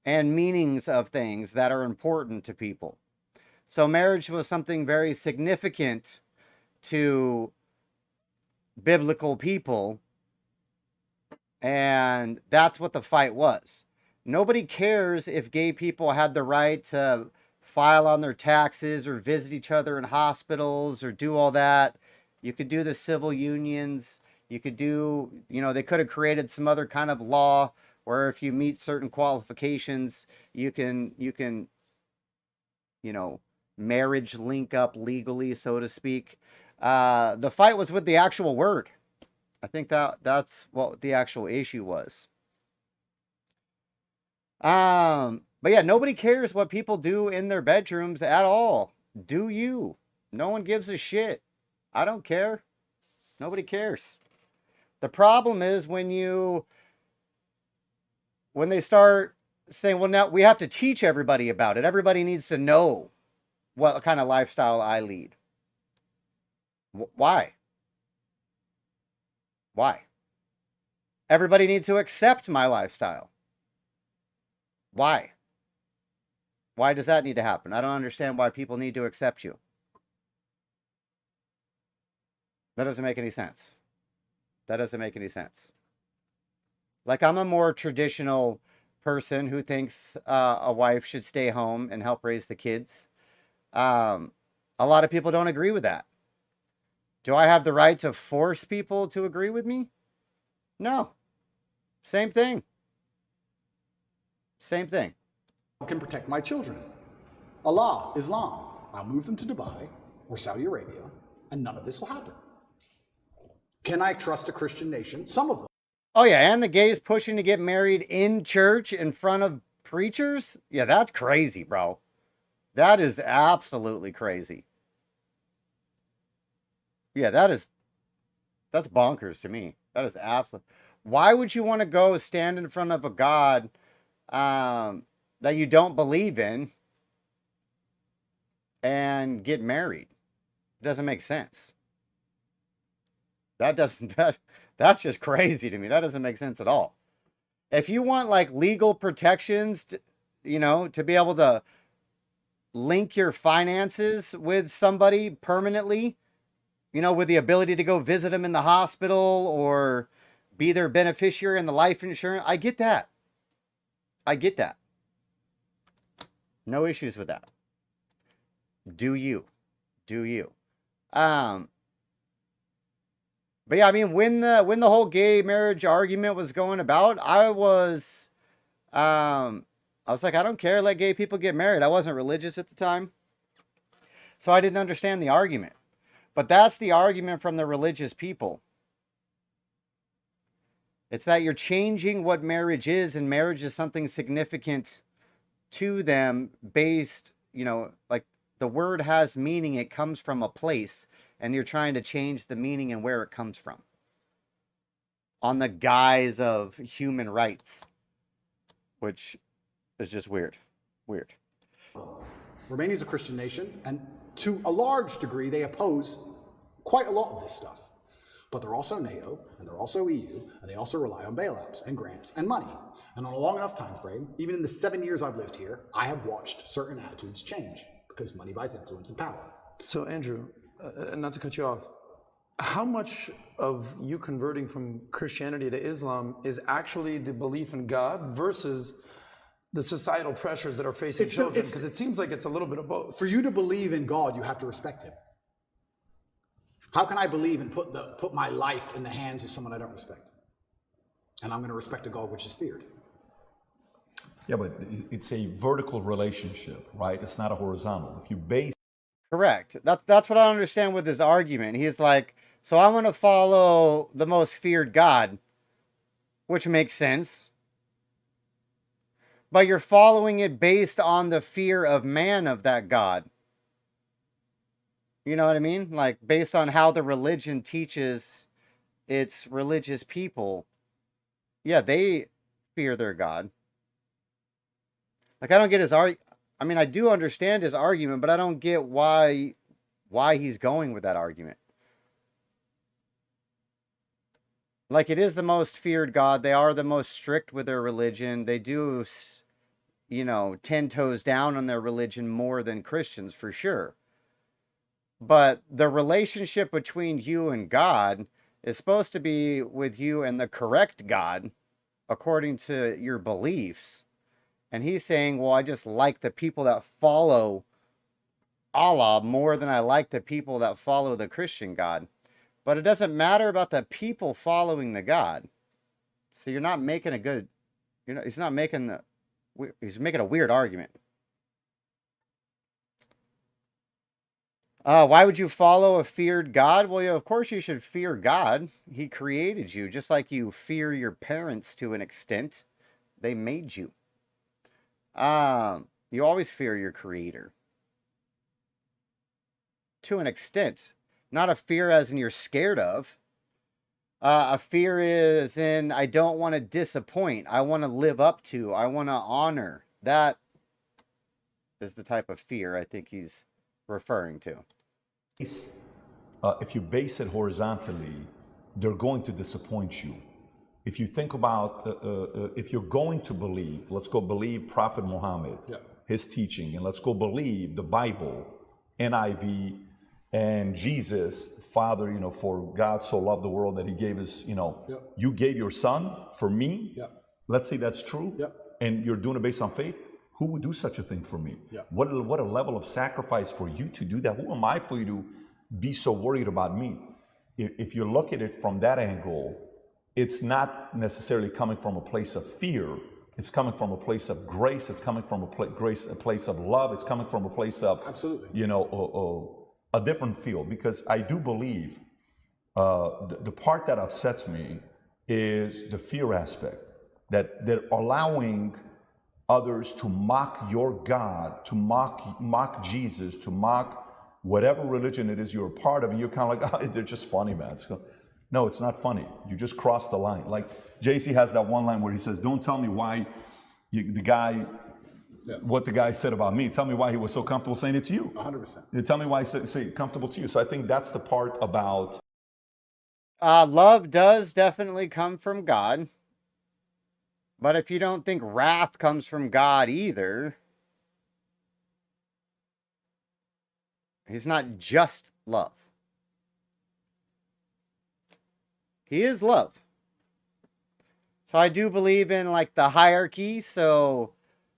and meanings of things that are important to people. So marriage was something very significant to biblical people, and that's what the fight was. Nobody cares if gay people had the right to file on their taxes or visit each other in hospitals or do all that. You could do the civil unions. You could do, they could have created some other kind of law where if you meet certain qualifications, you can, marriage link up legally, so to speak. The fight was with the actual word. I think that's what the actual issue was. But yeah, nobody cares what people do in their bedrooms at all. Do you? No one gives a shit. I don't care. Nobody cares. The problem is when they start saying, well, now we have to teach everybody about it. Everybody needs to know what kind of lifestyle I lead. Why? Why? Everybody needs to accept my lifestyle. Why? Why does that need to happen? I don't understand why people need to accept you. That doesn't make any sense. That doesn't make any sense. Like, I'm a more traditional person who thinks a wife should stay home and help raise the kids. A lot of people don't agree with that. Do I have the right to force people to agree with me? No. Same thing. Same thing. I can protect my children. Allah, Islam. I'll move them to Dubai or Saudi Arabia, and none of this will happen. Can I trust a Christian nation? Some of them. Oh, yeah, and the gays pushing to get married in church in front of preachers? Yeah, that's crazy, bro. That is absolutely crazy. Yeah, that's bonkers to me. That is absolute. Why would you want to go stand in front of a God that you don't believe in and get married? It doesn't make sense. That's just crazy to me. That doesn't make sense at all. If you want like legal protections, to be able to link your finances with somebody permanently, with the ability to go visit them in the hospital or be their beneficiary in the life insurance, I get that. I get that. No issues with that. Do you? Do you? But yeah, I mean, when the whole gay marriage argument was going about, I was like, I don't care, let gay people get married. I wasn't religious at the time, so I didn't understand the argument. But that's the argument from the religious people. It's that you're changing what marriage is, and marriage is something significant to them based, like the word has meaning, it comes from a place, and you're trying to change the meaning and where it comes from on the guise of human rights, which is just weird. Weird. Romania is a Christian nation, and to a large degree, they oppose quite a lot of this stuff. But they're also NATO, and they're also EU, and they also rely on bailouts and grants and money. And on a long enough time frame, even in the 7 years I've lived here, I have watched certain attitudes change because money buys influence and power. So Andrew, not to cut you off, how much of you converting from Christianity to Islam is actually the belief in God versus the societal pressures that are facing children? Because it seems like it's a little bit of both. For you to believe in God, you have to respect him. How can I believe and put my life in the hands of someone I don't respect? And I'm going to respect a God which is feared. Yeah, but it's a vertical relationship, right? It's not a horizontal. If you base... Correct. That's what I don't understand with his argument. He's like, so I'm going to follow the most feared God, which makes sense. But you're following it based on the fear of man of that God. You know what I mean? Like, based on how the religion teaches its religious people. Yeah, they fear their God. Like, I don't get his argument. I mean, I do understand his argument, but I don't get why he's going with that argument. Like, it is the most feared God. They are the most strict with their religion. They do, 10 toes down on their religion more than Christians, for sure. But the relationship between you and God is supposed to be with you and the correct God, according to your beliefs. And he's saying, well, I just like the people that follow Allah more than I like the people that follow the Christian God. But it doesn't matter about the people following the God. So you're not making a good, he's making a weird argument. Why would you follow a feared God? Well, yeah, of course you should fear God. He created you, just like you fear your parents to an extent. They made you. You always fear your creator. To an extent. Not a fear as in you're scared of. A fear is in, I don't want to disappoint. I want to live up to. I want to honor. That is the type of fear I think he's referring to. If you base it horizontally, they're going to disappoint you. If you think about, if you're going to believe, let's go believe Prophet Muhammad, his teaching, and let's go believe the Bible, NIV, and Jesus, Father, for God so loved the world that he gave his, you gave your son for me. Let's say that's true. And you're doing it based on faith. Who would do such a thing for me? What a level of sacrifice for you to do that. Who am I for you to be so worried about me? If you look at it from that angle, it's not necessarily coming from a place of fear. It's coming from a place of grace. It's coming from a place of love. It's coming from a place of, absolutely, a different feel. Because I do believe the part that upsets me is the fear aspect, that they're allowing others to mock your God, to mock Jesus, to mock whatever religion it is you're a part of, and you're kind of like, oh, they're just funny, man. No, it's not funny. You just crossed the line. Like JC has that one line where he says, don't tell me why what the guy said about me. Tell me why he was so comfortable saying it to you. 100%. Tell me why he said comfortable to you. So I think that's the part about... Love does definitely come from God. But if you don't think wrath comes from God either, he's not just love. He is love. So I do believe in like the hierarchy. So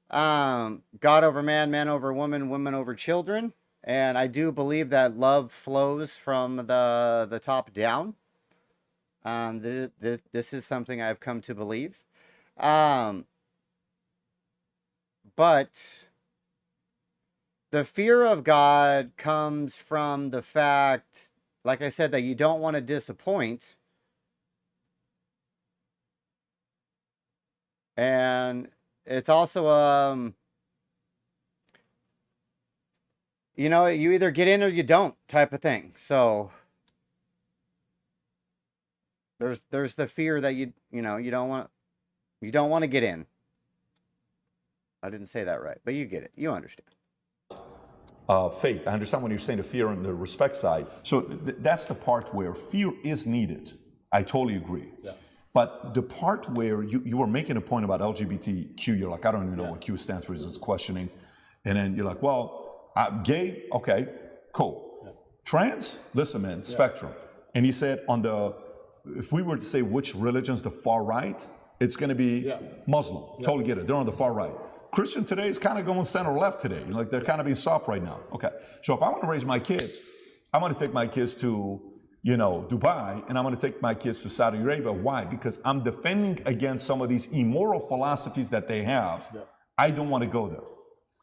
God over man, man over woman, woman over children. And I do believe that love flows from the top down. This is something I've come to believe. But the fear of God comes from the fact, like I said, that you don't want to disappoint. And it's also you know, you either get in or you don't type of thing. So there's the fear that you don't want to get in. I didn't say that right, but you get it. You understand. Faith, I understand when you're saying the fear on the respect side. So that's the part where fear is needed. I totally agree. Yeah. But the part where you were making a point about LGBTQ, you're like, I don't even know what Q stands for, is questioning. And then you're like, well, gay, okay, cool. Yeah. Trans, listen, man, spectrum. And he said if we were to say which religion's the far right, it's going to be Muslim. Totally get it. They're on the far right. Christian today is kind of going center left today. Like they're kind of being soft right now. Okay. So if I want to raise my kids, I'm going to take my kids to, Dubai, and I'm going to take my kids to Saudi Arabia. Why? Because I'm defending against some of these immoral philosophies that they have. Yeah. I don't want to go there.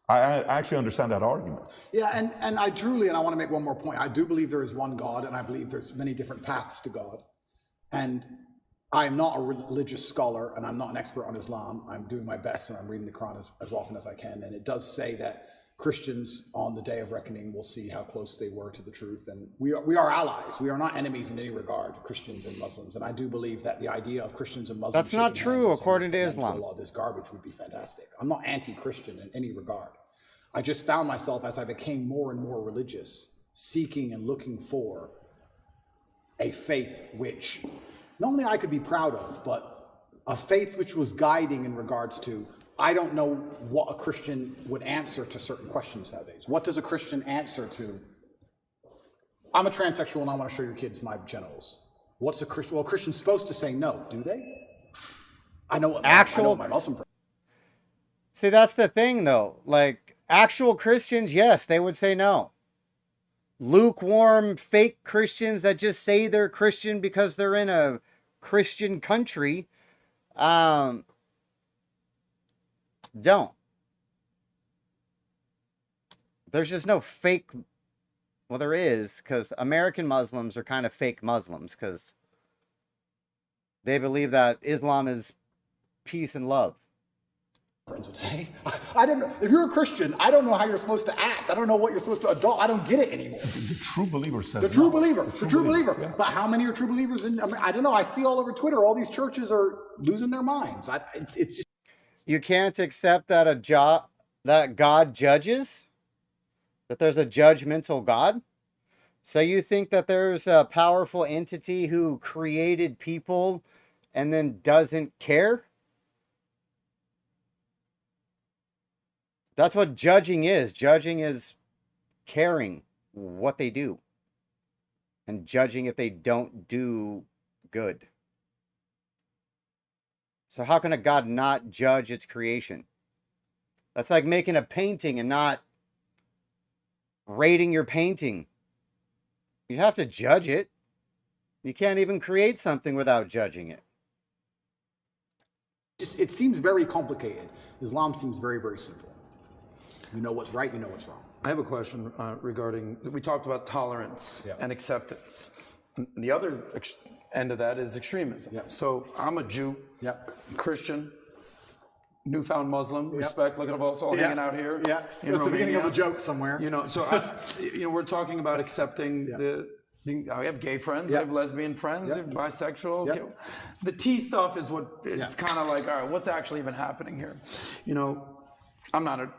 I actually understand that argument. Yeah, and I truly, and I want to make one more point. I do believe there is one God, and I believe there's many different paths to God. And I'm not a religious scholar, and I'm not an expert on Islam. I'm doing my best, and I'm reading the Quran as often as I can. And it does say that Christians on the day of reckoning will see how close they were to the truth. And we are allies. We are not enemies in any regard, Christians and Muslims. And I do believe that the idea of Christians and Muslims— That's not true, according to Islam. All this garbage would be fantastic. I'm not anti-Christian in any regard. I just found myself, as I became more and more religious, seeking and looking for a faith which not only I could be proud of, but a faith which was guiding in regards to, I don't know what a Christian would answer to certain questions nowadays. What does a Christian answer to, I'm a transsexual and I want to show your kids my genitals? What's a Christian? Well, a Christian's supposed to say no, do they? I know what my Muslim friend. See, that's the thing though. Like, actual Christians, yes, they would say no. Lukewarm, fake Christians that just say they're Christian because they're in a Christian country, don't. There's just no fake. Well, there is, because American Muslims are kind of fake Muslims because they believe that Islam is peace and love. Friends would say, I don't know. If you're a Christian, I don't know how you're supposed to act. I don't know what you're supposed to adopt. I don't get it anymore. The true believer says the true believer. The true believer. Yeah. But how many are true believers? I don't know. I see all over Twitter, all these churches are losing their minds. It's just... You can't accept that that God judges, that there's a judgmental God. So you think that there's a powerful entity who created people and then doesn't care? That's what judging is. Judging is caring what they do and judging if they don't do good. So how can a God not judge its creation? That's like making a painting and not rating your painting. You have to judge it. You can't even create something without judging it. It seems very complicated. Islam seems very, very simple. You know what's right, you know what's wrong. I have a question regarding, we talked about tolerance and acceptance. The other end of that is extremism. Yep. So I'm a Jew, Christian, newfound Muslim, respect, look at us all hanging out here. Yeah, that's the beginning of a joke somewhere. So we're talking about accepting I have gay friends, I have lesbian friends, I have bisexual. Yep. The T stuff is what, it's kind of like, all right, what's actually even happening here? I'm not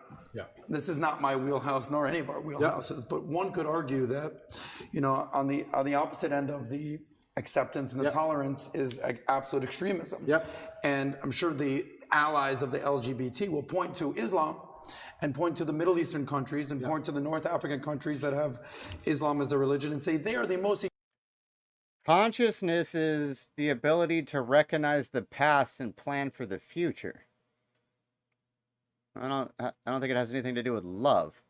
this is not my wheelhouse nor any of our wheelhouses, but one could argue that, on the opposite end of the acceptance and the tolerance is absolute extremism. And I'm sure the allies of the LGBT will point to Islam and point to the Middle Eastern countries and point to the North African countries that have Islam as their religion and say they are the most. Consciousness is the ability to recognize the past and plan for the future. I don't think it has anything to do with love.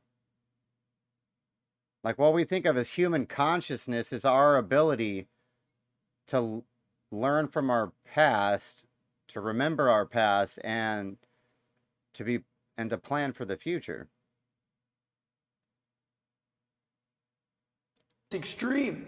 Like, what we think of as human consciousness is our ability to learn from our past, to remember our past, and to plan for the future. Extreme.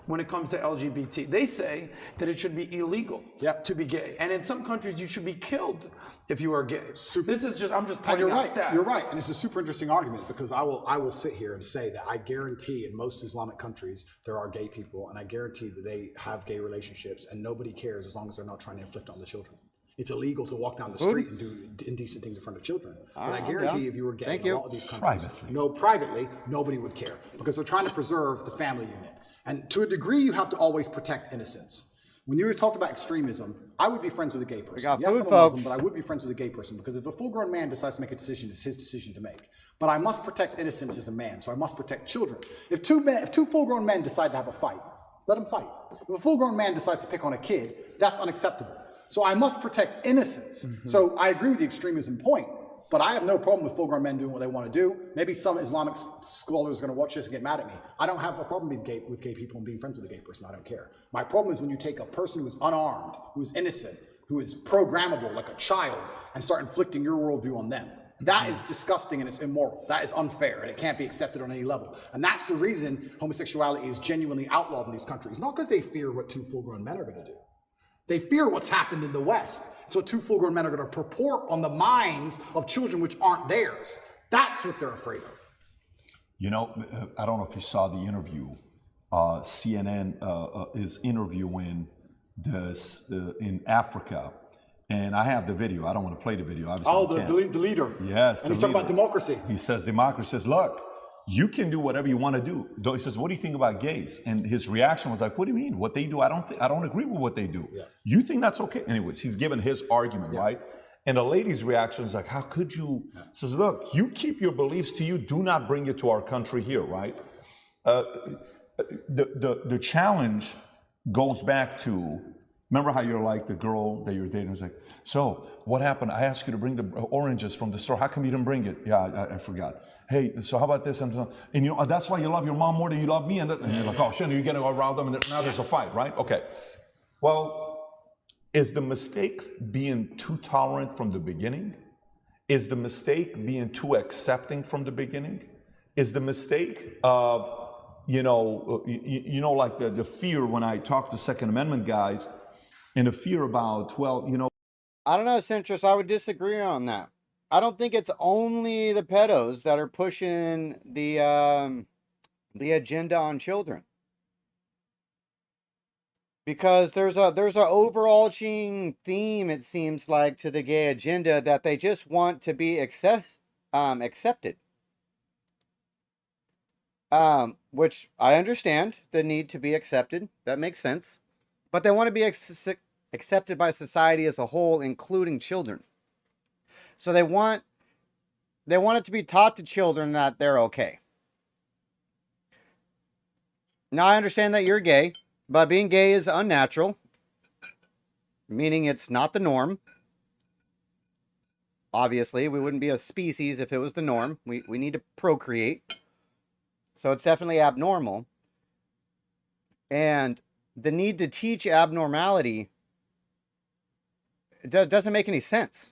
when it comes to LGBT. They say that it should be illegal to be gay. And in some countries, you should be killed if you are gay. This is just, I'm just pointing out stats. You're right, and it's a super interesting argument because I will sit here and say that I guarantee in most Islamic countries there are gay people, and I guarantee that they have gay relationships, and nobody cares as long as they're not trying to inflict on the children. It's illegal to walk down the street and do indecent things in front of children. But I guarantee if you were gay in a lot of these countries, privately, nobody would care because they're trying to preserve the family unit. And to a degree, you have to always protect innocence. When you talked about extremism, I would be friends with a gay person. Yes, I'm a Muslim, but I would be friends with a gay person because if a full-grown man decides to make a decision, it's his decision to make. But I must protect innocence as a man, so I must protect children. If two full-grown men decide to have a fight, let them fight. If a full-grown man decides to pick on a kid, that's unacceptable. So I must protect innocence. So I agree with the extremism point, but I have no problem with full-grown men doing what they want to do. Maybe some Islamic scholars are going to watch this and get mad at me. I don't have a problem with gay people and being friends with a gay person. I don't care. My problem is when you take a person who is unarmed, who is innocent, who is programmable like a child, and start inflicting your worldview on them. That is disgusting and it's immoral. That is unfair and it can't be accepted on any level. And that's the reason homosexuality is genuinely outlawed in these countries. Not because they fear what two full-grown men are going to do. They fear what's happened in the West. It's what two full-grown men are going to purport on the minds of children which aren't theirs. That's what they're afraid of. You know, I don't know if you saw the interview. CNN is interviewing this in Africa. And I have the video. I don't want to play the video. Obviously, the leader. Yes. And he's talking about democracy. He says democracy says, look, you can do whatever you want to do. He says, what do you think about gays? And his reaction was like, what do you mean? What they do? I don't agree with what they do. Yeah. You think that's okay? Anyways, he's given his argument, right? And the lady's reaction is like, how could you? Says, look, you keep your beliefs to you. Do not bring it to our country here, right? The challenge goes back to, remember how you're like the girl that you're dating is like, so what happened? I asked you to bring the oranges from the store. How come you didn't bring it? Yeah, I forgot. Hey, so how about this? And you know, that's why you love your mom more than you love me. And you're like, oh, shit, you're getting around them. And now there's a fight, right? Okay. Well, is the mistake being too tolerant from the beginning? Is the mistake being too accepting from the beginning? Is the mistake of, like the fear when I talk to Second Amendment guys and the fear about, I don't know, Centrist. I would disagree on that. I don't think it's only the pedos that are pushing the agenda on children, because there's a overarching theme, it seems like, to the gay agenda that they just want to be accepted. Which I understand the need to be accepted. That makes sense, but they want to be accepted by society as a whole, including children. So they want it to be taught to children that they're okay. Now, I understand that you're gay, but being gay is unnatural, meaning it's not the norm. Obviously, we wouldn't be a species if it was the norm. We need to procreate. So it's definitely abnormal. And the need to teach abnormality, it doesn't make any sense.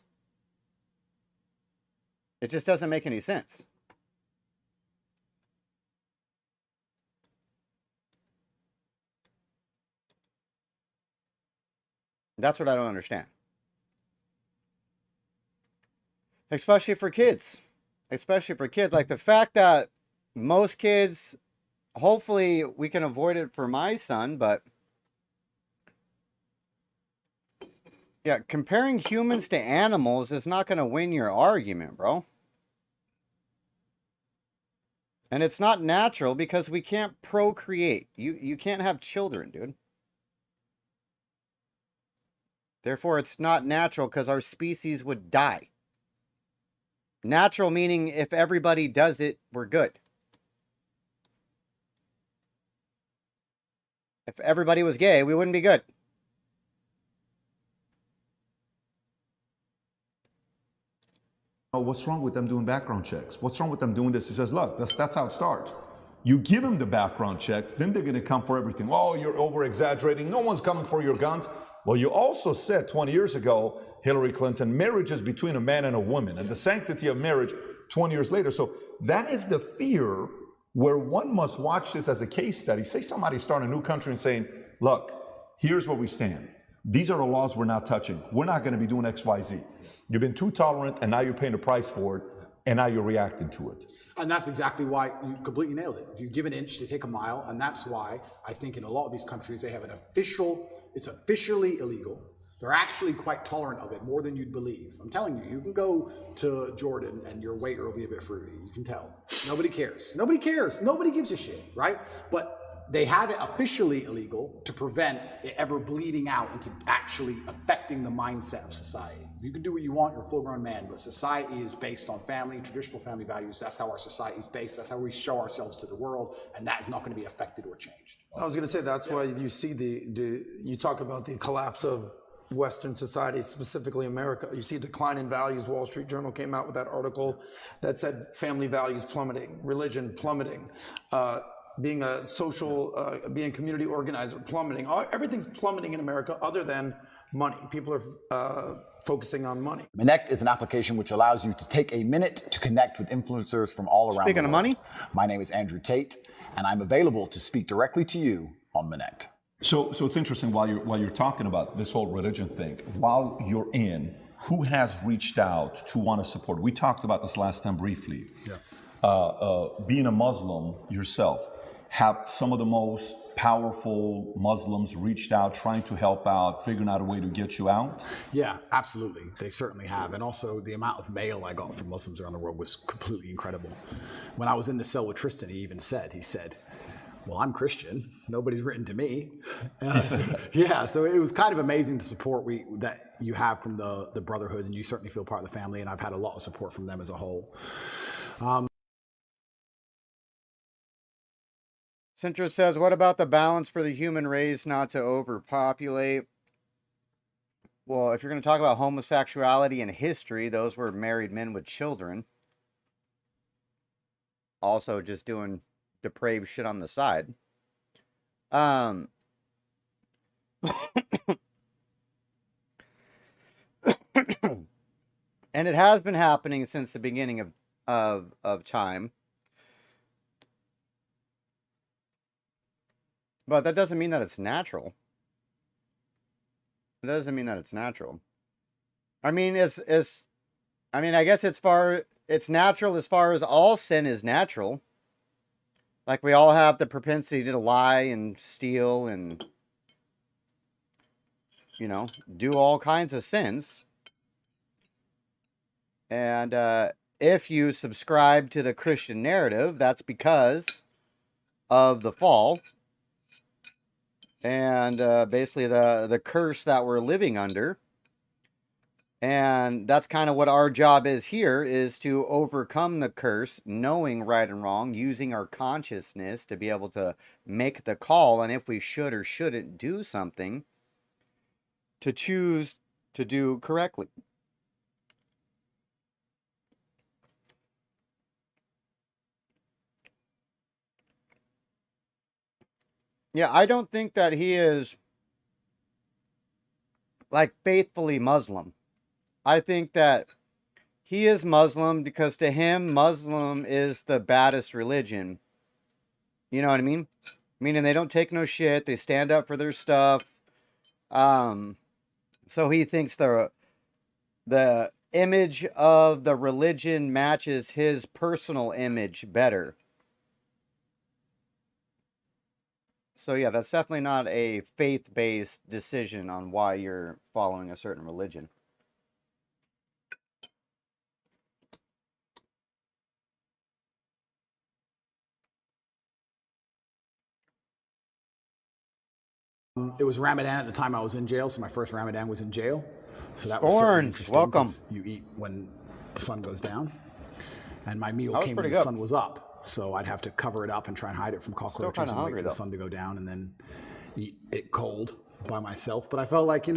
It just doesn't make any sense. That's what I don't understand. Especially for kids. Especially for kids. Like the fact that most kids, hopefully we can avoid it for my son, but yeah, comparing humans to animals is not going to win your argument, bro. And it's not natural because we can't procreate. You can't have children, dude. Therefore, it's not natural because our species would die. Natural meaning if everybody does it, we're good. If everybody was gay, we wouldn't be good. What's wrong with them doing background checks? What's wrong with them doing this? He says, look, that's how it starts. You give them the background checks, then they're going to come for everything. Oh, you're over-exaggerating. No one's coming for your guns. Well, you also said 20 years ago, Hillary Clinton, marriage is between a man and a woman, and the sanctity of marriage 20 years later. So that is the fear where one must watch this as a case study. Say somebody's starting a new country and saying, look, here's where we stand. These are the laws we're not touching. We're not going to be doing X, Y, Z. You've been too tolerant, and now you're paying the price for it, and now you're reacting to it. And that's exactly why you completely nailed it. If you give an inch, they take a mile, and that's why I think in a lot of these countries they have it's officially illegal. They're actually quite tolerant of it, more than you'd believe. I'm telling you, you can go to Jordan and your waiter will be a bit fruity. You can tell. Nobody cares. Nobody cares. Nobody gives a shit, right? But they have it officially illegal to prevent it ever bleeding out into actually affecting the mindset of society. You can do what you want, you're a full-grown man, but society is based on family, traditional family values. That's how our society is based. That's how we show ourselves to the world, and that is not going to be affected or changed. I was going to say that's why you see you talk about the collapse of Western society, specifically America. You see a decline in values. Wall Street Journal came out with that article that said family values plummeting, religion plummeting, being a social, being a community organizer plummeting. Everything's plummeting in America other than money. People are focusing on money. Connect is an application which allows you to take a minute to connect with influencers from all around the world. Speaking of money, my name is Andrew Tate, and I'm available to speak directly to you on Connect. So it's interesting while you're talking about this whole religion thing, while you're in, who has reached out to want to support? We talked about this last time briefly. Yeah. Being a Muslim yourself, have some of the most powerful Muslims reached out, trying to help out, figuring out a way to get you out? Yeah, absolutely. They certainly have. And also the amount of mail I got from Muslims around the world was completely incredible. When I was in the cell with Tristan, he said, well, I'm Christian. Nobody's written to me. Yeah, so it was kind of amazing the support that you have from the Brotherhood, and you certainly feel part of the family, and I've had a lot of support from them as a whole. Sintra says, what about the balance for the human race not to overpopulate? Well, if you're going to talk about homosexuality in history, those were married men with children. Also just doing depraved shit on the side. And it has been happening since the beginning of time. But that doesn't mean that it's natural. It doesn't mean that it's natural. I mean, I guess it's natural as far as all sin is natural. Like, we all have the propensity to lie and steal and, do all kinds of sins. And if you subscribe to the Christian narrative, that's because of the fall. And basically the curse that we're living under. And that's kind of what our job is here, is to overcome the curse, knowing right and wrong, using our consciousness to be able to make the call, and if we should or shouldn't do something, to choose to do correctly. Yeah, I don't think that he is, like, faithfully Muslim. I think that he is Muslim because to him, Muslim is the baddest religion. You know what I mean? Meaning they don't take no shit. They stand up for their stuff. So he thinks the image of the religion matches his personal image better. So yeah, that's definitely not a faith-based decision on why you're following a certain religion. It was Ramadan at the time I was in jail, so my first Ramadan was in jail. So that was certainly Orange, interesting. welcome. You eat when the sun goes down, and my meal was came when pretty the good. sun was up. So I'd have to cover it up and try and hide it from cockroaches kinda and wait hungry, for the though. sun to go down, and then eat it cold by myself. But I felt like, if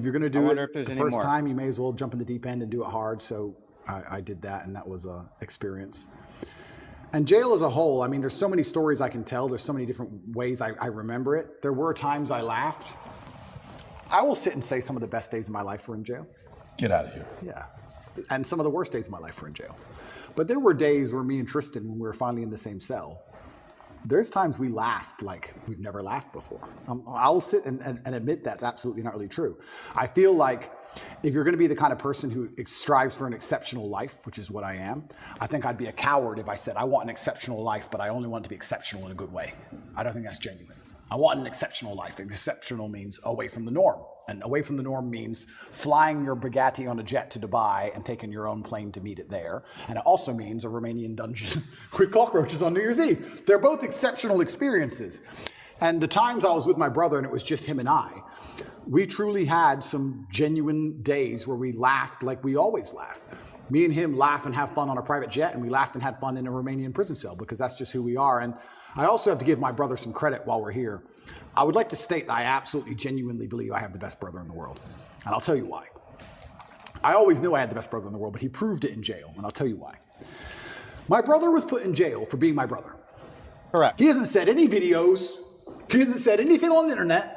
you're going to do wonder it if there's the any first more. time, you may as well jump in the deep end and do it hard. So I did that, and that was an experience. And jail as a whole, I mean, there's so many stories I can tell. There's so many different ways I remember it. There were times I laughed. I will sit and say some of the best days of my life were in jail. Get out of here. Yeah. And some of the worst days of my life were in jail. But there were days where me and Tristan, when we were finally in the same cell, there's times we laughed like we've never laughed before. I'll sit and admit that's absolutely not really true. I feel like if you're going to be the kind of person who strives for an exceptional life, which is what I am, I think I'd be a coward if I said I want an exceptional life, but I only want it to be exceptional in a good way. I don't think that's genuine. I want an exceptional life. Exceptional means away from the norm. And away from the norm means flying your Bugatti on a jet to Dubai and taking your own plane to meet it there. And it also means a Romanian dungeon with cockroaches on New Year's Eve. They're both exceptional experiences. And the times I was with my brother and it was just him and I, we truly had some genuine days where we laughed like we always laugh. Me and him laugh and have fun on a private jet, and we laughed and had fun in a Romanian prison cell because that's just who we are. And I also have to give my brother some credit while we're here. I would like to state that I absolutely, genuinely believe I have the best brother in the world. And I'll tell you why. I always knew I had the best brother in the world, but he proved it in jail, and I'll tell you why. My brother was put in jail for being my brother. Correct. He hasn't said any videos. He hasn't said anything on the internet.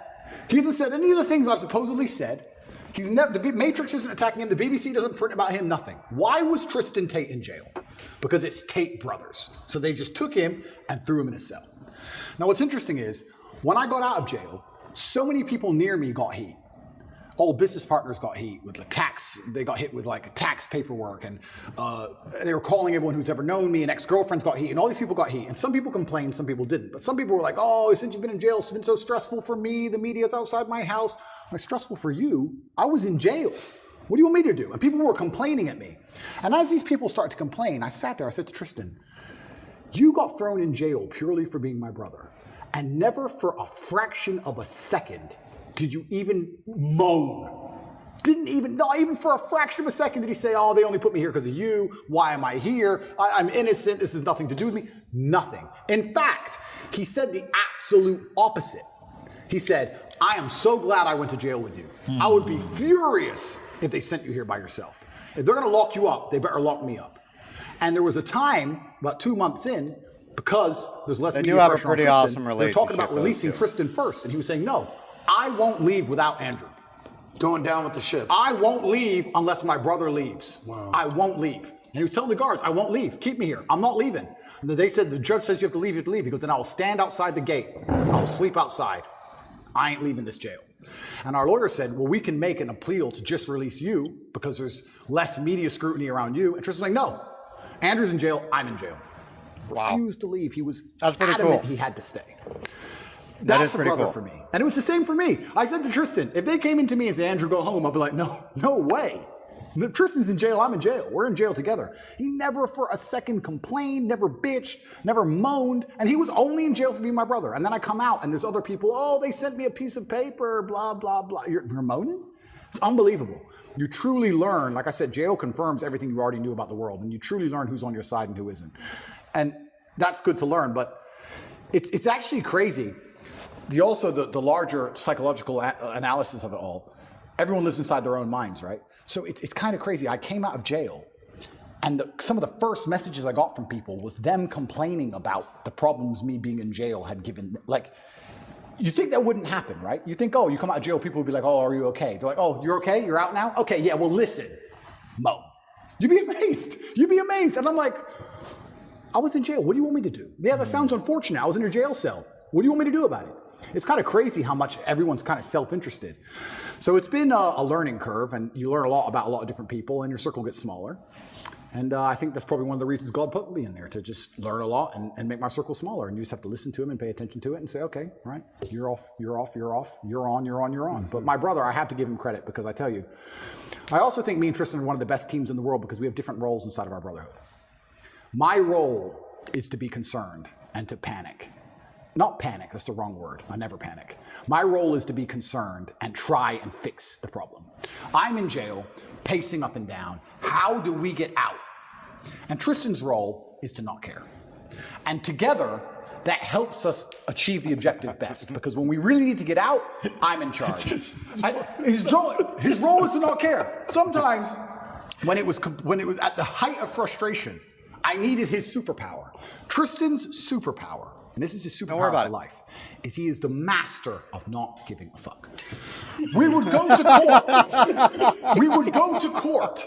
He hasn't said any of the things I've supposedly said. He's never, the Matrix isn't attacking him. The BBC doesn't print about him, nothing. Why was Tristan Tate in jail? Because it's Tate brothers. So they just took him and threw him in a cell. Now what's interesting is, when I got out of jail, so many people near me got heat. Old business partners got heat with the tax. They got hit with like tax paperwork, and they were calling everyone who's ever known me, and ex-girlfriends got heat, and all these people got heat. And some people complained, some people didn't. But some people were like, oh, since you've been in jail, it's been so stressful for me. The media's outside my house. I'm like, stressful for you? I was in jail. What do you want me to do? And people were complaining at me. And as these people started to complain, I sat there, I said to Tristan, you got thrown in jail purely for being my brother. And never for a fraction of a second did you even moan. Not even for a fraction of a second did he say, oh, they only put me here because of you. Why am I here? I'm innocent. This has nothing to do with me. Nothing. In fact, he said the absolute opposite. He said, I am so glad I went to jail with you. I would be furious if they sent you here by yourself. If they're going to lock you up, they better lock me up. And there was a time, about 2 months in, because there's less media pressure on Tristan, awesome they're talking about releasing Tristan first. And he was saying, no, I won't leave without Andrew. Going down with the ship. I won't leave unless my brother leaves. Wow. I won't leave. And he was telling the guards, I won't leave. Keep me here. I'm not leaving. And they said, the judge says you have to leave, you have to leave. He goes, then I will stand outside the gate. I will sleep outside. I ain't leaving this jail. And our lawyer said, well, we can make an appeal to just release you because there's less media scrutiny around you. And Tristan's like, no, Andrew's in jail, I'm in jail. Wow. Refused to leave. He was pretty adamant cool. He had to stay. That's a brother for me. And it was the same for me. I said to Tristan, if they came into me and said, Andrew, go home, I'd be like, no way. Tristan's in jail, I'm in jail. We're in jail together. He never for a second complained, never bitched, never moaned, and he was only in jail for being my brother. And then I come out and there's other people, oh, they sent me a piece of paper, blah, blah, blah. You're moaning? It's unbelievable. You truly learn, like I said, jail confirms everything you already knew about the world, and you truly learn who's on your side and who isn't. And that's good to learn, but it's actually crazy. The larger psychological analysis of it all, everyone lives inside their own minds, right? So it's kind of crazy. I came out of jail, and some of the first messages I got from people was them complaining about the problems me being in jail had given. Like, you think that wouldn't happen, right? You think, oh, you come out of jail, people would be like, oh, are you okay? They're like, oh, you're okay? You're out now? Okay, yeah, well, listen, Mo. You'd be amazed. You'd be amazed. And I'm like, I was in jail. What do you want me to do? Yeah, that sounds unfortunate. I was in a jail cell. What do you want me to do about it? It's kind of crazy how much everyone's kind of self-interested. So it's been a learning curve, and you learn a lot about a lot of different people, and your circle gets smaller. And I think that's probably one of the reasons God put me in there, to just learn a lot and make my circle smaller. And you just have to listen to him and pay attention to it and say, okay, all right, you're off, you're off, you're off, you're on, you're on, you're on. But my brother, I have to give him credit, because I tell you, I also think me and Tristan are one of the best teams in the world because we have different roles inside of our brotherhood. My role is to be concerned and to panic. Not panic, that's the wrong word. I never panic. My role is to be concerned and try and fix the problem. I'm in jail, pacing up and down. How do we get out? And Tristan's role is to not care. And together, that helps us achieve the objective best, because when we really need to get out, I'm in charge. His role is to not care. Sometimes, when it was at the height of frustration, I needed his superpower. Tristan's superpower, and this is his superpower for life, is he is the master of not giving a fuck. We would go to court. We would go to court.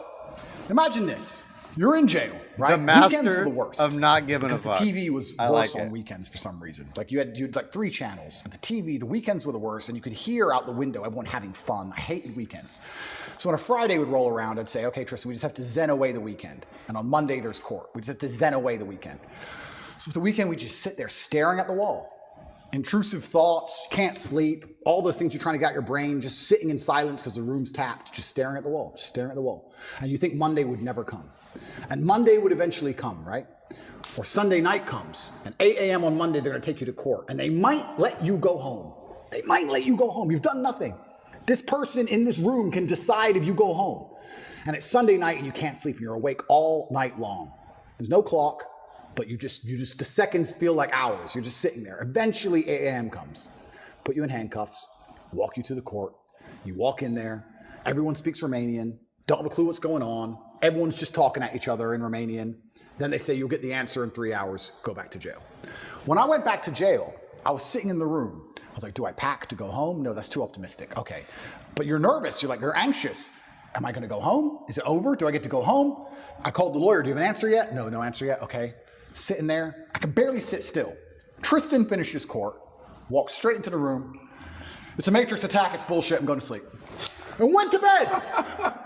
Imagine this. You're in jail, right? The master Weekends were the worst of not giving a because fuck. the TV was I worse like on it. weekends for some reason. Like you had like 3 channels. And the TV, the weekends were the worst, and you could hear out the window everyone having fun. I hated weekends. So when a Friday would roll around, I'd say, okay, Tristan, we just have to zen away the weekend. And on Monday, there's court. We just have to zen away the weekend. So for the weekend, we just sit there staring at the wall. Intrusive thoughts, can't sleep, all those things you're trying to get out your brain, just sitting in silence because the room's tapped, just staring at the wall, just staring at the wall. And you think Monday would never come. And Monday would eventually come, right? Or Sunday night comes, and 8 a.m. on Monday, they're gonna take you to court, and they might let you go home. They might let you go home. You've done nothing. This person in this room can decide if you go home. And it's Sunday night and you can't sleep, and you're awake all night long. There's no clock. But you just, the seconds feel like hours. You're just sitting there. Eventually 8 a.m. comes. Put you in handcuffs, walk you to the court. You walk in there. Everyone speaks Romanian. Don't have a clue what's going on. Everyone's just talking at each other in Romanian. Then they say you'll get the answer in 3 hours. Go back to jail. When I went back to jail, I was sitting in the room. I was like, do I pack to go home? No, that's too optimistic. Okay. But you're nervous. You're anxious. Am I going to go home? Is it over? Do I get to go home? I called the lawyer. Do you have an answer yet? No, no answer yet. Okay. Sitting there, I can barely sit still. Tristan finishes court, walks straight into the room. It's a matrix attack, it's bullshit, I'm going to sleep. And went to bed,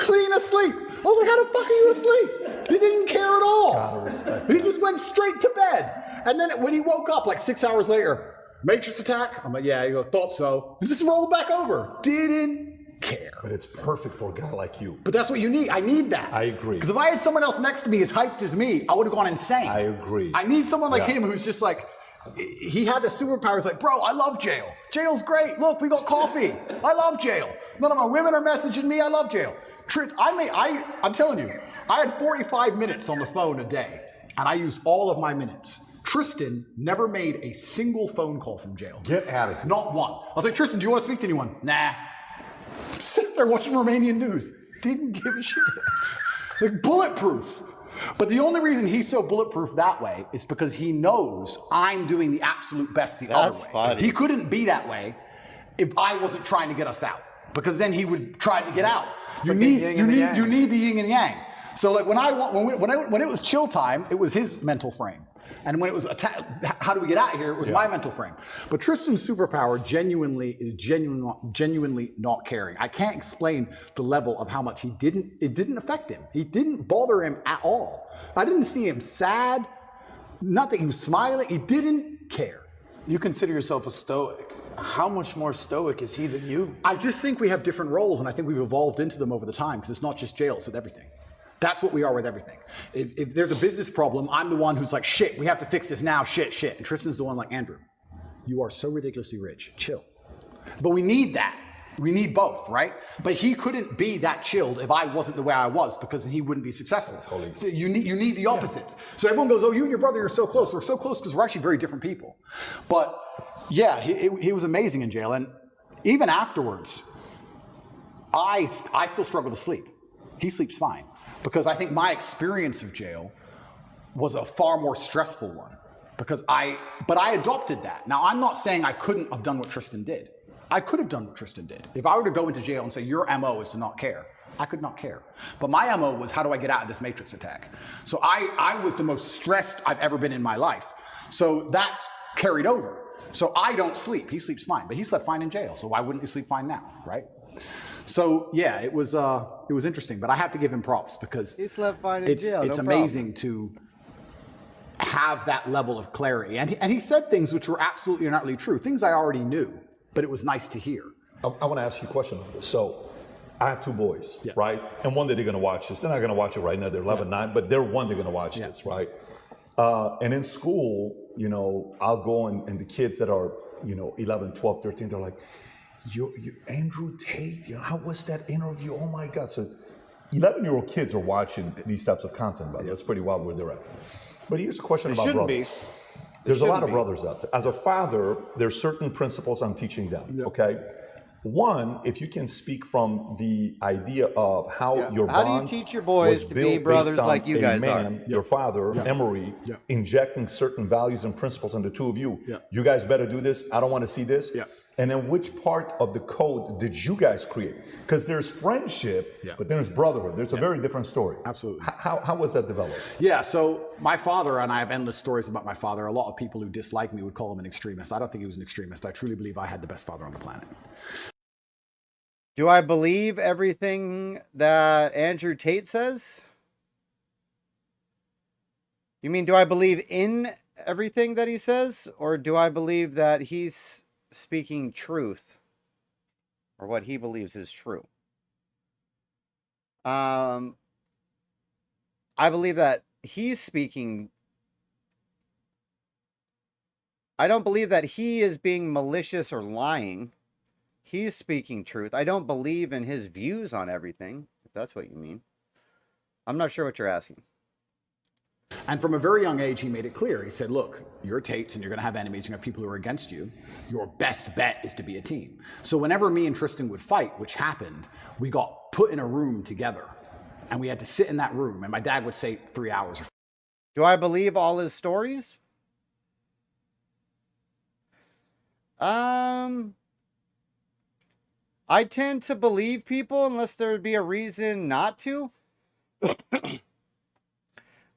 clean asleep. I was like, how the fuck are you asleep? He didn't care at all. Gotta respect He just went straight to bed. And then when he woke up, like 6 hours later, matrix attack? I'm like, yeah, you go, thought so. He just rolled back over. Didn't care. But it's perfect for a guy like you. But that's what you need. I need that. I agree. Because if I had someone else next to me as hyped as me, I would have gone insane. I agree. I need someone like him who's just like, he had the superpowers like, bro, I love jail. Jail's great. Look, we got coffee. I love jail. None of my women are messaging me. I love jail. Truth, I'm telling you, I had 45 minutes on the phone a day, and I used all of my minutes. Tristan never made a single phone call from jail. Get out of here. Not one. I was like, Tristan, do you want to speak to anyone? Nah. Sit there watching Romanian news. Didn't give a shit. Like bulletproof. But the only reason he's so bulletproof that way is because he knows I'm doing the absolute best the other way. Funny. He couldn't be that way if I wasn't trying to get us out. Because then he would try to get out. You need the yin and yang. So like when it was chill time, it was his mental frame. And when it was how do we get out of here, it was my mental frame. But Tristan's superpower is genuinely not caring. I can't explain the level of how much it didn't affect him. He didn't bother him at all. I didn't see him sad, nothing. He was smiling. He didn't care. You consider yourself a stoic. How much more stoic is he than you? I just think we have different roles, and I think we've evolved into them over the time, because it's not just jail, it's with everything. That's what we are with everything. If there's a business problem, I'm the one who's like, shit, we have to fix this now, shit. And Tristan's the one like, Andrew, you are so ridiculously rich, chill. But we need that. We need both, right? But he couldn't be that chilled if I wasn't the way I was, because he wouldn't be successful. Totally. So you need the opposites. So everyone goes, oh, you and your brother are so close. We're so close because we're actually very different people. But yeah, he was amazing in jail. And even afterwards, I still struggle to sleep. He sleeps fine. Because I think my experience of jail was a far more stressful one. But I adopted that. Now, I'm not saying I couldn't have done what Tristan did. I could have done what Tristan did. If I were to go into jail and say, your MO is to not care, I could not care. But my MO was, how do I get out of this matrix attack? So I was the most stressed I've ever been in my life. So that's carried over. So I don't sleep. He sleeps fine. But he slept fine in jail. So why wouldn't he sleep fine now, right? So yeah, it was interesting, but I have to give him props because he slept fine in jail. It's no amazing to have that level of clarity. And he said things which were absolutely and utterly true, things I already knew, but it was nice to hear. I want to ask you a question on this. So I have 2 boys, right? And one day they're going to watch this. They're not going to watch it right now. They're 11, 9, but they're they're going to watch this, right? And in school, I'll go and the kids that are, 11, 12, 13, they're like, you Andrew Tate, how was that interview? Oh my God. So 11-year-old kids are watching these types of content, by the way. That's pretty wild where they're at. But here's a question about brothers. There's a lot of brothers out there. As a father, there's certain principles I'm teaching them, okay? One, if you can speak from the idea of how your bond how do you teach your boys to be brothers like you guys are? Your father, Emery, injecting certain values and principles into 2 of you. You guys better do this. I don't want to see this. And then which part of the code did you guys create? Because there's friendship, but there's brotherhood. There's a very different story. Absolutely. How was that developed? Yeah, so my father, and I have endless stories about my father. A lot of people who dislike me would call him an extremist. I don't think he was an extremist. I truly believe I had the best father on the planet. Do I believe everything that Andrew Tate says? You mean, do I believe in everything that he says? Or do I believe that he's speaking truth? Or what he believes is true? I believe that he's speaking. I don't believe that he is being malicious or lying. He's speaking truth. I don't believe in his views on everything, if that's what you mean. I'm not sure what you're asking. And from a very young age, he made it clear. He said, look, you're Tates and you're going to have enemies. You're going to have people who are against you. Your best bet is to be a team. So whenever me and Tristan would fight, which happened, we got put in a room together. And we had to sit in that room. And my dad would say 3 hours. Do I believe all his stories? I tend to believe people unless there would be a reason not to.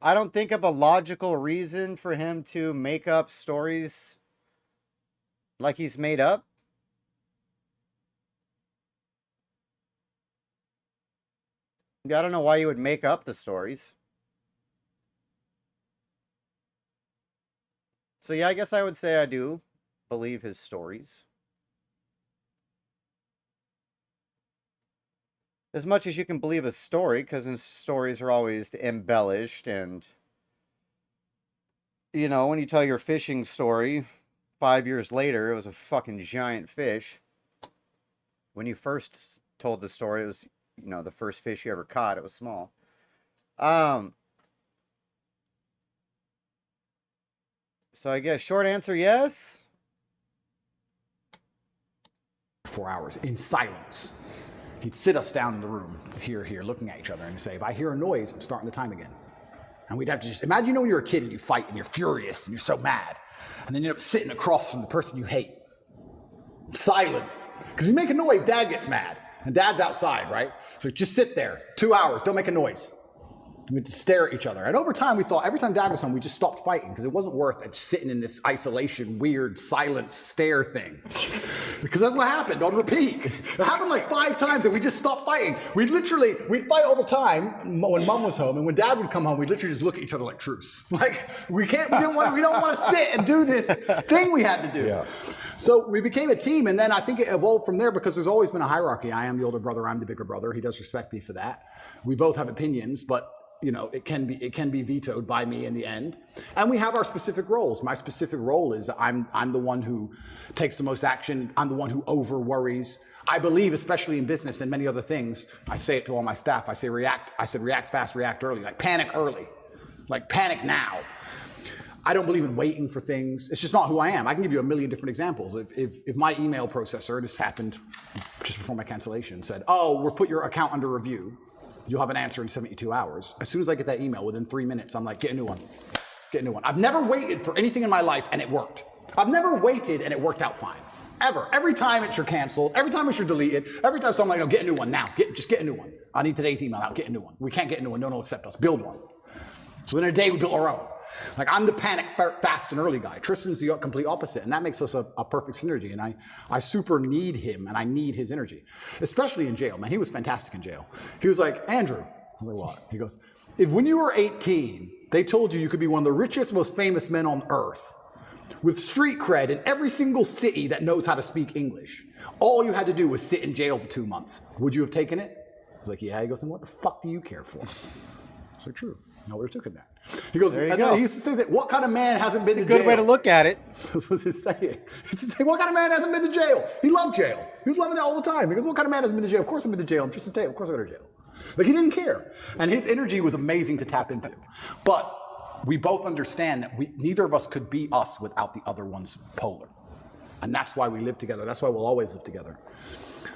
I don't think of a logical reason for him to make up stories like he's made up. I don't know why you would make up the stories. So yeah, I guess I would say I do believe his stories. As much as you can believe a story, because his stories are always embellished. And, you know, when you tell your fishing story, 5 years later, it was a fucking giant fish. When you first told the story, it was, you know, the first fish you ever caught. It was small. So I guess short answer, yes. 4 hours in silence. He'd sit us down in the room, here, looking at each other, and say, if I hear a noise, I'm starting the time again. And we'd have to just imagine, you know, when you're a kid and you fight and you're furious and you're so mad, and then you end up sitting across from the person you hate, silent. Because if you make a noise, Dad gets mad, and Dad's outside, right? So just sit there, 2 hours, don't make a noise. We'd stare at each other. And over time, we thought every time Dad was home, we just stopped fighting because it wasn't worth it sitting in this isolation, weird, silent stare thing. Because that's what happened on repeat. It happened like 5 times and we just stopped fighting. We'd fight all the time when Mom was home. And when Dad would come home, we'd literally just look at each other like truce. Like, we don't want to sit and do this thing we had to do. Yeah. So we became a team. And then I think it evolved from there because there's always been a hierarchy. I am the older brother. I'm the bigger brother. He does respect me for that. We both have opinions, but you know, it can be vetoed by me in the end. And we have our specific roles. My specific role is I'm the one who takes the most action. I'm the one who over worries. I believe, especially in business and many other things, I say it to all my staff. I said react fast, react early, like panic early, like panic now. I don't believe in waiting for things. It's just not who I am. I can give you a million different examples. If my email processor, this happened just before my cancellation, said, oh, we'll put your account under review. You'll have an answer in 72 hours. As soon as I get that email, within 3 minutes, I'm like, get a new one. Get a new one. I've never waited for anything in my life and it worked. I've never waited and it worked out fine. Ever. Every time it's your canceled, every time it's your deleted, every time, so I'm like, no, get a new one now. Just get a new one. I need today's email out, get a new one. We can't get a new one, no one will accept us. Build one. So within a day, we built our own. Like, I'm the panic fast and early guy. Tristan's the complete opposite, and that makes us a perfect synergy. And I super need him, and I need his energy, especially in jail. Man, he was fantastic in jail. He was like, Andrew, I'm like, what? He goes, if when you were 18, they told you could be one of the richest, most famous men on earth, with street cred in every single city that knows how to speak English, all you had to do was sit in jail for 2 months, would you have taken it? I was like, yeah. He goes, and what the fuck do you care for? So true. No, we took it that. He goes, he used to say that, what kind of man hasn't been to jail? Good way to look at it. That's what he's saying. He used to say, what kind of man hasn't been to jail? He loved jail. He was loving it all the time. He goes, what kind of man hasn't been to jail? Of course I've been to jail. I'm Tristan Tate. Of course I go to jail. Like, he didn't care. And his energy was amazing to tap into. But we both understand that neither of us could be us without the other one's polar. And that's why we live together. That's why we'll always live together.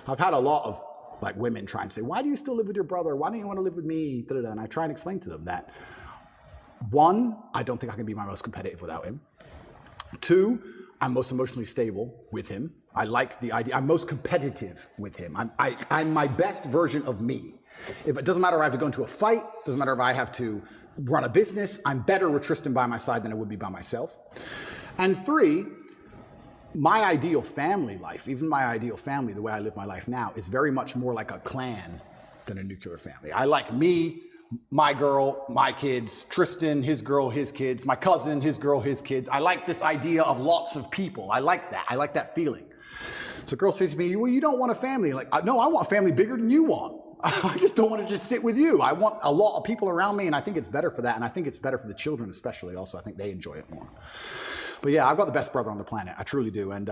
I've had a lot of like women try and say, why do you still live with your brother? Why don't you want to live with me? And I try and explain to them that, 1, I don't think I can be my most competitive without him. 2, I'm most emotionally stable with him. I like the idea. I'm most competitive with him. I'm my best version of me. If it doesn't matter if I have to go into a fight, doesn't matter if I have to run a business, I'm better with Tristan by my side than I would be by myself. And 3, my ideal family life, even my ideal family, the way I live my life now, is very much more like a clan than a nuclear family. I like me, my girl, my kids, Tristan, his girl, his kids, my cousin, his girl, his kids. I like this idea of lots of people. I like that. I like that feeling. So girls say to me, well, you don't want a family. Like, no, I want a family bigger than you want. I just don't want to just sit with you. I want a lot of people around me, and I think it's better for that, and I think it's better for the children especially also. I think they enjoy it more. But yeah, I've got the best brother on the planet. I truly do. And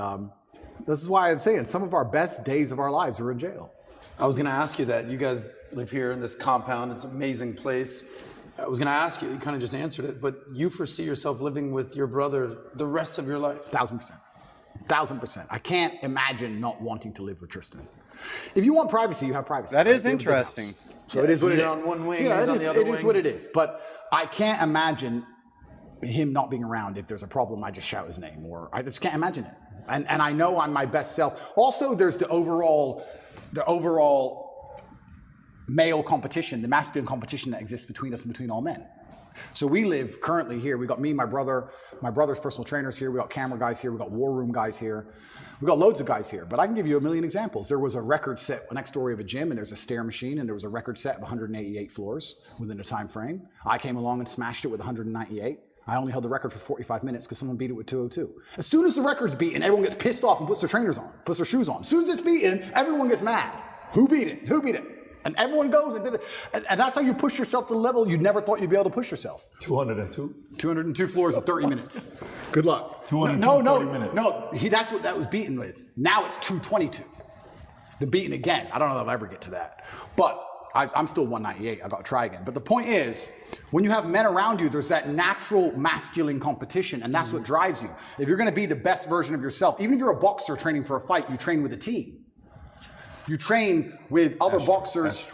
this is why I'm saying some of our best days of our lives are in jail. I was going to ask you that. You guys live here in this compound. It's an amazing place. I was going to ask you, you kind of just answered it, but you foresee yourself living with your brother the rest of your life? 1,000%. 1,000%. I can't imagine not wanting to live with Tristan. If you want privacy, you have privacy. That right? is interesting. So it is what it is. You're on one wing, Yeah, he's on the other it wing. is what it is. But I can't imagine him not being around. If there's a problem, I just shout his name, or I just can't imagine it. And I know I'm my best self. Also, there's the overall male competition, the masculine competition that exists between us and between all men. So we live currently here. We got me, my brother's personal trainers here. We got camera guys here. We got war room guys here. We got loads of guys here. But I can give you a million examples. There was a record set next door of a gym, and there's a stair machine, and there was a record set of 188 floors within a time frame. I came along and smashed it with 198. I only held the record for 45 minutes because someone beat it with 202. As soon as the record's beaten, everyone gets pissed off and puts their trainers on, puts their shoes on. As soon as it's beaten, everyone gets mad. Who beat it? Who beat it? And everyone goes and did it. And that's how you push yourself to the level you never thought you'd be able to push yourself. 202? 202 floors in 30 minutes. Good luck. 202 30 minutes. No, that's what that was beaten with. Now it's 222. It's been beaten again. I don't know if I'll ever get to that. But I'm still 198. I've got to try again. But the point is, when you have men around you, there's that natural masculine competition, and that's what drives you. If you're going to be the best version of yourself, even if you're a boxer training for a fight, you train with a team. You train with other boxers.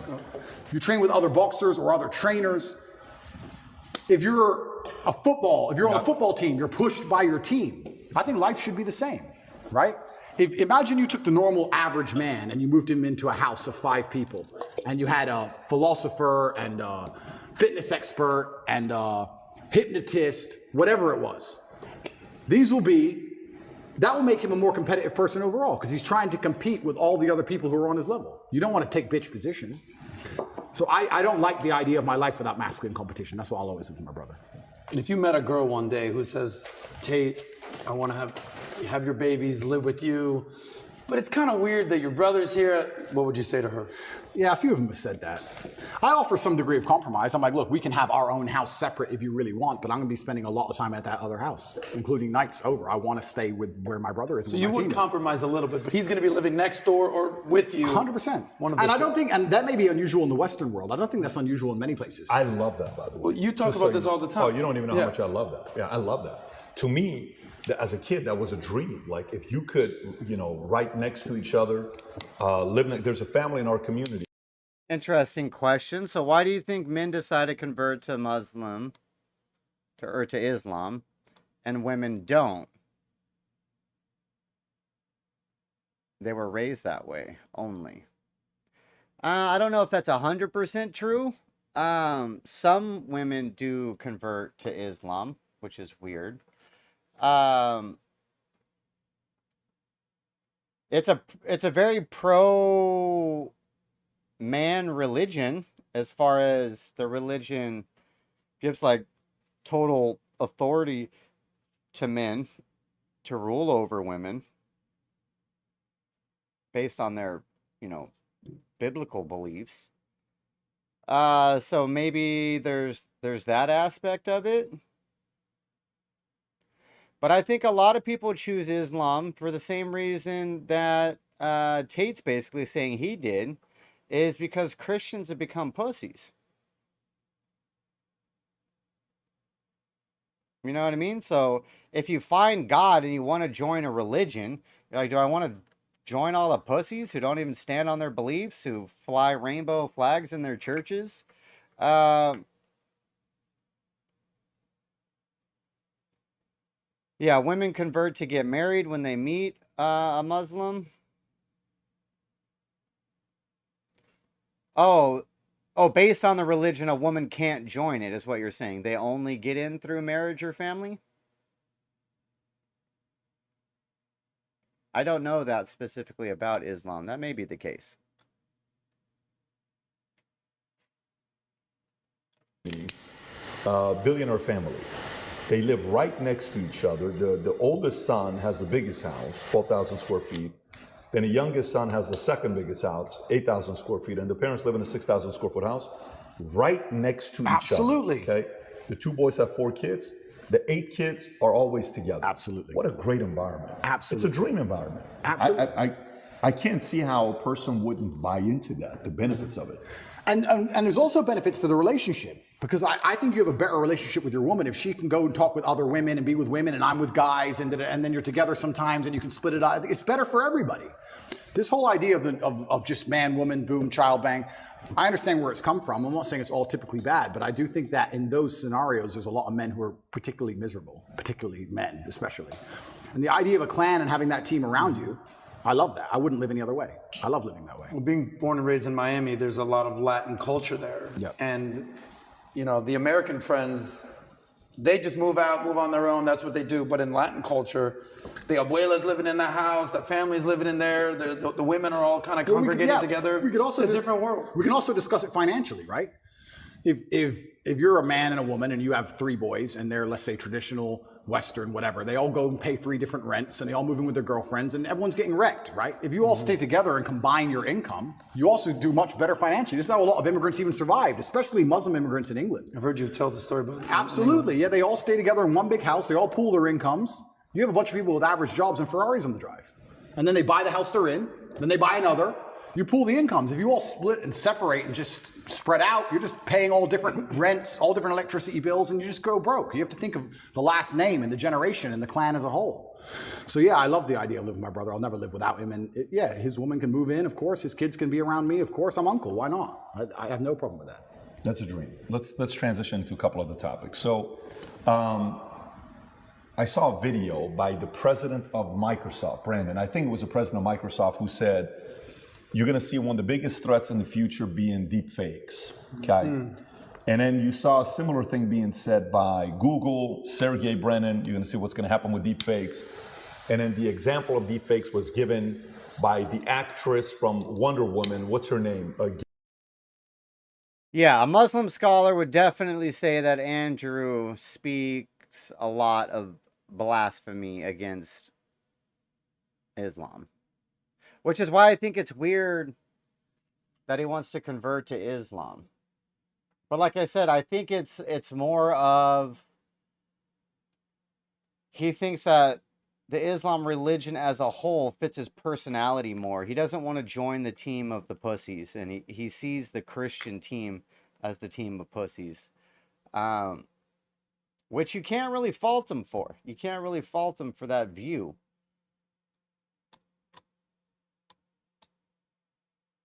You train with other boxers or other trainers. If you're on a football team, you're pushed by your team. I think life should be the same, right? Imagine you took the normal average man and you moved him into a house of 5 people, and you had a philosopher and a fitness expert and a hypnotist, whatever it was. That will make him a more competitive person overall, because he's trying to compete with all the other people who are on his level. You don't want to take bitch position. So I don't like the idea of my life without masculine competition. That's why I'll always live with my brother. And if you met a girl one day who says, Tate, I want to have your babies, live with you, but it's kind of weird that your brother's here, what would you say to her? Yeah, a few of them have said that. I offer some degree of compromise. I'm like, look, we can have our own house separate if you really want, but I'm going to be spending a lot of time at that other house, including nights over. I want to stay with where my brother is. So you would compromise a little bit, but he's going to be living next door or with you. 100%. And that may be unusual in the Western world. I don't think that's unusual in many places. I love that, by the way. Well, you talk about this all the time. Oh, you don't even know how much I love that. Yeah, I love that. To me, as a kid, that was a dream. Like, if you could, right next to each other, there's a family in our community. Interesting question. So why do you think men decide to convert to Muslim or to Islam and women don't? They were raised that way only. I don't know if that's 100% true. Some women do convert to Islam, which is weird. It's a very pro man religion, as far as the religion gives like total authority to men to rule over women based on their, biblical beliefs. So maybe there's that aspect of it. But I think a lot of people choose Islam for the same reason that Tate's basically saying he did, is because Christians have become pussies. You know what I mean? So if you find God and you want to join a religion, you're like, do I want to join all the pussies who don't even stand on their beliefs, who fly rainbow flags in their churches? Yeah, women convert to get married when they meet A Muslim? Oh, based on the religion, a woman can't join it, is what you're saying. They only get in through marriage or family? I don't know that specifically about Islam. That may be the case. Billionaire family. They live right next to each other. The oldest son has the biggest house, 12,000 square feet. Then the youngest son has the second biggest house, 8,000 square feet. And the parents live in a 6,000 square foot house right next to each other. Absolutely. Okay. The two boys have 4 kids. The 8 kids are always together. Absolutely. What a great environment. Absolutely. It's a dream environment. Absolutely. I can't see how a person wouldn't buy into that, the benefits of it. And there's also benefits to the relationship, because I think you have a better relationship with your woman if she can go and talk with other women and be with women and I'm with guys, and then you're together sometimes and you can split it up. It's better for everybody. This whole idea of just man, woman, boom, child bang, I understand where it's come from. I'm not saying it's all typically bad, but I do think that in those scenarios, there's a lot of men who are particularly miserable, particularly men, especially. And the idea of a clan and having that team around you, I love that. I wouldn't live any other way. I love living that way. Well, being born and raised in Miami, there's a lot of Latin culture there. Yep. And, you know, the American friends, they just move out, move on their own. That's what they do. But in Latin culture, the abuela's living in the house, the family's living in there, the women are all kind of congregated together. We could also it's a different world. We can also discuss it financially, right? If you're a man and a woman and you have 3 boys and they're, let's say, traditional Western, whatever, they all go and pay 3 different rents and they all move in with their girlfriends and everyone's getting wrecked, right? If you all stay together and combine your income, you also do much better financially. This is how a lot of immigrants even survived, especially Muslim immigrants in England. I've heard you tell the story about that. Absolutely, yeah, they all stay together in one big house, they all pool their incomes. You have a bunch of people with average jobs and Ferraris on the drive. And then they buy the house they're in, then they buy another. You pool the incomes. If you all split and separate and just spread out, you're just paying all different rents, all different electricity bills, and you just go broke. You have to think of the last name and the generation and the clan as a whole. So yeah, I love the idea of living with my brother. I'll never live without him. And yeah, his woman can move in, of course. His kids can be around me, of course. I'm uncle. Why not? I have no problem with that. That's a dream. Let's transition to a couple other topics. So, I saw a video by the president of Microsoft, Brandon. I think it was the president of Microsoft who said, you're going to see one of the biggest threats in the future being deep fakes. Okay. And then you saw a similar thing being said by Google, Sergey Brin. You're going to see what's going to happen with deep fakes. And then the example of deep fakes was given by the actress from Wonder Woman. What's her name? Yeah, a Muslim scholar would definitely say that Andrew speaks a lot of blasphemy against Islam. Which is why I think it's weird that he wants to convert to Islam. But like I said, I think it's more of he thinks that the Islam religion as a whole fits his personality more. He doesn't want to join the team of the pussies, and he sees the Christian team as the team of pussies. Which you can't really fault him for. You can't really fault him for that view.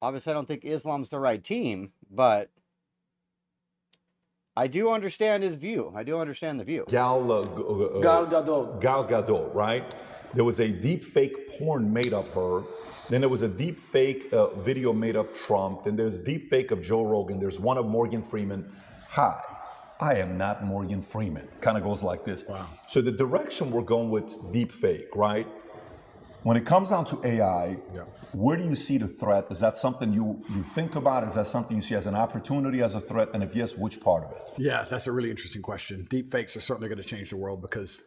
Obviously, I don't think Islam's the right team, but I do understand his view. I do understand the view. Gal Gadot, right? There was a deep fake porn made of her. Then there was a deep fake video made of Trump. Then there's deep fake of Joe Rogan. There's one of Morgan Freeman. Hi, I am not Morgan Freeman. Kind of goes like this. Wow. So the direction we're going with deep fake, right? When it comes down to AI, where do you see the threat? Is that something you think about? Is that something you see as an opportunity, as a threat? And if yes, which part of it? Yeah, that's a really interesting question. Deep fakes are certainly going to change the world, because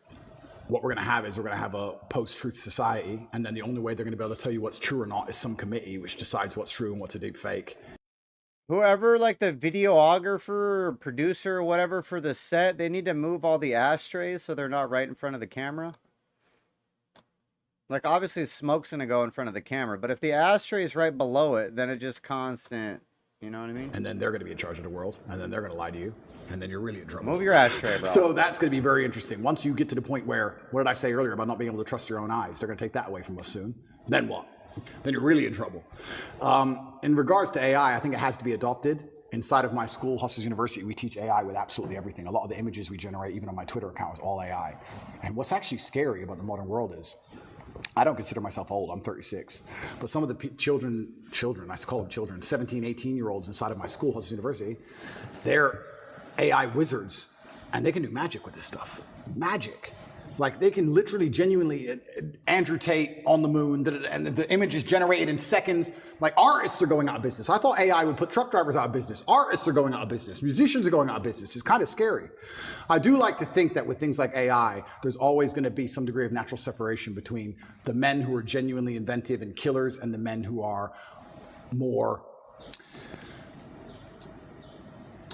what we're going to have is we're going to have a post-truth society, and then the only way they're going to be able to tell you what's true or not is some committee which decides what's true and what's a deep fake. Whoever, like the videographer or producer or whatever for the set, they need to move all the ashtrays so they're not right in front of the camera. Like, obviously, smoke's going to go in front of the camera, but if the ashtray is right below it, then it's just constant, you know what I mean? And then they're going to be in charge of the world, and then they're going to lie to you, and then you're really in trouble. Move your ashtray, bro. So that's going to be very interesting. Once you get to the point where, what did I say earlier about not being able to trust your own eyes? They're going to take that away from us soon. Then what? Then you're really in trouble. In regards to AI, I think it has to be adopted. Inside of my school, Hustlers University, we teach AI with absolutely everything. A lot of the images we generate, even on my Twitter account, is all AI. And what's actually scary about the modern world is I don't consider myself old, I'm 36. But some of the children, I call them children, 17, 18-year-olds inside of my school, Huston University, they're AI wizards, and they can do magic with this stuff. Magic. Like, they can literally, genuinely, Andrew Tate on the moon, and the image is generated in seconds. Like, artists are going out of business. I thought AI would put truck drivers out of business. Artists are going out of business. Musicians are going out of business. It's kind of scary. I do like to think that with things like AI, there's always going to be some degree of natural separation between the men who are genuinely inventive and killers and the men who are more...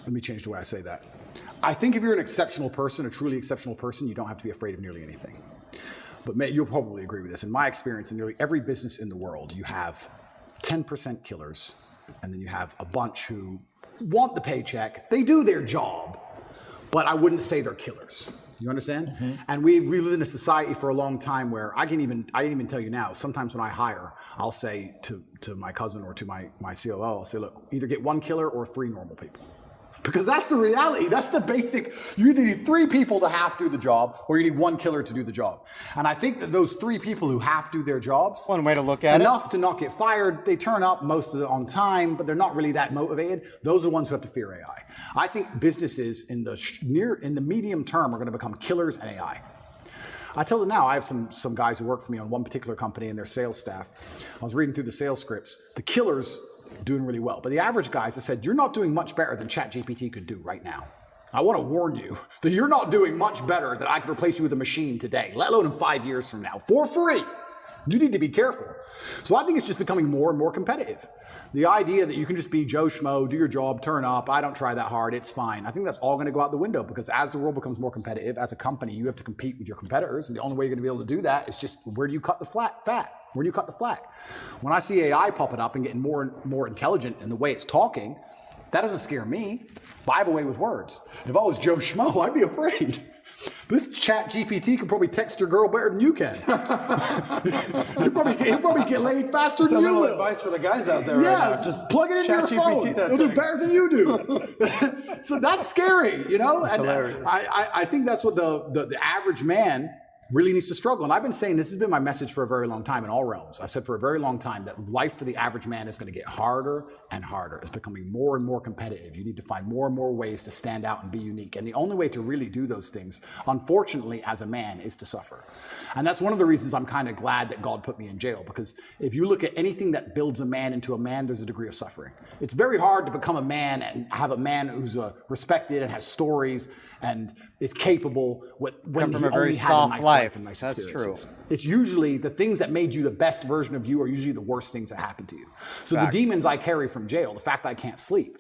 Let me change the way I say that. I think if you're an exceptional person, a truly exceptional person, you don't have to be afraid of nearly anything. But you'll probably agree with this. In my experience, in nearly every business in the world, you have 10% killers, and then you have a bunch who want the paycheck. They do their job, but I wouldn't say they're killers. You understand? Mm-hmm. And we live in a society for a long time where I can even tell you now, sometimes when I hire, I'll say to my cousin or to my COO, I'll say, look, either get one killer or 3 normal people. Because that's the reality. That's the basic. You either need 3 people to half do the job, or you need 1 killer to do the job. And I think that those 3 people who half do their jobs, one way to look at enough to not get fired, they turn up most of it on time, but they're not really that motivated. Those are the ones who have to fear AI. I think businesses in the medium term are going to become killers and AI. I tell them now, I have some guys who work for me on one particular company and their sales staff. I was reading through the sales scripts. The killers doing really well. But the average guys have said, you're not doing much better than ChatGPT could do right now. I want to warn you that you're not doing much better than I could replace you with a machine today, let alone in 5 years from now, for free. You need to be careful. So I think it's just becoming more and more competitive. The idea that you can just be Joe Schmo, do your job, turn up, I don't try that hard, it's fine. I think that's all going to go out the window, because as the world becomes more competitive, as a company, you have to compete with your competitors. And the only way you're going to be able to do that is just, where do you cut the fat? Where do you cut the slack? When I see AI popping up and getting more and more intelligent in the way it's talking, that doesn't scare me. But I have a way with words. If I was Joe Schmo, I'd be afraid. This chat GPT can probably text your girl better than you can. He'll probably get laid faster than you will. That's a little advice for the guys out there right now. Just plug it into your phone. It'll do better than you do. So that's scary, you know? That's hilarious. I think that's what the average man really needs to struggle. And I've been saying, this has been my message for a very long time in all realms. I've said for a very long time that life for the average man is going to get harder and harder. It's becoming more and more competitive. You need to find more and more ways to stand out and be unique. And the only way to really do those things, unfortunately, as a man, is to suffer. And that's one of the reasons I'm kind of glad that God put me in jail, because if you look at anything that builds a man into a man, there's a degree of suffering. It's very hard to become a man and have a man who's respected and has stories and is capable when from he a very only had soft a nice life. and nice That's experiences. true. It's usually the things that made you the best version of you are usually the worst things that happen to you. So Facts. the demons I carry from jail, the fact that I can't sleep.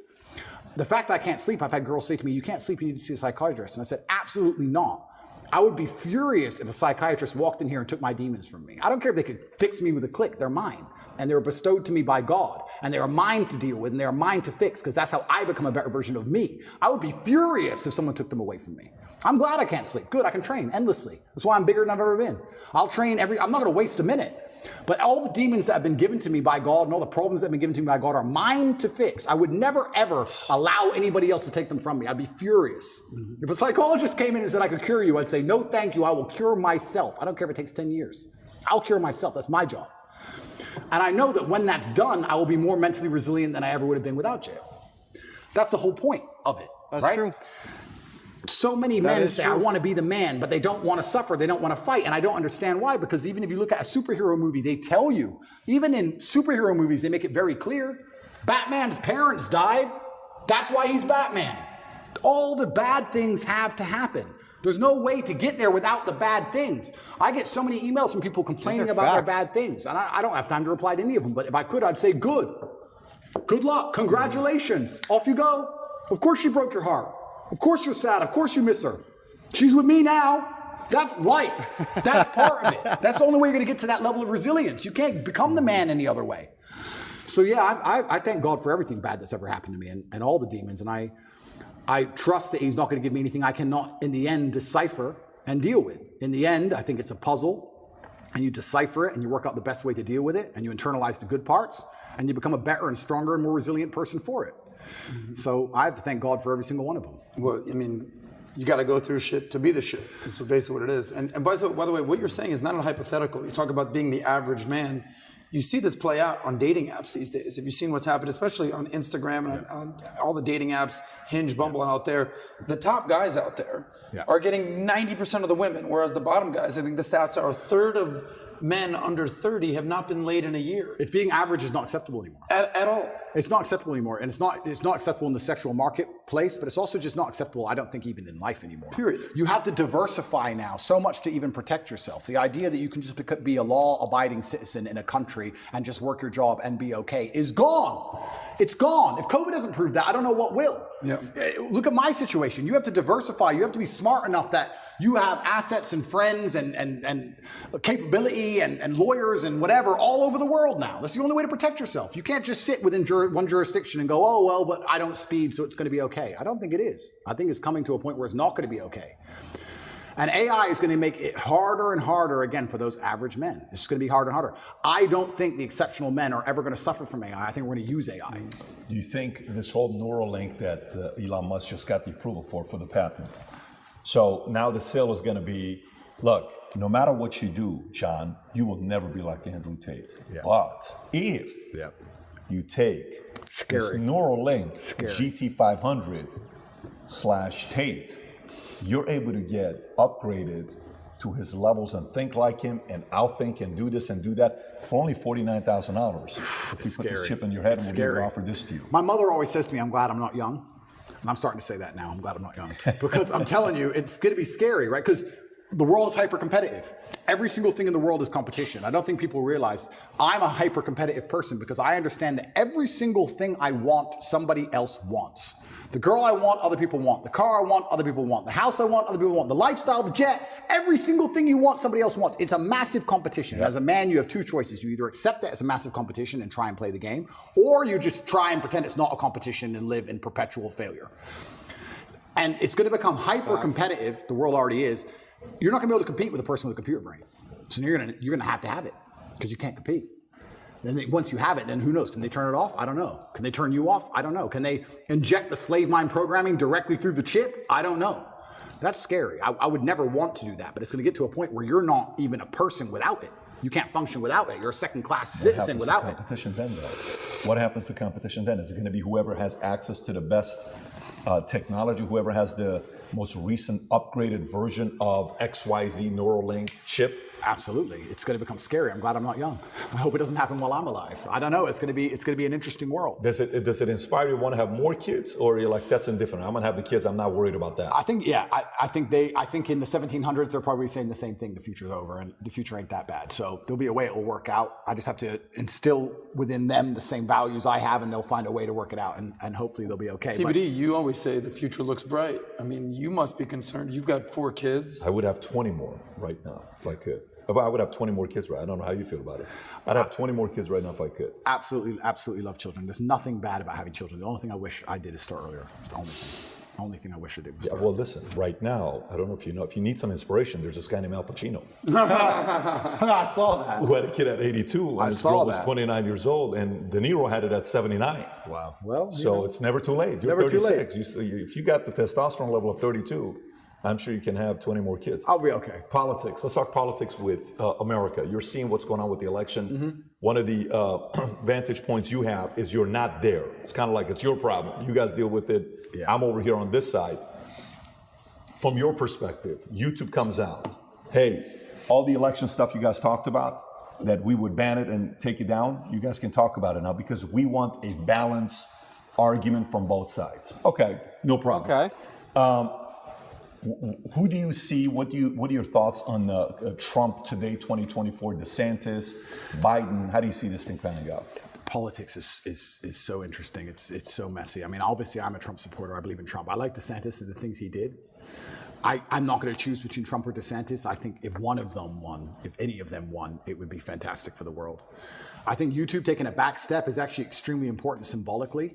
The fact that I can't sleep, I've had girls say to me, you can't sleep, you need to see a psychiatrist. And I said, absolutely not. I would be furious if a psychiatrist walked in here and took my demons from me. I don't care if they could fix me with a click, they're mine. And they were bestowed to me by God. And they are mine to deal with, and they are mine to fix, because that's how I become a better version of me. I would be furious if someone took them away from me. I'm glad I can't sleep. Good, I can train endlessly. That's why I'm bigger than I've ever been. I'll train I'm not gonna waste a minute. But all the demons that have been given to me by God and all the problems that have been given to me by God are mine to fix. I would never, ever allow anybody else to take them from me. I'd be furious. If a psychologist came in and said I could cure you, I'd say, no, thank you. I will cure myself. I don't care if it takes 10 years. I'll cure myself. That's my job. And I know that when that's done, I will be more mentally resilient than I ever would have been without jail. That's the whole point of it. That's right? true. So many men say, I want to be the man, but they don't want to suffer. They don't want to fight. And I don't understand why, because even if you look at a superhero movie, they tell you, even in superhero movies, they make it very clear. Batman's parents died. That's why he's Batman. All the bad things have to happen. There's no way to get there without the bad things. I get so many emails from people complaining about their bad things. And I don't have time to reply to any of them. But if I could, I'd say, good. Good luck. Congratulations. Off you go. Of course she broke your heart. Of course you're sad. Of course you miss her. She's with me now. That's life. That's part of it. That's the only way you're going to get to that level of resilience. You can't become the man any other way. So yeah, I thank God for everything bad that's ever happened to me and all the demons. And I trust that he's not going to give me anything I cannot, in the end, decipher and deal with. In the end, I think it's a puzzle, and you decipher it and you work out the best way to deal with it, and you internalize the good parts, and you become a better and stronger and more resilient person for it. Mm-hmm. So I have to thank God for every single one of them. Well, I mean, You got to go through shit to be the shit. That's basically what it is. And by the way, what you're saying is not a hypothetical. You talk about being the average man. You see this play out on dating apps these days. Have you seen what's happened, especially on Instagram and on all the dating apps, Hinge, Bumble, and out there? The top guys out there are getting 90% of the women, whereas the bottom guys, I think the stats are a third of men under 30 have not been laid in a year. If being average is not acceptable anymore. At all. It's not acceptable anymore, and it's not acceptable in the sexual marketplace, but it's also just not acceptable, I don't think, even in life anymore. Period. You have to diversify now so much to even protect yourself. The idea that you can just be a law-abiding citizen in a country and just work your job and be okay is gone. It's gone. If COVID doesn't prove that, I don't know what will. Yeah. Look at my situation. You have to diversify. You have to be smart enough that you have assets and friends and capability and lawyers and whatever all over the world now. That's the only way to protect yourself. You can't just sit within one jurisdiction and go, oh, well, but I don't speed, so it's going to be okay. I don't think it is. I think it's coming to a point where it's not going to be okay. And AI is going to make it harder and harder, again, for those average men. It's going to be harder and harder. I don't think the exceptional men are ever going to suffer from AI. I think we're going to use AI. Do you think this whole Neuralink that Elon Musk just got the approval for the patent? So now the sale is going to be, look, no matter what you do, John, you will never be like Andrew Tate. Yeah. But if you take this Neuralink GT500/Tate, you're able to get upgraded to his levels and think like him and outthink and do this and do that for only $49,000. If we put this chip in your head and we're going to offer this to you. My mother always says to me, I'm glad I'm not young. And I'm starting to say that now. I'm glad I'm not young. Because I'm telling you, it's going to be scary, right? Because the world is hyper-competitive. Every single thing in the world is competition. I don't think people realize I'm a hyper-competitive person because I understand that every single thing I want, somebody else wants. The girl I want, other people want. The car I want, other people want. The house I want, other people want. The lifestyle, the jet, every single thing you want, somebody else wants. It's a massive competition. Yep. As a man, you have two choices. You either accept that as a massive competition and try and play the game, or you just try and pretend it's not a competition and live in perpetual failure. And it's going to become hyper-competitive. The world already is. You're not going to be able to compete with a person with a computer brain. So you're going to have to have it because you can't compete. And once you have it, then who knows? Can they turn it off? I don't know. Can they turn you off? I don't know. Can they inject the slave mind programming directly through the chip? I don't know. That's scary. I would never want to do that, but it's going to get to a point where you're not even a person without it. You can't function without it. You're a second-class citizen without it. Competition then, though? What happens to competition then? Is it going to be whoever has access to the best technology, whoever has the most recent upgraded version of XYZ Neuralink chip? Absolutely. It's going to become scary. I'm glad I'm not young. I hope it doesn't happen while I'm alive. I don't know. It's going to be an interesting world. Does it inspire you to want to have more kids, or you're like, that's indifferent? I'm going to have the kids. I'm not worried about that. I think, yeah. I think in the 1700s, they're probably saying the same thing. The future's over, and the future ain't that bad. So there'll be a way it will work out. I just have to instill within them the same values I have, and they'll find a way to work it out, and hopefully they'll be okay. PBD, you always say the future looks bright. I mean, you must be concerned. You've got 4 kids. I would have 20 more right now if I could. I would have 20 more kids right. I don't know how you feel about it. I'd have 20 more kids right now if I could. Absolutely, absolutely love children. There's nothing bad about having children. The only thing I wish I did is start earlier. It's the only thing. The only thing I wish I did was start well, listen, right now, I don't know if you know, if you need some inspiration, there's this guy named Al Pacino. I saw that. Who had a kid at 82, and his girl was 29 years old, and De Niro had it at 79. Wow. Well, so it's never too late. You're never 36. Too late. If you got the testosterone level of 32, I'm sure you can have 20 more kids. I'll be okay. Politics. Let's talk politics with America. You're seeing what's going on with the election. Mm-hmm. One of the vantage points you have is you're not there. It's kind of like it's your problem. You guys deal with it. Yeah. I'm over here on this side. From your perspective, YouTube comes out. Hey, all the election stuff you guys talked about, that we would ban it and take it down, you guys can talk about it now because we want a balanced argument from both sides. Okay, no problem. Okay. Who do you see? What are your thoughts on Trump today, 2024, DeSantis, Biden? How do you see this thing panning out? Politics is so interesting. It's so messy. I mean, obviously, I'm a Trump supporter. I believe in Trump. I like DeSantis and the things he did. I'm not going to choose between Trump or DeSantis. I think if one of them won, if any of them won, it would be fantastic for the world. I think YouTube taking a back step is actually extremely important symbolically.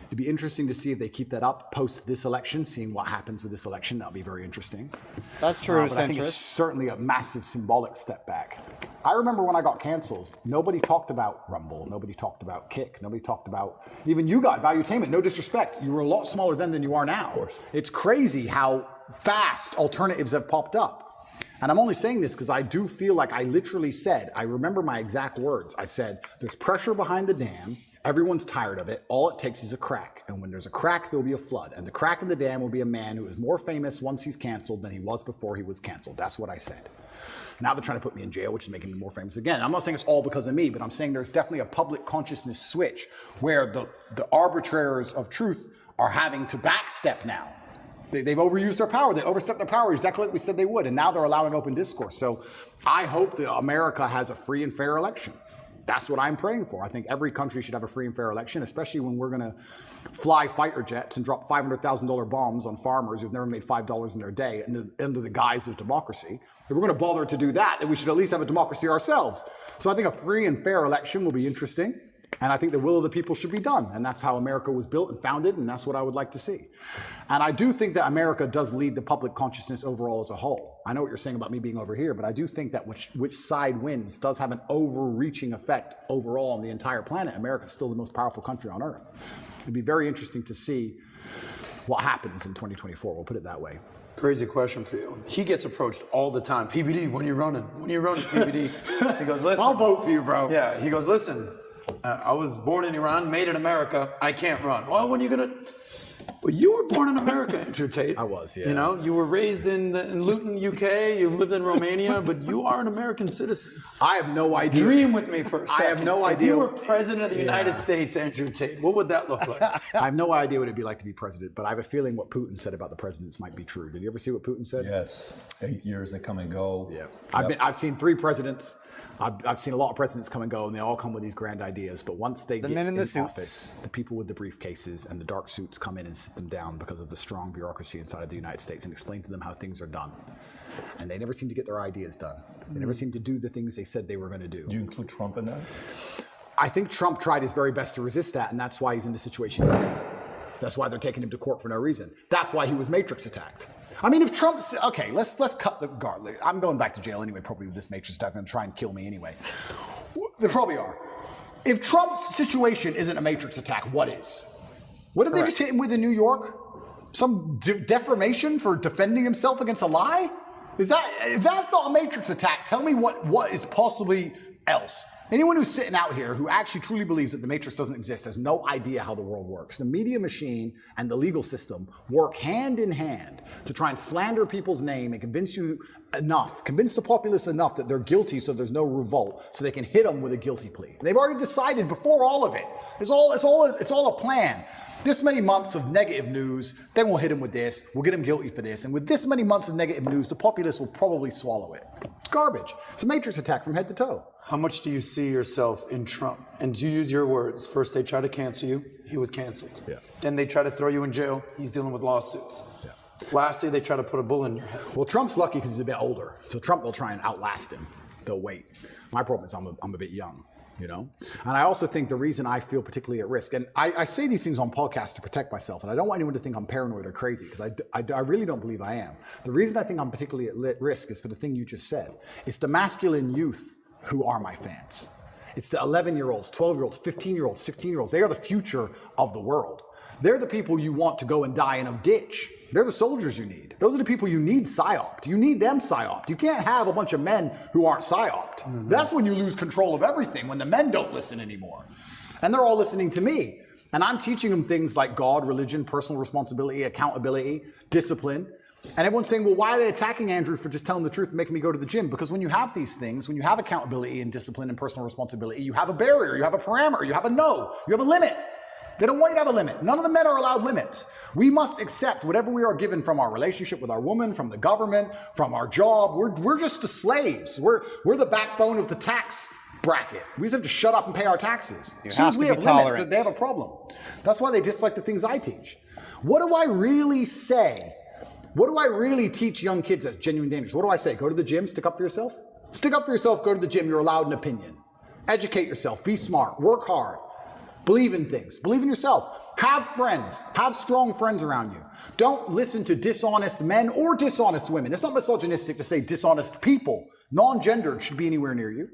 It'd be interesting to see if they keep that up post this election, seeing what happens with this election. That'll be very interesting. That's true. But I think it's certainly a massive symbolic step back. I remember when I got canceled, nobody talked about Rumble. Nobody talked about Kick. Nobody talked about, even you guys, Valuetainment, no disrespect. You were a lot smaller then than you are now. Of course. It's crazy how fast alternatives have popped up. And I'm only saying this because I do feel like I literally said, I remember my exact words. I said, there's pressure behind the dam. Everyone's tired of it. All it takes is a crack. And when there's a crack, there'll be a flood. And the crack in the dam will be a man who is more famous once he's canceled than he was before he was canceled. That's what I said. Now they're trying to put me in jail, which is making me more famous again. I'm not saying it's all because of me, but I'm saying there's definitely a public consciousness switch where the arbitrators of truth are having to backstep now. They've overused their power. They overstepped their power exactly like we said they would. And now they're allowing open discourse. So I hope that America has a free and fair election. That's what I'm praying for. I think every country should have a free and fair election, especially when we're going to fly fighter jets and drop $500,000 bombs on farmers who've never made $5 in their day under the guise of democracy. If we're going to bother to do that, then we should at least have a democracy ourselves. So I think a free and fair election will be interesting. And I think the will of the people should be done. And that's how America was built and founded, and that's what I would like to see. And I do think that America does lead the public consciousness overall as a whole. I know what you're saying about me being over here, but I do think that which side wins does have an overreaching effect overall on the entire planet. America's still the most powerful country on earth. It'd be very interesting to see what happens in 2024. We'll put it that way. Crazy question for you. He gets approached all the time. PBD, when you running? When you running, PBD? He goes, listen. I'll vote for you, bro. Yeah, he goes, listen. I was born in Iran, made in America. I can't run. Well, when are you gonna? Well, you were born in America, Andrew Tate. I was, yeah. You know, you were raised in Luton, UK. You lived in Romania, but you are an American citizen. I have no idea. Dream with me for a second. I have no idea. If you were president of the United States, Andrew Tate, what would that look like? I have no idea what it'd be like to be president, but I have a feeling what Putin said about the presidents might be true. Did you ever see what Putin said? Yes. 8 years, they come and go. Yeah. I've seen 3 presidents. I've seen a lot of presidents come and go, and they all come with these grand ideas. But once they get in office, the people with the briefcases and the dark suits come in and sit them down because of the strong bureaucracy inside of the United States and explain to them how things are done. And they never seem to get their ideas done. They never seem to do the things they said they were going to do. Do you include Trump in that? I think Trump tried his very best to resist that, and that's why he's in the situation he's in. That's why they're taking him to court for no reason. That's why he was Matrix attacked. I mean, if Trump, okay, let's cut the guard. I'm going back to jail anyway, probably with this Matrix attack. They're going to try and kill me anyway. They probably are. If Trump's situation isn't a Matrix attack, what is? What did they just hit him with in New York? Some defamation for defending himself against a lie? If that's not a Matrix attack, tell me what is possibly else. Anyone who's sitting out here who actually truly believes that the Matrix doesn't exist has no idea how the world works. The media machine and the legal system work hand in hand to try and slander people's name and convince the populace enough that they're guilty so there's no revolt, so they can hit them with a guilty plea. They've already decided before all of it. It's all a plan. This many months of negative news, then we'll hit him with this, we'll get him guilty for this, and with this many months of negative news, the populace will probably swallow it. It's garbage. It's a Matrix attack from head to toe. How much do you see yourself in Trump? And to use your words, first they try to cancel you, he was canceled. Yeah. Then they try to throw you in jail, he's dealing with lawsuits. Yeah. Lastly, they try to put a bullet in your head. Well, Trump's lucky because he's a bit older. So Trump will try and outlast him. They'll wait. My problem is I'm a bit young, you know? And I also think the reason I feel particularly at risk, and I say these things on podcasts to protect myself, and I don't want anyone to think I'm paranoid or crazy, because I really don't believe I am. The reason I think I'm particularly at risk is for the thing you just said. It's the masculine youth who are my fans. It's the 11-year-olds, 12-year-olds, 15-year-olds, 16-year-olds. They are the future of the world. They're the people you want to go and die in a ditch. They're the soldiers you need. Those are the people you need psyoped. You need them psyoped. You can't have a bunch of men who aren't psyoped. Mm-hmm. That's when you lose control of everything, when the men don't listen anymore. And they're all listening to me. And I'm teaching them things like God, religion, personal responsibility, accountability, discipline. And everyone's saying, well, why are they attacking Andrew for just telling the truth and making me go to the gym? Because when you have these things, when you have accountability and discipline and personal responsibility, you have a barrier, you have a parameter, you have a no, you have a limit. They don't want you to have a limit. None of the men are allowed limits. We must accept whatever we are given from our relationship with our woman, from the government, from our job. We're just the slaves. We're the backbone of the tax bracket. We just have to shut up and pay our taxes. As soon as we have limits, they have a problem. That's why they dislike the things I teach. What do I really say? What do I really teach young kids that's genuine dangerous? What do I say? Go to the gym, stick up for yourself? Stick up for yourself, go to the gym, you're allowed an opinion. Educate yourself, be smart, work hard. Believe in things. Believe in yourself. Have friends. Have strong friends around you. Don't listen to dishonest men or dishonest women. It's not misogynistic to say dishonest people. Non-gendered should be anywhere near you.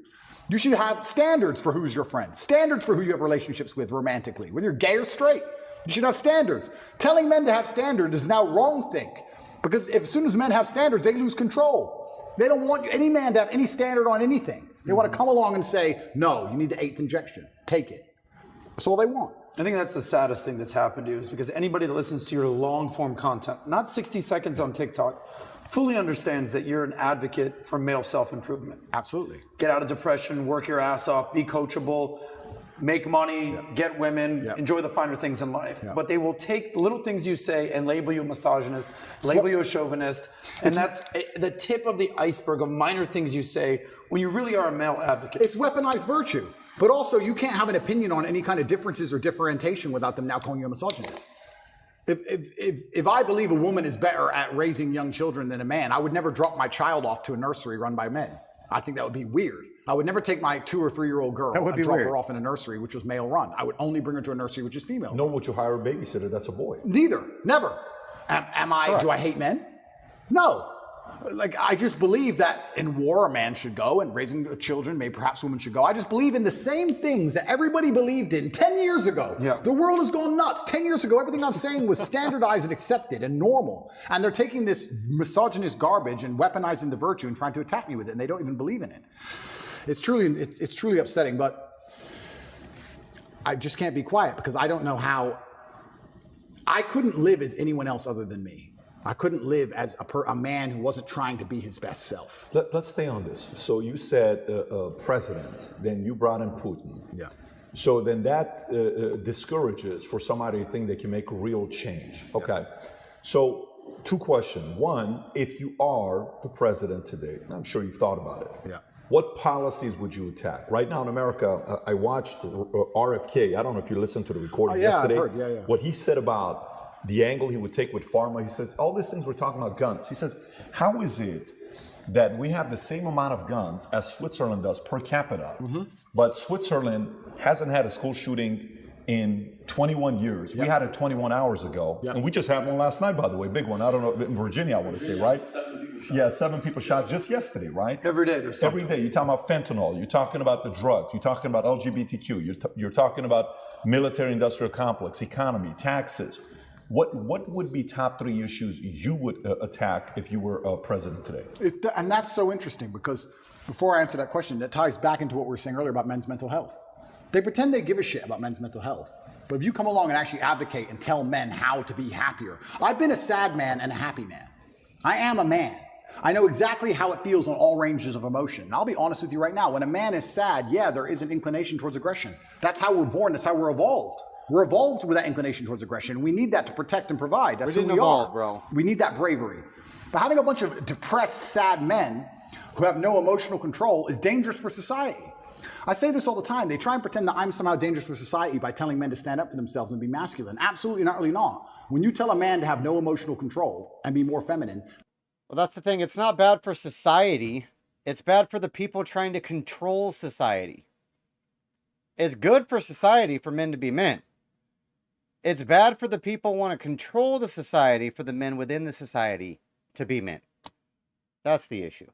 You should have standards for who's your friend. Standards for who you have relationships with romantically. Whether you're gay or straight, you should have standards. Telling men to have standards is now wrong think. Because as soon as men have standards, they lose control. They don't want any man to have any standard on anything. They want to come along and say, no, you need the 8th injection. Take it. That's all they want. I think that's the saddest thing that's happened to you, is because anybody that listens to your long form content, not 60 seconds on TikTok, fully understands that you're an advocate for male self-improvement. Absolutely. Get out of depression, work your ass off, be coachable, make money, get women, enjoy the finer things in life. But they will take the little things you say and label you a misogynist, label you a chauvinist, and that's the tip of the iceberg of minor things you say when you really are a male advocate. It's weaponized virtue. But also, you can't have an opinion on any kind of differences or differentiation without them now calling you a misogynist. If I believe a woman is better at raising young children than a man, I would never drop my child off to a nursery run by men. I think that would be weird. I would never take my 2 or 3 year old girl and drop her off in a nursery which was male run. I would only bring her to a nursery which is female. Nor would you hire a babysitter that's a boy. Neither. Never. Do I hate men? No. Like, I just believe that in war a man should go, and raising children, maybe perhaps women should go. I just believe in the same things that everybody believed in 10 years ago. The world has gone nuts. 10 years ago, everything I'm saying was standardized and accepted and normal. And they're taking this misogynist garbage and weaponizing the virtue and trying to attack me with it, and they don't even believe in it. It's truly upsetting, but I just can't be quiet because I don't know how. I couldn't live as anyone else other than me. I couldn't live as a man who wasn't trying to be his best self. Let's stay on this. So you said president, then you brought in Putin. Yeah. So then that discourages for somebody to think they can make real change. Okay. So 2 questions. One, if you are the president today, and I'm sure you've thought about it. Yeah. What policies would you attack? Right now in America, I watched RFK. I don't know if you listened to the recording yesterday. I've heard. Yeah. What he said about the angle he would take with pharma, he says, all these things we're talking about guns. He says, how is it that we have the same amount of guns as Switzerland does per capita, but Switzerland hasn't had a school shooting in 21 years. We had it 21 hours ago, and we just had one last night, by the way, big one. I don't know, in Virginia, I want to say, right? 7 people shot just yesterday, right? Every day there's something. Every day. You're talking about fentanyl. You're talking about the drugs. You're talking about LGBTQ. You're talking about military-industrial complex, economy, taxes. What would be top 3 issues you would attack if you were president today? And that's so interesting because before I answer that question, that ties back into what we were saying earlier about men's mental health. They pretend they give a shit about men's mental health. But if you come along and actually advocate and tell men how to be happier. I've been a sad man and a happy man. I am a man. I know exactly how it feels on all ranges of emotion. And I'll be honest with you right now. When a man is sad, there is an inclination towards aggression. That's how we're born. That's how we're evolved. We're evolved with that inclination towards aggression. We need that to protect and provide. That's who we are. Bro. We need that bravery. But having a bunch of depressed, sad men who have no emotional control is dangerous for society. I say this all the time. They try and pretend that I'm somehow dangerous for society by telling men to stand up for themselves and be masculine. Absolutely not, really not. When you tell a man to have no emotional control and be more feminine. Well, that's the thing. It's not bad for society. It's bad for the people trying to control society. It's good for society for men to be men. It's bad for the people who want to control the society for the men within the society to be men. That's the issue.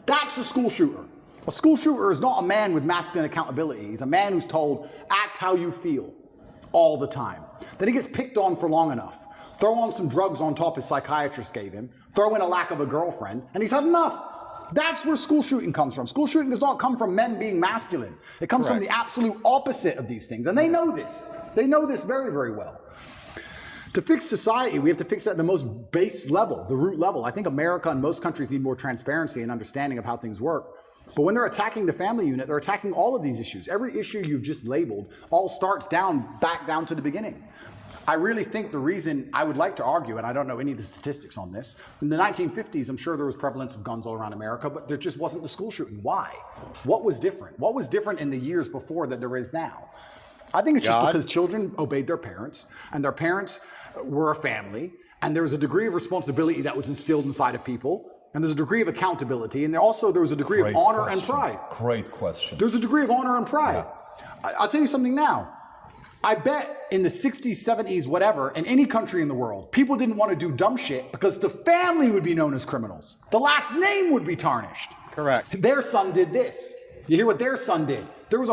That's a school shooter. A school shooter is not a man with masculine accountability. He's a man who's told, act how you feel all the time. Then he gets picked on for long enough. Throw on some drugs on top his psychiatrist gave him. Throw in a lack of a girlfriend. And he's had enough. That's where school shooting comes from. School shooting does not come from men being masculine. It comes from the absolute opposite of these things. And they know this. They know this very, very well. To fix society, we have to fix that at the most base level, the root level. I think America and most countries need more transparency and understanding of how things work. But when they're attacking the family unit, they're attacking all of these issues. Every issue you've just labeled all starts back down to the beginning. I really think the reason I would like to argue, and I don't know any of the statistics on this, in the 1950s, I'm sure there was prevalence of guns all around America, but there just wasn't the school shooting. Why? What was different? What was different in the years before that there is now? I think it's just because children obeyed their parents, and their parents were a family, and there was a degree of responsibility that was instilled inside of people, and there's a degree of accountability, and there was a degree of honor and pride. Great question. There's a degree of honor and pride. Yeah. I'll tell you something now. I bet in the 60s, 70s, whatever, in any country in the world, people didn't want to do dumb shit because the family would be known as criminals. The last name would be tarnished. Correct. Their son did this. You hear what their son did? There was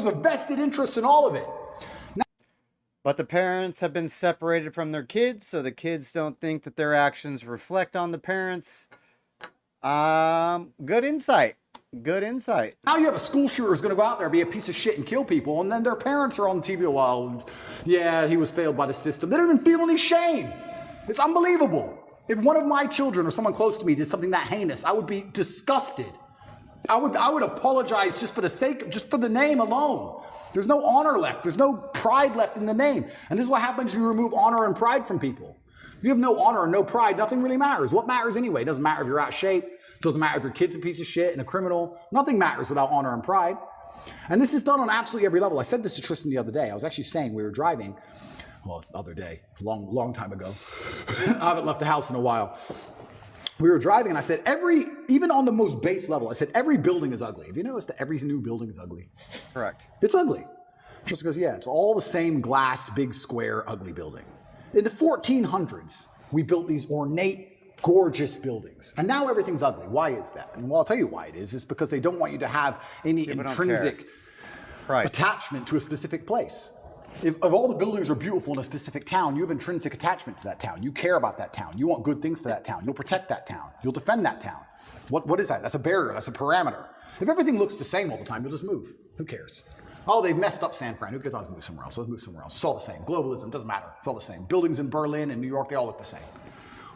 a vested interest in all of it. But the parents have been separated from their kids, so the kids don't think that their actions reflect on the parents. Good insight. Good insight. Now you have a school shooter who's going to go out there, be a piece of shit and kill people, and then their parents are on TV, well, yeah, he was failed by the system. They don't even feel any shame. It's unbelievable. If one of my children or someone close to me did something that heinous, I would be disgusted. I would apologize just for the sake, just for the name alone. There's no honor left. There's no pride left in the name. And this is what happens when you remove honor and pride from people. If you have no honor and no pride, nothing really matters. What matters anyway? It doesn't matter if you're out of shape. It doesn't matter if your kid's a piece of shit and a criminal. Nothing matters without honor and pride. And this is done on absolutely every level. I said this to Tristan the other day. I was actually saying we were driving, well, the other day, long time ago. I haven't left the house in a while. We were driving and I said, even on the most base level, I said, every building is ugly. Have you noticed that every new building is ugly? Correct. It's ugly. Tristan goes, yeah, it's all the same glass, big square, ugly building. In the 1400s, we built these ornate, gorgeous buildings. And now everything's ugly. Why is that? And well, I'll tell you why it is. It's because they don't want you to have any intrinsic attachment to a specific place. If all the buildings are beautiful in a specific town, you have intrinsic attachment to that town. You care about that town. You want good things for that town. You'll protect that town. You'll defend that town. What is that? That's a barrier. That's a parameter. If everything looks the same all the time, you'll just move. Who cares? Oh, they've messed up San Fran. Who cares? I'll just move somewhere else. Let's move somewhere else. It's all the same. Globalism doesn't matter. It's all the same. Buildings in Berlin and New York, they all look the same.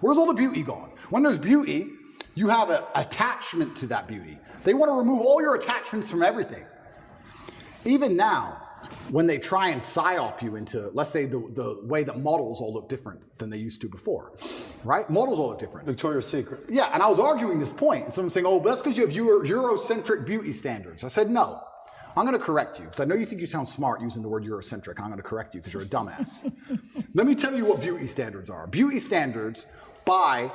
Where's all the beauty gone? When there's beauty, you have an attachment to that beauty. They want to remove all your attachments from everything. Even now, when they try and psyop you into, let's say, the way that models all look different than they used to before, right? Models all look different. Victoria's Secret. Yeah, and I was arguing this point, and someone's saying, oh, but that's because you have Eurocentric beauty standards. I said, no. I'm going to correct you, because I know you think you sound smart using the word Eurocentric, and I'm going to correct you because you're a dumbass. Let me tell you what beauty standards are. Beauty standards, by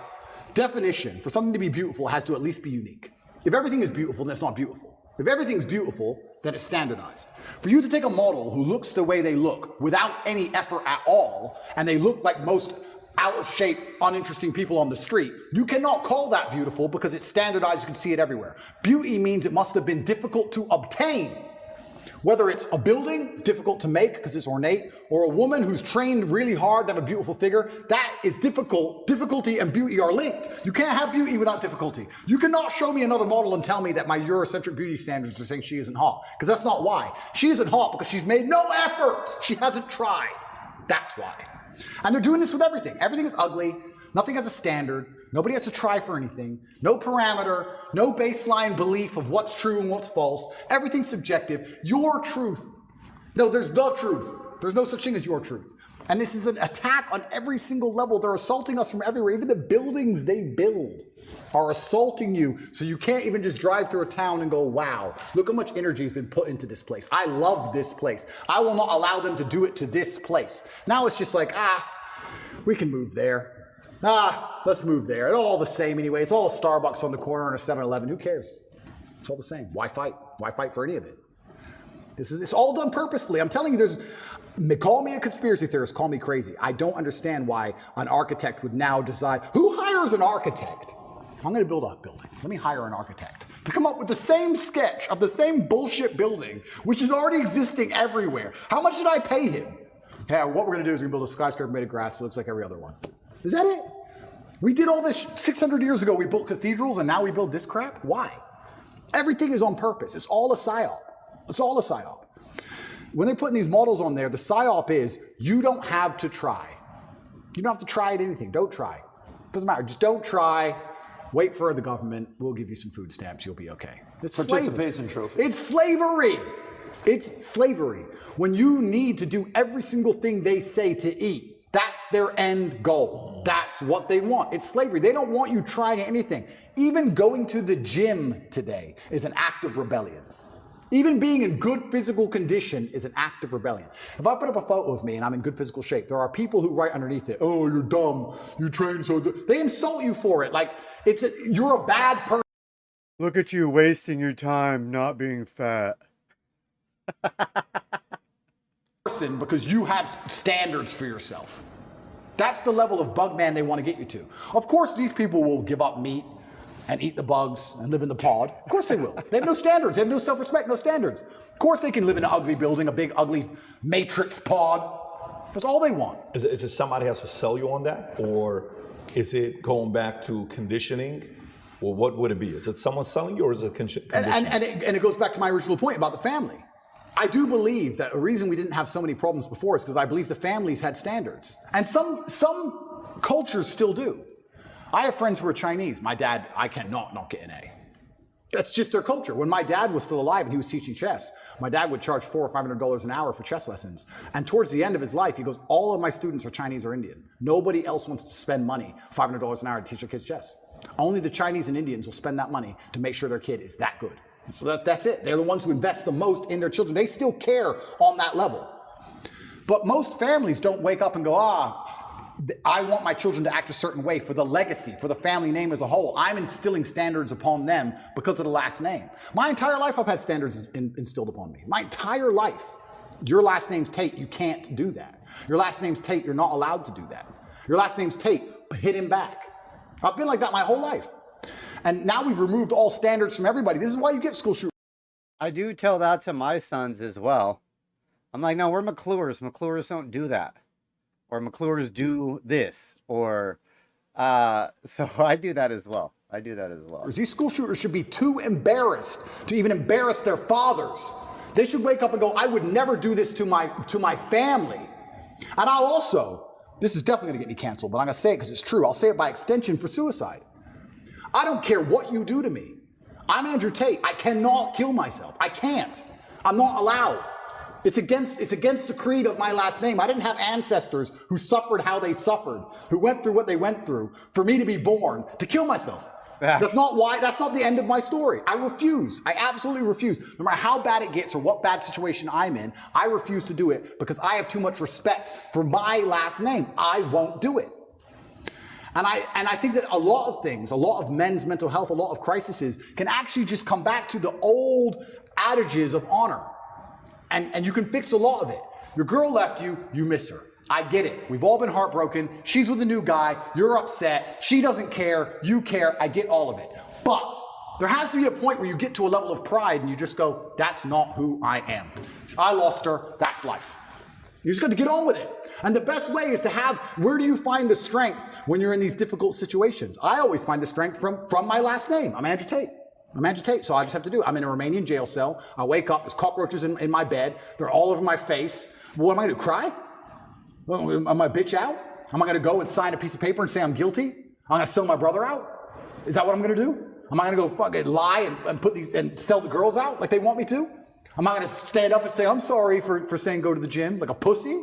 definition, for something to be beautiful, has to at least be unique. If everything is beautiful, then it's not beautiful. If everything's beautiful, then it's standardized. For you to take a model who looks the way they look without any effort at all, and they look like most out of shape, uninteresting people on the street, you cannot call that beautiful because it's standardized, you can see it everywhere. Beauty means it must have been difficult to obtain. Whether it's a building, it's difficult to make because it's ornate, or a woman who's trained really hard to have a beautiful figure, that is difficult. Difficulty and beauty are linked. You can't have beauty without difficulty. You cannot show me another model and tell me that my Eurocentric beauty standards are saying she isn't hot, because that's not why. She isn't hot because she's made no effort. She hasn't tried. That's why. And they're doing this with everything. Everything is ugly. Nothing has a standard. Nobody has to try for anything. No parameter. No baseline belief of what's true and what's false. Everything's subjective. Your truth. No, there's the truth. There's no such thing as your truth. And this is an attack on every single level. They're assaulting us from everywhere. Even the buildings they build are assaulting you. So you can't even just drive through a town and go, wow, look how much energy has been put into this place. I love this place. I will not allow them to do it to this place. Now it's just like, we can move there. Let's move there. It's all the same anyway. It's all a Starbucks on the corner and a 7-Eleven. Who cares? It's all the same. Why fight? Why fight for any of it? It's all done purposefully. I'm telling you, call me a conspiracy theorist, call me crazy. I don't understand why an architect would now decide, who hires an architect? I'm going to build a building. Let me hire an architect to come up with the same sketch of the same bullshit building, which is already existing everywhere. How much did I pay him? Yeah, what we're going to do is we're going to build a skyscraper made of grass that looks like every other one. Is that it? We did all this 600 years ago. We built cathedrals, and now we build this crap? Why? Everything is on purpose. It's all a psyop. It's all a psyop. When they're putting these models on there, the psyop is you don't have to try. You don't have to try at anything. Don't try. Doesn't matter. Just don't try. Wait for the government. We'll give you some food stamps. You'll be okay. It's participation trophies. It's slavery. It's slavery. When you need to do every single thing they say to eat, that's their end goal. That's what they want. It's slavery. They don't want you trying anything. Even going to the gym today is an act of rebellion. Even being in good physical condition is an act of rebellion. If I put up a photo of me and I'm in good physical shape, there are people who write underneath it, oh, you're dumb. You train so good. They insult you for it. Like, you're a bad person. Look at you wasting your time not being fat. Because you have standards for yourself. That's the level of bug man they want to get you to. Of course, these people will give up meat and eat the bugs and live in the pod. Of course they will. They have no standards. They have no self-respect, no standards. Of course they can live in an ugly building, a big, ugly matrix pod. That's all they want. Is it somebody has to sell you on that, or is it going back to conditioning, or what would it be? Is it someone selling you, or is it conditioning? And it goes back to my original point about the family. I do believe that the reason we didn't have so many problems before is because I believe the families had standards. And some cultures still do. I have friends who are Chinese. My dad, I cannot not get an A. That's just their culture. When my dad was still alive and he was teaching chess, my dad would charge $400 or $500 an hour for chess lessons. And towards the end of his life, he goes, all of my students are Chinese or Indian. Nobody else wants to spend money, $500 an hour to teach their kids chess. Only the Chinese and Indians will spend that money to make sure their kid is that good. So that's it. They're the ones who invest the most in their children. They still care on that level. But most families don't wake up and go, I want my children to act a certain way for the legacy, for the family name as a whole. I'm instilling standards upon them because of the last name. My entire life I've had standards instilled upon me. My entire life. Your last name's Tate, you can't do that. Your last name's Tate, you're not allowed to do that. Your last name's Tate, hit him back. I've been like that my whole life. And now we've removed all standards from everybody. This is why you get school shooters. I do tell that to my sons as well. I'm like, no, we're McClure's. McClure's don't do that. Or McClure's do this. Or, so I do that as well. I do that as well. These school shooters should be too embarrassed to even embarrass their fathers. They should wake up and go, I would never do this to my family. And I'll also, this is definitely gonna get me canceled, but I'm gonna say it because it's true. I'll say it by extension for suicide. I don't care what you do to me. I'm Andrew Tate. I cannot kill myself. I can't. I'm not allowed. It's against the creed of my last name. I didn't have ancestors who suffered how they suffered, who went through what they went through for me to be born to kill myself. That's not the end of my story. I refuse. I absolutely refuse. No matter how bad it gets or what bad situation I'm in, I refuse to do it because I have too much respect for my last name. I won't do it. And I think that a lot of things, a lot of men's mental health, a lot of crises can actually just come back to the old adages of honor. And you can fix a lot of it. Your girl left you, you miss her. I get it. We've all been heartbroken. She's with a new guy. You're upset. She doesn't care. You care. I get all of it. But there has to be a point where you get to a level of pride and you just go, that's not who I am. I lost her. That's life. You just got to get on with it. And the best way is to have, where do you find the strength when you're in these difficult situations? I always find the strength from my last name. I'm Andrew Tate. I'm Andrew Tate, so I just have to do it. I'm in a Romanian jail cell. I wake up, there's cockroaches in my bed. They're all over my face. What am I going to do, cry? Well, am I bitch out? Am I going to go and sign a piece of paper and say I'm guilty? I'm going to sell my brother out? Is that what I'm going to do? Am I going to go fucking lie and put these and sell the girls out like they want me to? Am I going to stand up and say I'm sorry for saying go to the gym like a pussy?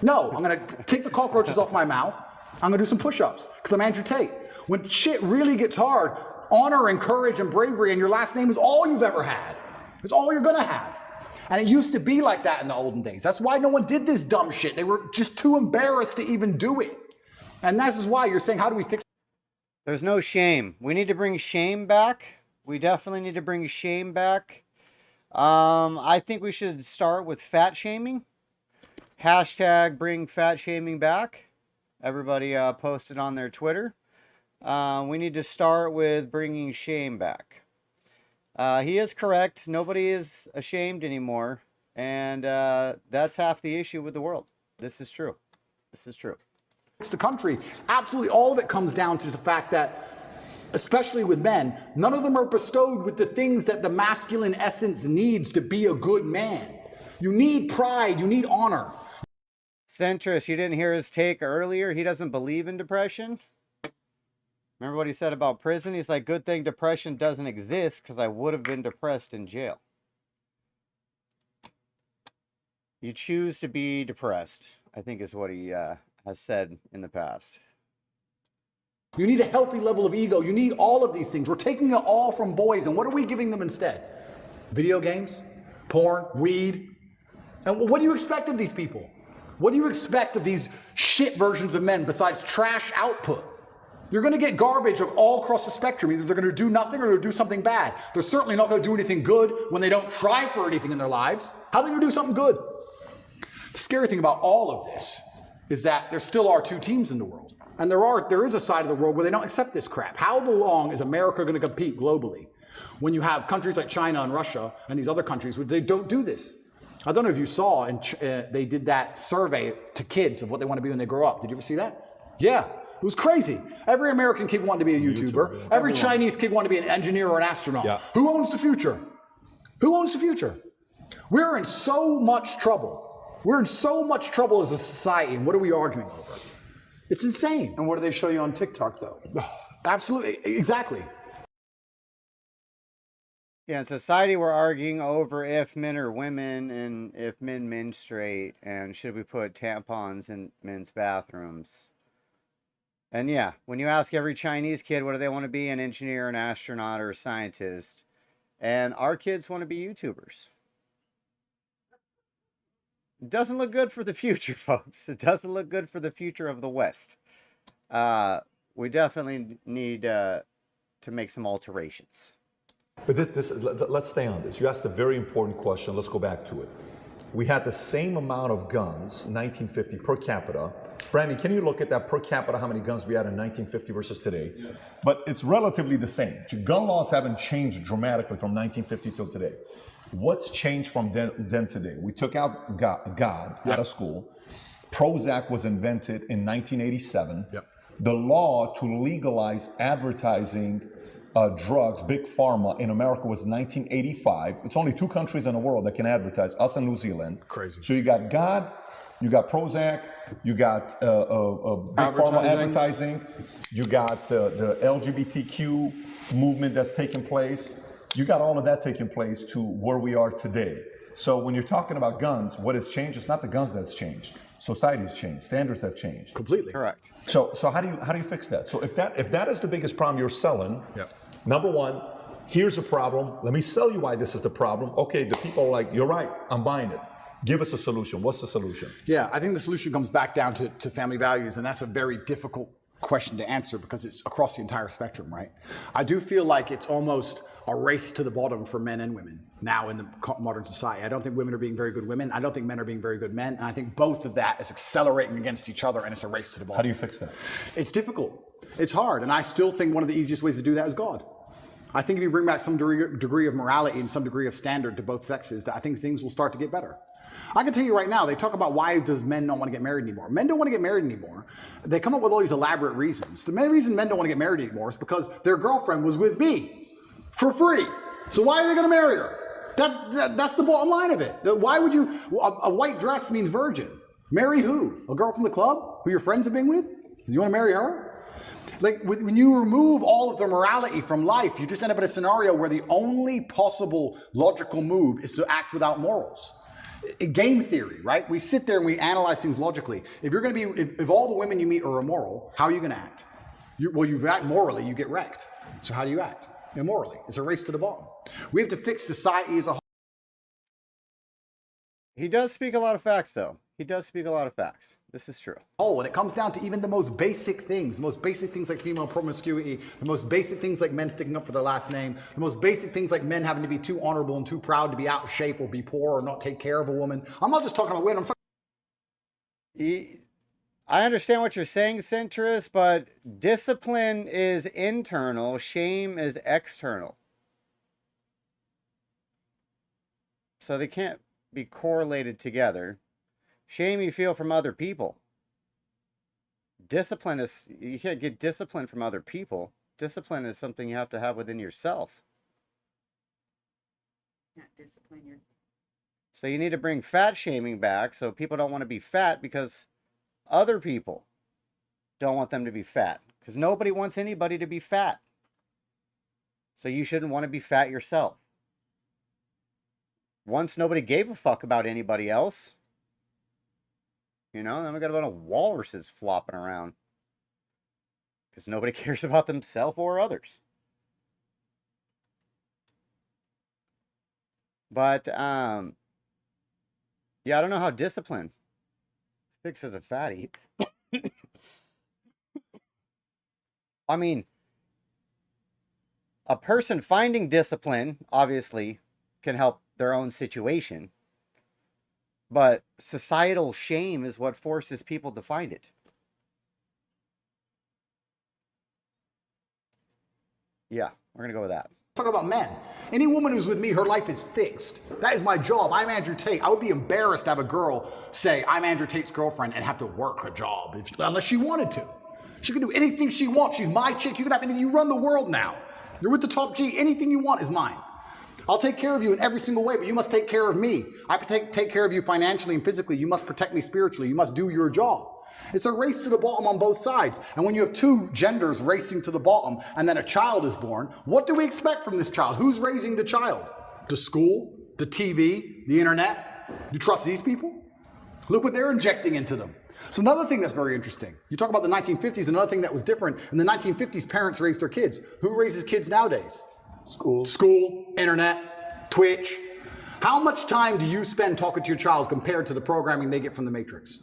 No, I'm going to take the cockroaches off my mouth. I'm going to do some push-ups because I'm Andrew Tate. When shit really gets hard, honor and courage and bravery and your last name is all you've ever had. It's all you're going to have. And it used to be like that in the olden days. That's why no one did this dumb shit. They were just too embarrassed to even do it. And this is why you're saying, how do we fix it? There's no shame. We need to bring shame back. We definitely need to bring shame back. I think we should start with fat shaming. Hashtag bring fat shaming back. Everybody posted on their Twitter. We need to start with bringing shame back. He is correct. Nobody is ashamed anymore. And that's half the issue with the world. This is true. This is true. The country, absolutely all of it comes down to the fact that, especially with men, none of them are bestowed with the things that the masculine essence needs to be a good man. You need pride. You need honor. Centrist, you didn't hear his take earlier? He doesn't believe in depression. Remember what he said about prison? He's like, good thing depression doesn't exist because I would have been depressed in jail. You choose to be depressed, I think is what he has said in the past. You need a healthy level of ego. You need all of these things. We're taking it all from boys, and what are we giving them instead? Video games, porn, weed. And what do you expect of these people? What do you expect of these shit versions of men besides trash output? You're going to get garbage all across the spectrum. Either they're going to do nothing or they're going to do something bad. They're certainly not going to do anything good when they don't try for anything in their lives. How are they going to do something good? The scary thing about all of this is that there still are two teams in the world. And there is a side of the world where they don't accept this crap. How long is America going to compete globally when you have countries like China and Russia and these other countries where they don't do this? I don't know if you saw, and they did that survey to kids of what they want to be when they grow up. Did you ever see that? Yeah, it was crazy. Every American kid wanted to be a YouTuber. Yeah. Every Chinese kid wanted to be an engineer or an astronaut. Yeah. Who owns the future? Who owns the future? We're in so much trouble. We're in so much trouble as a society, and what are we arguing over? It's insane. And what do they show you on TikTok, though? Oh, absolutely, exactly. Yeah, in society, we're arguing over if men are women and if men menstruate and should we put tampons in men's bathrooms. And yeah, when you ask every Chinese kid what do they want to be, an engineer, an astronaut, or a scientist, and our kids want to be YouTubers. It doesn't look good for the future, folks. It doesn't look good for the future of the West. We definitely need to make some alterations. But let's stay on this. You asked a very important question. Let's go back to it. We had the same amount of guns, 1950 per capita. Brandon, can you look at that per capita, how many guns we had in 1950 versus today? Yeah. But it's relatively the same. Gun laws haven't changed dramatically from 1950 till today. What's changed from then to today? We took out God out of school. Prozac was invented in 1987. Yep. The law to legalize advertising drugs, big pharma in America was 1985. It's only 2 countries in the world that can advertise, us and New Zealand. Crazy. So you got God, you got Prozac, you got big pharma advertising, you got the LGBTQ movement that's taking place. You got all of that taking place to where we are today. So when you're talking about guns, what has changed? It's not the guns that's changed. Society has changed. Standards have changed. Completely. Correct. So how do you fix that? So if that is the biggest problem you're selling, number one, here's the problem. Let me sell you why this is the problem. Okay, the people are like, you're right, I'm buying it. Give us a solution. What's the solution? Yeah, I think the solution comes back down to family values, and that's a very difficult question to answer because it's across the entire spectrum, right? I do feel like it's almost a race to the bottom for men and women now in the modern society. I don't think women are being very good women. I don't think men are being very good men. And I think both of that is accelerating against each other, and it's a race to the bottom. How do you fix that? It's difficult. It's hard. And I still think one of the easiest ways to do that is God. I think if you bring back some degree of morality and some degree of standard to both sexes, I think things will start to get better. I can tell you right now, they talk about why does men not want to get married anymore. Men don't want to get married anymore. They come up with all these elaborate reasons. The main reason men don't want to get married anymore is because their girlfriend was with me for free. So why are they going to marry her? That's the bottom line of it. Why would you, a white dress means virgin. Marry who? A girl from the club who your friends have been with? Do you want to marry her? Like when you remove all of the morality from life, you just end up in a scenario where the only possible logical move is to act without morals. Game theory, right? We sit there and we analyze things logically. If you're going to be, if all the women you meet are immoral, how are you going to act? Well, you act morally, you get wrecked. So how do you act? Immorally. It's a race to the bottom. We have to fix society as a whole. He does speak a lot of facts, though. He does speak a lot of facts. This is true. Oh, and it comes down to even the most basic things like female promiscuity, the most basic things like men sticking up for their last name, the most basic things like men having to be too honorable and too proud to be out of shape or be poor or not take care of a woman. I'm not just talking about women. I'm talking. I understand what you're saying, centrist, but discipline is internal, shame is external. So they can't be correlated together. Shame you feel from other people. Discipline is, you can't get discipline from other people. Discipline is something you have to have within yourself. Not discipline your. So you need to bring fat shaming back so people don't want to be fat because other people don't want them to be fat. Because nobody wants anybody to be fat. So you shouldn't want to be fat yourself. Once nobody gave a fuck about anybody else. You know, then we got a bunch of walruses flopping around. Because nobody cares about themselves or others. But, yeah, I don't know how discipline fixes a fatty. I mean, a person finding discipline, obviously, can help their own situation. But societal shame is what forces people to find it. Yeah, we're going to go with that. Talk about men. Any woman who's with me, her life is fixed. That is my job. I'm Andrew Tate. I would be embarrassed to have a girl say, I'm Andrew Tate's girlfriend and have to work her job, unless she wanted to. She can do anything she wants. She's my chick. You can have anything. You run the world now. You're with the top G. Anything you want is mine. I'll take care of you in every single way, but you must take care of me. I take care of you financially and physically. You must protect me spiritually. You must do your job. It's a race to the bottom on both sides. And when you have two genders racing to the bottom and then a child is born, what do we expect from this child? Who's raising the child? The school, the TV, the internet? You trust these people? Look what they're injecting into them. So another thing that's very interesting. You talk about the 1950s, another thing that was different. In the 1950s, parents raised their kids. Who raises kids nowadays? School, internet, Twitch. How much time do you spend talking to your child compared to the programming they get from the Matrix?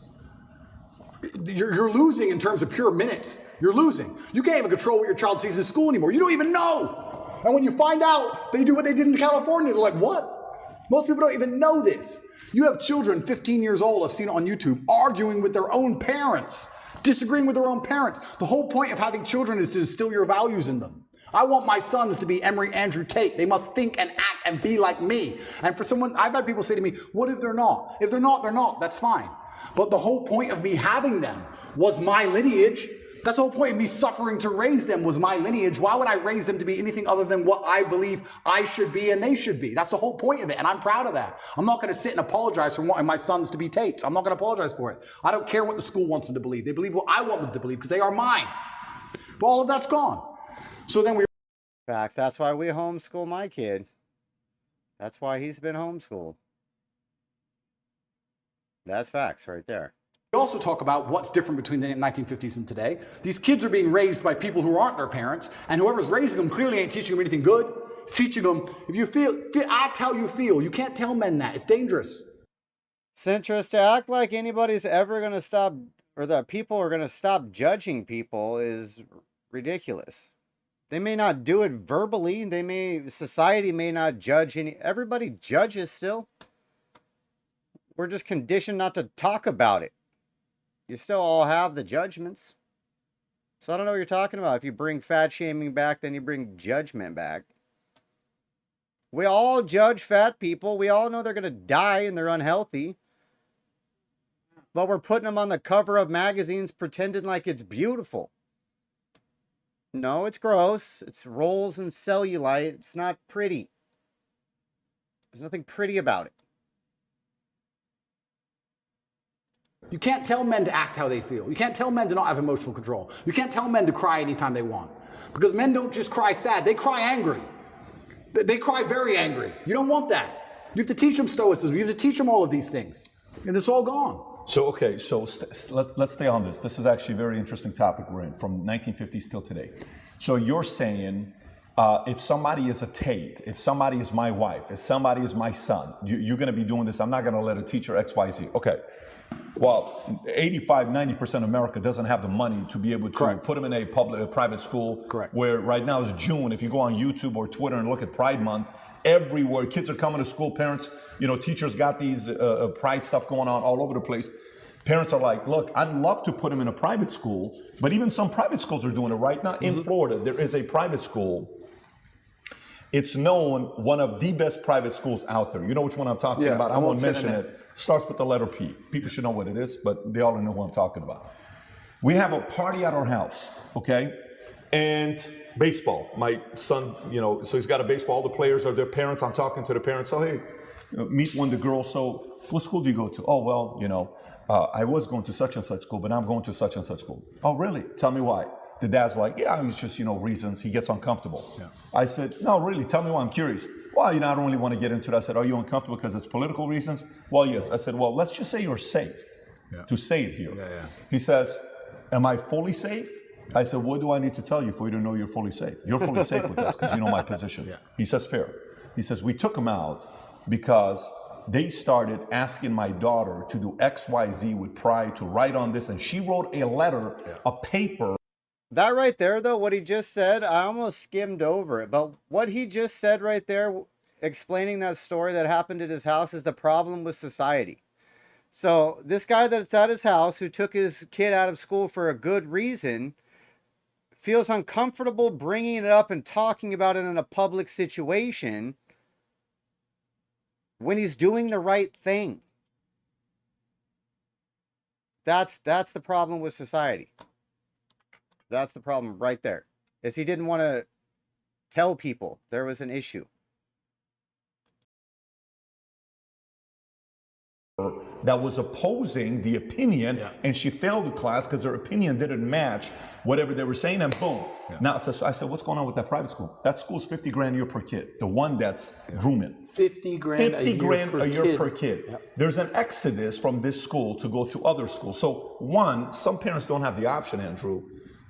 You're losing in terms of pure minutes. You're losing. You can't even control what your child sees in school anymore. You don't even know. And when you find out they do what they did in California, they're like, what? Most people don't even know this. You have children 15 years old, I've seen it on YouTube, arguing with their own parents, disagreeing with their own parents. The whole point of having children is to instill your values in them. I want my sons to be Emery Andrew Tate. They must think and act and be like me. And for someone, I've had people say to me, what if they're not? If they're not, they're not. That's fine. But the whole point of me having them was my lineage. That's the whole point of me suffering to raise them was my lineage. Why would I raise them to be anything other than what I believe I should be and they should be? That's the whole point of it, and I'm proud of that. I'm not going to sit and apologize for wanting my sons to be Tates. I'm not going to apologize for it. I don't care what the school wants them to believe. They believe what I want them to believe because they are mine. But all of that's gone. So then we... Facts. That's why we homeschool my kid. That's why he's been homeschooled. That's facts right there. We also talk about what's different between the 1950s and today. These kids are being raised by people who aren't their parents, and whoever's raising them clearly ain't teaching them anything good. It's teaching them, if you feel, act how you feel. You can't tell men that. It's dangerous. Centrist, to act like anybody's ever going to stop, or that people are going to stop judging people is ridiculous. They may not do it verbally. Society may not judge everybody judges still. We're just conditioned not to talk about it. You still all have the judgments. So I don't know what you're talking about. If you bring fat shaming back, then you bring judgment back. We all judge fat people. We all know they're going to die and they're unhealthy. But we're putting them on the cover of magazines pretending like it's beautiful. No, it's gross. It's rolls and cellulite. It's not pretty. There's nothing pretty about it. You can't tell men to act how they feel. You can't tell men to not have emotional control. You can't tell men to cry anytime they want. Because men don't just cry sad, they cry angry. They cry very angry. You don't want that. You have to teach them stoicism. You have to teach them all of these things. And it's all gone. So, okay, so let's stay on this. This is actually a very interesting topic we're in, from 1950s till today. So you're saying, if somebody is a Tate, if somebody is my wife, if somebody is my son, you're going to be doing this. I'm not going to let a teacher X, Y, Z. Okay. Well, 85, 90% of America doesn't have the money to be able to put them in a private school. Correct. Where right now is June. If you go on YouTube or Twitter and look at Pride Month, everywhere kids are coming to school, parents, teachers got these pride stuff going on all over the place. Parents are like, look, I'd love to put them in a private school, but even some private schools are doing it right now. In Florida, there is a private school. It's known one of the best private schools out there. You know which one I'm talking about? I won't mention it. Starts with the letter P. People should know what it is, but they all know what I'm talking about. We have a party at our house, okay? And baseball. My son, so he's got a baseball. All the players are their parents. I'm talking to the parents. So, hey, meet one of the girls. So, what school do you go to? Oh, well, I was going to such and such school, but I'm going to such and such school. Oh, really? Tell me why. The dad's like, yeah, it's just, reasons. He gets uncomfortable. Yeah. I said, no, really, tell me why. I'm curious. Well, I don't really want to get into it. I said, are you uncomfortable because it's political reasons? Well, yes. I said, well, let's just say you're safe to say it here. Yeah. He says, am I fully safe? I said, what do I need to tell you for you to know you're fully safe? You're fully safe with us because you know my position. Yeah. He says, fair. He says, we took him out because they started asking my daughter to do X, Y, Z with pride, to write on this. And she wrote a letter, a paper. That right there, though, what he just said, I almost skimmed over it. But what he just said right there, explaining that story that happened at his house, is the problem with society. So this guy that's at his house, who took his kid out of school for a good reason, feels uncomfortable bringing it up and talking about it in a public situation when he's doing the right thing. That's the problem with society. That's the problem right there. Is he didn't want to tell people there was an issue. That was opposing the opinion, and she failed the class because her opinion didn't match whatever they were saying, and boom. Now, so I said, what's going on with that private school? That school's 50 grand a year per kid, the one that's grooming. 50 grand a year per kid. Yep. There's an exodus from this school to go to other schools. So one, some parents don't have the option, Andrew,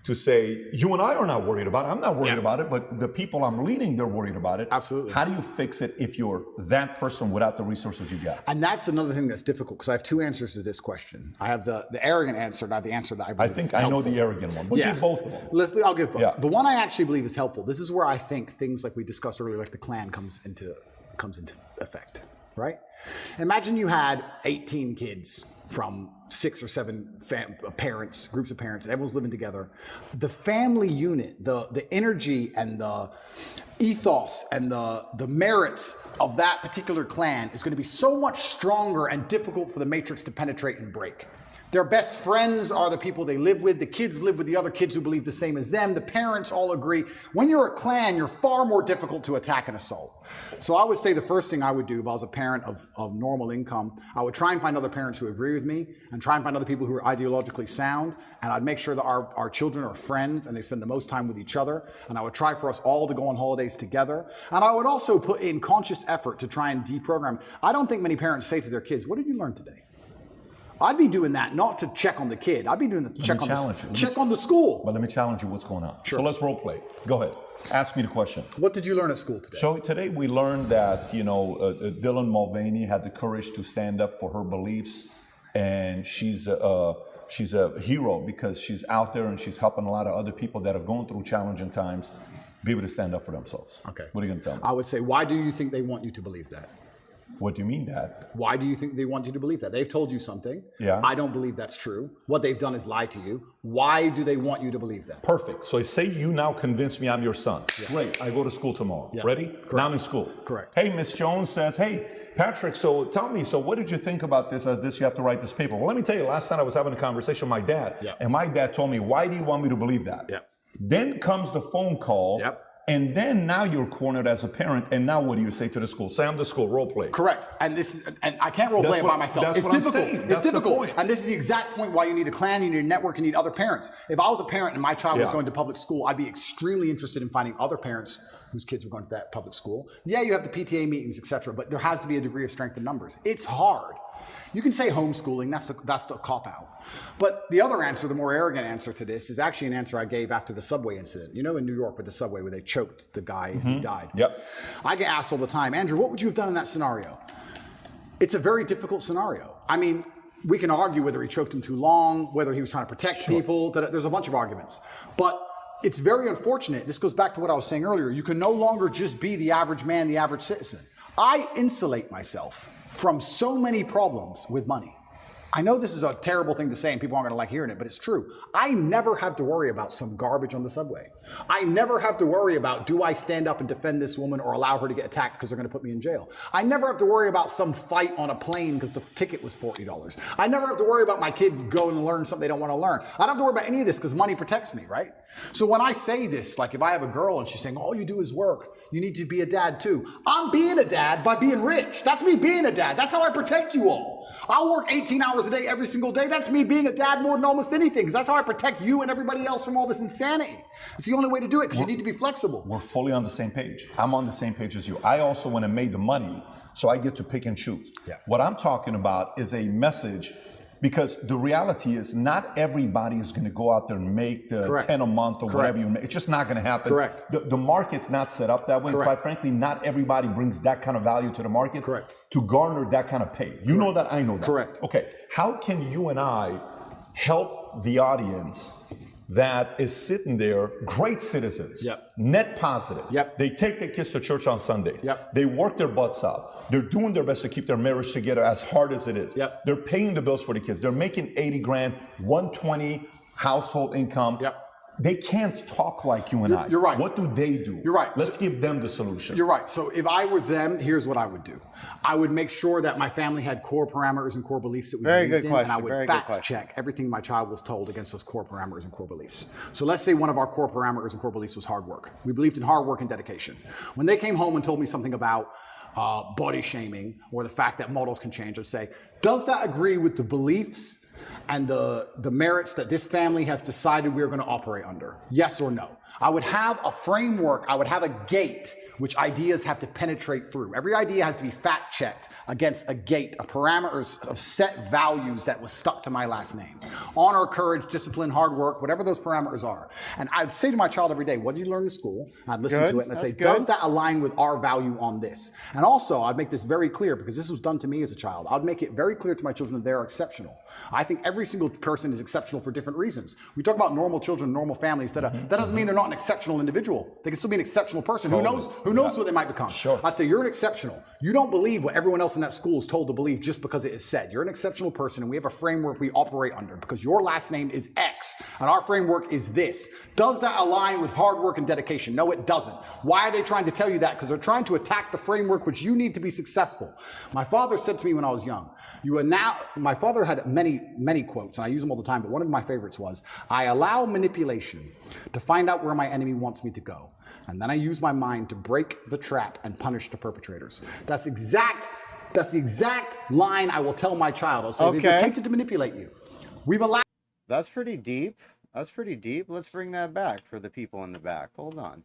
to say, you and I are not worried about it. I'm not worried about it, but the people I'm leading, they're worried about it. Absolutely. How do you fix it if you're that person without the resources you got? And that's another thing that's difficult, because I have two answers to this question. I have the arrogant answer, not the answer that I believe think I know the arrogant one, but give both of them. I'll give both. Yeah. The one I actually believe is helpful. This is where I think things like we discussed earlier, like the Klan comes into effect, right? Imagine you had 18 kids from 6 or 7 parents, groups of parents, and everyone's living together. The family unit, the energy and the ethos and the merits of that particular clan is going to be so much stronger and difficult for the matrix to penetrate and break. Their best friends are the people they live with. The kids live with the other kids who believe the same as them. The parents all agree. When you're a clan, you're far more difficult to attack and assault. So I would say the first thing I would do if I was a parent of normal income, I would try and find other parents who agree with me and try and find other people who are ideologically sound. And I'd make sure that our children are friends and they spend the most time with each other. And I would try for us all to go on holidays together. And I would also put in conscious effort to try and deprogram. I don't think many parents say to their kids, what did you learn today? I'd be doing that not to check on the kid. I'd be doing the check on the school. But let me challenge you. What's going on? Sure. So let's role play. Go ahead. Ask me the question. What did you learn at school today? So today we learned that Dylan Mulvaney had the courage to stand up for her beliefs, and she's a hero because she's out there and she's helping a lot of other people that are going through challenging times be able to stand up for themselves. Okay. What are you going to tell me? I would say, why do you think they want you to believe that? What do you mean that? Why do you think they want you to believe that? They've told you something. Yeah. I don't believe that's true. What they've done is lie to you. Why do they want you to believe that? Perfect. So say you now convince me I'm your son. Yeah. Great. I go to school tomorrow. Yeah. Ready? Correct. Now I'm in school. Correct. Hey, Miss Jones says, hey, Patrick, so tell me, so what did you think about this as this, you have to write this paper? Well, let me tell you, last night I was having a conversation with my dad, and my dad told me, why do you want me to believe that? Then comes the phone call. And then now you're cornered as a parent, and now what do you say to the school? Say I'm the school, role play. Correct. And I can't role play it by myself. It's difficult. It's difficult. And this is the exact point why you need a clan, you need a network, you need other parents. If I was a parent and my child was going to public school, I'd be extremely interested in finding other parents whose kids were going to that public school. Yeah, you have the PTA meetings, etc., but there has to be a degree of strength in numbers. It's hard. You can say homeschooling, that's the cop-out. But the other answer, the more arrogant answer to this, is actually an answer I gave after the subway incident. You know, in New York with the subway where they choked the guy and he died. I get asked all the time, Andrew, what would you have done in that scenario? It's a very difficult scenario. I mean, we can argue whether he choked him too long, whether he was trying to protect people. There's a bunch of arguments. But it's very unfortunate. This goes back to what I was saying earlier. You can no longer just be the average man, the average citizen. I insulate myself from so many problems with money. I know this is a terrible thing to say and people aren't going to like hearing it, but it's true. I never have to worry about some garbage on the subway. I never have to worry about, do I stand up and defend this woman or allow her to get attacked because they're going to put me in jail? I never have to worry about some fight on a plane because the ticket was $40. I never have to worry about my kid going to learn something they don't want to learn. I don't have to worry about any of this because money protects me, right? So when I say this, like if I have a girl and she's saying, all you do is work, you need to be a dad too. I'm being a dad by being rich. That's me being a dad. That's how I protect you all. I'll work 18 hours a day every single day. That's me being a dad more than almost anything, because that's how I protect you and everybody else from all this insanity. It's the only way to do it, because you need to be flexible. We're fully on the same page. I'm on the same page as you. I also went and made the money, so I get to pick and choose. What I'm talking about is a message, because the reality is not everybody is going to go out there and make the 10 a month or whatever you make. It's just not going to happen. The market's not set up that way. Quite frankly, not everybody brings that kind of value to the market to garner that kind of pay. You know that, I know that. Okay, how can you and I help the audience that is sitting there, great citizens, net positive. They take their kids to church on Sundays. They work their butts out. They're doing their best to keep their marriage together as hard as it is. They're paying the bills for the kids. They're making 80 grand, 120 household income. They can't talk like you and I. You're right. What do they do? You're right. Let's give them the solution. You're right. So if I was them, here's what I would do. I would make sure that my family had core parameters and core beliefs that we believed in, and I would fact check everything my child was told against those core parameters and core beliefs. So let's say one of our core parameters and core beliefs was hard work. We believed in hard work and dedication. When they came home and told me something about body shaming or the fact that models can change, I'd say, does that agree with the beliefs and the merits that this family has decided we're going to operate under? Yes or no? I would have a framework, I would have a gate which ideas have to penetrate through. Every idea has to be fact checked against a gate, a parameters of set values that was stuck to my last name. Honor, courage, discipline, hard work, whatever those parameters are. And I'd say to my child every day, what did you learn in school? I'd listen to it and I'd say, does that align with our value on this? And also, I'd make this very clear, because this was done to me as a child. I'd make it very clear to my children that they're exceptional. I think every single person is exceptional for different reasons. We talk about normal children, normal families. That doesn't mean they're not an exceptional individual. They can still be an exceptional person. Totally. Who knows what they might become? Sure. I'd say you're an exceptional. You don't believe what everyone else in that school is told to believe just because it is said. You're an exceptional person, and we have a framework we operate under because your last name is X, and our framework is this. Does that align with hard work and dedication? No, it doesn't. Why are they trying to tell you that? Because they're trying to attack the framework which you need to be successful. My father said to me when I was young, my father had many quotes, and I use them all the time, but one of my favorites was, I allow manipulation to find out where my enemy wants me to go, and then I use my mind to break the trap and punish the perpetrators. That's the exact line I will tell my child. I'll say, they've attempted to manipulate you. We've allowed. That's pretty deep. That's pretty deep. Let's bring that back for the people in the back. Hold on.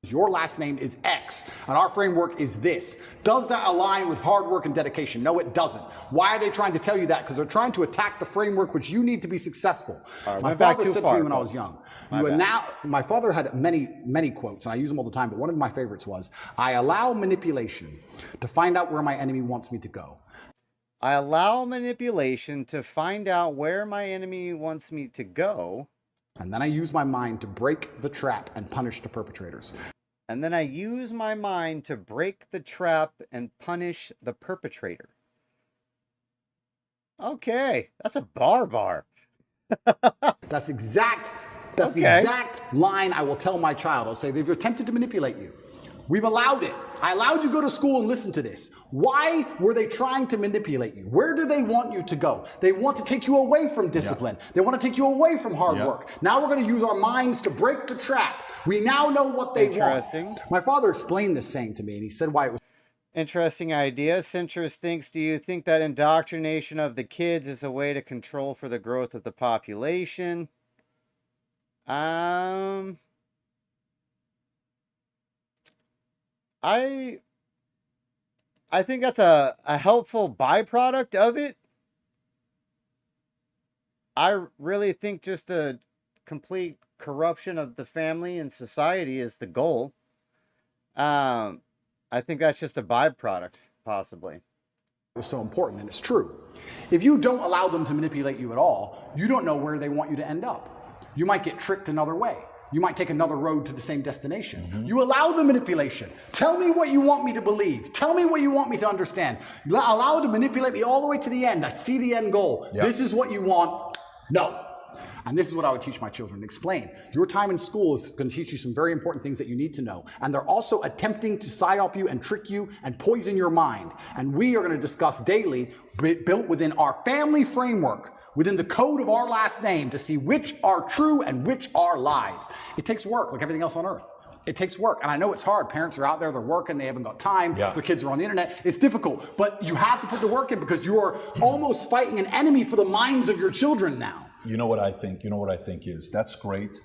Your last name is X, and our framework is this. Does that align with hard work and dedication? No, it doesn't. Why are they trying to tell you that? Because they're trying to attack the framework which you need to be successful. My father said to me when I was young, my father had many quotes, and I use them all the time, but one of my favorites was, I allow manipulation to find out where my enemy wants me to go. I allow manipulation to find out where my enemy wants me to go. And then I use my mind to break the trap and punish the perpetrators. And then I use my mind to break the trap and punish the perpetrator. Okay, that's a bar. That's the exact line I will tell my child. I'll say, they've attempted to manipulate you. We've allowed it. I allowed you to go to school and listen to this. Why were they trying to manipulate you? Where do they want you to go? They want to take you away from discipline. Yeah. They want to take you away from hard work. Now we're going to use our minds to break the trap. We now know what they want. My father explained this saying to me, and he said why it was. Interesting idea. Centrist thinks, do you think that indoctrination of the kids is a way to control for the growth of the population? I think that's a helpful byproduct of it. I really think just the complete corruption of the family and society is the goal. I think that's just a byproduct, possibly. It was so important, and it's true. If you don't allow them to manipulate you at all, you don't know where they want you to end up. You might get tricked another way. You might take another road to the same destination. You allow the manipulation. Tell me what you want me to believe. Tell me what you want me to understand. Allow it to manipulate me all the way to the end. I see the end goal. Yep. This is what you want. No. And this is what I would teach my children. Explain. Your time in school is going to teach you some very important things that you need to know. And they're also attempting to psyop you and trick you and poison your mind. And we are going to discuss daily, built within our family framework, within the code of our last name, to see which are true and which are lies. It takes work, like everything else on earth. It takes work. And I know it's hard. Parents are out there, they're working, they haven't got time. Yeah. Their kids are on the internet. It's difficult, but you have to put the work in because you are almost fighting an enemy for the minds of your children now. You know what I think? Is that's great.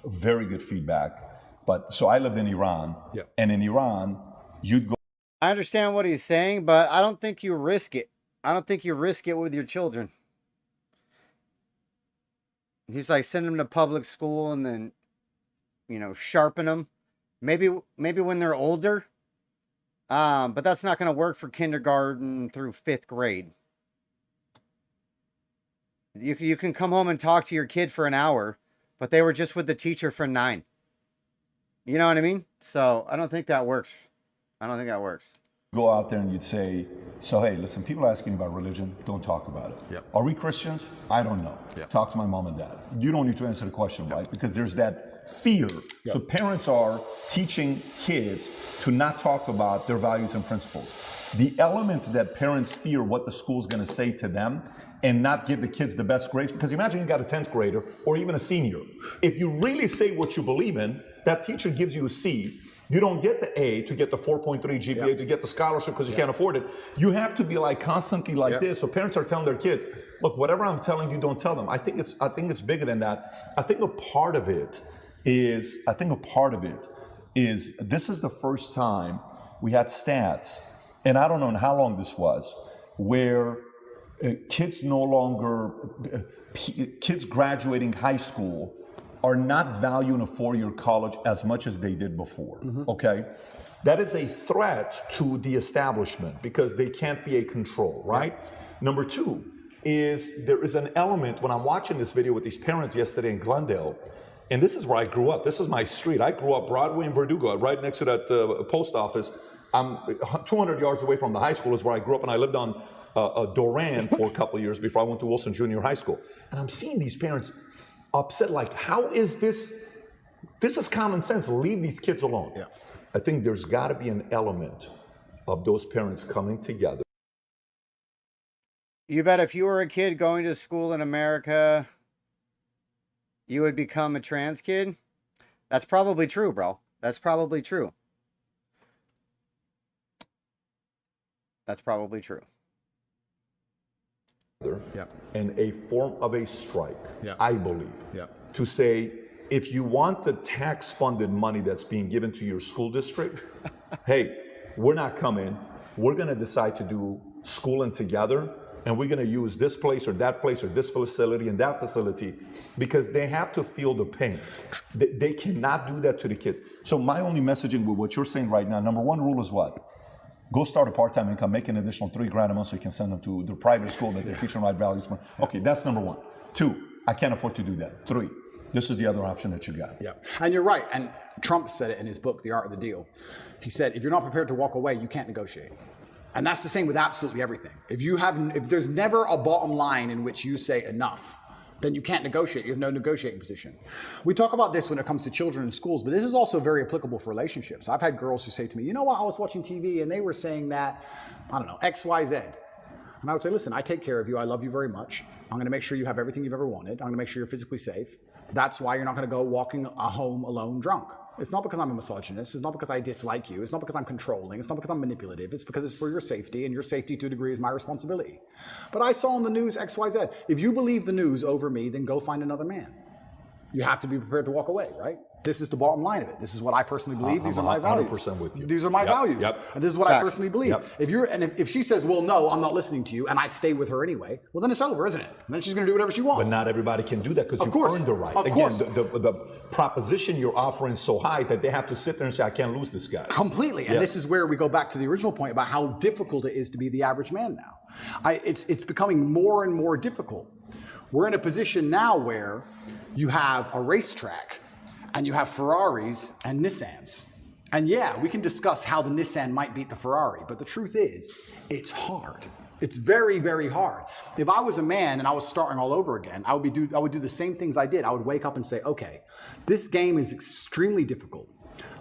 Very good feedback. But so I lived in Iran, and in Iran, you'd go. I understand what he's saying, but I don't think you risk it. I don't think you risk it with your children. He's like, send them to public school and then, sharpen them. Maybe when they're older. But that's not going to work for kindergarten through 5th grade. You can come home and talk to your kid for an hour, but they were just with the teacher for 9. You know what I mean? So I don't think that works. go out there and you'd say, so hey, listen, people asking about religion, don't talk about it. Yep. Are we Christians? I don't know. Yep. Talk to my mom and dad. You don't need to answer the question, right? Because there's that fear. Yep. So parents are teaching kids to not talk about their values and principles. The element that parents fear what the school's gonna say to them and not give the kids the best grades, because imagine you got a 10th grader or even a senior. If you really say what you believe in, that teacher gives you a C. You don't get the A to get the 4.3 GPA to get the scholarship because you can't afford it. You have to be like constantly like this. So parents are telling their kids, look, whatever I'm telling you, don't tell them. I think it's bigger than that. I think a part of it is this is the first time we had stats, and I don't know how long this was, where kids graduating high school are not valuing a four-year college as much as they did before, okay? That is a threat to the establishment because they can't be a control, right? Number two is there is an element, when I'm watching this video with these parents yesterday in Glendale, and this is where I grew up. This is my street. I grew up Broadway and Verdugo, right next to that post office. I'm 200 yards away from the high school is where I grew up, and I lived on Doran for a couple of years before I went to Wilson Junior High School. And I'm seeing these parents upset, like, how is this? This is common sense. Leave these kids alone. Yeah. I think there's got to be an element of those parents coming together. You bet if you were a kid going to school in America, you would become a trans kid? That's probably true, bro. That's probably true. That's probably true. And a form of a strike, I believe, to say, if you want the tax-funded money that's being given to your school district, hey, we're not coming. We're going to decide to do schooling together, and we're going to use this place or this facility and that facility, because they have to feel the pain. They cannot do that to the kids. So my only messaging with what you're saying right now, number one rule is what? Go start a part-time income, make an additional $3,000 a month so you can send them to the private school that they're teaching right values. Okay, that's number one. Two, I can't afford to do that. Three, this is the other option that you got. Yeah, and you're right. And Trump said it in his book, The Art of the Deal. He said, if you're not prepared to walk away, you can't negotiate. And that's the same with absolutely everything. If there's never a bottom line in which you say enough, then you can't negotiate. You have no negotiating position. We talk about this when it comes to children in schools, but this is also very applicable for relationships. I've had girls who say to me, you know what, I was watching TV and they were saying that, I don't know, X, Y, Z. And I would say, listen, I take care of you. I love you very much. I'm going to make sure you have everything you've ever wanted. I'm going to make sure you're physically safe. That's why you're not going to go walking home alone drunk. It's not because I'm a misogynist. It's not because I dislike you. It's not because I'm controlling. It's not because I'm manipulative. It's because it's for your safety, and your safety to a degree is my responsibility. But I saw on the news X, Y, Z. If you believe the news over me, then go find another man. You have to be prepared to walk away, right? This is the bottom line of it. This is what I personally believe. These are my values. 100% with you. These are my values. And this is what I personally believe. If she says, well, no, I'm not listening to you, and I stay with her anyway, well, then it's over, isn't it? And then she's going to do whatever she wants. But not everybody can do that because you've earned the right. Of Again, course. the proposition you're offering is so high that they have to sit there and say, I can't lose this guy. Completely. And this is where we go back to the original point about how difficult it is to be the average man now. It's becoming more and more difficult. We're in a position now where you have a racetrack and you have Ferraris and Nissans. And yeah, we can discuss how the Nissan might beat the Ferrari, but the truth is, it's hard. It's very, very hard. If I was a man and I was starting all over again, I would do the same things I did. I would wake up and say, okay, this game is extremely difficult.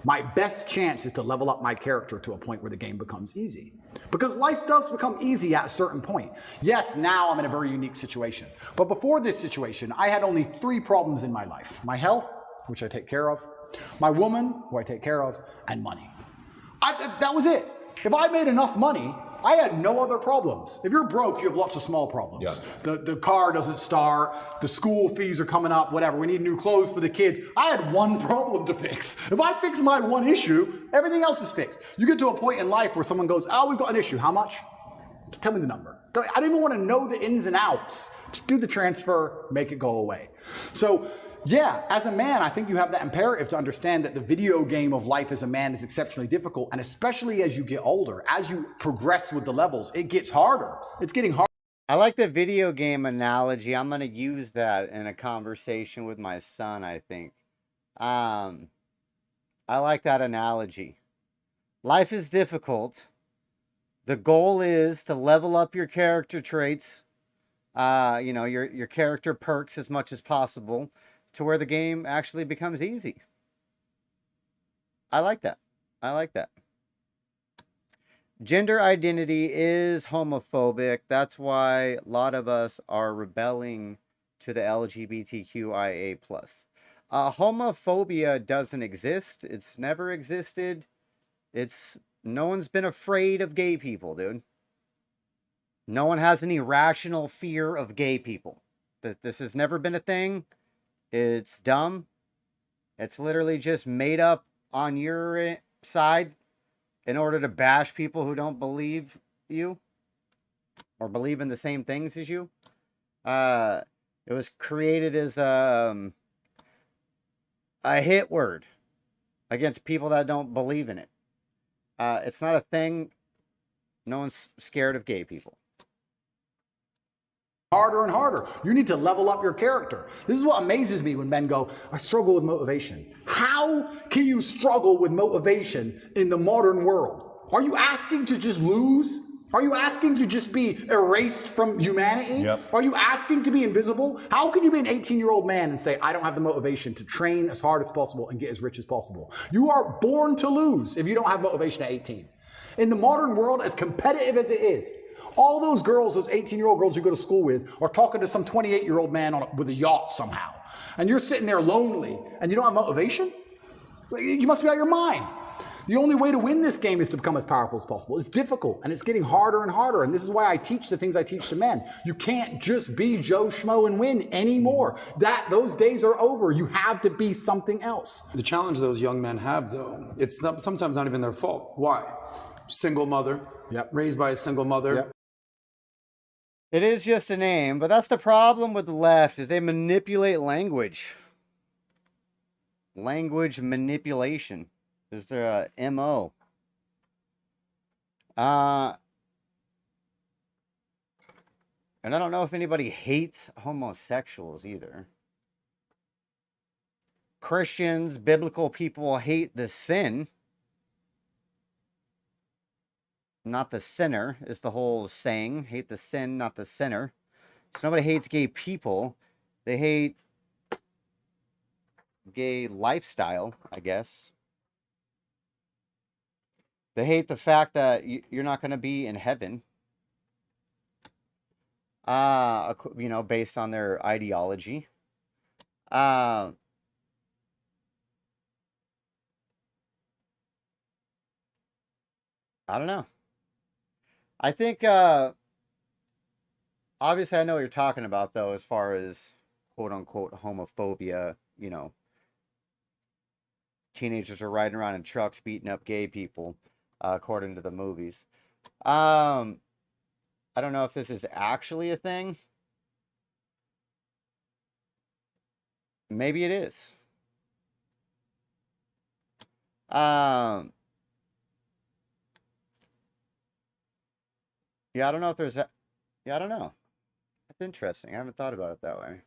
My best chance is to level up my character to a point where the game becomes easy. Because life does become easy at a certain point. Yes, now I'm in a very unique situation. But before this situation, I had only 3 problems in my life. My health, which I take care of, my woman, who I take care of, and money. That was it. If I made enough money, I had no other problems. If you're broke, you have lots of small problems. Yeah. The car doesn't start, the school fees are coming up, whatever. We need new clothes for the kids. I had one problem to fix. If I fix my one issue, everything else is fixed. You get to a point in life where someone goes, oh, we've got an issue. How much? Just tell me the number. I don't even want to know the ins and outs. Just do the transfer, make it go away. So, yeah, as a man, I think you have that imperative to understand that the video game of life as a man is exceptionally difficult, and especially as you get older, as you progress with the levels, it gets harder. It's getting harder. I like the video game analogy. I'm going to use that in a conversation with my son, I think. I like that analogy. Life is difficult, The goal is to level up your character traits, you know, your character perks as much as possible to where the game actually becomes easy. I like that. I like that. Gender identity is homophobic. That's why a lot of us are rebelling to the LGBTQIA+. Homophobia doesn't exist. It's never existed. No one's been afraid of gay people, dude. No one has any rational fear of gay people. This has never been a thing. It's dumb. It's literally just made up on your side in order to bash people who don't believe you or believe in the same things as you. It was created as a hit word against people that don't believe in it. It's not a thing. No one's scared of gay people. Harder and harder. You need to level up your character. This is what amazes me when men go, I struggle with motivation. How can you struggle with motivation in the modern world? Are you asking to just lose? Are you asking to just be erased from humanity? Yep. Are you asking to be invisible? How can you be an 18-year-old man and say, I don't have the motivation to train as hard as possible and get as rich as possible? You are born to lose if you don't have motivation at 18. In the modern world, as competitive as it is, all those girls, those 18-year-old girls you go to school with, are talking to some 28-year-old man with a yacht somehow. And you're sitting there lonely, and you don't have motivation? You must be out of your mind. The only way to win this game is to become as powerful as possible. It's difficult, and it's getting harder and harder, and this is why I teach the things I teach to men. You can't just be Joe Schmo and win anymore. Those days are over. You have to be something else. The challenge those young men have, though, it's sometimes not even their fault. Why? Single mother, raised by a single mother. It is just a name, but that's the problem with the left, is they manipulate language. Language manipulation is their MO. And I don't know if anybody hates homosexuals either. Christians, biblical people hate the sin. Not the sinner is the whole saying. Hate the sin, not the sinner. So nobody hates gay people. They hate gay lifestyle, I guess. They hate the fact that you're not going to be in heaven. You know, based on their ideology. I don't know. I think, obviously I know what you're talking about, though, as far as quote-unquote homophobia, you know. Teenagers are riding around in trucks beating up gay people, according to the movies. I don't know if this is actually a thing. Maybe it is. Yeah, I don't know if there's... Yeah, I don't know. That's interesting. I haven't thought about it that way.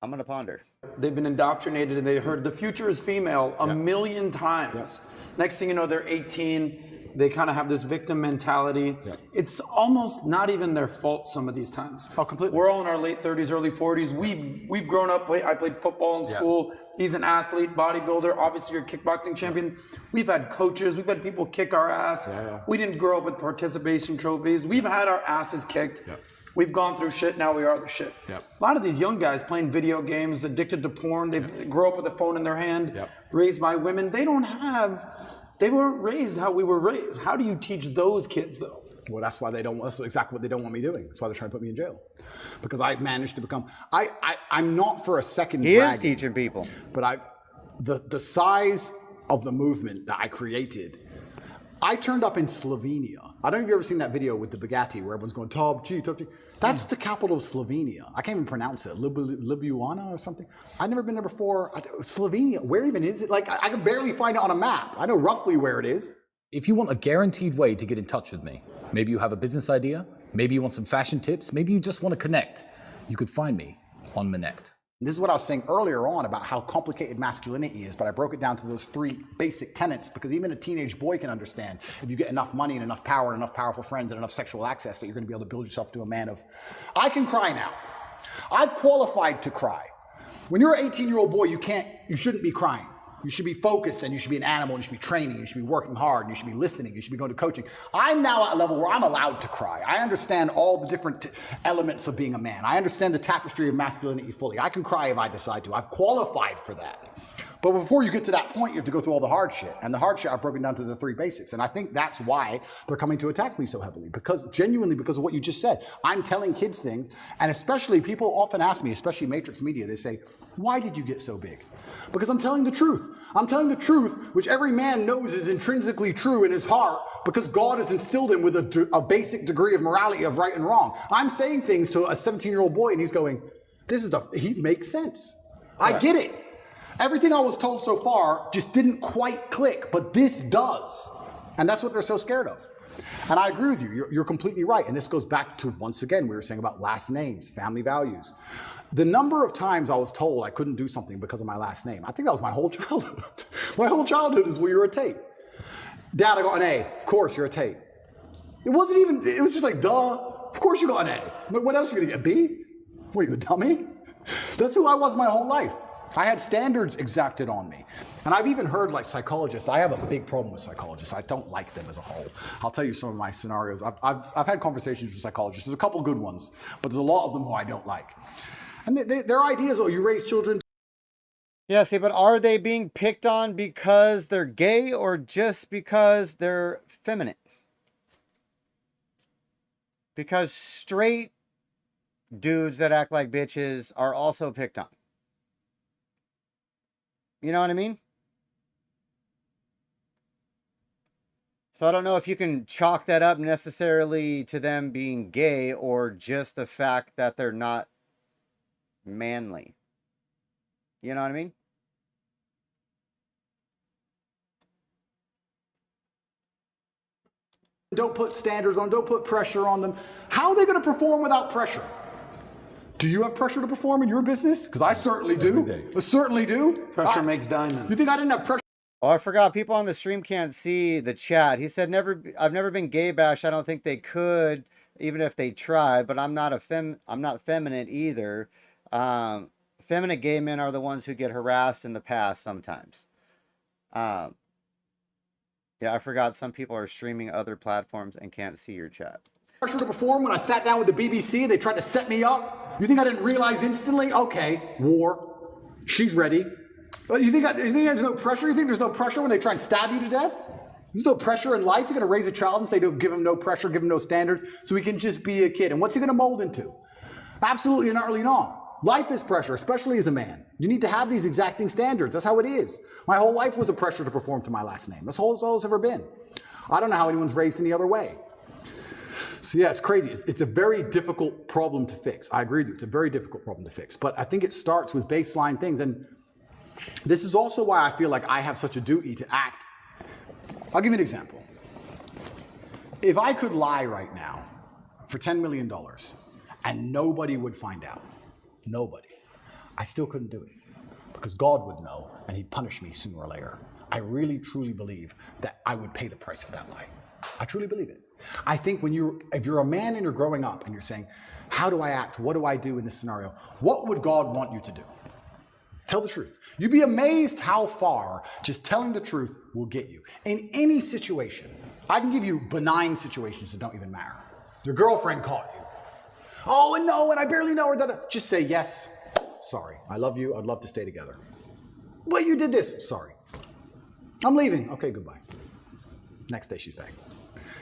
I'm going to ponder. They've been indoctrinated and they heard the future is female a million times. Next thing you know, they're 18. They kind of have this victim mentality. It's almost not even their fault some of these times. Oh, completely. We're all in our late 30s, early 40s. We've grown up. I played football in school. He's an athlete, bodybuilder. Obviously, you're a kickboxing champion. We've had coaches. We've had people kick our ass. We didn't grow up with participation trophies. We've had our asses kicked. We've gone through shit, now we are the shit. A lot of these young guys playing video games, addicted to porn, they grow up with a phone in their hand, raised by women. They weren't raised how we were raised. How do you teach those kids, though? Well, that's exactly what they don't want me doing. That's why they're trying to put me in jail. Because I managed to become, I'm not for a second He bragging, is teaching people. But the size of the movement that I created, I turned up in Slovenia. I don't know if you've ever seen that video with the Bugatti where everyone's going, top G. That's the capital of Slovenia. I can't even pronounce it. Ljubljana or something. I've never been there before. Slovenia, where even is it? Like, I can barely find it on a map. I know roughly where it is. If you want a guaranteed way to get in touch with me, maybe you have a business idea, maybe you want some fashion tips, maybe you just want to connect, you could find me on Minect. This is what I was saying earlier on about how complicated masculinity is, but I broke it down to those 3 basic tenets because even a teenage boy can understand if you get enough money and enough power and enough powerful friends and enough sexual access that you're going to be able to build yourself to a man of, I can cry now. I've qualified to cry. When you're an 18-year-old boy, you shouldn't be crying. You should be focused and you should be an animal and you should be training, you should be working hard, and you should be listening, you should be going to coaching. I'm now at a level where I'm allowed to cry. I understand all the different elements of being a man. I understand the tapestry of masculinity fully. I can cry if I decide to. I've qualified for that. But before you get to that point, you have to go through all the hard shit. And the hard shit I've broken down to the 3 basics. And I think that's why they're coming to attack me so heavily. Genuinely because of what you just said. I'm telling kids things, and especially people often ask me, especially Matrix Media, they say, why did you get so big? Because I'm telling the truth. I'm telling the truth, which every man knows is intrinsically true in his heart, because God has instilled him with a basic degree of morality of right and wrong. I'm saying things to a 17-year-old boy, and he's going, he makes sense. I get it. Everything I was told so far just didn't quite click, but this does. And that's what they're so scared of. And I agree with you. You're completely right. And this goes back to, once again, we were saying about last names, family values. The number of times I was told I couldn't do something because of my last name, I think that was my whole childhood. My whole childhood is, well, you're a Tate. Dad, I got an A. Of course, you're a Tate. It was just like, duh. Of course you got an A. But what else are you going to get, a B? What, are you a dummy? That's who I was my whole life. I had standards exacted on me. And I've even heard like psychologists, I have a big problem with psychologists. I don't like them as a whole. I'll tell you some of my scenarios. I've had conversations with psychologists. There's a couple good ones, but there's a lot of them who I don't like. And their ideas, you raise children. Yeah, see, but are they being picked on because they're gay or just because they're feminine? Because straight dudes that act like bitches are also picked on. You know what I mean? So I don't know if you can chalk that up necessarily to them being gay or just the fact that they're not manly. You know what I mean? Don't put standards on, don't put pressure on them. How are they going to perform without pressure? Do you have pressure to perform in your business? Because I certainly do. I certainly do. Pressure makes diamonds. You think I didn't have pressure? Oh, I forgot. People on the stream can't see the chat. He said, I've never been gay bashed. I don't think they could, even if they tried. But I'm not feminine either. Feminine gay men are the ones who get harassed in the past sometimes. Yeah, I forgot some people are streaming other platforms and can't see your chat. Pressure to perform when I sat down with the BBC, they tried to set me up. You think I didn't realize instantly? Okay, war. She's ready. But you think there's no pressure? You think there's no pressure when they try and stab you to death? There's no pressure in life. You're going to raise a child and say, don't give him no pressure, give him no standards, so he can just be a kid. And what's he going to mold into? Absolutely and utterly not. Life is pressure, especially as a man. You need to have these exacting standards. That's how it is. My whole life was a pressure to perform to my last name. That's all it's ever been. I don't know how anyone's raised any other way. So yeah, it's crazy. It's a very difficult problem to fix. I agree with you. It's a very difficult problem to fix. But I think it starts with baseline things. And this is also why I feel like I have such a duty to act. I'll give you an example. If I could lie right now for $10 million and nobody would find out, nobody, I still couldn't do it because God would know and he'd punish me sooner or later. I really, truly believe that I would pay the price for that lie. I truly believe it. I think if you're a man and you're growing up and you're saying, how do I act? What do I do in this scenario? What would God want you to do? Tell the truth. You'd be amazed how far just telling the truth will get you. In any situation, I can give you benign situations that don't even matter. Your girlfriend caught you. Oh, and no, and I barely know her. Just say, yes, sorry, I love you, I'd love to stay together. Well, you did this, sorry. I'm leaving, okay, goodbye. Next day she's back.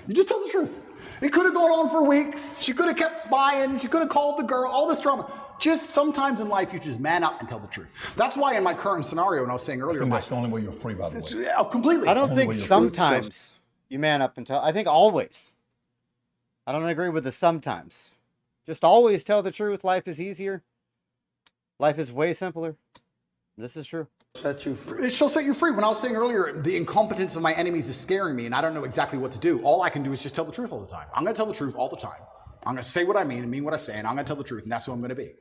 You just tell the truth. It could have gone on for weeks. She could have kept spying. She could have called the girl, all this drama. Just sometimes in life, you just man up and tell the truth. That's why in my current scenario, and I was saying earlier, I think that's the only way you're free, by the way. Completely. I don't think sometimes you man up and tell. I think always. I don't agree with the sometimes. Just always tell the truth. Life is easier. Life is way simpler. This is true. Set you free. It shall set you free. When I was saying earlier, the incompetence of my enemies is scaring me and I don't know exactly what to do. All I can do is just tell the truth all the time. I'm going to tell the truth all the time. I'm going to say what I mean and mean what I say, and I'm going to tell the truth, and that's who I'm going to be.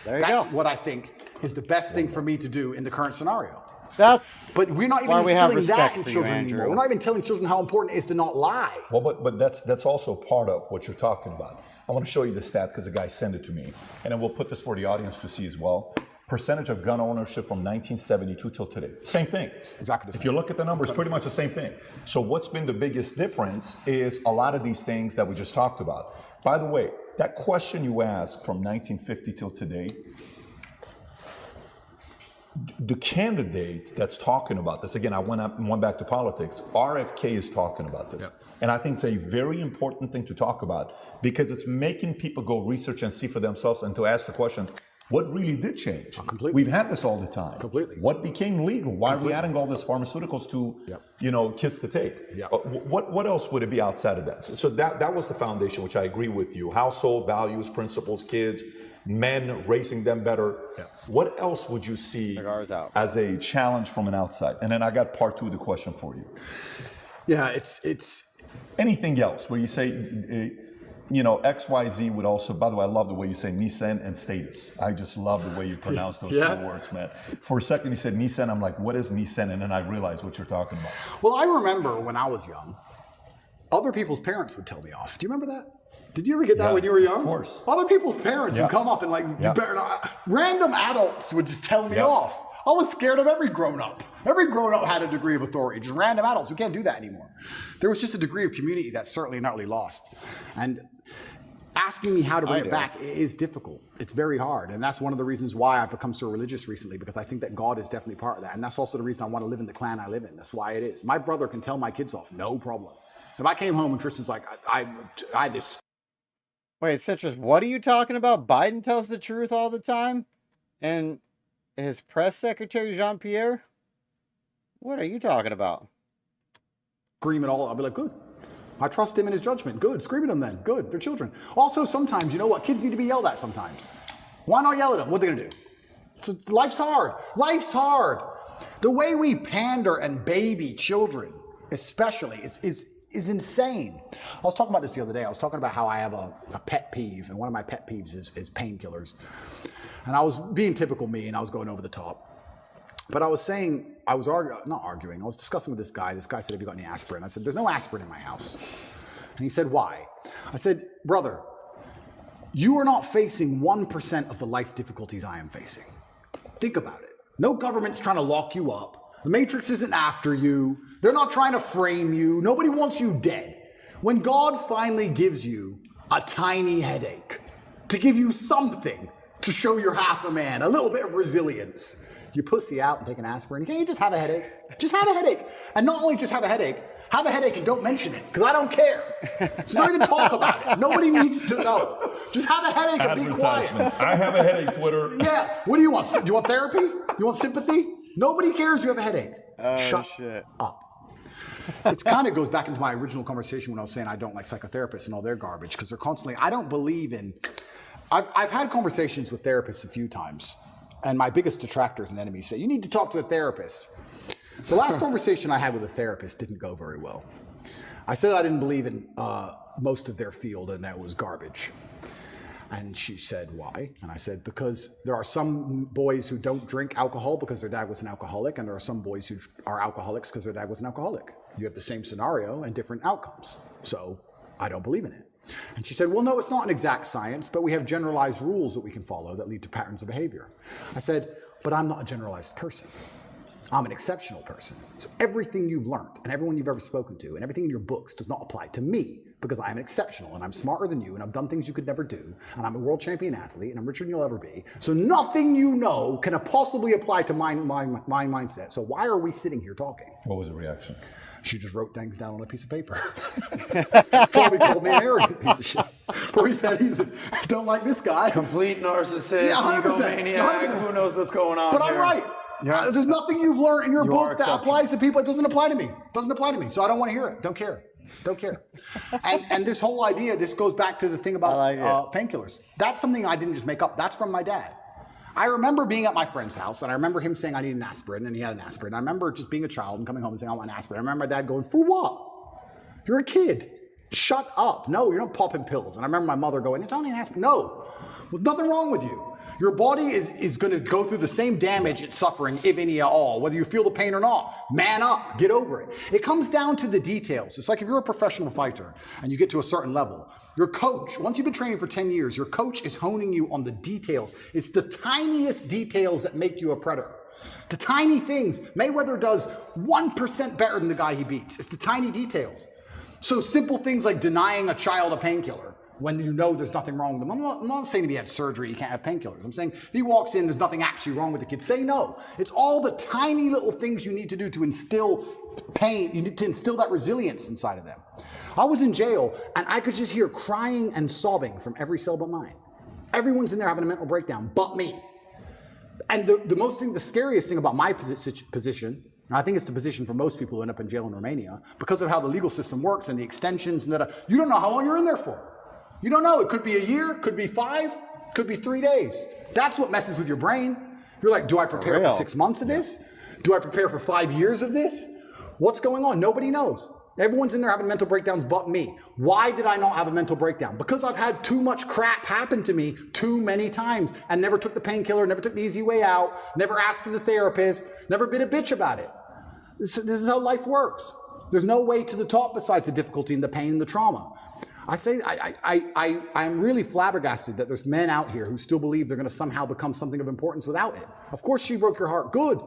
There you go. That's what I think is the best thing for me to do in the current scenario. But we're not even why we have instilling that respect in for you, children anymore. Andrew. We're not even telling children how important it is to not lie. Well, but that's also part of what you're talking about. I want to show you the stat because the guy sent it to me, and then we'll put this for the audience to see as well. Percentage of gun ownership from 1972 till today. Same thing. Exactly the same. If you look at the numbers, pretty much the same thing. So what's been the biggest difference is a lot of these things that we just talked about. By the way, that question you asked from 1950 till today, the candidate that's talking about this, again, I went back to politics, RFK is talking about this. Yep. And I think it's a very important thing to talk about because it's making people go research and see for themselves and to ask the question, what really did change? Completely. We've had this all the time. Completely. What became legal? Why are we adding all these pharmaceuticals to, kiss the Tate? Yep. What else would it be outside of that? So that was the foundation, which I agree with you. Household values, principles, kids, men, raising them better. Yeah. What else would you see as a challenge from an outside? And then I got part two of the question for you. Yeah, it's anything else where you say, XYZ would also, by the way, I love the way you say Nissan and status. I just love the way you pronounce those two words, man. For a second you said Nissan, I'm like, what is Nissan? And then I realized what you're talking about. Well, I remember when I was young, other people's parents would tell me off. Do you remember that? Did you ever get that when you were young? Of course. Other people's parents would come up and you better not. Random adults would just tell me off. I was scared of every grown-up. Every grown-up had a degree of authority. Just random adults. We can't do that anymore. There was just a degree of community that's certainly not really lost. And asking me how to bring it back is difficult. It's very hard. And that's one of the reasons why I've become so religious recently, because I think that God is definitely part of that. And that's also the reason I want to live in the clan I live in. That's why it is. My brother can tell my kids off, no problem. If I came home and Tristan's like, I just... Wait, Citrus, what are you talking about? Biden tells the truth all the time? And his press secretary, Jean-Pierre? What are you talking about? Scream it all. I'll be like, good. I trust him in his judgment. Good. Scream at them then. Good. They're children. Also, sometimes, you know what? Kids need to be yelled at sometimes. Why not yell at them? What are they going to do? So, life's hard. Life's hard. The way we pander and baby children, especially, is insane. I was talking about this the other day. I was talking about how I have a pet peeve, and one of my pet peeves is painkillers. And I was being typical me, and I was going over the top. But I was saying, I was discussing with this guy. This guy said, have you got any aspirin? I said, there's no aspirin in my house. And he said, why? I said, brother, you are not facing 1% of the life difficulties I am facing. Think about it. No government's trying to lock you up. The Matrix isn't after you. They're not trying to frame you. Nobody wants you dead. When God finally gives you a tiny headache to give you something to show you're half a man, a little bit of resilience, you pussy out and take an aspirin. Can't you just have a headache? Just have a headache. And not only just have a headache and don't mention it, because I don't care. So don't even talk about it. Nobody needs to know. Just have a headache and be quiet. I have a headache, Twitter. Yeah. What do you want? Do you want therapy? You want sympathy? Nobody cares you have a headache. Shut up. It kind of goes back into my original conversation when I was saying I don't like psychotherapists and all their garbage, because they're constantly, I don't believe in, I've had conversations with therapists a few times, and my biggest detractors and enemies say, you need to talk to a therapist. The last conversation I had with a therapist didn't go very well. I said I didn't believe in most of their field and that it was garbage. And she said, why? And I said, because there are some boys who don't drink alcohol because their dad was an alcoholic, and there are some boys who are alcoholics because their dad was an alcoholic. You have the same scenario and different outcomes. So I don't believe in it. And she said, well, no, it's not an exact science, but we have generalized rules that we can follow that lead to patterns of behavior. I said, but I'm not a generalized person. I'm an exceptional person. So everything you've learned and everyone you've ever spoken to and everything in your books does not apply to me, because I am exceptional and I'm smarter than you and I've done things you could never do, and I'm a world champion athlete and I'm richer than you'll ever be. So nothing you know can possibly apply to my mindset. So why are we sitting here talking? What was the reaction? She just wrote things down on a piece of paper. Probably called me an arrogant piece of shit. Probably said don't like this guy. Complete narcissist, egomaniac, who knows what's going on. But I'm right. Yeah. There's nothing you've learned in your book that applies to people. It doesn't apply to me. It doesn't apply to me. So I don't want to hear it. Don't care. Don't care. And this whole idea, this goes back to the thing about painkillers. That's something I didn't just make up. That's from my dad. I remember being at my friend's house, and I remember him saying I need an aspirin, and he had an aspirin. I remember just being a child and coming home and saying I want an aspirin. I remember my dad going, for what? You're a kid. Shut up. No, you're not popping pills. And I remember my mother going, it's only an aspirin. No. Well, nothing wrong with you. Your body is going to go through the same damage it's suffering, if any at all, whether you feel the pain or not. Man up, get over it. It comes down to the details. It's like if you're a professional fighter and you get to a certain level, your coach, once you've been training for 10 years, your coach is honing you on the details. It's the tiniest details that make you a predator. The tiny things. Mayweather does 1% better than the guy he beats. It's the tiny details. So simple things like denying a child a painkiller when you know there's nothing wrong with them. I'm not saying if he had surgery, he can't have painkillers. I'm saying if he walks in, there's nothing actually wrong with the kid. Say no. It's all the tiny little things you need to do to instill pain. You need to instill that resilience inside of them. I was in jail, and I could just hear crying and sobbing from every cell but mine. Everyone's in there having a mental breakdown, but me. And the scariest thing about my position, and I think it's the position for most people who end up in jail in Romania, because of how the legal system works and the extensions and that, you don't know how long you're in there for. You don't know. It could be a year, could be 5, could be 3 days. That's what messes with your brain. You're like, do I prepare for 6 months of this? Do I prepare for 5 years of this? What's going on? Nobody knows. Everyone's in there having mental breakdowns but me. Why did I not have a mental breakdown? Because I've had too much crap happen to me too many times and never took the painkiller, never took the easy way out, never asked for the therapist, never been a bitch about it. This is how life works. There's no way to the top besides the difficulty and the pain and the trauma. I'm really flabbergasted that there's men out here who still believe they're going to somehow become something of importance without it. Of course she broke your heart. Good.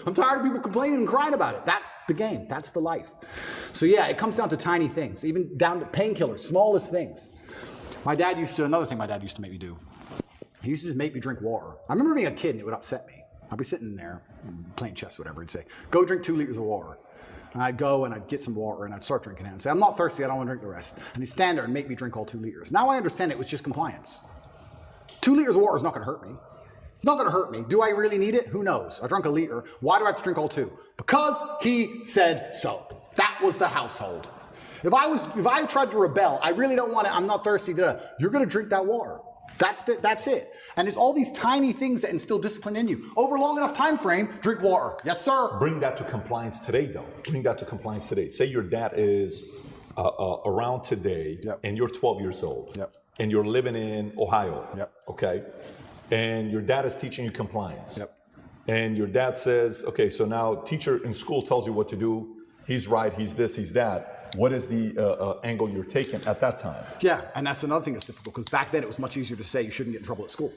I'm tired of people complaining and crying about it. That's the game. That's the life. So yeah, it comes down to tiny things, even down to painkillers, smallest things. Another thing my dad used to make me do, he used to just make me drink water. I remember being a kid and it would upset me. I'd be sitting there playing chess or whatever. He'd say, go drink 2 liters of water. And I'd go and I'd get some water and I'd start drinking it and say, I'm not thirsty, I don't want to drink the rest. And he'd stand there and make me drink all 2 liters. Now I understand it was just compliance. 2 liters of water is not going to hurt me. Not going to hurt me. Do I really need it? Who knows? I drank a liter. Why do I have to drink all 2? Because he said so. That was the household. If I tried to rebel, I really don't want it, I'm not thirsty, you're going to drink that water. That's it. And it's all these tiny things that instill discipline in you. Over a long enough time frame, drink water. Yes, sir. Bring that to compliance today, though. Bring that to compliance today. Say your dad is around today, and you're 12 years old, and you're living in Ohio, okay? And your dad is teaching you compliance. And your dad says, okay, so now teacher in school tells you what to do. He's right, he's this, he's that. What is the angle you're taking at that time? Yeah, and that's another thing that's difficult, because back then it was much easier to say you shouldn't get in trouble at school.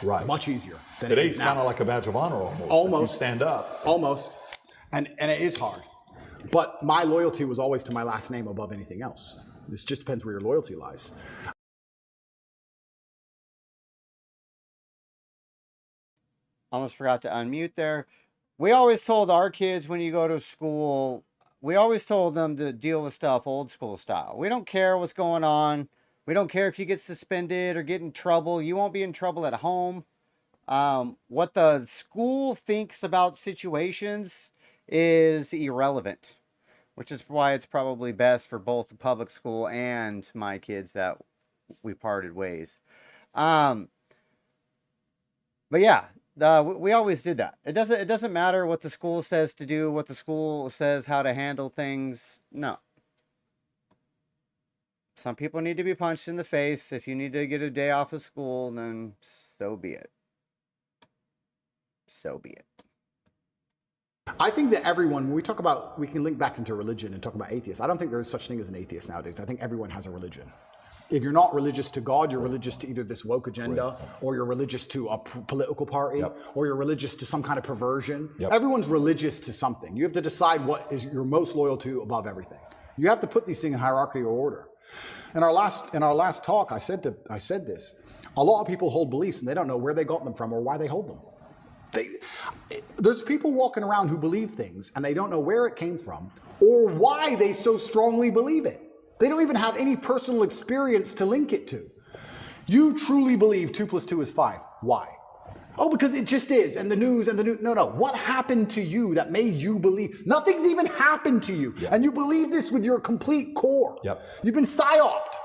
Right. Much easier. Today it's kind of like a badge of honor almost. Almost. If you stand up. Almost. And it is hard. But my loyalty was always to my last name above anything else. This just depends where your loyalty lies. Almost forgot to unmute there. We always told our kids when you go to school, we always told them to deal with stuff old school style. We don't care what's going on. We don't care if you get suspended or get in trouble. You won't be in trouble at home. What the school thinks about situations is irrelevant, which is why it's probably best for both the public school and my kids that we parted ways. But yeah, we always did that. It doesn't matter what the school says to do, what the school says how to handle things. No. Some people need to be punched in the face. If you need to get a day off of school, then so be it. So be it. I think that everyone, when we talk about, we can link back into religion and talk about atheists. I don't think there is such thing as an atheist nowadays. I think everyone has a religion. If you're not religious to God, you're religious to either this woke agenda, or you're religious to a political party, or you're religious to some kind of perversion. Everyone's religious to something. You have to decide what is you're most loyal to above everything. You have to put these things in hierarchy or order. In our last talk, I said this. A lot of people hold beliefs and they don't know where they got them from or why they hold them. There's people walking around who believe things and they don't know where it came from or why they so strongly believe it. They don't even have any personal experience to link it to. You truly believe 2 + 2 is 5. Why? Oh, because it just is, and the news. No. What happened to you that made you believe? Nothing's even happened to you, and you believe this with your complete core. You've been psyoped.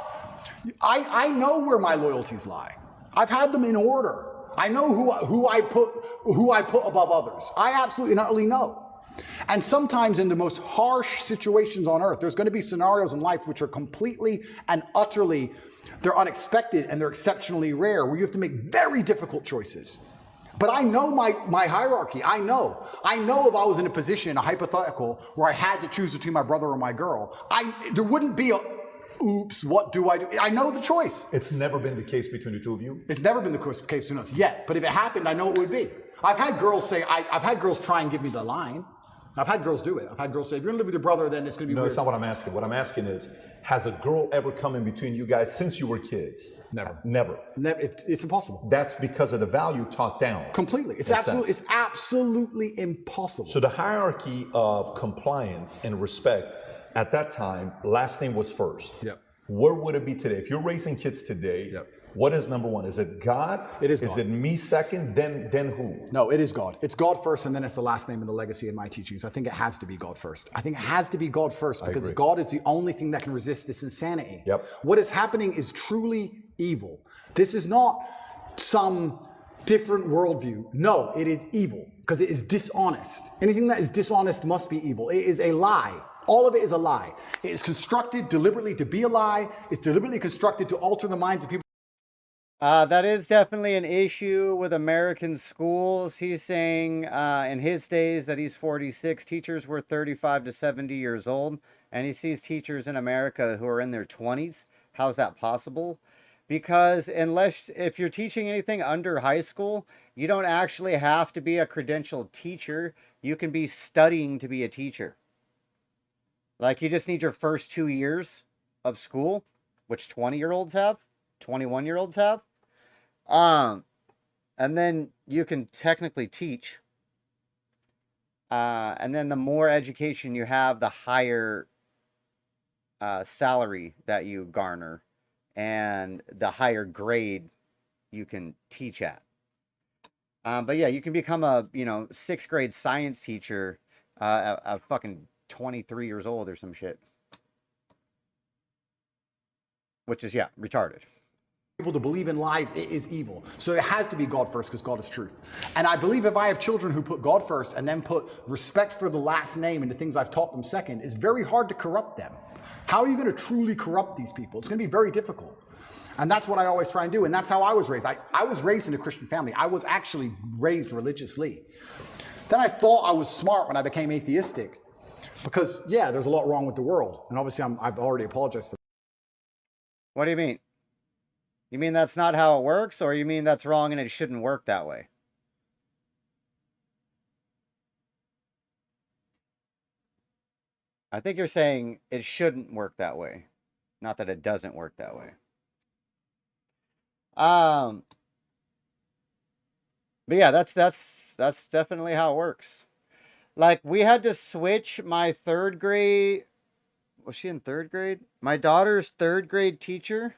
I know where my loyalties lie. I've had them in order. I know who I put above others. I absolutely and utterly know. And sometimes in the most harsh situations on earth, there's going to be scenarios in life which are completely and utterly, they're unexpected and they're exceptionally rare, where you have to make very difficult choices. But I know my hierarchy. I know if I was in a position, a hypothetical, where I had to choose between my brother or my girl, there wouldn't be a, oops, what do I do? I know the choice. It's never been the case between the two of you? It's never been the case between us yet. But if it happened, I know it would be. I've had girls say, I've had girls try and give me the line. I've had girls do it. I've had girls say, if you're gonna live with your brother, then it's gonna be weird. No, it's not what I'm asking. What I'm asking is, has a girl ever come in between you guys since you were kids? Never. Never. It's impossible. That's because of the value taught down. Completely. It's absolutely impossible. So the hierarchy of compliance and respect at that time, last name was first. Yep. Where would it be today? If you're raising kids today, yep. What is number one? Is it God? It is God. Is it me second? Then who? No, it is God. It's God first, and then it's the last name and the legacy in my teachings. I think it has to be God first. I think it has to be God first because God is the only thing that can resist this insanity. Yep. What is happening is truly evil. This is not some different worldview. No, it is evil because it is dishonest. Anything that is dishonest must be evil. It is a lie. All of it is a lie. It is constructed deliberately to be a lie. It's deliberately constructed to alter the minds of people. That is definitely an issue with American schools. He's saying in his days that he's 46, teachers were 35 to 70 years old, and he sees teachers in America who are in their 20s. How's that possible? Because if you're teaching anything under high school, you don't actually have to be a credentialed teacher. You can be studying to be a teacher. Like, you just need your first 2 years of school, which 20-year-olds have, 21-year-olds have. And then you can technically teach. And then the more education you have, the higher salary that you garner and the higher grade you can teach at. But yeah, you can become a, 6th grade science teacher at fucking 23 years old or some shit. Which is, retarded. People to believe in lies, it is evil. So it has to be God first because God is truth. And I believe if I have children who put God first and then put respect for the last name and the things I've taught them second, it's very hard to corrupt them. How are you going to truly corrupt these people? It's going to be very difficult. And that's what I always try and do. And that's how I was raised. I was raised in a Christian family. I was actually raised religiously. Then I thought I was smart when I became atheistic. Because, there's a lot wrong with the world. And obviously I've already apologized for that. What do you mean? You mean that's not how it works, or you mean that's wrong and it shouldn't work that way? I think you're saying it shouldn't work that way, not that it doesn't work that way. But yeah, that's definitely how it works. Like, we had to switch my 3rd grade. Was she in 3rd grade? My daughter's 3rd grade teacher.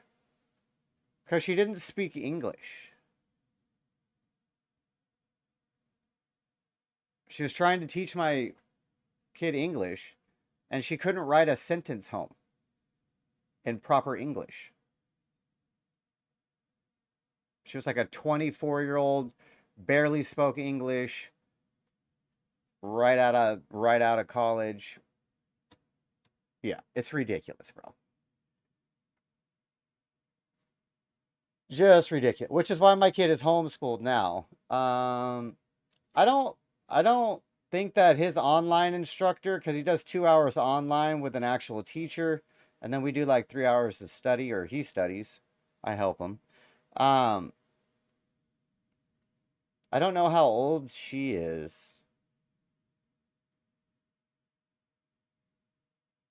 Because she didn't speak English. She was trying to teach my kid English, and she couldn't write a sentence home in proper English. She was like a 24-year-old, barely spoke English, right out of college. Yeah, it's ridiculous, bro. Just ridiculous. Which is why my kid is homeschooled now. I don't think that his online instructor, because he does 2 hours online with an actual teacher, and then we do like 3 hours of study, or he studies. I help him. I don't know how old she is.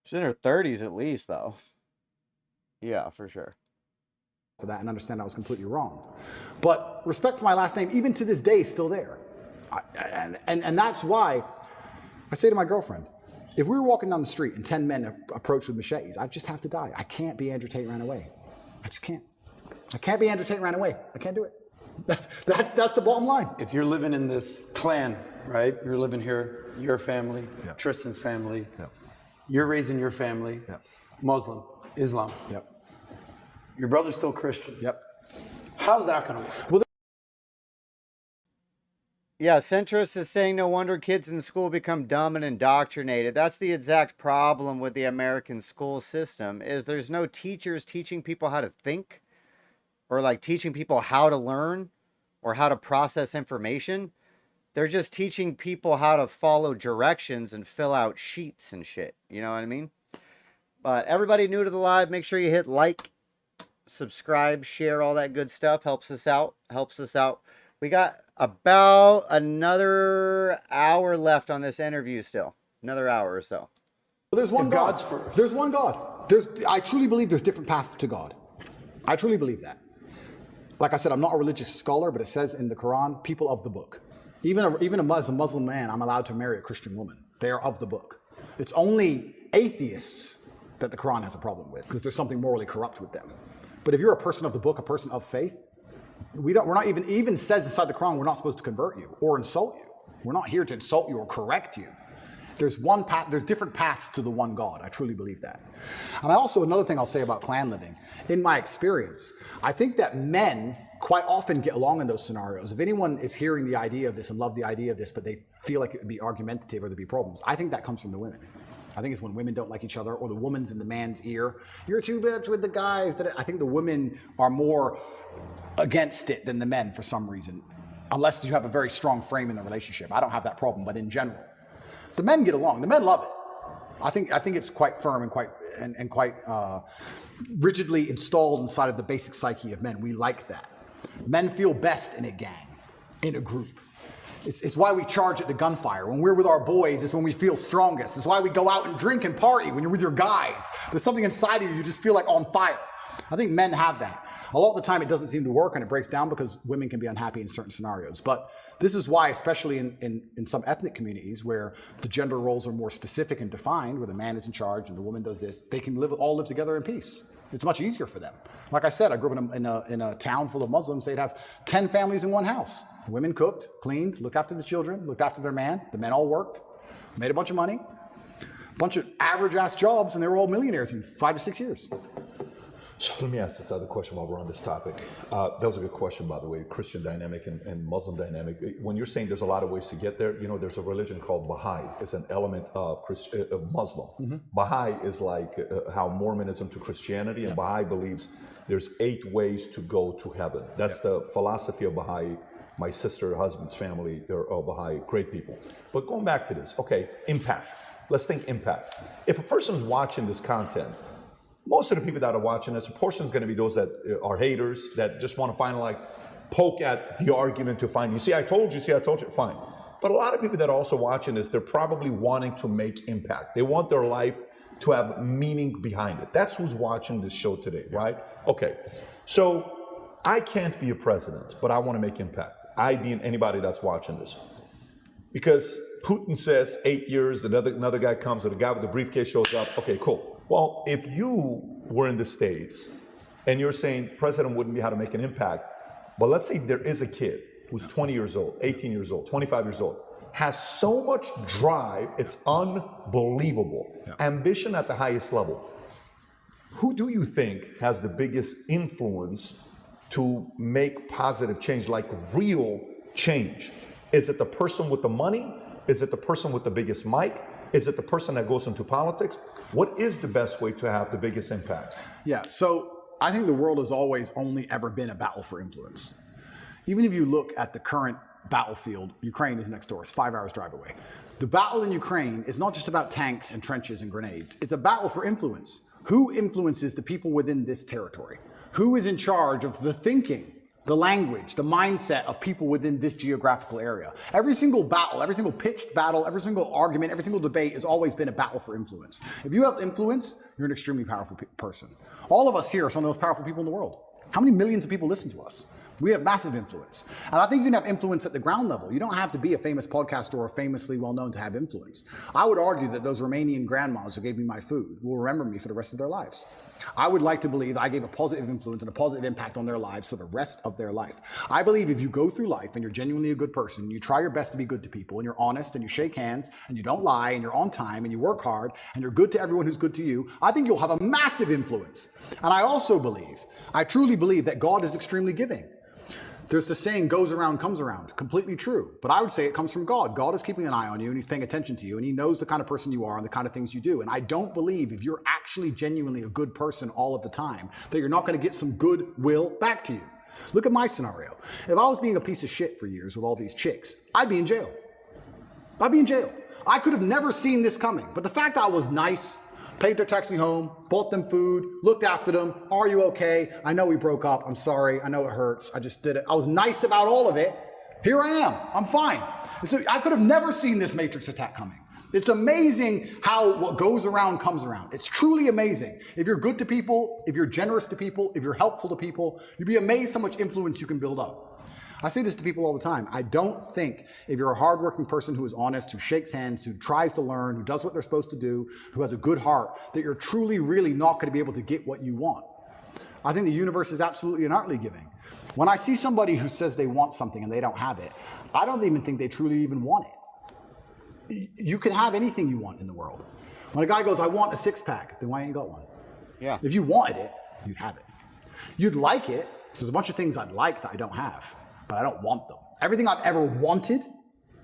She's in her 30s at least, though. Yeah, for sure. For that and understand I was completely wrong. But respect for my last name, even to this day, is still there. And that's why I say to my girlfriend, if we were walking down the street and 10 men approached with machetes, I'd just have to die. I can't be Andrew Tate ran away. I just can't. I can't be Andrew Tate ran away. I can't do it. That's the bottom line. If you're living in this clan, right? You're living here, your family, Tristan's family, you're raising your family, Muslim, Islam. Your brother's still Christian. How's that going to work? Well, Yeah, centrist is saying no wonder kids in school become dumb and indoctrinated. That's the exact problem with the American school system, is there's no teachers teaching people how to think, or like teaching people how to learn or how to process information. They're just teaching people how to follow directions and fill out sheets and shit. You know what I mean? But everybody new to the live, make sure you hit like, subscribe, share, all that good stuff. Helps us out. We got about another hour left on this interview still. Another hour or so. Well, there's one God. God's first. There's one God. I truly believe there's different paths to God. I truly believe that. Like I said, I'm not a religious scholar, but it says in the Quran, people of the book. Even as a Muslim man, I'm allowed to marry a Christian woman. They are of the book. It's only atheists that the Quran has a problem with, because there's something morally corrupt with them. But if you're a person of the book, a person of faith, we're not even says inside the Quran, we're not supposed to convert you or insult you. We're not here to insult you or correct you. There's one path, there's different paths to the one God. I truly believe that. And another thing I'll say about clan living, in my experience, I think that men quite often get along in those scenarios. If anyone is hearing the idea of this and love the idea of this, but they feel like it would be argumentative or there'd be problems, I think that comes from the women. I think it's when women don't like each other, or the woman's in the man's ear. You're too much with the guys. I think the women are more against it than the men for some reason, unless you have a very strong frame in the relationship. I don't have that problem, but in general, the men get along. The men love it. I think it's quite firm and quite rigidly installed inside of the basic psyche of men. We like that. Men feel best in a gang, in a group. It's why we charge at the gunfire. When we're with our boys, it's when we feel strongest. It's why we go out and drink and party when you're with your guys. There's something inside of you just feel like on fire. I think men have that. A lot of the time it doesn't seem to work and it breaks down because women can be unhappy in certain scenarios. But this is why, especially in some ethnic communities where the gender roles are more specific and defined, where the man is in charge and the woman does this, they can all live together in peace. It's much easier for them. Like I said, I grew up in a town full of Muslims. They'd have 10 families in one house. The women cooked, cleaned, looked after the children, looked after their man. The men all worked, made a bunch of money, a bunch of average-ass jobs, and they were all millionaires in 5 to 6 years. So let me ask this other question while we're on this topic. That was a good question, by the way, Christian dynamic and Muslim dynamic. When you're saying there's a lot of ways to get there, there's a religion called Baha'i. It's an element of Muslim. Mm-hmm. Baha'i is like how Mormonism to Christianity, and Baha'i believes there's 8 ways to go to heaven. That's the philosophy of Baha'i. My sister, her husband's family, they're all Baha'i, great people. But going back to this, okay, impact. Let's think impact. If a person's watching this content, most of the people that are watching this, a portion is going to be those that are haters, that just want to finally poke at the argument to find, you see, I told you, fine. But a lot of people that are also watching this, they're probably wanting to make impact. They want their life to have meaning behind it. That's who's watching this show today, right? Okay, so I can't be a president, but I want to make impact. I being anybody that's watching this. Because Putin says 8 years, another guy comes, or the guy with the briefcase shows up, okay, cool. Well, if you were in the States and you're saying president wouldn't be how to make an impact, but let's say there is a kid who's 20 years old, 18 years old, 25 years old, has so much drive, it's unbelievable. Yeah. Ambition at the highest level. Who do you think has the biggest influence to make positive change, like real change? Is it the person with the money? Is it the person with the biggest mic? Is it the person that goes into politics? What is the best way to have the biggest impact? Yeah, so I think the world has always only ever been a battle for influence. Even if you look at the current battlefield, Ukraine is next door, it's 5 hours drive away. The battle in Ukraine is not just about tanks and trenches and grenades. It's a battle for influence. Who influences the people within this territory? Who is in charge of the thinking, the language, the mindset of people within this geographical area? Every single battle, every single pitched battle, every single argument, every single debate has always been a battle for influence. If you have influence, you're an extremely powerful person. All of us here are some of the most powerful people in the world. How many millions of people listen to us? We have massive influence. And I think you can have influence at the ground level. You don't have to be a famous podcaster or famously well-known to have influence. I would argue that those Romanian grandmas who gave me my food will remember me for the rest of their lives. I would like to believe I gave a positive influence and a positive impact on their lives for the rest of their life. I believe if you go through life and you're genuinely a good person, you try your best to be good to people, and you're honest, and you shake hands, and you don't lie, and you're on time, and you work hard, and you're good to everyone who's good to you, I think you'll have a massive influence. And I also believe, I truly believe that God is extremely giving. There's the saying, goes around, comes around. Completely true. But I would say it comes from God. God is keeping an eye on you, and he's paying attention to you, and he knows the kind of person you are and the kind of things you do. And I don't believe if you're actually genuinely a good person all of the time, that you're not going to get some goodwill back to you. Look at my scenario. If I was being a piece of shit for years with all these chicks, I'd be in jail. I'd be in jail. I could have never seen this coming. But the fact that I was nice, paid their taxi home, bought them food, looked after them. Are you okay? I know we broke up. I'm sorry. I know it hurts. I just did it. I was nice about all of it. Here I am. I'm fine. So I could have never seen this Matrix attack coming. It's amazing how what goes around comes around. It's truly amazing. If you're good to people, if you're generous to people, if you're helpful to people, you'd be amazed how much influence you can build up. I say this to people all the time. I don't think if you're a hardworking person who is honest, who shakes hands, who tries to learn, who does what they're supposed to do, who has a good heart, that you're truly, really not going to be able to get what you want. I think the universe is absolutely and utterly giving. When I see somebody who says they want something and they don't have it, I don't even think they truly even want it. You can have anything you want in the world. When a guy goes, I want a six-pack, then why ain't you got one? Yeah. If you wanted it, you'd have it. You'd like it. There's a bunch of things I'd like that I don't have. But I don't want them. Everything I've ever wanted,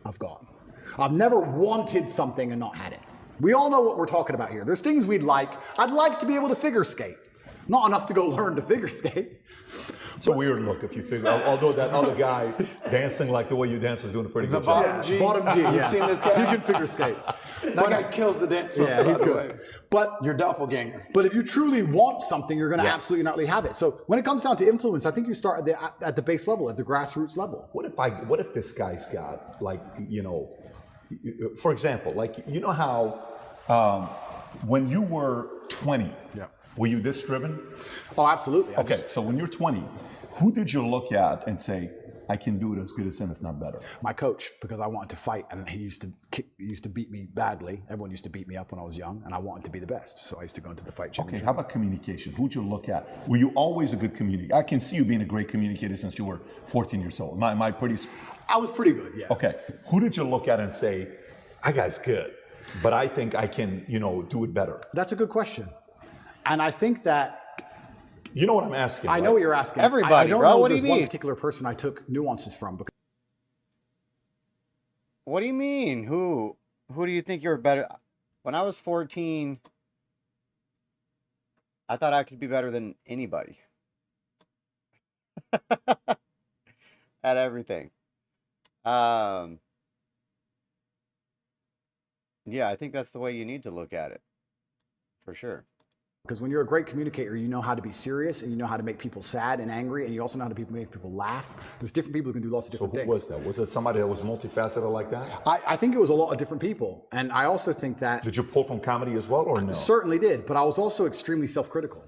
I've got. I've never wanted something and not had it. We all know what we're talking about here. There's things we'd like. I'd like to be able to figure skate. Not enough to go learn to figure skate. It's a weird look if you figure, although that other guy dancing like the way you dance is doing a pretty good job. Bottom G. Bottom G, yeah. You've seen this guy? He can figure skate. That guy kills the dance moves. Yeah, he's by the good. way. But Your doppelganger. But if you truly want something, you're going to absolutely not have it. So when it comes down to influence, I think you start at the base level, at the grassroots level. What if this guy's got, like, you know, for example, like, you know how when you were 20, were you this driven? Oh, absolutely. Okay, so when you're 20, who did you look at and say, I can do it as good as him, if not better? My coach, because I wanted to fight, and he used to beat me badly. Everyone used to beat me up when I was young, and I wanted to be the best. So I used to go into the fight championship. Okay, how about communication? Who'd you look at? Were you always a good communicator? I can see you being a great communicator since you were 14 years old. Am I pretty? I was pretty good, yeah. Okay, who did you look at and say, that guy's good, but I think I can, you know, do it better? That's a good question. And I think that you know what I'm asking. I know what you're asking. Everybody, I don't bro. know What if do there's you one mean? particular person I took nuances from. What do you mean? Who do you think you're better? When I was 14, I thought I could be better than anybody. At everything. Yeah, I think that's the way you need to look at it. For sure. Because when you're a great communicator, you know how to be serious, and you know how to make people sad and angry, and you also know how to make people laugh. There's different people who can do lots of different things. So who was that? Was it somebody that was multifaceted like that? I think it was a lot of different people. And I also think that... Did you pull from comedy as well, or no? Certainly did, but I was also extremely self-critical.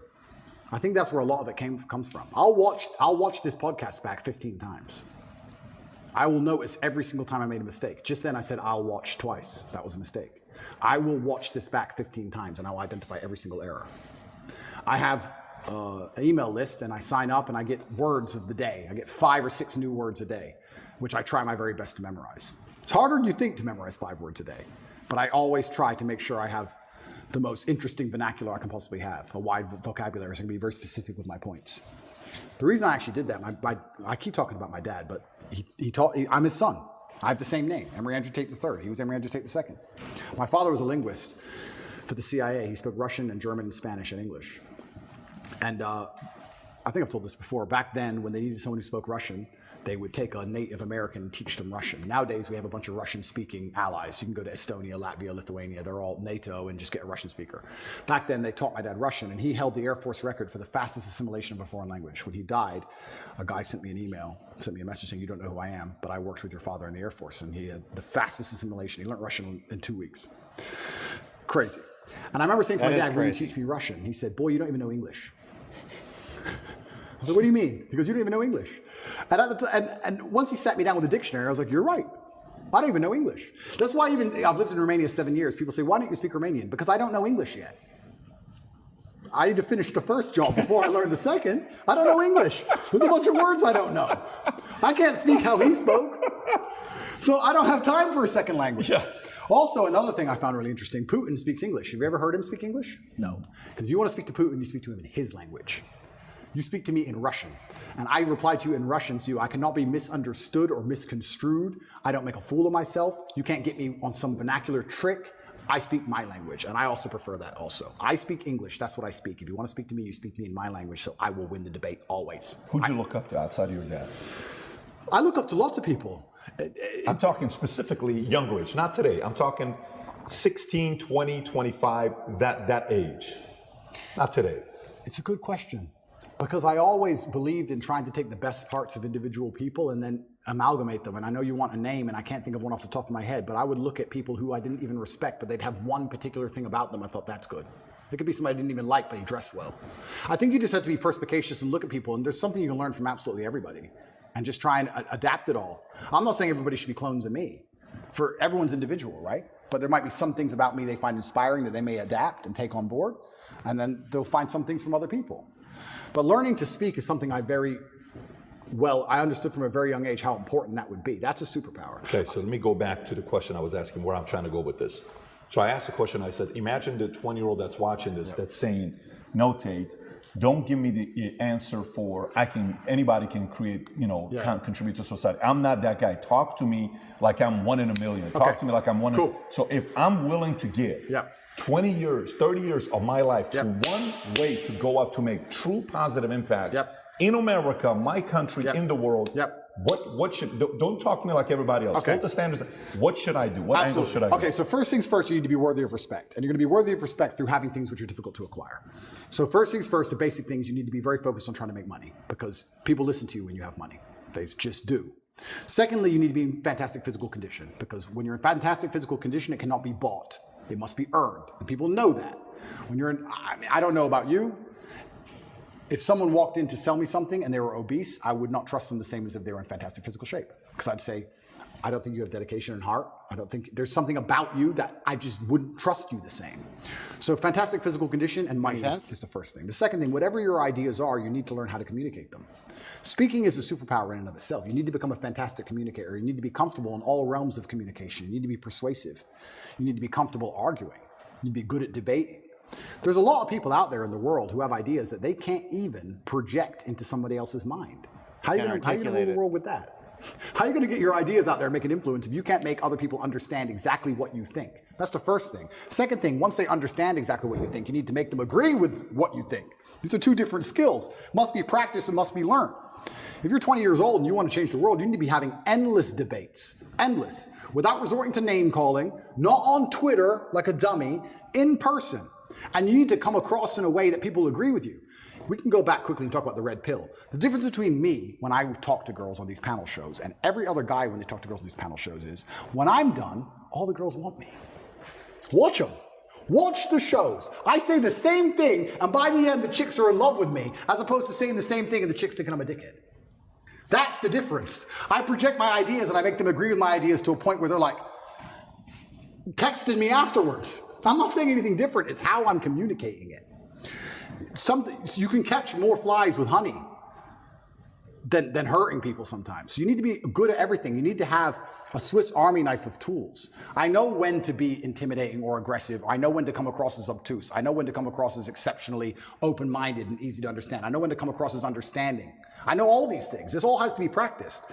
I think that's where a lot of it comes from. I'll watch this podcast back 15 times. I will notice every single time I made a mistake. Just then I said, I'll watch twice. That was a mistake. I will watch this back 15 times, and I'll identify every single error. I have an email list, and I sign up, and I get words of the day. I get 5 or 6 new words a day, which I try my very best to memorize. It's harder than you think to memorize 5 words a day, but I always try to make sure I have the most interesting vernacular I can possibly have, a wide vocabulary, so I can be very specific with my points. The reason I actually did that, I keep talking about my dad, but I'm his son. I have the same name, Emory Andrew Tate III. He was Emory Andrew Tate II. My father was a linguist for the CIA. He spoke Russian and German and Spanish and English. And I think I've told this before. Back then, when they needed someone who spoke Russian, they would take a Native American and teach them Russian. Nowadays, we have a bunch of Russian-speaking allies. You can go to Estonia, Latvia, Lithuania. They're all NATO and just get a Russian speaker. Back then, they taught my dad Russian, and he held the Air Force record for the fastest assimilation of a foreign language. When he died, a guy sent me a message saying, you don't know who I am, but I worked with your father in the Air Force, and he had the fastest assimilation. He learned Russian in 2 weeks. Crazy. And I remember saying to my dad, will you teach me Russian? He said, boy, you don't even know English. I was like, what do you mean? He goes, you don't even know English. And once he sat me down with a dictionary, I was like, you're right. I don't even know English. That's why I've lived in Romania 7 years. People say, why don't you speak Romanian? Because I don't know English yet. I need to finish the first job before I learn the second. I don't know English. There's a bunch of words I don't know. I can't speak how he spoke. So I don't have time for a second language. Yeah. Also, another thing I found really interesting, Putin speaks English. Have you ever heard him speak English? No. Because if you want to speak to Putin, you speak to him in his language. You speak to me in Russian, and I reply to you in Russian to you. I cannot be misunderstood or misconstrued. I don't make a fool of myself. You can't get me on some vernacular trick. I speak my language, and I also prefer that also. I speak English, that's what I speak. If you want to speak to me, you speak to me in my language, so I will win the debate always. Who'd you look up to outside of your dad? I look up to lots of people. I'm talking specifically younger age, not today. I'm talking 16, 20, 25, that age. Not today. It's a good question. Because I always believed in trying to take the best parts of individual people and then amalgamate them. And I know you want a name, and I can't think of one off the top of my head, but I would look at people who I didn't even respect, but they'd have one particular thing about them. I thought, that's good. It could be somebody I didn't even like, but he dressed well. I think you just have to be perspicacious and look at people, and there's something you can learn from absolutely everybody, and just try and adapt it all. I'm not saying everybody should be clones of me. For everyone's individual, right? But there might be some things about me they find inspiring that they may adapt and take on board, and then they'll find some things from other people. But learning to speak is something I understood from a very young age how important that would be. That's a superpower. Okay, so let me go back to the question I was asking, where I'm trying to go with this. So I asked the question, I said, imagine the 20-year-old that's watching this, that's saying, no, Tate, don't give me the answer for anybody can create, contribute to society. I'm not that guy. Talk to me like I'm one in a million. Talk to me like I'm one in. So if I'm willing to give 20 years, 30 years of my life to one way to go up to make true positive impact in America, my country, in the world, what should, don't talk to me like everybody else. Hold the standards. What should I do? What angle should I do? Okay, so first things first, you need to be worthy of respect. And you're going to be worthy of respect through having things which are difficult to acquire. So first things first, the basic things, you need to be very focused on trying to make money, because people listen to you when you have money. They just do. Secondly, you need to be in fantastic physical condition, because when you're in fantastic physical condition, it cannot be bought. It must be earned, and people know that. When you're in, I don't know about you, if someone walked in to sell me something and they were obese, I would not trust them the same as if they were in fantastic physical shape. Because I'd say, I don't think you have dedication and heart. I don't think there's something about you that I just wouldn't trust you the same. So fantastic physical condition and money is the first thing. The second thing, whatever your ideas are, you need to learn how to communicate them. Speaking is a superpower in and of itself. You need to become a fantastic communicator. You need to be comfortable in all realms of communication. You need to be persuasive. You need to be comfortable arguing. You need to be good at debating. There's a lot of people out there in the world who have ideas that they can't even project into somebody else's mind. How are you going to rule the world with that? How are you going to get your ideas out there and make an influence if you can't make other people understand exactly what you think? That's the first thing. Second thing, once they understand exactly what you think, you need to make them agree with what you think. These are two different skills. Must be practiced and must be learned. If you're 20 years old and you want to change the world, you need to be having endless debates, endless, without resorting to name calling, not on Twitter like a dummy, in person. And you need to come across in a way that people agree with you. We can go back quickly and talk about the red pill. The difference between me when I talk to girls on these panel shows and every other guy when they talk to girls on these panel shows is, when I'm done, all the girls want me. Watch them. Watch the shows. I say the same thing, and by the end, the chicks are in love with me, as opposed to saying the same thing and the chicks thinking I'm a dickhead. That's the difference. I project my ideas and I make them agree with my ideas to a point where they're like, texting me afterwards. I'm not saying anything different. It's how I'm communicating it. You can catch more flies with honey than hurting people sometimes. So you need to be good at everything. You need to have a Swiss Army knife of tools. I know when to be intimidating or aggressive. I know when to come across as obtuse. I know when to come across as exceptionally open-minded and easy to understand. I know when to come across as understanding. I know all these things. This all has to be practiced.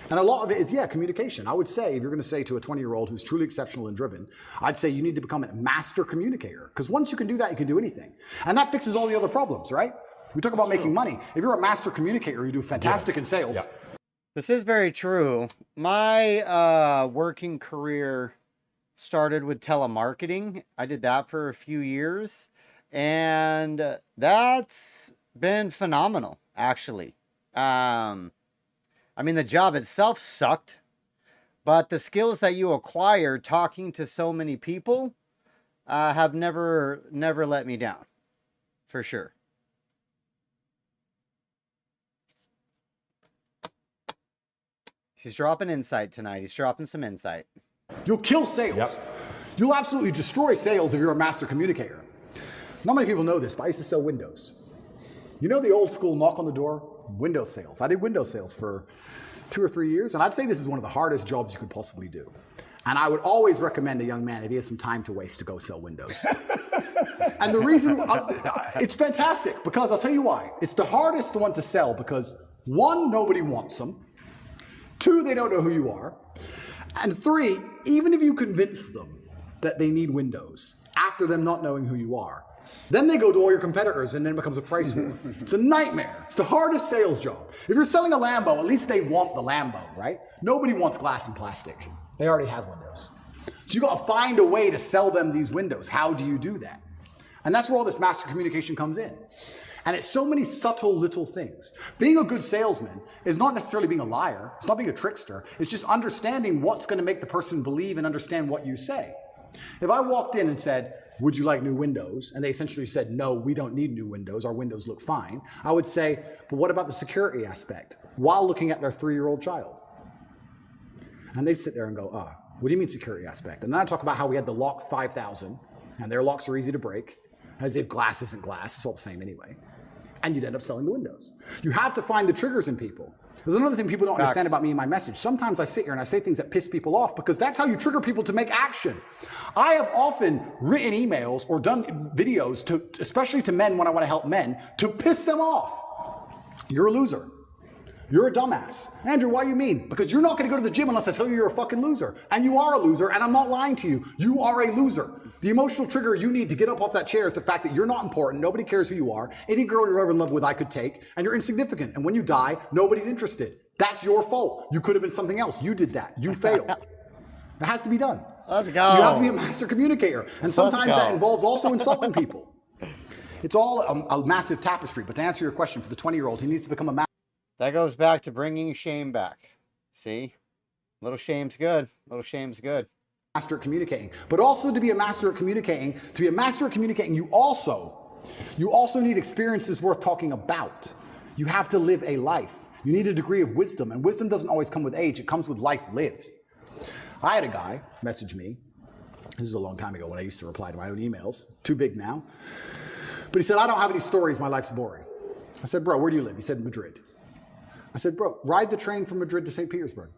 And a lot of it is, communication. I would say, if you're going to say to a 20-year-old who's truly exceptional and driven, I'd say you need to become a master communicator. Because once you can do that, you can do anything. And that fixes all the other problems, right? We talk about making money. If you're a master communicator, you do fantastic in sales. Yeah. This is very true. My working career started with telemarketing. I did that for a few years. And that's been phenomenal, actually. I mean, the job itself sucked, but the skills that you acquire talking to so many people have never let me down, for sure. She's dropping insight tonight. He's dropping some insight. You'll kill sales. Yep. You'll absolutely destroy sales if you're a master communicator. Not many people know this, but I used to sell windows. You know the old school knock on the door? Window sales. I did window sales for 2 or 3 years, and I'd say this is one of the hardest jobs you could possibly do. And I would always recommend a young man, if he has some time to waste, to go sell windows. And the reason, it's fantastic, because I'll tell you why. It's the hardest one to sell because, one, nobody wants them. Two, they don't know who you are. And three, even if you convince them that they need windows, after them not knowing who you are, then they go to all your competitors and then it becomes a price war. It's a nightmare. It's the hardest sales job. If you're selling a Lambo, at least they want the Lambo, right? Nobody wants glass and plastic. They already have windows. So you got to find a way to sell them these windows. How do you do that? And that's where all this master communication comes in. And it's so many subtle little things. Being a good salesman is not necessarily being a liar. It's not being a trickster. It's just understanding what's going to make the person believe and understand what you say. If I walked in and said, would you like new windows? And they essentially said, no, we don't need new windows. Our windows look fine. I would say, but what about the security aspect? While looking at their 3-year-old child. And they'd sit there and go, what do you mean security aspect? And then I talk about how we had the lock 5000, and their locks are easy to break, as if glass isn't glass. It's all the same anyway. And you'd end up selling the windows. You have to find the triggers in people. There's another thing people don't understand about me and my message. Sometimes I sit here and I say things that piss people off because that's how you trigger people to make action. I have often written emails or done videos, especially to men when I want to help men, to piss them off. You're a loser. You're a dumbass. Andrew, why do you mean? Because you're not going to go to the gym unless I tell you you're a fucking loser. And you are a loser, and I'm not lying to you. You are a loser. The emotional trigger you need to get up off that chair is the fact that you're not important, nobody cares who you are, any girl you're ever in love with I could take, and you're insignificant. And when you die, nobody's interested. That's your fault. You could have been something else. You did that. You failed. It has to be done. Let's go. You have to be a master communicator. And sometimes that involves also insulting people. It's all a massive tapestry. But to answer your question, for the 20-year-old, he needs to become a master. That goes back to bringing shame back. See? Little shame's good. Little shame's good. Master at communicating. But also to be a master at communicating, you also need experiences worth talking about. You have to live a life. You need a degree of wisdom. And wisdom doesn't always come with age. It comes with life lived. I had a guy message me. This is a long time ago when I used to reply to my own emails. Too big now. But he said, I don't have any stories. My life's boring. I said, bro, where do you live? He said, Madrid. I said, bro, ride the train from Madrid to St. Petersburg.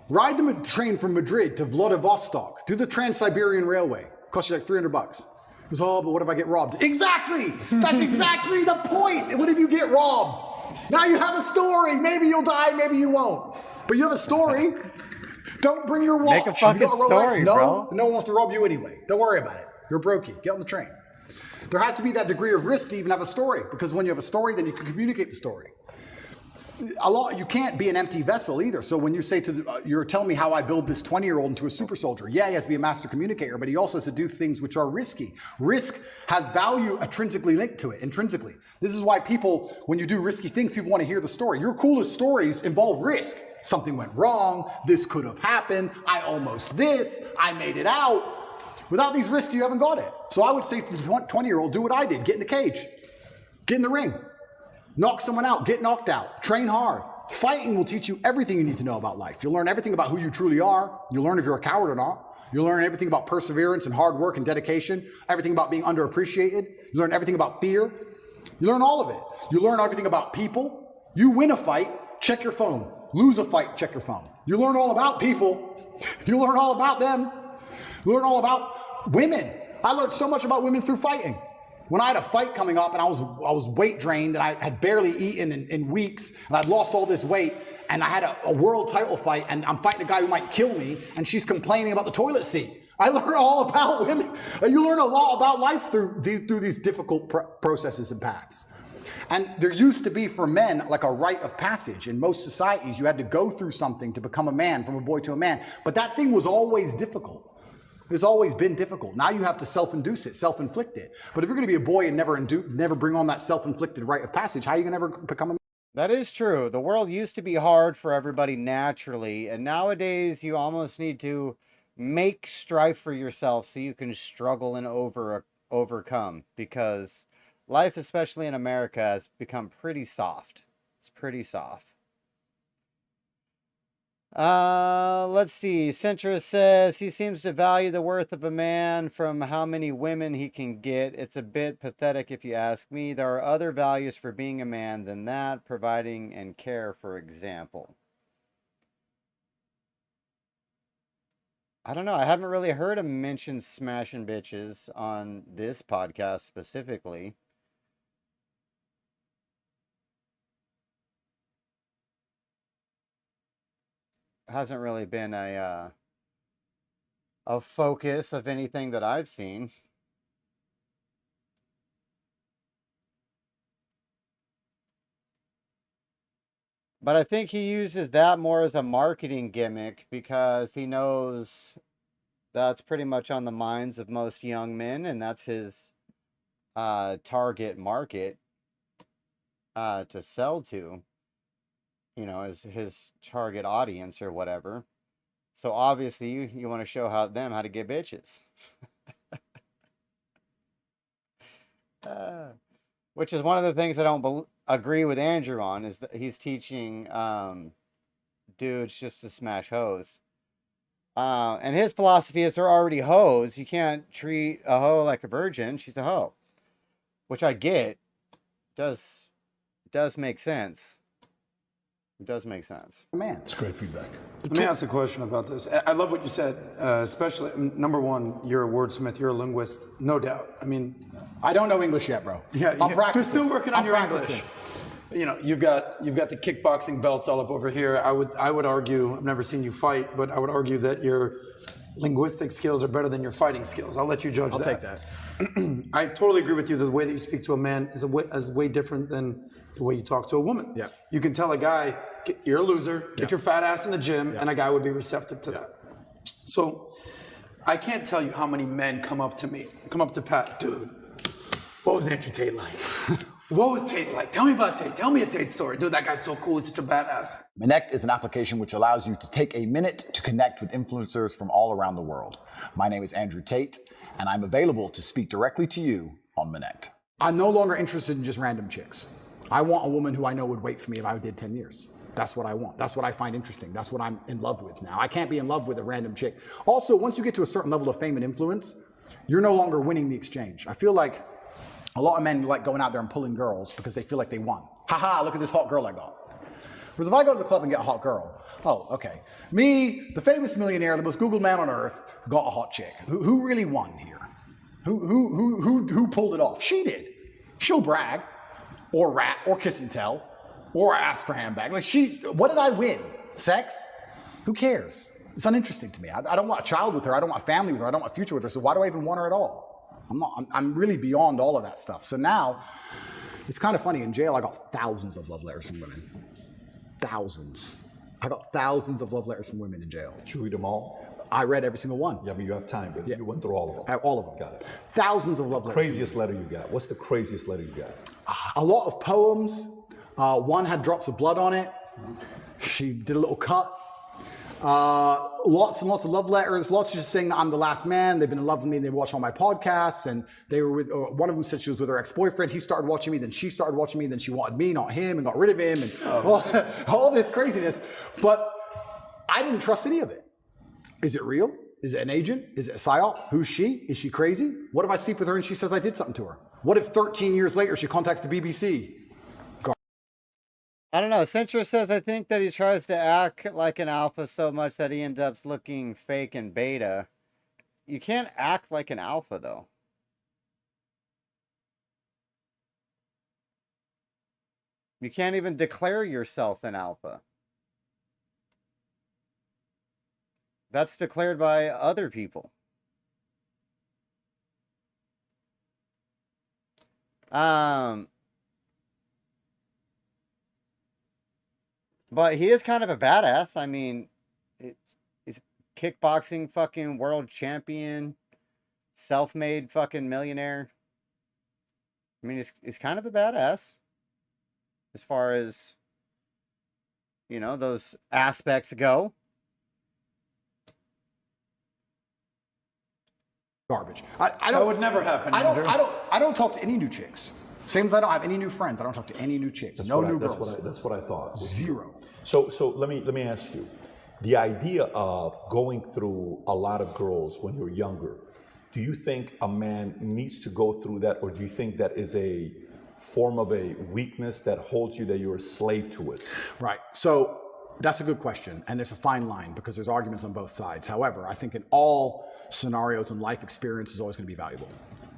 Ride the train from Madrid to Vladivostok. Do the Trans-Siberian Railway. Cost you like $300. He goes, oh, but what if I get robbed? Exactly! That's exactly the point! What if you get robbed? Now you have a story. Maybe you'll die, maybe you won't. But you have a story. Don't bring your watch. Make a fucking story, bro. No one wants to rob you anyway. Don't worry about it. You're brokey. Get on the train. There has to be that degree of risk to even have a story, because when you have a story, then you can communicate the story. You can't be an empty vessel either. So when you say you're telling me how I build this 20-year-old into a super soldier. Yeah, he has to be a master communicator, but he also has to do things which are risky. Risk has value intrinsically linked to it, intrinsically. This is why people, when you do risky things, people want to hear the story. Your coolest stories involve risk. Something went wrong. This could have happened. I almost this. I made it out. Without these risks, you haven't got it. So I would say to the 20-year-old, do what I did. Get in the cage. Get in the ring. Knock someone out, get knocked out, train hard. Fighting will teach you everything you need to know about life. You'll learn everything about who you truly are. You'll learn if you're a coward or not. You'll learn everything about perseverance and hard work and dedication, everything about being underappreciated. You learn everything about fear. You learn all of it. You learn everything about people. You win a fight, check your phone. Lose a fight, check your phone. You learn all about people. You learn all about them. You learn all about women. I learned so much about women through fighting. When I had a fight coming up and I was weight drained and I had barely eaten in weeks and I'd lost all this weight and I had a world title fight and I'm fighting a guy who might kill me and she's complaining about the toilet seat. I learned all about women. You learn a lot about life through these difficult processes and paths. And there used to be for men like a rite of passage. In most societies, you had to go through something to become a man, from a boy to a man. But that thing was always difficult. It's always been difficult. Now you have to self-induce it, self-inflict it. But if you're going to be a boy and never bring on that self-inflicted rite of passage, how are you going to ever become a man? That is true. The world used to be hard for everybody naturally, and nowadays you almost need to make strife for yourself so you can struggle and overcome, because life, especially in America, has become pretty soft. It's pretty soft. Let's see. Centrist says he seems to value the worth of a man from how many women he can get. It's a bit pathetic if you ask me. There are other values for being a man than that, providing and care, for example. I don't know. I haven't really heard him mention smashing bitches on this podcast specifically. Hasn't really been a focus of anything that I've seen. But I think he uses that more as a marketing gimmick because he knows that's pretty much on the minds of most young men, and that's his target market to sell to, you know, as his target audience or whatever. So obviously you want to show them how to get bitches. Which is one of the things I don't agree with Andrew on, is that he's teaching dudes just to smash hoes. And his philosophy is they're already hoes. You can't treat a hoe like a virgin. She's a hoe. Which I get. Does make sense. It does make sense. Man, It's great feedback. Let me ask a question about this. I love what you said, especially, number one, you're a wordsmith, you're a linguist, no doubt. I mean, I don't know English yet, bro. yeah, I'm practicing. you're still working on I'm your practicing. English. You know, you've got the kickboxing belts all up over here. I would argue, I've never seen you fight, but I would argue that your linguistic skills are better than your fighting skills. I'll let you judge I'll that. take that. I totally agree with you. The way that you speak to a man is way different than the way you talk to a woman. Yeah. You can tell a guy, you're a loser, get your fat ass in the gym, and a guy would be receptive to that. So I can't tell you how many men come up to Pat, dude, what was Andrew Tate like? What was Tate like? Tell me about Tate. Tell me a Tate story. Dude, that guy's so cool. He's such a badass. Connect is an application which allows you to take a minute to connect with influencers from all around the world. My name is Andrew Tate, and I'm available to speak directly to you on Connect. I'm no longer interested in just random chicks. I want a woman who I know would wait for me if I did 10 years. That's what I want. That's what I find interesting. That's what I'm in love with now. I can't be in love with a random chick. Also, once you get to a certain level of fame and influence, you're no longer winning the exchange. I feel like a lot of men like going out there and pulling girls because they feel like they won. Haha, look at this hot girl I got. Whereas if I go to the club and get a hot girl, oh, okay. Me, the famous millionaire, the most Googled man on earth, got a hot chick. Who really won here? Who pulled it off? She did. She'll brag, or rat, or kiss and tell, or ask for handbag. Like what did I win? Sex? Who cares? It's uninteresting to me. I don't want a child with her. I don't want a family with her. I don't want a future with her. So why do I even want her at all? I'm really beyond all of that stuff. So now, it's kind of funny. In jail, I got thousands of love letters from women. Thousands. I got thousands of love letters from women in jail. Did you read them all? I read every single one. Yeah, but you have time, but you went through all of them. All of them. Got it. Thousands of love letters. Craziest letter you got? What's the craziest letter you got? A lot of poems. One had drops of blood on it. She did a little cut. Lots and lots of love letters. Lots just saying that I'm the last man. They've been in love with me. They watch all my podcasts, and they were with. One of them said she was with her ex-boyfriend. He started watching me. Then she started watching me. Then she wanted me, not him, and got rid of him, and all this craziness. But I didn't trust any of it. Is it real? Is it an agent? Is it a psyop? Who's she? Is she crazy? What if I sleep with her and she says I did something to her? What if 13 years later she contacts the BBC? I don't know. Centra says, I think that he tries to act like an alpha so much that he ends up looking fake and beta. You can't act like an alpha, though. You can't even declare yourself an alpha. That's declared by other people. But he is kind of a badass. I mean, he's kickboxing fucking world champion, self-made fucking millionaire. I mean, he's kind of a badass as far as, you know, those aspects go. Garbage. That would never happen, Andrew. I don't talk to any new chicks. Same as I don't have any new friends. I don't talk to any new chicks. No new girls. That's what I thought. Zero. So let me ask you, the idea of going through a lot of girls when you're younger, do you think a man needs to go through that, or do you think that is a form of a weakness that holds you, that you're a slave to it? Right. So That's a good question, and it's a fine line because there's arguments on both sides. However, I think in all scenarios and life experience is always going to be valuable,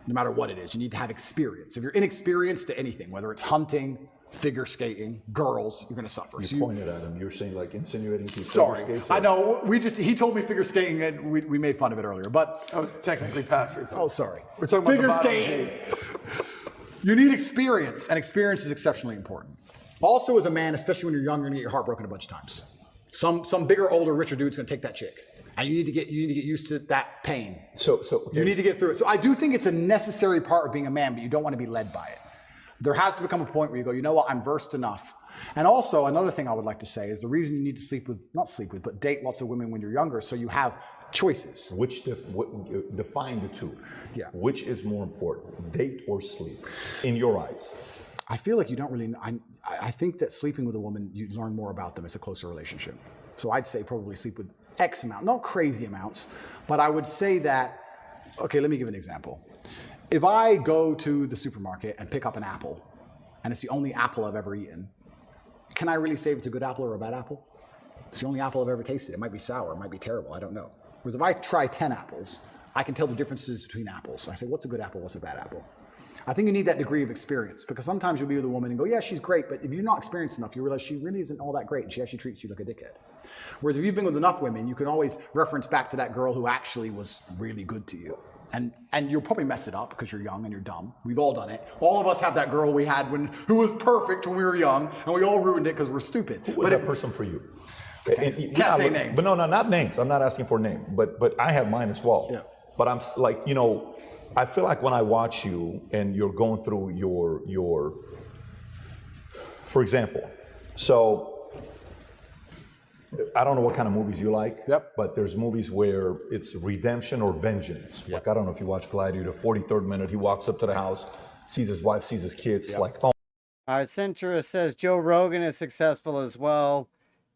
no matter what it is. You need to have experience. If you're inexperienced to anything, whether it's hunting, figure skating, girls, you're going to suffer. You pointed at him. You're saying like insinuating he Sorry, figure skates? I know. He told me figure skating, and we made fun of it earlier. But I was technically Patrick. oh, sorry. We're talking figure about skating. You need experience, and experience is exceptionally important. Also, as a man, especially when you're young, you're going to get your heart broken a bunch of times. Some bigger, older, richer dude's going to take that chick, and you need to get used to that pain. So you need to get through it. So I do think it's a necessary part of being a man, but you don't want to be led by it. There has to become a point where you go, you know what, I'm versed enough. And also, another thing I would like to say is the reason you need to but date lots of women when you're younger, so you have choices. Define the two. Yeah. Which is more important, date or sleep, in your eyes? I feel like you don't really, I think that sleeping with a woman, you learn more about them. It's a closer relationship. So I'd say probably sleep with X amount, not crazy amounts, but I would say that, okay, let me give an example. If I go to the supermarket and pick up an apple, and it's the only apple I've ever eaten, can I really say if it's a good apple or a bad apple? It's the only apple I've ever tasted. It might be sour, it might be terrible, I don't know. Whereas if I try 10 apples, I can tell the differences between apples. I say, what's a good apple, what's a bad apple? I think you need that degree of experience, because sometimes you'll be with a woman and go, yeah, she's great, but if you're not experienced enough, you realize she really isn't all that great, and she actually treats you like a dickhead. Whereas if you've been with enough women, you can always reference back to that girl who actually was really good to you. And you'll probably mess it up because you're young and you're dumb. We've all done it. All of us have that girl we had who was perfect when we were young, and we all ruined it because we're stupid. Who was that person for you? Okay. Can't say names. But no, not names. I'm not asking for a name, but I have mine as well. Yeah. But I'm like, I feel like when I watch you and you're going through your, for example, so I don't know what kind of movies you like, but there's movies where it's redemption or vengeance. Like, I don't know if you watch Gladiator, 43rd minute, he walks up to the house, sees his wife, sees his kids, like, oh. All right, Centra says Joe Rogan is successful as well.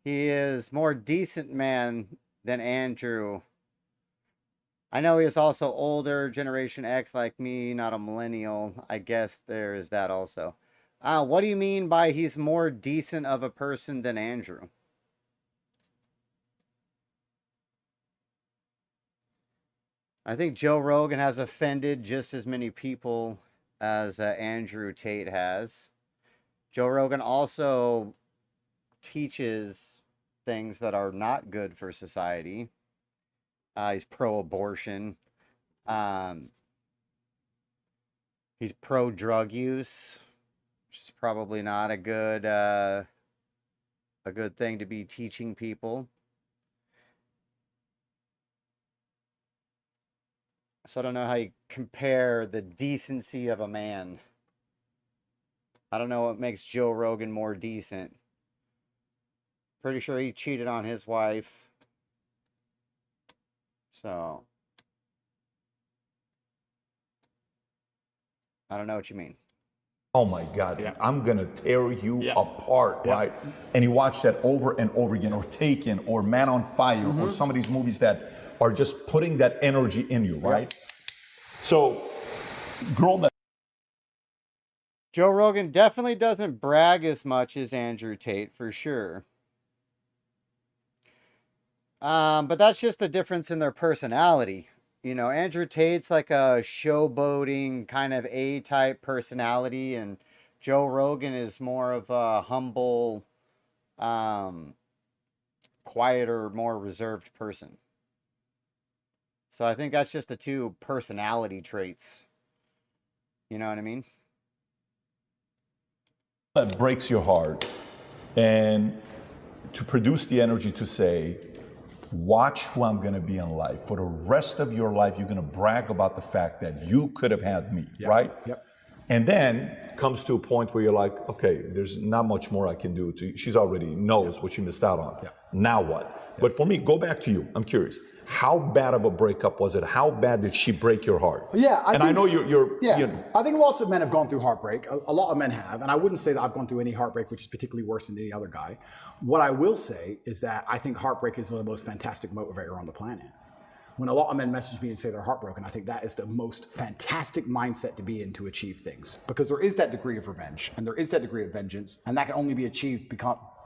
He is more decent man than Andrew. I know he is also older, Generation X like me, not a millennial. I guess there is that also. What do you mean by he's more decent of a person than Andrew? I think Joe Rogan has offended just as many people as Andrew Tate has. Joe Rogan also teaches things that are not good for society. He's pro-abortion. He's pro-drug use, which is probably not a good thing to be teaching people. So I don't know how you compare the decency of a man. I don't know what makes Joe Rogan more decent. Pretty sure he cheated on his wife. So I don't know what you mean. Oh my God, I'm gonna tear you apart, right? And you watch that over and over again, or Taken, or Man on Fire, or some of these movies that are just putting that energy in you, right? So, girl that Joe Rogan definitely doesn't brag as much as Andrew Tate, for sure. But that's just the difference in their personality. Andrew Tate's like a showboating kind of A-type personality, and Joe Rogan is more of a humble, quieter, more reserved person. So I think that's just the two personality traits. You know what I mean? that breaks your heart, and to produce the energy to say, watch who I'm going to be in life. For the rest of your life, you're going to brag about the fact that you could have had me, right? Yep. And then comes to a point where you're like, okay, there's not much more I can do. She's already knows what she missed out on. Yeah. Now what? But for me, go back to you. I'm curious. How bad of a breakup was it? How bad did she break your heart? Yeah, I know you're I think lots of men have gone through heartbreak. A lot of men have, and I wouldn't say that I've gone through any heartbreak which is particularly worse than any other guy. What I will say is that I think heartbreak is one of the most fantastic motivator on the planet. When a lot of men message me and say they're heartbroken, I think that is the most fantastic mindset to be in to achieve things. Because there is that degree of revenge, and there is that degree of vengeance, and that can only be achieved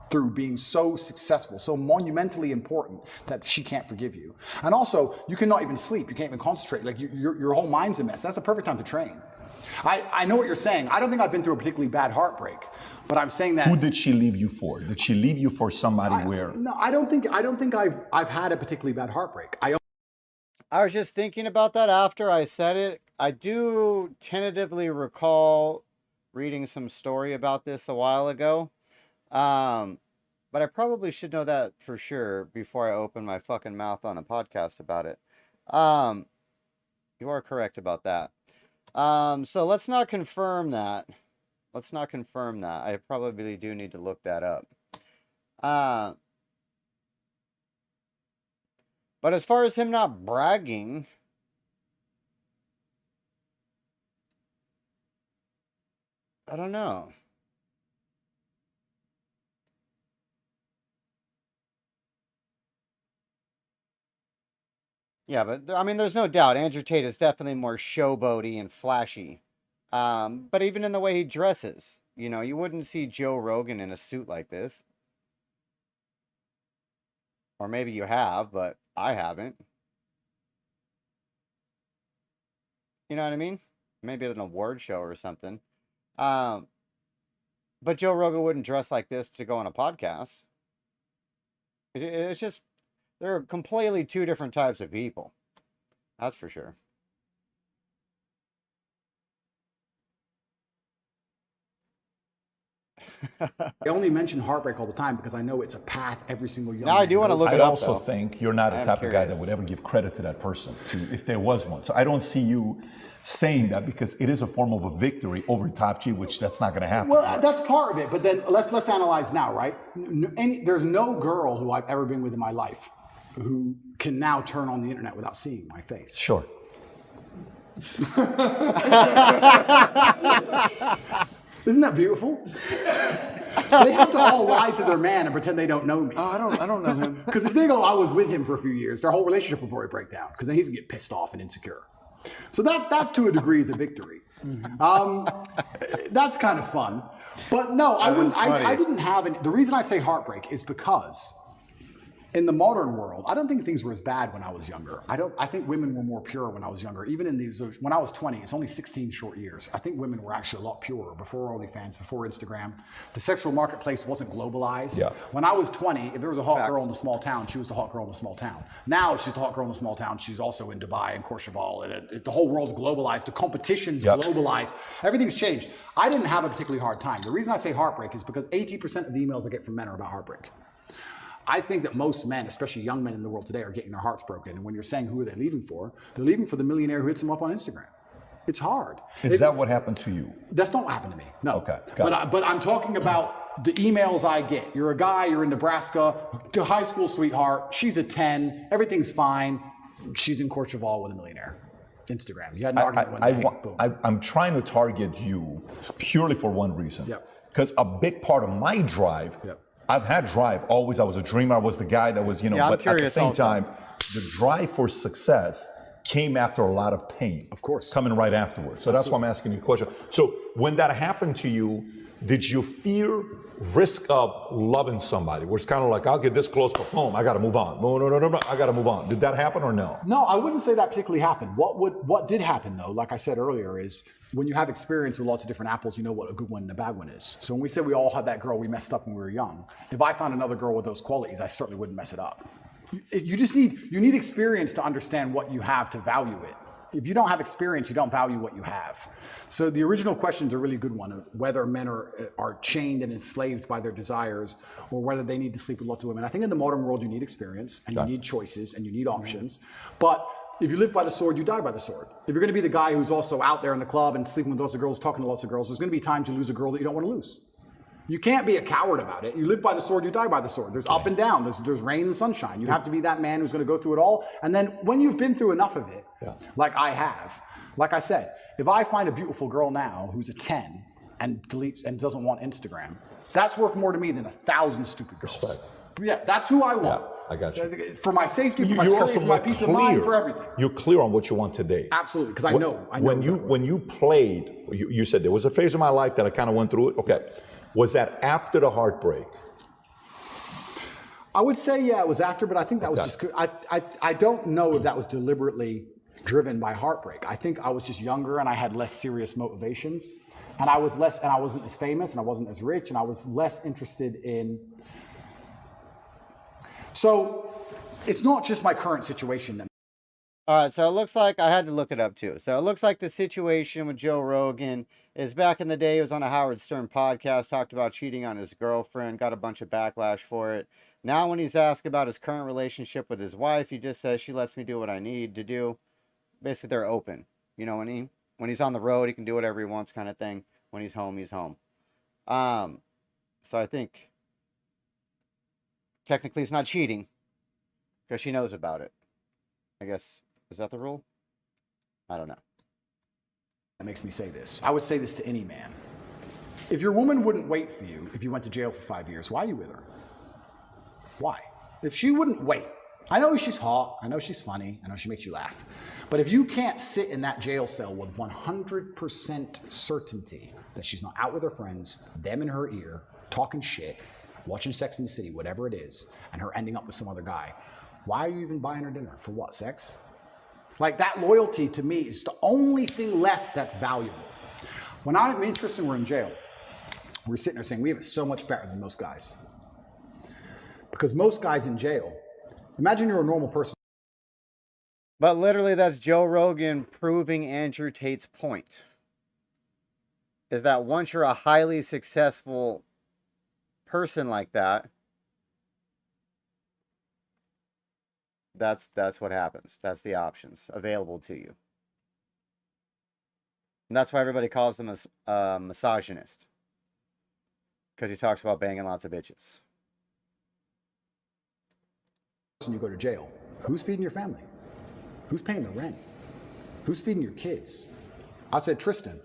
through being so successful, so monumentally important that she can't forgive you. And also, you cannot even sleep. You can't even concentrate. Like your whole mind's a mess. That's the perfect time to train. I know what you're saying. I don't think I've been through a particularly bad heartbreak, but I'm saying that. Who did she leave you for? Did she leave you for somebody where? No, I don't think I've had a particularly bad heartbreak. I was just thinking about that after I said it. I do tentatively recall reading some story about this a while ago. But I probably should know that for sure before I open my fucking mouth on a podcast about it. You are correct about that. So let's not confirm that. Let's not confirm that. I probably do need to look that up. But as far as him not bragging, I don't know. Yeah, but I mean, there's no doubt Andrew Tate is definitely more showboaty and flashy. But even in the way he dresses, you know, you wouldn't see Joe Rogan in a suit like this. Or maybe you have, but I haven't. You know what I mean? Maybe at an award show or something. But Joe Rogan wouldn't dress like this to go on a podcast. It's just, they're completely two different types of people. That's for sure. I only mention heartbreak all the time because I know it's a path every single young Now I do want to look it I up, also though. think you're not the type of guy that would ever give credit to that person, if there was one. So I don't see you saying that because it is a form of a victory over Top G, which that's not going to happen. Well, that's part of it. But then let's analyze now, right? There's no girl who I've ever been with in my life who can now turn on the internet without seeing my face. Sure. Isn't that beautiful? They have to all lie to their man and pretend they don't know me. Oh, I don't know him. Because if they go, I was with him for a few years, their whole relationship will probably break down because then he's gonna get pissed off and insecure. So that to a degree is a victory. That's kind of fun. But no, I wouldn't. I didn't have any. The reason I say heartbreak is because in the modern world, I don't think things were as bad when I was younger. I think women were more pure when I was younger. Even in these, when I was 20, it's only 16 short years. I think women were actually a lot purer before OnlyFans, before Instagram. The sexual marketplace wasn't globalized. Yeah. When I was 20, if there was a hot girl in the small town, she was the hot girl in the small town. Now she's the hot girl in the small town. She's also in Dubai and Courchevel. And the whole world's globalized. The competition's globalized. Everything's changed. I didn't have a particularly hard time. The reason I say heartbreak is because 80% of the emails I get from men are about heartbreak. I think that most men, especially young men in the world today, are getting their hearts broken. And when you're saying who are they leaving for, they're leaving for the millionaire who hits them up on Instagram. It's hard. Is that what happened to you? That's not what happened to me. No. Okay. But I'm talking about the emails I get. You're a guy, you're in Nebraska, to high school sweetheart, she's a 10, everything's fine. She's in Courchevel with a millionaire. Instagram. You had an argument one day. I'm trying to target you purely for one reason. Because a big part of my drive, I've had drive always. I was a dreamer. I was the guy that was, but at the same time, the drive for success came after a lot of pain. Of course. Coming right afterwards. So that's why I'm asking you a question. So when that happened to you, did you fear risk of loving somebody where it's kind of like, I'll get this close, but boom, I got to move on. No, I got to move on. Did that happen or no? No, I wouldn't say that particularly happened. What did happen though, like I said earlier, is when you have experience with lots of different apples, you know what a good one and a bad one is. So when we say we all had that girl we messed up when we were young, if I found another girl with those qualities, I certainly wouldn't mess it up. You need experience to understand what you have to value it. If you don't have experience, you don't value what you have. So the original question is a really good one of whether men are chained and enslaved by their desires or whether they need to sleep with lots of women. I think in the modern world, you need experience and you need choices and you need options. But if you live by the sword, you die by the sword. If you're going to be the guy who's also out there in the club and sleeping with lots of girls, talking to lots of girls, there's going to be times you lose a girl that you don't want to lose. You can't be a coward about it. You live by the sword, you die by the sword. There's up and down, there's rain and sunshine. You have to be that man who's going to go through it all. And then when you've been through enough of it, like I have, like I said, if I find a beautiful girl now who's a 10 and deletes and doesn't want Instagram, that's worth more to me than 1,000 stupid girls. Respect. Yeah, that's who I want. I got you. For my safety, for my security, for my peace of mind, for everything. You're clear on what you want today. Absolutely, because I know. When you played, you said there was a phase of my life that I kind of went through it. Okay. Was that after the heartbreak? I would say, yeah, it was after, but I think that was just, I don't know if that was deliberately driven by heartbreak. I think I was just younger and I had less serious motivations. And I wasn't as famous and I wasn't as rich and I was less interested in. So it's not just my current situation. All right, so it looks like, I had to look it up too. So it looks like the situation with Joe Rogan is back in the day, he was on a Howard Stern podcast, talked about cheating on his girlfriend, got a bunch of backlash for it. Now when he's asked about his current relationship with his wife, he just says, she lets me do what I need to do. Basically, they're open. You know, when he's on the road, he can do whatever he wants kind of thing. When he's home, he's home. So I think technically it's not cheating because she knows about it. I guess, is that the rule? I don't know. That makes me say this. I would say this to any man. If your woman wouldn't wait for you if you went to jail for 5 years, why are you with her? Why? If she wouldn't wait, I know she's hot, I know she's funny, I know she makes you laugh, but if you can't sit in that jail cell with 100% certainty that she's not out with her friends, them in her ear, talking shit, watching Sex and the City, whatever it is, and her ending up with some other guy, why are you even buying her dinner? For what, sex? Like, that loyalty to me is the only thing left that's valuable. When I'm interested and we're in jail, we're sitting there saying we have it so much better than most guys. Because most guys in jail, imagine you're a normal person. But literally that's Joe Rogan proving Andrew Tate's point. Is that once you're a highly successful person like that, that's what happens. That's the options available to you. And that's why everybody calls him a misogynist. Because he talks about banging lots of bitches. You go to jail. Who's feeding your family? Who's paying the rent? Who's feeding your kids? I said, Tristan,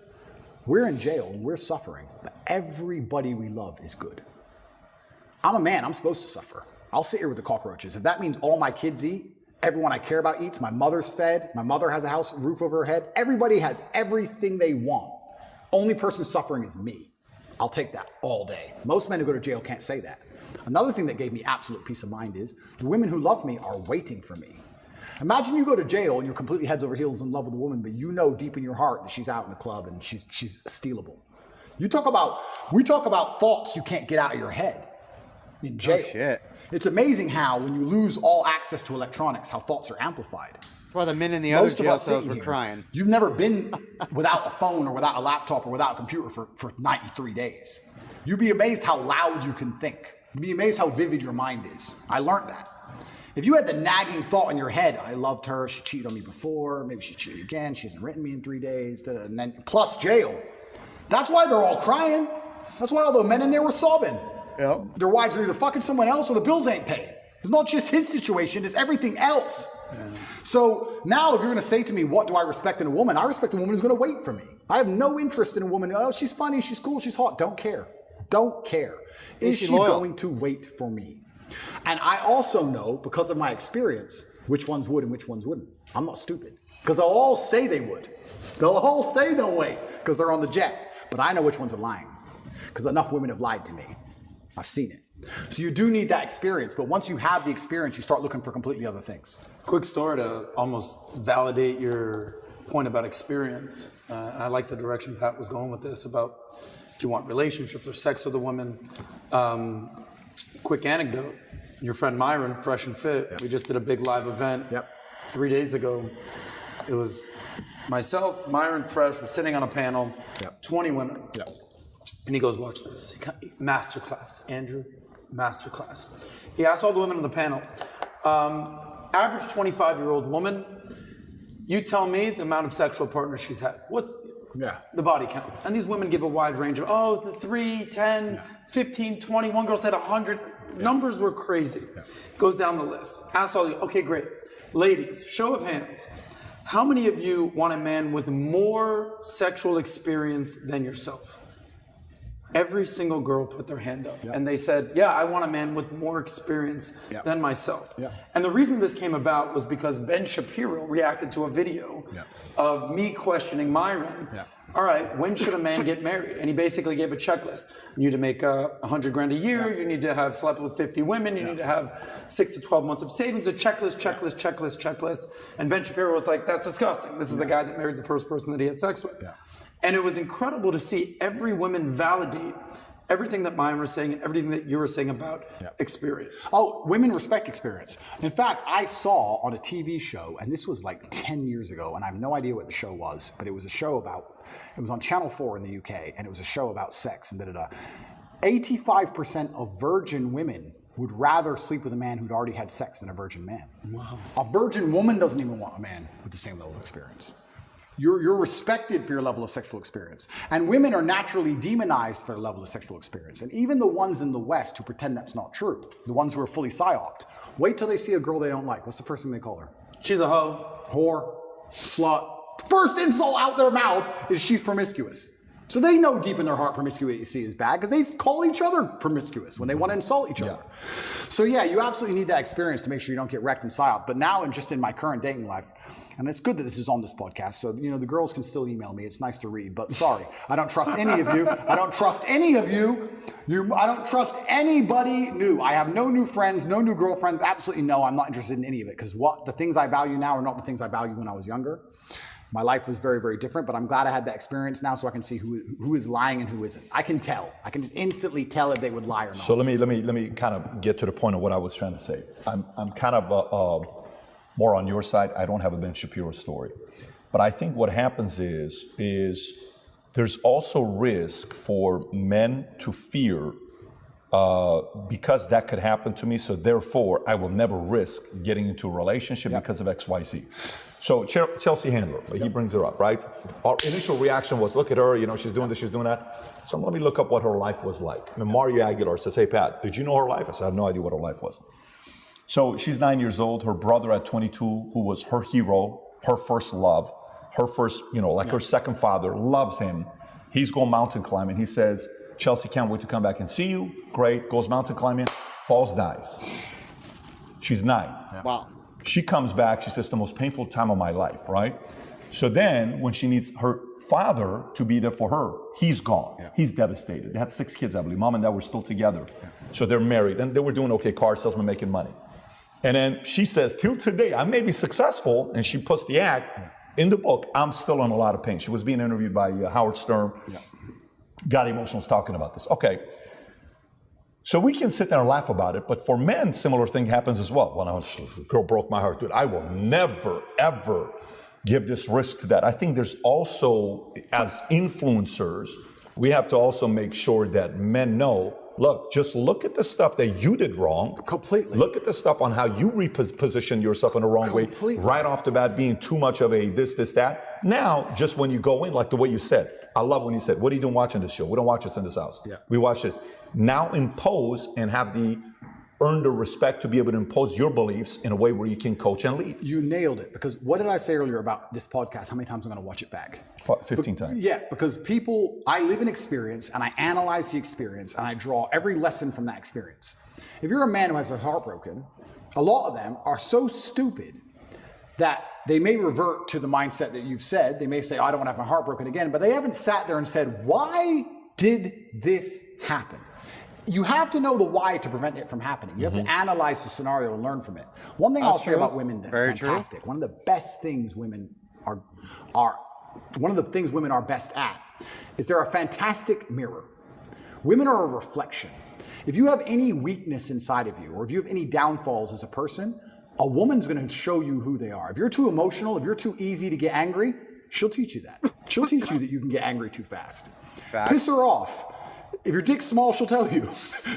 we're in jail and we're suffering, but everybody we love is good. I'm a man, I'm supposed to suffer. I'll sit here with the cockroaches. If that means all my kids eat, everyone I care about eats, my mother's fed, my mother has a house, roof over her head, everybody has everything they want. Only person suffering is me. I'll take that all day. Most men who go to jail can't say that. Another thing that gave me absolute peace of mind is the women who love me are waiting for me. Imagine you go to jail and you're completely heads over heels in love with a woman, but you know deep in your heart that she's out in the club and she's stealable. We talk about thoughts you can't get out of your head in jail. Oh, shit. It's amazing how when you lose all access to electronics, how thoughts are amplified. That's why the men in the other jail cells were crying. You've never been without a phone or without a laptop or without a computer for 93 days. You'd be amazed how loud you can think. You'd be amazed how vivid your mind is. I learned that. If you had the nagging thought in your head, I loved her, she cheated on me before, maybe she cheated again, she hasn't written me in 3 days, and then plus jail. That's why they're all crying. That's why all the men in there were sobbing. Yep. Their wives are either fucking someone else or the bills ain't paid. It's not just his situation, it's everything else. Yeah. So now if you're gonna say to me, what do I respect in a woman? I respect a woman who's gonna wait for me. I have no interest in a woman, oh, she's funny, she's cool, she's hot. Don't care. Don't care. Is she going to wait for me? And I also know, because of my experience, which ones would and which ones wouldn't. I'm not stupid. Because they'll all say they would. They'll all say they'll wait because they're on the jet. But I know which ones are lying. Because enough women have lied to me. I've seen it. So you do need that experience. But once you have the experience, you start looking for completely other things. Quick story to almost validate your point about experience. I like the direction Pat was going with this about if you want relationships or sex with a woman. Quick anecdote. Your friend Myron, Fresh and Fit, we just did a big live event 3 days ago. It was myself, Myron, Fresh, we're sitting on a panel, 20 women. And he goes, watch this. Masterclass, Andrew, masterclass. He asked all the women on the panel, average 25-year-old woman, you tell me the amount of sexual partners she's had. What? The body count. And these women give a wide range of, the 3, 10, 15, 20. One girl said 100. Numbers were crazy. Goes down the list. Ask all you, okay, great. Ladies, show of hands. How many of you want a man with more sexual experience than yourself? Every single girl put their hand up. And they said, yeah, I want a man with more experience than myself. And the reason this came about was because Ben Shapiro reacted to a video of me questioning Myron all right, when should a man get married? And he basically gave a checklist. You need to make $100 grand a year. You need to have slept with 50 women. You need to have 6 to 12 months of savings. A checklist. And Ben Shapiro was like, that's disgusting. This is a guy that married the first person that he had sex with. And it was incredible to see every woman validate everything that Maya was saying and everything that you were saying about experience. Oh, women respect experience. In fact, I saw on a TV show, and this was like 10 years ago, and I have no idea what the show was, but it was a show about, it was on Channel 4 in the UK, and it was a show about sex, and 85% of virgin women would rather sleep with a man who'd already had sex than a virgin man. Wow. A virgin woman doesn't even want a man with the same level of experience. You're respected for your level of sexual experience. And women are naturally demonized for their level of sexual experience. And even the ones in the West who pretend that's not true, the ones who are fully psyoped, wait till they see a girl they don't like. What's the first thing they call her? She's a hoe. Whore, slut. First insult out their mouth is she's promiscuous. So they know deep in their heart promiscuity is bad because they call each other promiscuous when they want to insult each other. So yeah, you absolutely need that experience to make sure you don't get wrecked in psyop. But now, and just in my current dating life, and it's good that this is on this podcast, so the girls can still email me. It's nice to read, but sorry, I don't trust any of you. I don't trust any of you. I don't trust anybody new. I have no new friends, no new girlfriends. Absolutely no. I'm not interested in any of it because the things I value now are not the things I valued when I was younger. My life was very, very different, but I'm glad I had that experience now, so I can see who is lying and who isn't. I can tell. I can just instantly tell if they would lie or not. So let me kind of get to the point of what I was trying to say. I'm kind of more on your side. I don't have a Ben Shapiro story, but I think what happens is there's also risk for men to fear because that could happen to me. So therefore, I will never risk getting into a relationship because of X, Y, Z. So Chelsea Handler, he brings her up, right? Our initial reaction was, look at her, she's doing this, she's doing that. So let me look up what her life was like. And Mario Aguilar says, hey, Pat, did you know her life? I said, I have no idea what her life was. So she's 9 years old. Her brother at 22, who was her hero, her first love, her first, her second father, loves him. He's going mountain climbing. He says, Chelsea, can't wait to come back and see you. Great, goes mountain climbing, falls, dies. She's 9. Yeah. Wow. She comes back, she says, the most painful time of my life, right? So then when she needs her father to be there for her, he's gone. Yeah. He's devastated. They had 6 kids, I believe. Mom and dad were still together. Yeah. So they're married and they were doing okay, car salesman, making money. And then she says, till today, I may be successful, and she puts the act in the book, I'm still in a lot of pain. She was being interviewed by Howard Stern. Yeah. Got emotional talking about this. Okay. So we can sit there and laugh about it, but for men, similar thing happens as well. Well, a girl broke my heart, dude. I will never, ever give this risk to that. I think there's also, as influencers, we have to also make sure that men know, look, just look at the stuff that you did wrong. Completely. Look at the stuff on how you repositioned yourself in the wrong way. Right off the bat, being too much of a this, that. Now, just when you go in, like the way you said, I love when you said, what are you doing watching this show? We don't watch this in this house. Yeah. We watch this. Now impose and earn the respect to be able to impose your beliefs in a way where you can coach and lead. You nailed it, because what did I say earlier about this podcast? How many times I'm going to watch it back? 15 times. Yeah, because I live in experience and I analyze the experience and I draw every lesson from that experience. If you're a man who has their heart broken, a lot of them are so stupid that they may revert to the mindset that you've said. They may say, I don't want to have my heart broken again, but they haven't sat there and said, why did this happen? You have to know the why to prevent it from happening. You have to analyze the scenario and learn from it. One thing I'll say about women that's fantastic. True. One of the best things women are best at is they're a fantastic mirror. Women are a reflection. If you have any weakness inside of you, or if you have any downfalls as a person, a woman's going to show you who they are. If you're too emotional, if you're too easy to get angry, she'll teach you that. She'll teach you that you can get angry too fast. Piss her off. If your dick's small, she'll tell you.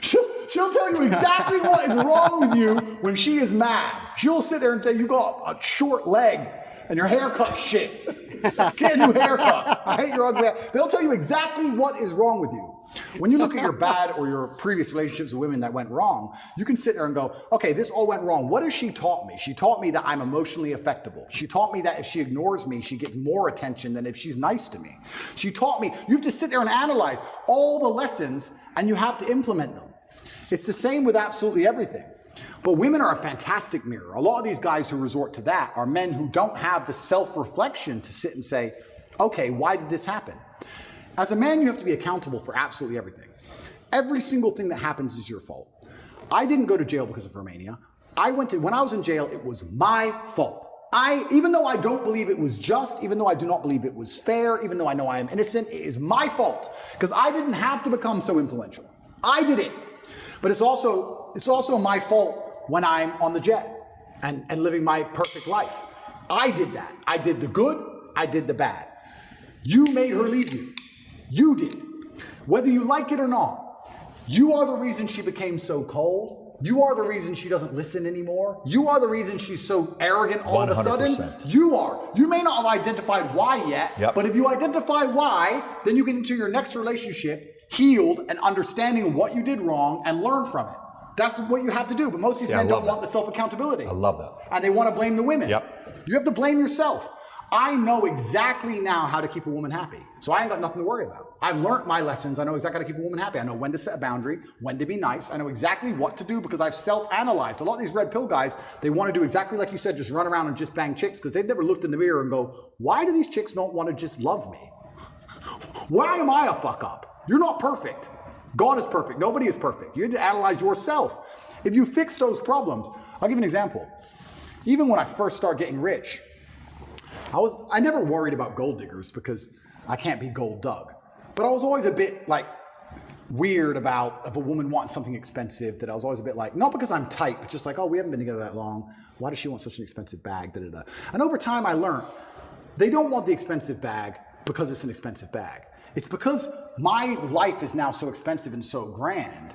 She'll tell you exactly what is wrong with you when she is mad. She'll sit there and say, you got a short leg and your haircut shit. Get a new haircut. I hate your ugly ass. They'll tell you exactly what is wrong with you. When you look at your bad or your previous relationships with women that went wrong, you can sit there and go, okay, this all went wrong. What has she taught me? She taught me that I'm emotionally affectable. She taught me that if she ignores me, she gets more attention than if she's nice to me. She taught me, you have to sit there and analyze all the lessons and you have to implement them. It's the same with absolutely everything. But women are a fantastic mirror. A lot of these guys who resort to that are men who don't have the self-reflection to sit and say, okay, why did this happen? As a man, you have to be accountable for absolutely everything. Every single thing that happens is your fault. I didn't go to jail because of Romania. When I was in jail, it was my fault. Even though I don't believe it was just, even though I do not believe it was fair, even though I know I am innocent, it is my fault. Because I didn't have to become so influential. I did it. But it's also my fault when I'm on the jet and living my perfect life. I did that. I did the good, I did the bad. You made her leave you. You did. Whether you like it or not, you are the reason she became so cold. You are the reason she doesn't listen anymore. You are the reason she's so arrogant all of a sudden. 100%. You are. You may not have identified why yet, but if you identify why, then you get into your next relationship healed and understanding what you did wrong and learn from it. That's what you have to do. But most of these men don't want the self-accountability. I love that. And they want to blame the women. Yep. You have to blame yourself. I know exactly now how to keep a woman happy. So I ain't got nothing to worry about. I've learned my lessons. I know exactly how to keep a woman happy. I know when to set a boundary, when to be nice. I know exactly what to do because I've self-analyzed. A lot of these red pill guys, they want to do exactly like you said, just run around and just bang chicks because they've never looked in the mirror and go, why do these chicks not want to just love me? Why am I a fuck up? You're not perfect. God is perfect. Nobody is perfect. You have to analyze yourself. If you fix those problems, I'll give you an example. Even when I first started getting rich, I never worried about gold diggers because I can't be gold dug. But I was always a bit like weird about if a woman wants something expensive, that I was always a bit like, not because I'm tight, but just like, oh, we haven't been together that long. Why does she want such an expensive bag? Da, da, da. And over time I learned they don't want the expensive bag because it's an expensive bag. It's because my life is now so expensive and so grand.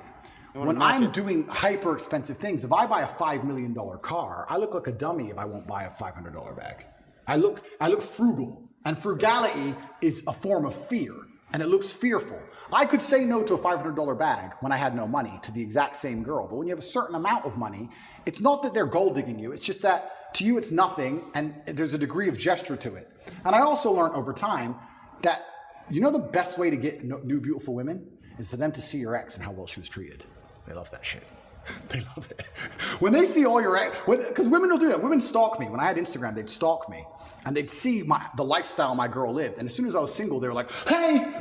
When I'm doing hyper expensive things, if I buy a $5 million car, I look like a dummy if I won't buy a $500 bag. I look frugal, and frugality is a form of fear, and it looks fearful. I could say no to a $500 bag when I had no money to the exact same girl, but when you have a certain amount of money, it's not that they're gold digging you, it's just that to you it's nothing, and there's a degree of gesture to it. And I also learned over time that, you know, the best way to get new beautiful women is for them to see your ex and how well she was treated. They love that shit. They love it. When they see all your ex, because women will do that. Women stalk me. When I had Instagram, they'd stalk me. And they'd see the lifestyle my girl lived. And as soon as I was single, they were like, hey,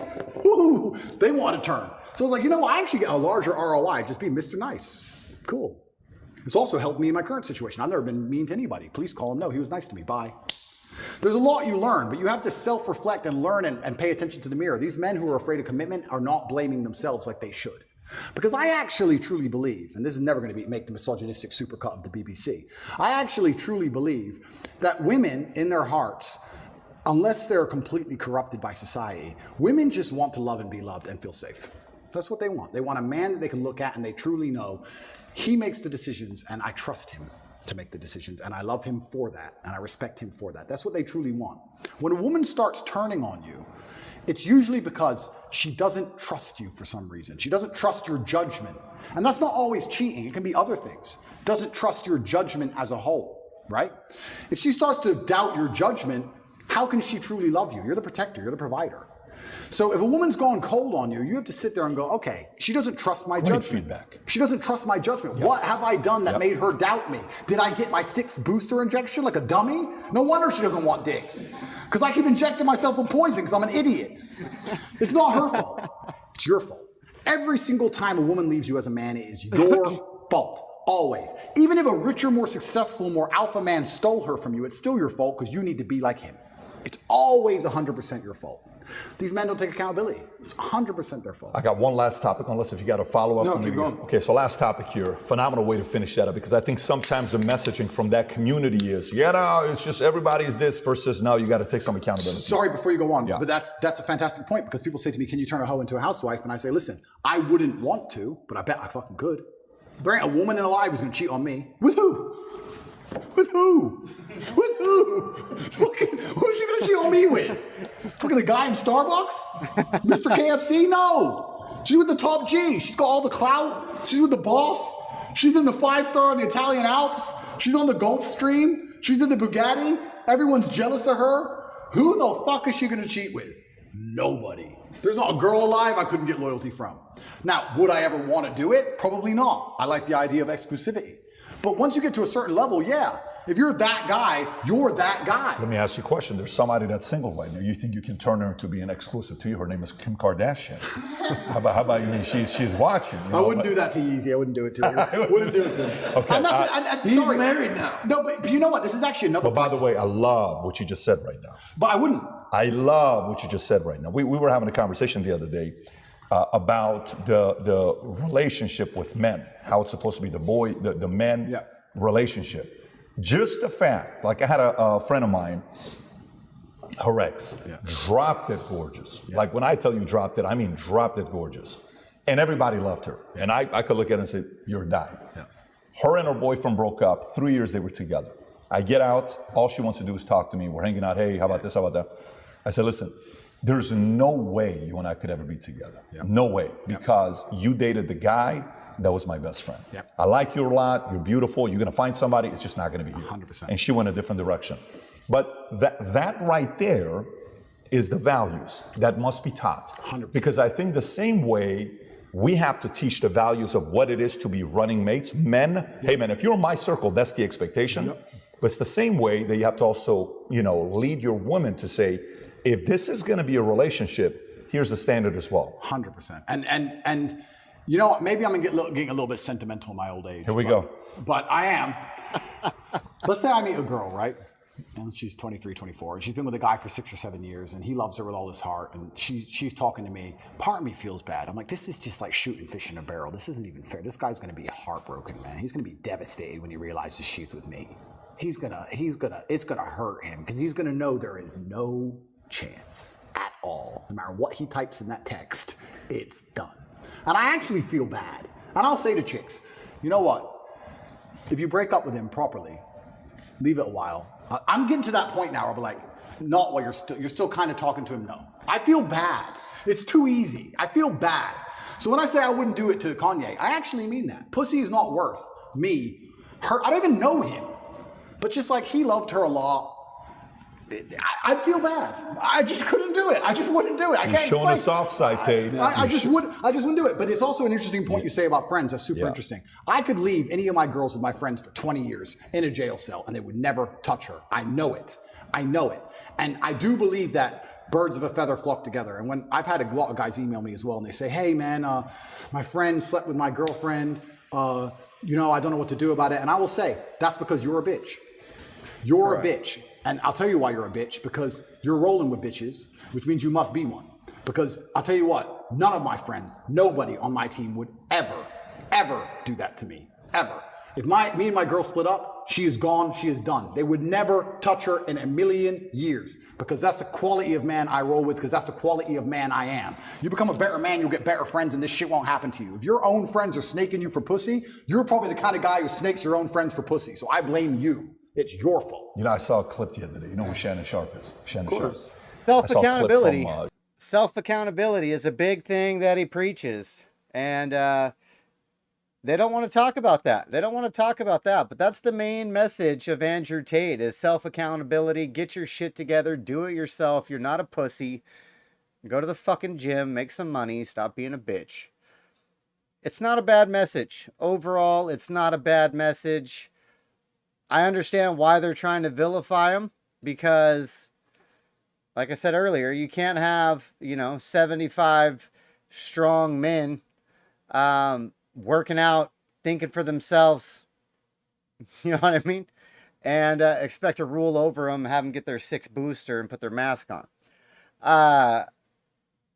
woo, they want to turn. So I was like, you know, I actually get a larger ROI just being Mr. Nice. Cool. It's also helped me in my current situation. I've never been mean to anybody. Please call him. No, he was nice to me. Bye. There's a lot you learn, but you have to self-reflect and learn and pay attention to the mirror. These men who are afraid of commitment are not blaming themselves like they should. Because I actually truly believe, and this is never going to make the misogynistic supercut of the BBC, I actually truly believe that women in their hearts, unless they're completely corrupted by society, women just want to love and be loved and feel safe. That's what they want. They want a man that they can look at and they truly know he makes the decisions and I trust him to make the decisions and I love him for that and I respect him for that. That's what they truly want. When a woman starts turning on you, it's usually because she doesn't trust you for some reason. She doesn't trust your judgment. And that's not always cheating. It can be other things. Doesn't trust your judgment as a whole, right? If she starts to doubt your judgment, how can she truly love you? You're the protector. You're the provider. So if a woman's gone cold on you, you have to sit there and go, okay, she doesn't trust my judgment. Feedback. She doesn't trust my judgment. Yep. What have I done that made her doubt me? Did I get my 6th booster injection like a dummy? No wonder she doesn't want dick. Because I keep injecting myself with poison because I'm an idiot. It's not her fault. It's your fault. Every single time a woman leaves you as a man, it is your fault. Always. Even if a richer, more successful, more alpha man stole her from you, it's still your fault because you need to be like him. It's always 100% your fault. These men don't take accountability. It's 100% their fault. I got one last topic, unless if you got a follow-up. No, keep going. Okay, so last topic here. Phenomenal way to finish that up, because I think sometimes the messaging from that community is, it's just everybody's this versus no, you got to take some accountability. Sorry, before you go on, but that's a fantastic point, because people say to me, can you turn a hoe into a housewife? And I say, listen, I wouldn't want to, but I bet I fucking could. There ain't a woman alive who's going to cheat on me. With who? With who? With who? Who's she gonna cheat on me with? Fucking a guy in Starbucks? Mr. KFC? No. She's with the top G. She's got all the clout. She's with the boss. She's in the 5-star in the Italian Alps. She's on the Gulf Stream. She's in the Bugatti. Everyone's jealous of her. Who the fuck is she gonna cheat with? Nobody. There's not a girl alive I couldn't get loyalty from. Now, would I ever want to do it? Probably not. I like the idea of exclusivity. But once you get to a certain level, If you're that guy, you're that guy. Let me ask you a question. There's somebody that's single right now. You think you can turn her into being exclusive to you? Her name is Kim Kardashian. how about you? I mean, she's watching. You know? I wouldn't do that to Yeezy. I wouldn't do it to her. Wouldn't do it to him. Okay. He's sorry. married now. No, but you know what? This is actually another. But by the way, I love what you just said right now. But I wouldn't. I love what you just said right now. We were having a conversation the other day about the relationship with men, how it's supposed to be the men relationship. Just the fact, like I had a friend of mine, her ex, dropped it gorgeous. Like when I tell you dropped it, I mean dropped it gorgeous. And everybody loved her. And I could look at her and say, you're dying. Her and her boyfriend broke up. 3 years they were together. I get out, all she wants to do is talk to me. We're hanging out, hey, how about this, how about that? I said, listen, there's no way you and I could ever be together. No way, because you dated the guy that was my best friend. I like you a lot, you're beautiful, you're gonna find somebody, it's just not gonna be you. 100%. And she went a different direction. But that right there is the values that must be taught. 100%. Because I think the same way we have to teach the values of what it is to be running mates. Men, hey man, if you're in my circle, that's the expectation. But it's the same way that you have to also, lead your women to say, if this is gonna be a relationship, here's the standard as well. 100%. And you know what? Maybe I'm getting a little bit sentimental in my old age. Here we go. But I am. Let's say I meet a girl, right? And she's 23, 24. And she's been with a guy for 6 or 7 years, and he loves her with all his heart. And she's talking to me. Part of me feels bad. I'm like, this is just like shooting fish in a barrel. This isn't even fair. This guy's gonna be heartbroken, man. He's gonna be devastated when he realizes she's with me. It's gonna hurt him because he's gonna know there is no chance at all. No matter what he types in that text, it's done. And I actually feel bad. And I'll say to chicks, you know what? If you break up with him properly, leave it a while. I'm getting to that point now where I'll be like, not while you're still kind of talking to him, no. I feel bad. It's too easy. I feel bad. So when I say I wouldn't do it to Kanye, I actually mean that. Pussy is not worth me, her. I don't even know him. But just like he loved her a lot, I'd feel bad. I just couldn't do it. I just wouldn't do it. I can't. You're showing a soft side, Tate. I just wouldn't do it. But it's also an interesting point you say about friends. That's super interesting. I could leave any of my girls with my friends for 20 years in a jail cell, and they would never touch her. I know it. And I do believe that birds of a feather flock together. And when I've had a lot of guys email me as well, and they say, "Hey, man, my friend slept with my girlfriend. I don't know what to do about it." And I will say, that's because you're a bitch. You're a bitch. And I'll tell you why you're a bitch, because you're rolling with bitches, which means you must be one. Because I'll tell you what, none of my friends, nobody on my team would ever do that to me, ever. If me and my girl split up, she is gone, she is done. They would never touch her in a million years, because that's the quality of man I roll with, because that's the quality of man I am. You become a better man, you'll get better friends, and this shit won't happen to you. If your own friends are snaking you for pussy, you're probably the kind of guy who snakes your own friends for pussy. So I blame you. It's your fault. I saw a clip the other day. You know who Shannon Sharp is? Shannon Sharp. Self-accountability. Self-accountability is a big thing that he preaches. And they don't want to talk about that. But that's the main message of Andrew Tate is self-accountability. Get your shit together. Do it yourself. You're not a pussy. Go to the fucking gym. Make some money. Stop being a bitch. It's not a bad message. Overall, it's not a bad message. I understand why they're trying to vilify him, because, like I said earlier, you can't have, 75 strong men working out, thinking for themselves, you know what I mean? And expect to rule over them, have them get their 6th booster and put their mask on.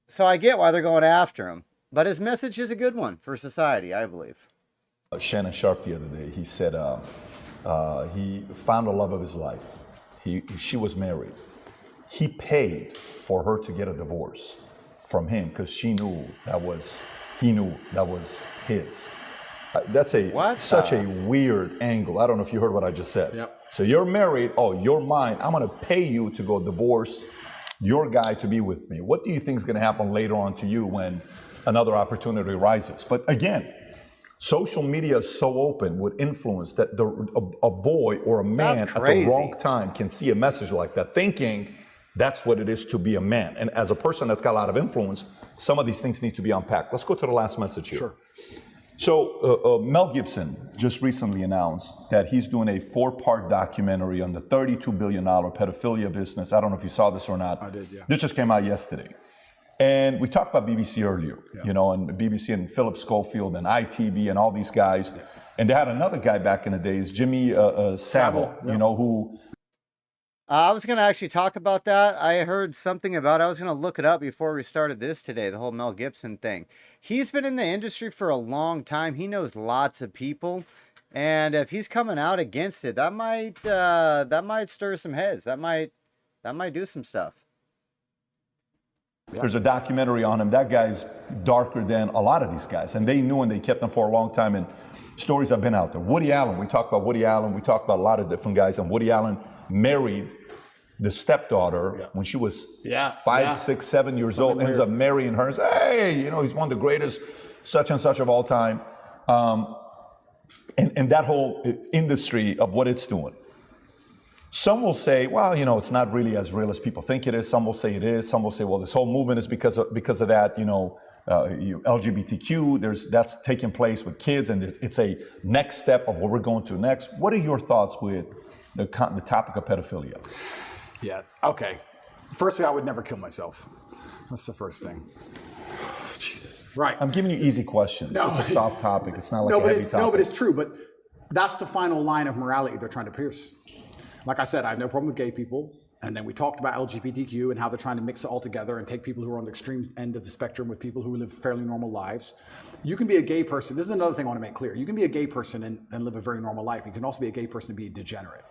So I get why they're going after him, but his message is a good one for society, I believe. Shannon Sharp the other day, he said, he found the love of his life. She was married. He paid for her to get a divorce from him because he knew that was his. That's such a weird angle. I don't know if you heard what I just said. Yep. So you're married. Oh, you're mine. I'm going to pay you to go divorce your guy to be with me. What do you think is going to happen later on to you when another opportunity arises? But again, social media is so open with influence that a boy or a man at the wrong time can see a message like that, thinking that's what it is to be a man. And as a person that's got a lot of influence, some of these things need to be unpacked. Let's go to the last message here. Sure. So Mel Gibson just recently announced that he's doing a 4-part documentary on the $32 billion pedophilia business. I don't know if you saw this or not. I did, yeah. This just came out yesterday. And we talked about BBC earlier, you know, and BBC and Philip Schofield and ITV and all these guys. Yeah. And they had another guy back in the days, Jimmy Savile, yeah. you know, who... I was going to actually talk about that. I heard something about it. I was going to look it up before we started this today, the whole Mel Gibson thing. He's been in the industry for a long time. He knows lots of people. And if he's coming out against it, that might stir some heads. That might do some stuff. There's a documentary on him. That guy's darker than a lot of these guys. And they knew and they kept him for a long time. And stories have been out there. Woody Allen, we talked about Woody Allen. We talked about a lot of different guys. And Woody Allen married the stepdaughter when she was 5, 6, 7 years old. Ends up marrying her. And says, hey, you know, he's one of the greatest such and such of all time. And that whole industry of what it's doing. Some will say, well, you know, it's not really as real as people think it is. Some will say it is. Some will say, well, this whole movement is because of that, you know, LGBTQ, that's taking place with kids, and it's a next step of what we're going to next. What are your thoughts with the topic of pedophilia? Yeah, okay. Firstly, I would never kill myself. That's the first thing. Jesus. Right. I'm giving you easy questions. No. It's a soft topic. It's not like a heavy topic. No, but it's true. But that's the final line of morality they're trying to pierce. Like I said, I have no problem with gay people. And then we talked about LGBTQ and how they're trying to mix it all together and take people who are on the extreme end of the spectrum with people who live fairly normal lives. You can be a gay person. This is another thing I want to make clear. You can be a gay person and live a very normal life. You can also be a gay person and be a degenerate.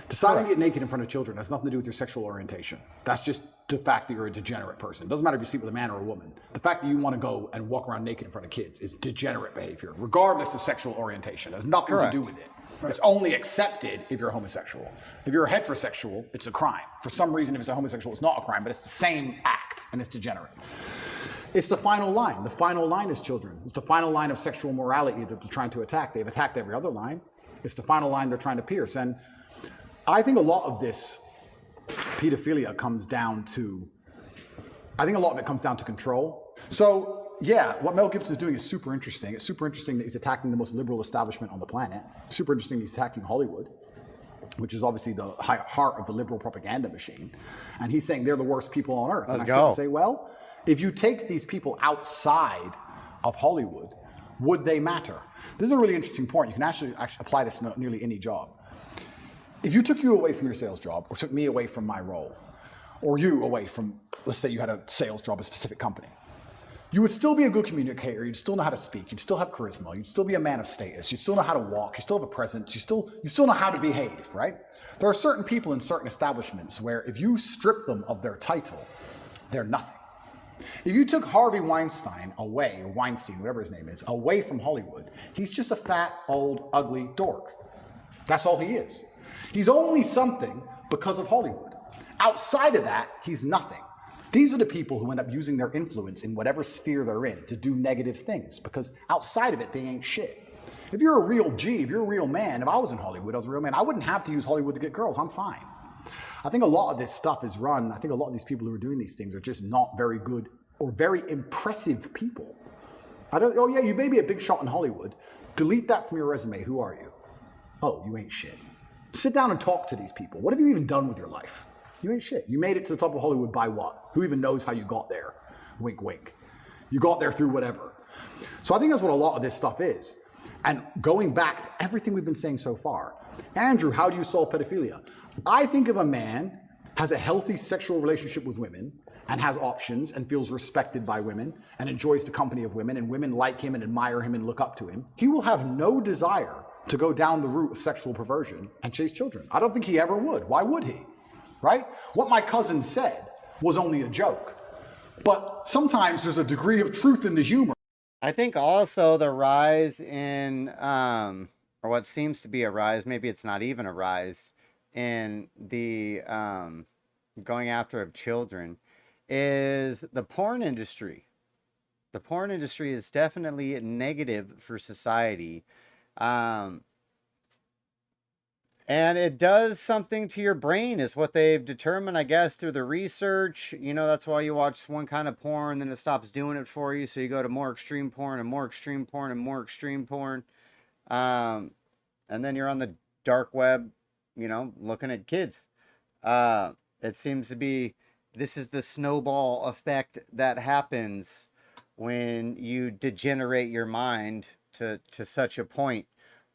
Deciding to get naked in front of children has nothing to do with your sexual orientation. That's just the fact that you're a degenerate person. It doesn't matter if you sleep with a man or a woman. The fact that you want to go and walk around naked in front of kids is degenerate behavior, regardless of sexual orientation. It has nothing to do with it. It's only accepted if you're homosexual. If you're a heterosexual, it's a crime. For some reason, if it's a homosexual, it's not a crime, but it's the same act, and it's degenerate. It's the final line. The final line is children. It's the final line of sexual morality that they're trying to attack. They've attacked every other line. It's the final line they're trying to pierce. And I think a lot of this pedophilia comes down to, control. So, yeah, what Mel Gibson is doing is super interesting. It's super interesting that he's attacking the most liberal establishment on the planet. Super interesting that he's attacking Hollywood, which is obviously the heart of the liberal propaganda machine. And he's saying they're the worst people on earth. And I sort of say, well, if you take these people outside of Hollywood, would they matter? This is a really interesting point. You can actually apply this to nearly any job. If you took you away from your sales job, or took me away from my role, or you away from, let's say you had a sales job at a specific company, you would still be a good communicator, you'd still know how to speak, you'd still have charisma, you'd still be a man of status, you'd still know how to walk, you still have a presence, you still know how to behave, right? There are certain people in certain establishments where if you strip them of their title, they're nothing. If you took Harvey Weinstein away, or Weinstein, whatever his name is, away from Hollywood, he's just a fat, old, ugly dork. That's all he is. He's only something because of Hollywood. Outside of that, he's nothing. These are the people who end up using their influence in whatever sphere they're in to do negative things, because outside of it, they ain't shit. If you're a real G, if you're a real man, if I was in Hollywood, I was a real man, I wouldn't have to use Hollywood to get girls. I'm fine. I think a lot of this stuff is run. I think a lot of these people who are doing these things are just not very good or very impressive people. Oh yeah, you may be a big shot in Hollywood. Delete that from your resume. Who are you? Oh, you ain't shit. Sit down and talk to these people. What have you even done with your life? You ain't shit. You made it to the top of Hollywood by what? Who even knows how you got there? Wink, wink. You got there through whatever. So I think that's what a lot of this stuff is. And going back to everything we've been saying so far, Andrew, how do you solve pedophilia? I think if a man has a healthy sexual relationship with women and has options and feels respected by women and enjoys the company of women and women like him and admire him and look up to him, he will have no desire to go down the route of sexual perversion and chase children. I don't think he ever would. Why would he? Right? What my cousin said was only a joke. But sometimes there's a degree of truth in the humor. I think also the rise in, or what seems to be a rise, maybe it's not even a rise, in the going after of children is the porn industry. The porn industry is definitely negative for society. And it does something to your brain, is what they've determined, I guess, through the research. You know, that's why you watch one kind of porn, then it stops doing it for you. So you go to more extreme porn and more extreme porn and more extreme porn. And then you're on the dark web, you know, looking at kids. It seems to be, this is the snowball effect that happens when you degenerate your mind to such a point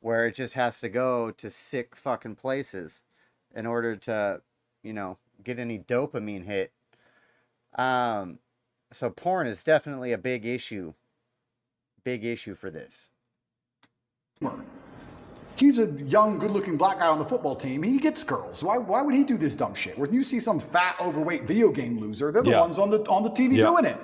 where it just has to go to sick fucking places in order to, you know, get any dopamine hit. So porn is definitely a big issue for this. He's a young, good-looking black guy on the football team. He gets girls. Why would he do this dumb shit? When you see some fat, overweight video game loser, they're the ones on the TV doing it.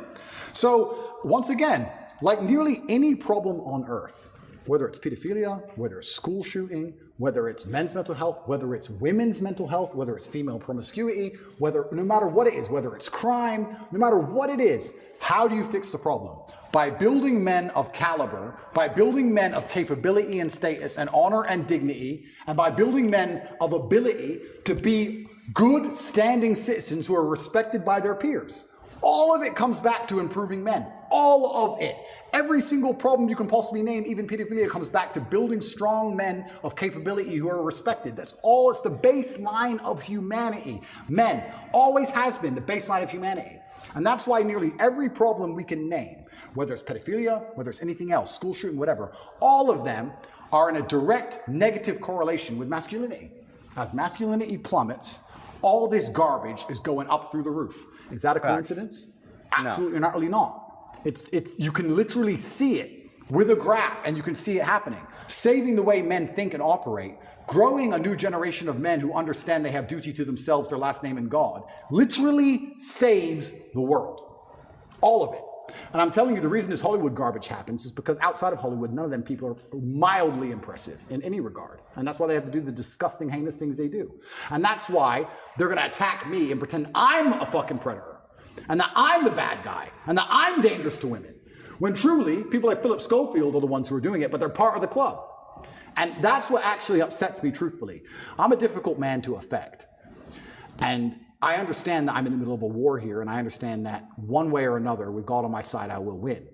So once again, like nearly any problem on earth, whether it's pedophilia, whether it's school shooting, whether it's men's mental health, whether it's women's mental health, whether it's female promiscuity, no matter what it is, whether it's crime, no matter what it is, how do you fix the problem? By building men of caliber, by building men of capability and status and honor and dignity, and by building men of ability to be good standing citizens who are respected by their peers. All of it comes back to improving men. All of it. Every single problem you can possibly name, even pedophilia, comes back to building strong men of capability who are respected. That's all. It's the baseline of humanity. Men always has been the baseline of humanity. And that's why nearly every problem we can name, whether it's pedophilia, whether it's anything else, school shooting, whatever, all of them are in a direct negative correlation with masculinity. As masculinity plummets, all this garbage is going up through the roof. Is that a coincidence? Absolutely not, really not. It's you can literally see it with a graph, and you can see it happening. Saving the way men think and operate, growing a new generation of men who understand they have duty to themselves, their last name, and God, literally saves the world. All of it. And I'm telling you, the reason this Hollywood garbage happens is because outside of Hollywood, none of them people are mildly impressive in any regard. And that's why they have to do the disgusting, heinous things they do. And that's why they're going to attack me and pretend I'm a fucking predator, and that I'm the bad guy, and that I'm dangerous to women. When truly, people like Philip Schofield are the ones who are doing it, but they're part of the club. And that's what actually upsets me, truthfully. I'm a difficult man to affect. And I understand that I'm in the middle of a war here, and I understand that one way or another, with God on my side, I will win.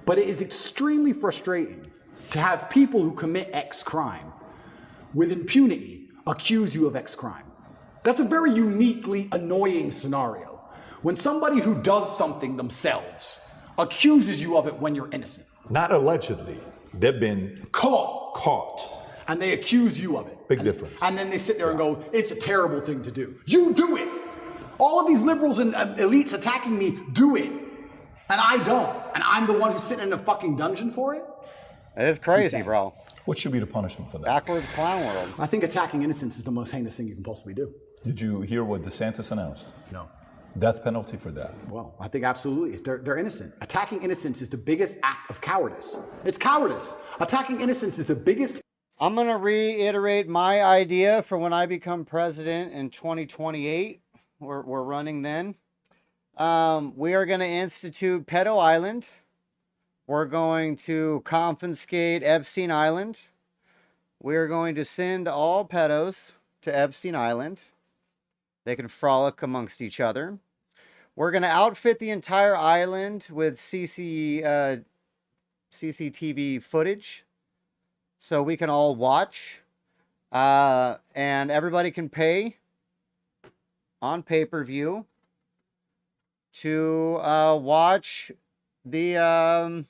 But it is extremely frustrating to have people who commit X crime with impunity accuse you of X crime. That's a very uniquely annoying scenario. When somebody who does something themselves accuses you of it when you're innocent. Not allegedly. They've been caught. And they accuse you of it. Big difference. And then they sit there and go, it's a terrible thing to do. You do it. All of these liberals and elites attacking me do it. And I don't. And I'm the one who's sitting in a fucking dungeon for it? That is crazy, bro. What should be the punishment for that? Backwards clown world. I think attacking innocence is the most heinous thing you can possibly do. Did you hear what DeSantis announced? No. Death penalty for that. Well, I think absolutely. They're innocent. Attacking innocence is the biggest act of cowardice. It's cowardice. Attacking innocence is the biggest. I'm going to reiterate my idea for when I become president in 2028. We're running then. We are going to institute Pedo Island. We're going to confiscate Epstein Island. We are going to send all pedos to Epstein Island. They can frolic amongst each other. We're going to outfit the entire island with CCTV footage so we can all watch. And everybody can pay on pay-per-view to watch the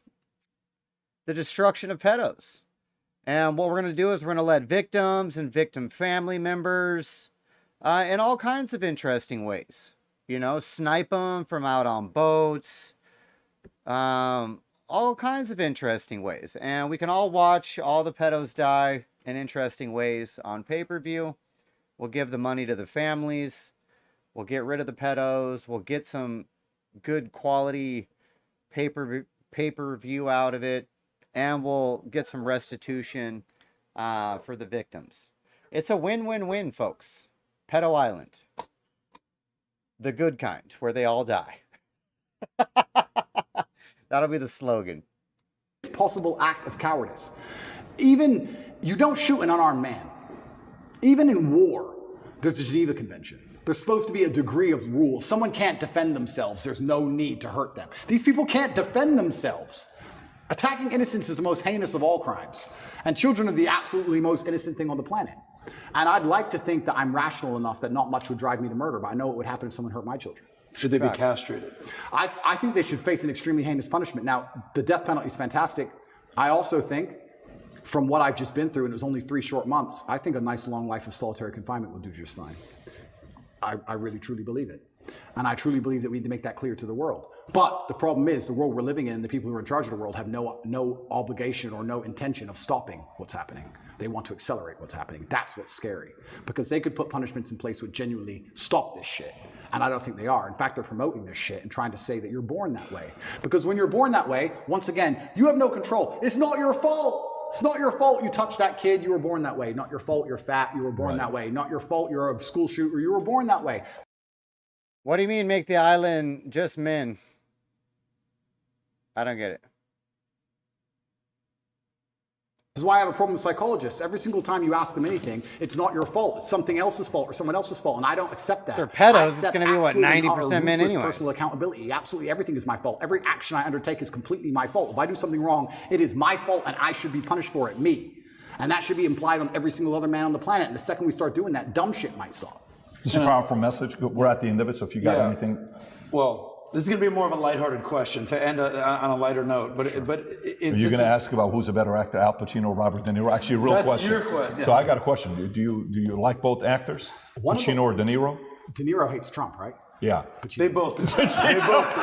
destruction of pedos. And what we're going to do is we're going to let victims and victim family members in all kinds of interesting ways. You know, snipe them from out on boats. All kinds of interesting ways. And we can all watch all the pedos die in interesting ways on pay-per-view. We'll give the money to the families. We'll get rid of the pedos. We'll get some good quality pay-per-view out of it. And we'll get some restitution for the victims. It's a win-win-win, folks. Pedo Island. The good kind, where they all die. That'll be the slogan. Possible act of cowardice. Even, you don't shoot an unarmed man. Even in war, there's the Geneva Convention. There's supposed to be a degree of rule. Someone can't defend themselves. There's no need to hurt them. These people can't defend themselves. Attacking innocents is the most heinous of all crimes. And children are the absolutely most innocent thing on the planet. And I'd like to think that I'm rational enough that not much would drive me to murder, but I know it would happen if someone hurt my children. Should they be castrated? I think they should face an extremely heinous punishment. Now, the death penalty is fantastic. I also think, from what I've just been through, and it was only 3 short months, I think a nice long life of solitary confinement will do just fine. I really, truly believe it. And I truly believe that we need to make that clear to the world. But the problem is, the world we're living in, the people who are in charge of the world have no obligation or no intention of stopping what's happening. They want to accelerate what's happening. That's what's scary. Because they could put punishments in place that would genuinely stop this shit. And I don't think they are. In fact, they're promoting this shit and trying to say that you're born that way. Because when you're born that way, once again, you have no control. It's not your fault. It's not your fault you touched that kid, you were born that way. Not your fault you're fat, you were born that way. Not your fault you're a school shooter, you were born that way. What do you mean make the island just men? I don't get it. This is why I have a problem with psychologists. Every single time you ask them anything, it's not your fault. It's something else's fault or someone else's fault, and I don't accept that. They're pedos. It's going to be, what, 90% men anyway. Personal accountability. Absolutely everything is my fault. Every action I undertake is completely my fault. If I do something wrong, it is my fault, and I should be punished for it, me. And that should be implied on every single other man on the planet. And the second we start doing that, dumb shit might stop. It's a powerful message. We're at the end of it, so if you got anything. Well, this is going to be more of a lighthearted question to end on a lighter note. But Are you going to ask about who's a better actor, Al Pacino or Robert De Niro? Actually, a real question. That's your question. So I got a question. Do you like both actors, Pacino or De Niro? De Niro hates Trump, right? Yeah. They both do. They both do.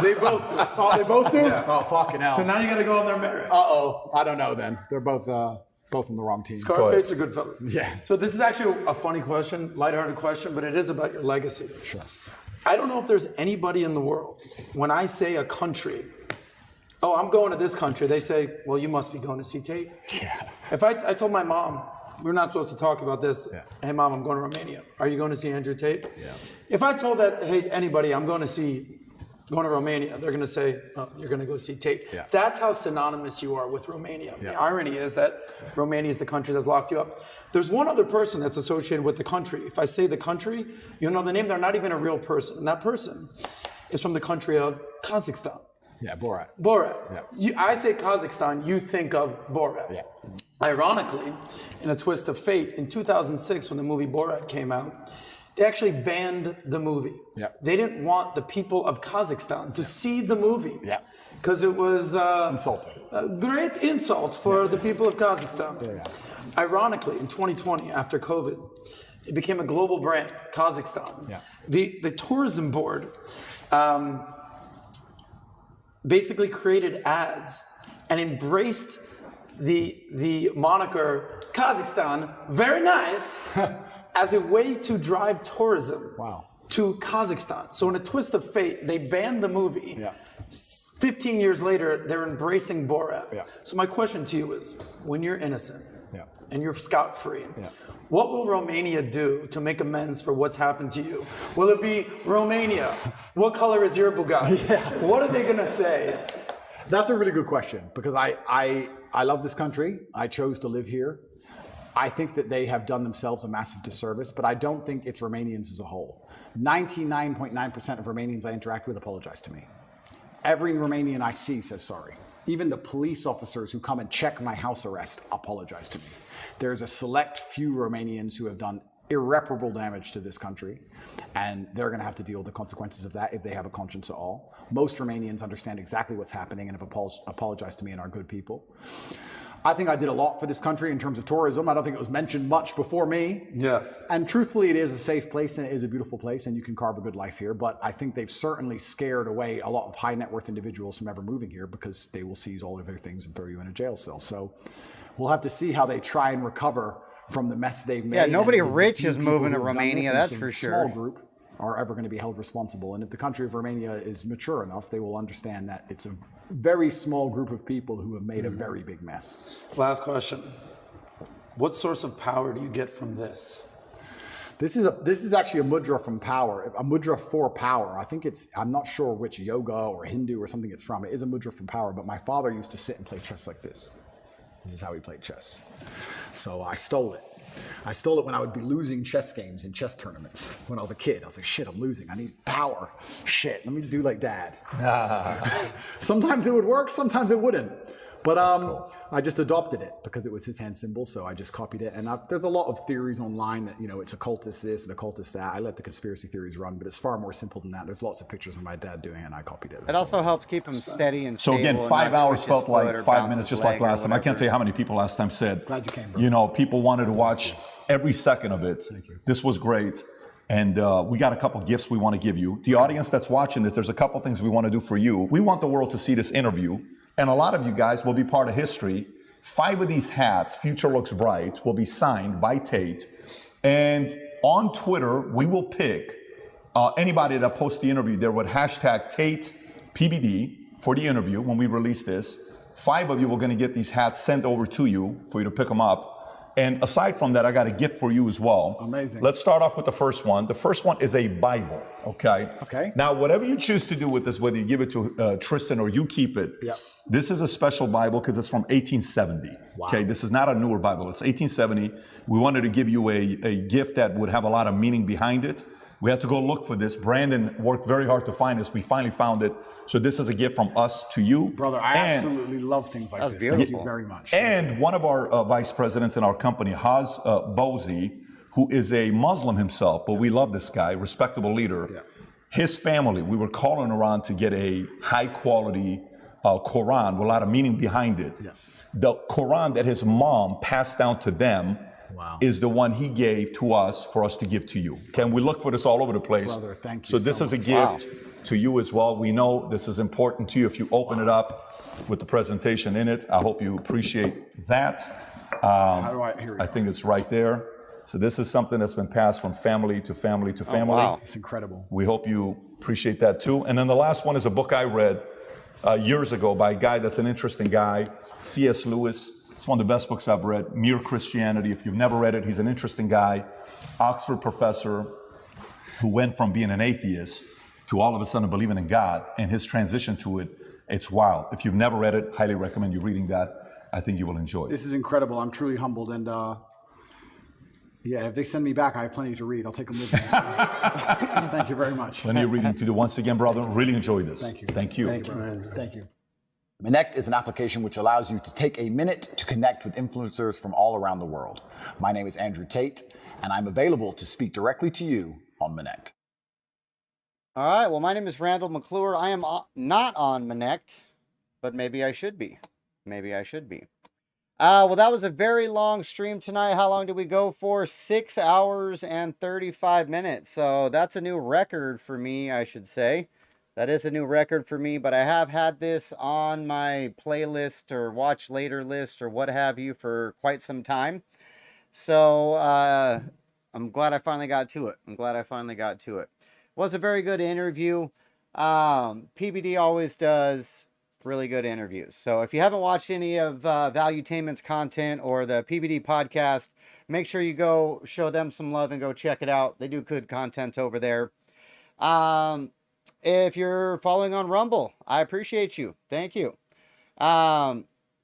They both do. Oh, they both do? Yeah. Oh, fucking hell. So now you got to go on their merit. Uh-oh. I don't know then. They're both on the wrong team. Scarface or Goodfellas? Yeah. So this is actually a funny question, lighthearted question, but it is about your legacy. Sure. I don't know if there's anybody in the world, when I say a country, oh, I'm going to this country, they say, well, you must be going to see Tate. Yeah. If I told my mom, we're not supposed to talk about this, hey, Mom, I'm going to Romania. Are you going to see Andrew Tate? Yeah. If I told that, hey, anybody, I'm going to Romania, they're going to say, oh, you're going to go see Tate. Yeah. That's how synonymous you are with Romania. Yeah. The irony is that Romania is the country that's locked you up. There's one other person that's associated with the country. If I say the country, you'll know the name. They're not even a real person. And that person is from the country of Kazakhstan. Yeah, Borat. Borat. Yeah. I say Kazakhstan, you think of Borat. Yeah. Ironically, in a twist of fate, in 2006, when the movie Borat came out, they actually banned the movie. Yeah. They didn't want the people of Kazakhstan to see the movie. Yeah. Because it was insulting. A great insult for the people of Kazakhstan. Yeah. Ironically, in 2020, after COVID, it became a global brand, Kazakhstan. Yeah. The tourism board basically created ads and embraced the moniker Kazakhstan, very nice, as a way to drive tourism to Kazakhstan. So in a twist of fate, they banned the movie. Yeah. 15 years later, they're embracing Borat. Yeah. So my question to you is, when you're innocent and you're scot-free, Yeah. what will Romania do to make amends for what's happened to you? Will it be Romania? What color is your Bugatti? What are they going to say? That's a really good question because I love this country. I chose to live here. I think that they have done themselves a massive disservice, but I don't think it's Romanians as a whole. 99.9% of Romanians I interact with apologize to me. Every Romanian I see says sorry. Even the police officers who come and check my house arrest apologize to me. There's a select few Romanians who have done irreparable damage to this country, and they're going to have to deal with the consequences of that if they have a conscience at all. Most Romanians understand exactly what's happening and have apologized to me and are good people. I think I did a lot for this country in terms of tourism. I don't think it was mentioned much before me. Yes. And truthfully, it is a safe place and it is a beautiful place and you can carve a good life here. But I think they've certainly scared away a lot of high net worth individuals from ever moving here because they will seize all of their things and throw you in a jail cell. So we'll have to see how they try and recover from the mess they've made. Yeah, nobody and rich the is few people moving to who have done Romania, this, and that's some for small sure. group are ever going to be held responsible. And if the country of Romania is mature enough, they will understand that it's a very small group of people who have made a very big mess. Last question. What source of power do you get from this? This is actually a mudra from power, a mudra for power. I think I'm not sure which yoga or Hindu or something it's from. It is a mudra from power, but my father used to sit and play chess like this. This is how he played chess. So I stole it. I stole it when I would be losing chess games in chess tournaments. When I was a kid, I was like, shit, I'm losing. I need power. Shit, let me do like dad. Sometimes it would work, sometimes it wouldn't. But I just adopted it because it was his hand symbol, so I just copied it. And there's a lot of theories online that, it's occultist this and occultist that. I let the conspiracy theories run, but it's far more simple than that. There's lots of pictures of my dad doing it, and I copied it. It also helps keep him steady and So stable. again, 5 hours felt like 5 minutes, just like last time. I can't can't tell you how many people last time said, Glad you came, bro. people wanted to watch every second of it. This was great. And we got a couple gifts we want to give you. The audience that's watching this, there's a couple things we want to do for you. We want the world to see this interview. And a lot of you guys will be part of history. 5 of these hats, Future Looks Bright, will be signed by Tate. And on Twitter, we will pick anybody that posts the interview there with hashtag Tate PBD for the interview when we release this. 5 of you are going to get these hats sent over to you for you to pick them up. And aside from that, I got a gift for you as well. Amazing. Let's start off with the first one. The first one is a Bible, okay? Okay. Now, whatever you choose to do with this, whether you give it to Tristan or you keep it, this is a special Bible because it's from 1870. Wow. Okay, this is not a newer Bible. It's 1870. We wanted to give you a gift that would have a lot of meaning behind it. We had to go look for this. Brandon worked very hard to find this. We finally found it. So this is a gift from us to you. Brother, I absolutely love things like this. Thank you very much. And one of our vice presidents in our company, Haz Bozi, who is a Muslim himself, but we love this guy, respectable leader. Yeah. His family, we were calling around to get a high quality Quran with a lot of meaning behind it. Yeah. The Quran that his mom passed down to them is the one he gave to us for us to give to you. Can we look for this all over the place? Brother, thank you so this is a gift to you as well. We know this is important to you. If you open it up with the presentation in it, I hope you appreciate that. How do I hear it? I think it's right there. So this is something that's been passed from family to family to family. Wow, it's incredible. We hope you appreciate that too. And then the last one is a book I read years ago by a guy that's an interesting guy, C.S. Lewis. It's one of the best books I've read, Mere Christianity. If you've never read it, he's an interesting guy, Oxford professor who went from being an atheist to all of a sudden believing in God, and his transition to it, it's wild. If you've never read it, highly recommend you reading that. I think you will enjoy it. This is incredible. I'm truly humbled, and if they send me back, I have plenty to read. I'll take them with me. Thank you very much. Plenty of reading to do. Once again, brother, really enjoy this. Thank you. Thank you. Thank you, Andrew. Thank you. Connect is an application which allows you to take a minute to connect with influencers from all around the world. My name is Andrew Tate, and I'm available to speak directly to you on Connect. All right, well, my name is Randall McClure. I am not on Connect, but maybe I should be. Maybe I should be. Well, that was a very long stream tonight. How long did we go for? 6 hours and 35 minutes. So that's a new record for me, I should say. That is a new record for me, but I have had this on my playlist or watch later list or what have you for quite some time. So I'm glad I finally got to it. Was a very good interview. PBD always does really good interviews. So if you haven't watched any of Valuetainment's content or the PBD podcast, make sure you go show them some love and go check it out. They do good content over there. If you're following on Rumble, I appreciate you. Thank you.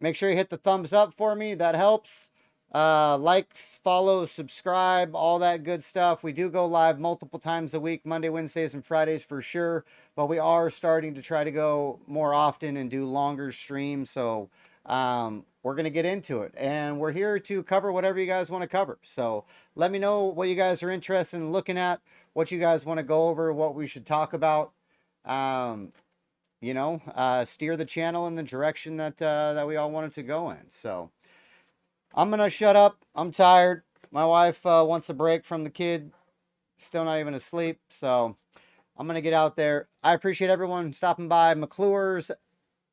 Make sure you hit the thumbs up for me. That helps. Likes, follows, subscribe, all that good stuff. We do go live multiple times a week, Monday, Wednesdays, and Fridays for sure. But we are starting to try to go more often and do longer streams. So we're going to get into it. And we're here to cover whatever you guys want to cover. So let me know what you guys are interested in looking at, what you guys want to go over, what we should talk about. Steer the channel in the direction that we all want it to go in. So I'm going to shut up. I'm tired. My wife wants a break from the kid. Still not even asleep. So I'm going to get out there. I appreciate everyone stopping by. McClure's,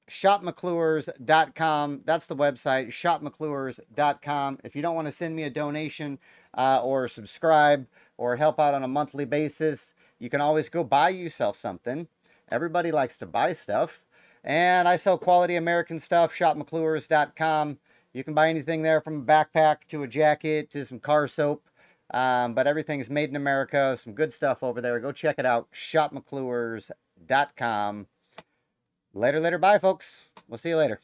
shopmcclures.com. That's the website, shopmcclures.com. If you don't want to send me a donation or subscribe or help out on a monthly basis, you can always go buy yourself something. Everybody likes to buy stuff. And I sell quality American stuff, shopmcclures.com. You can buy anything there from a backpack to a jacket to some car soap. But everything's made in America. Some good stuff over there. Go check it out, shopmcclures.com. Later. Bye, folks. We'll see you later.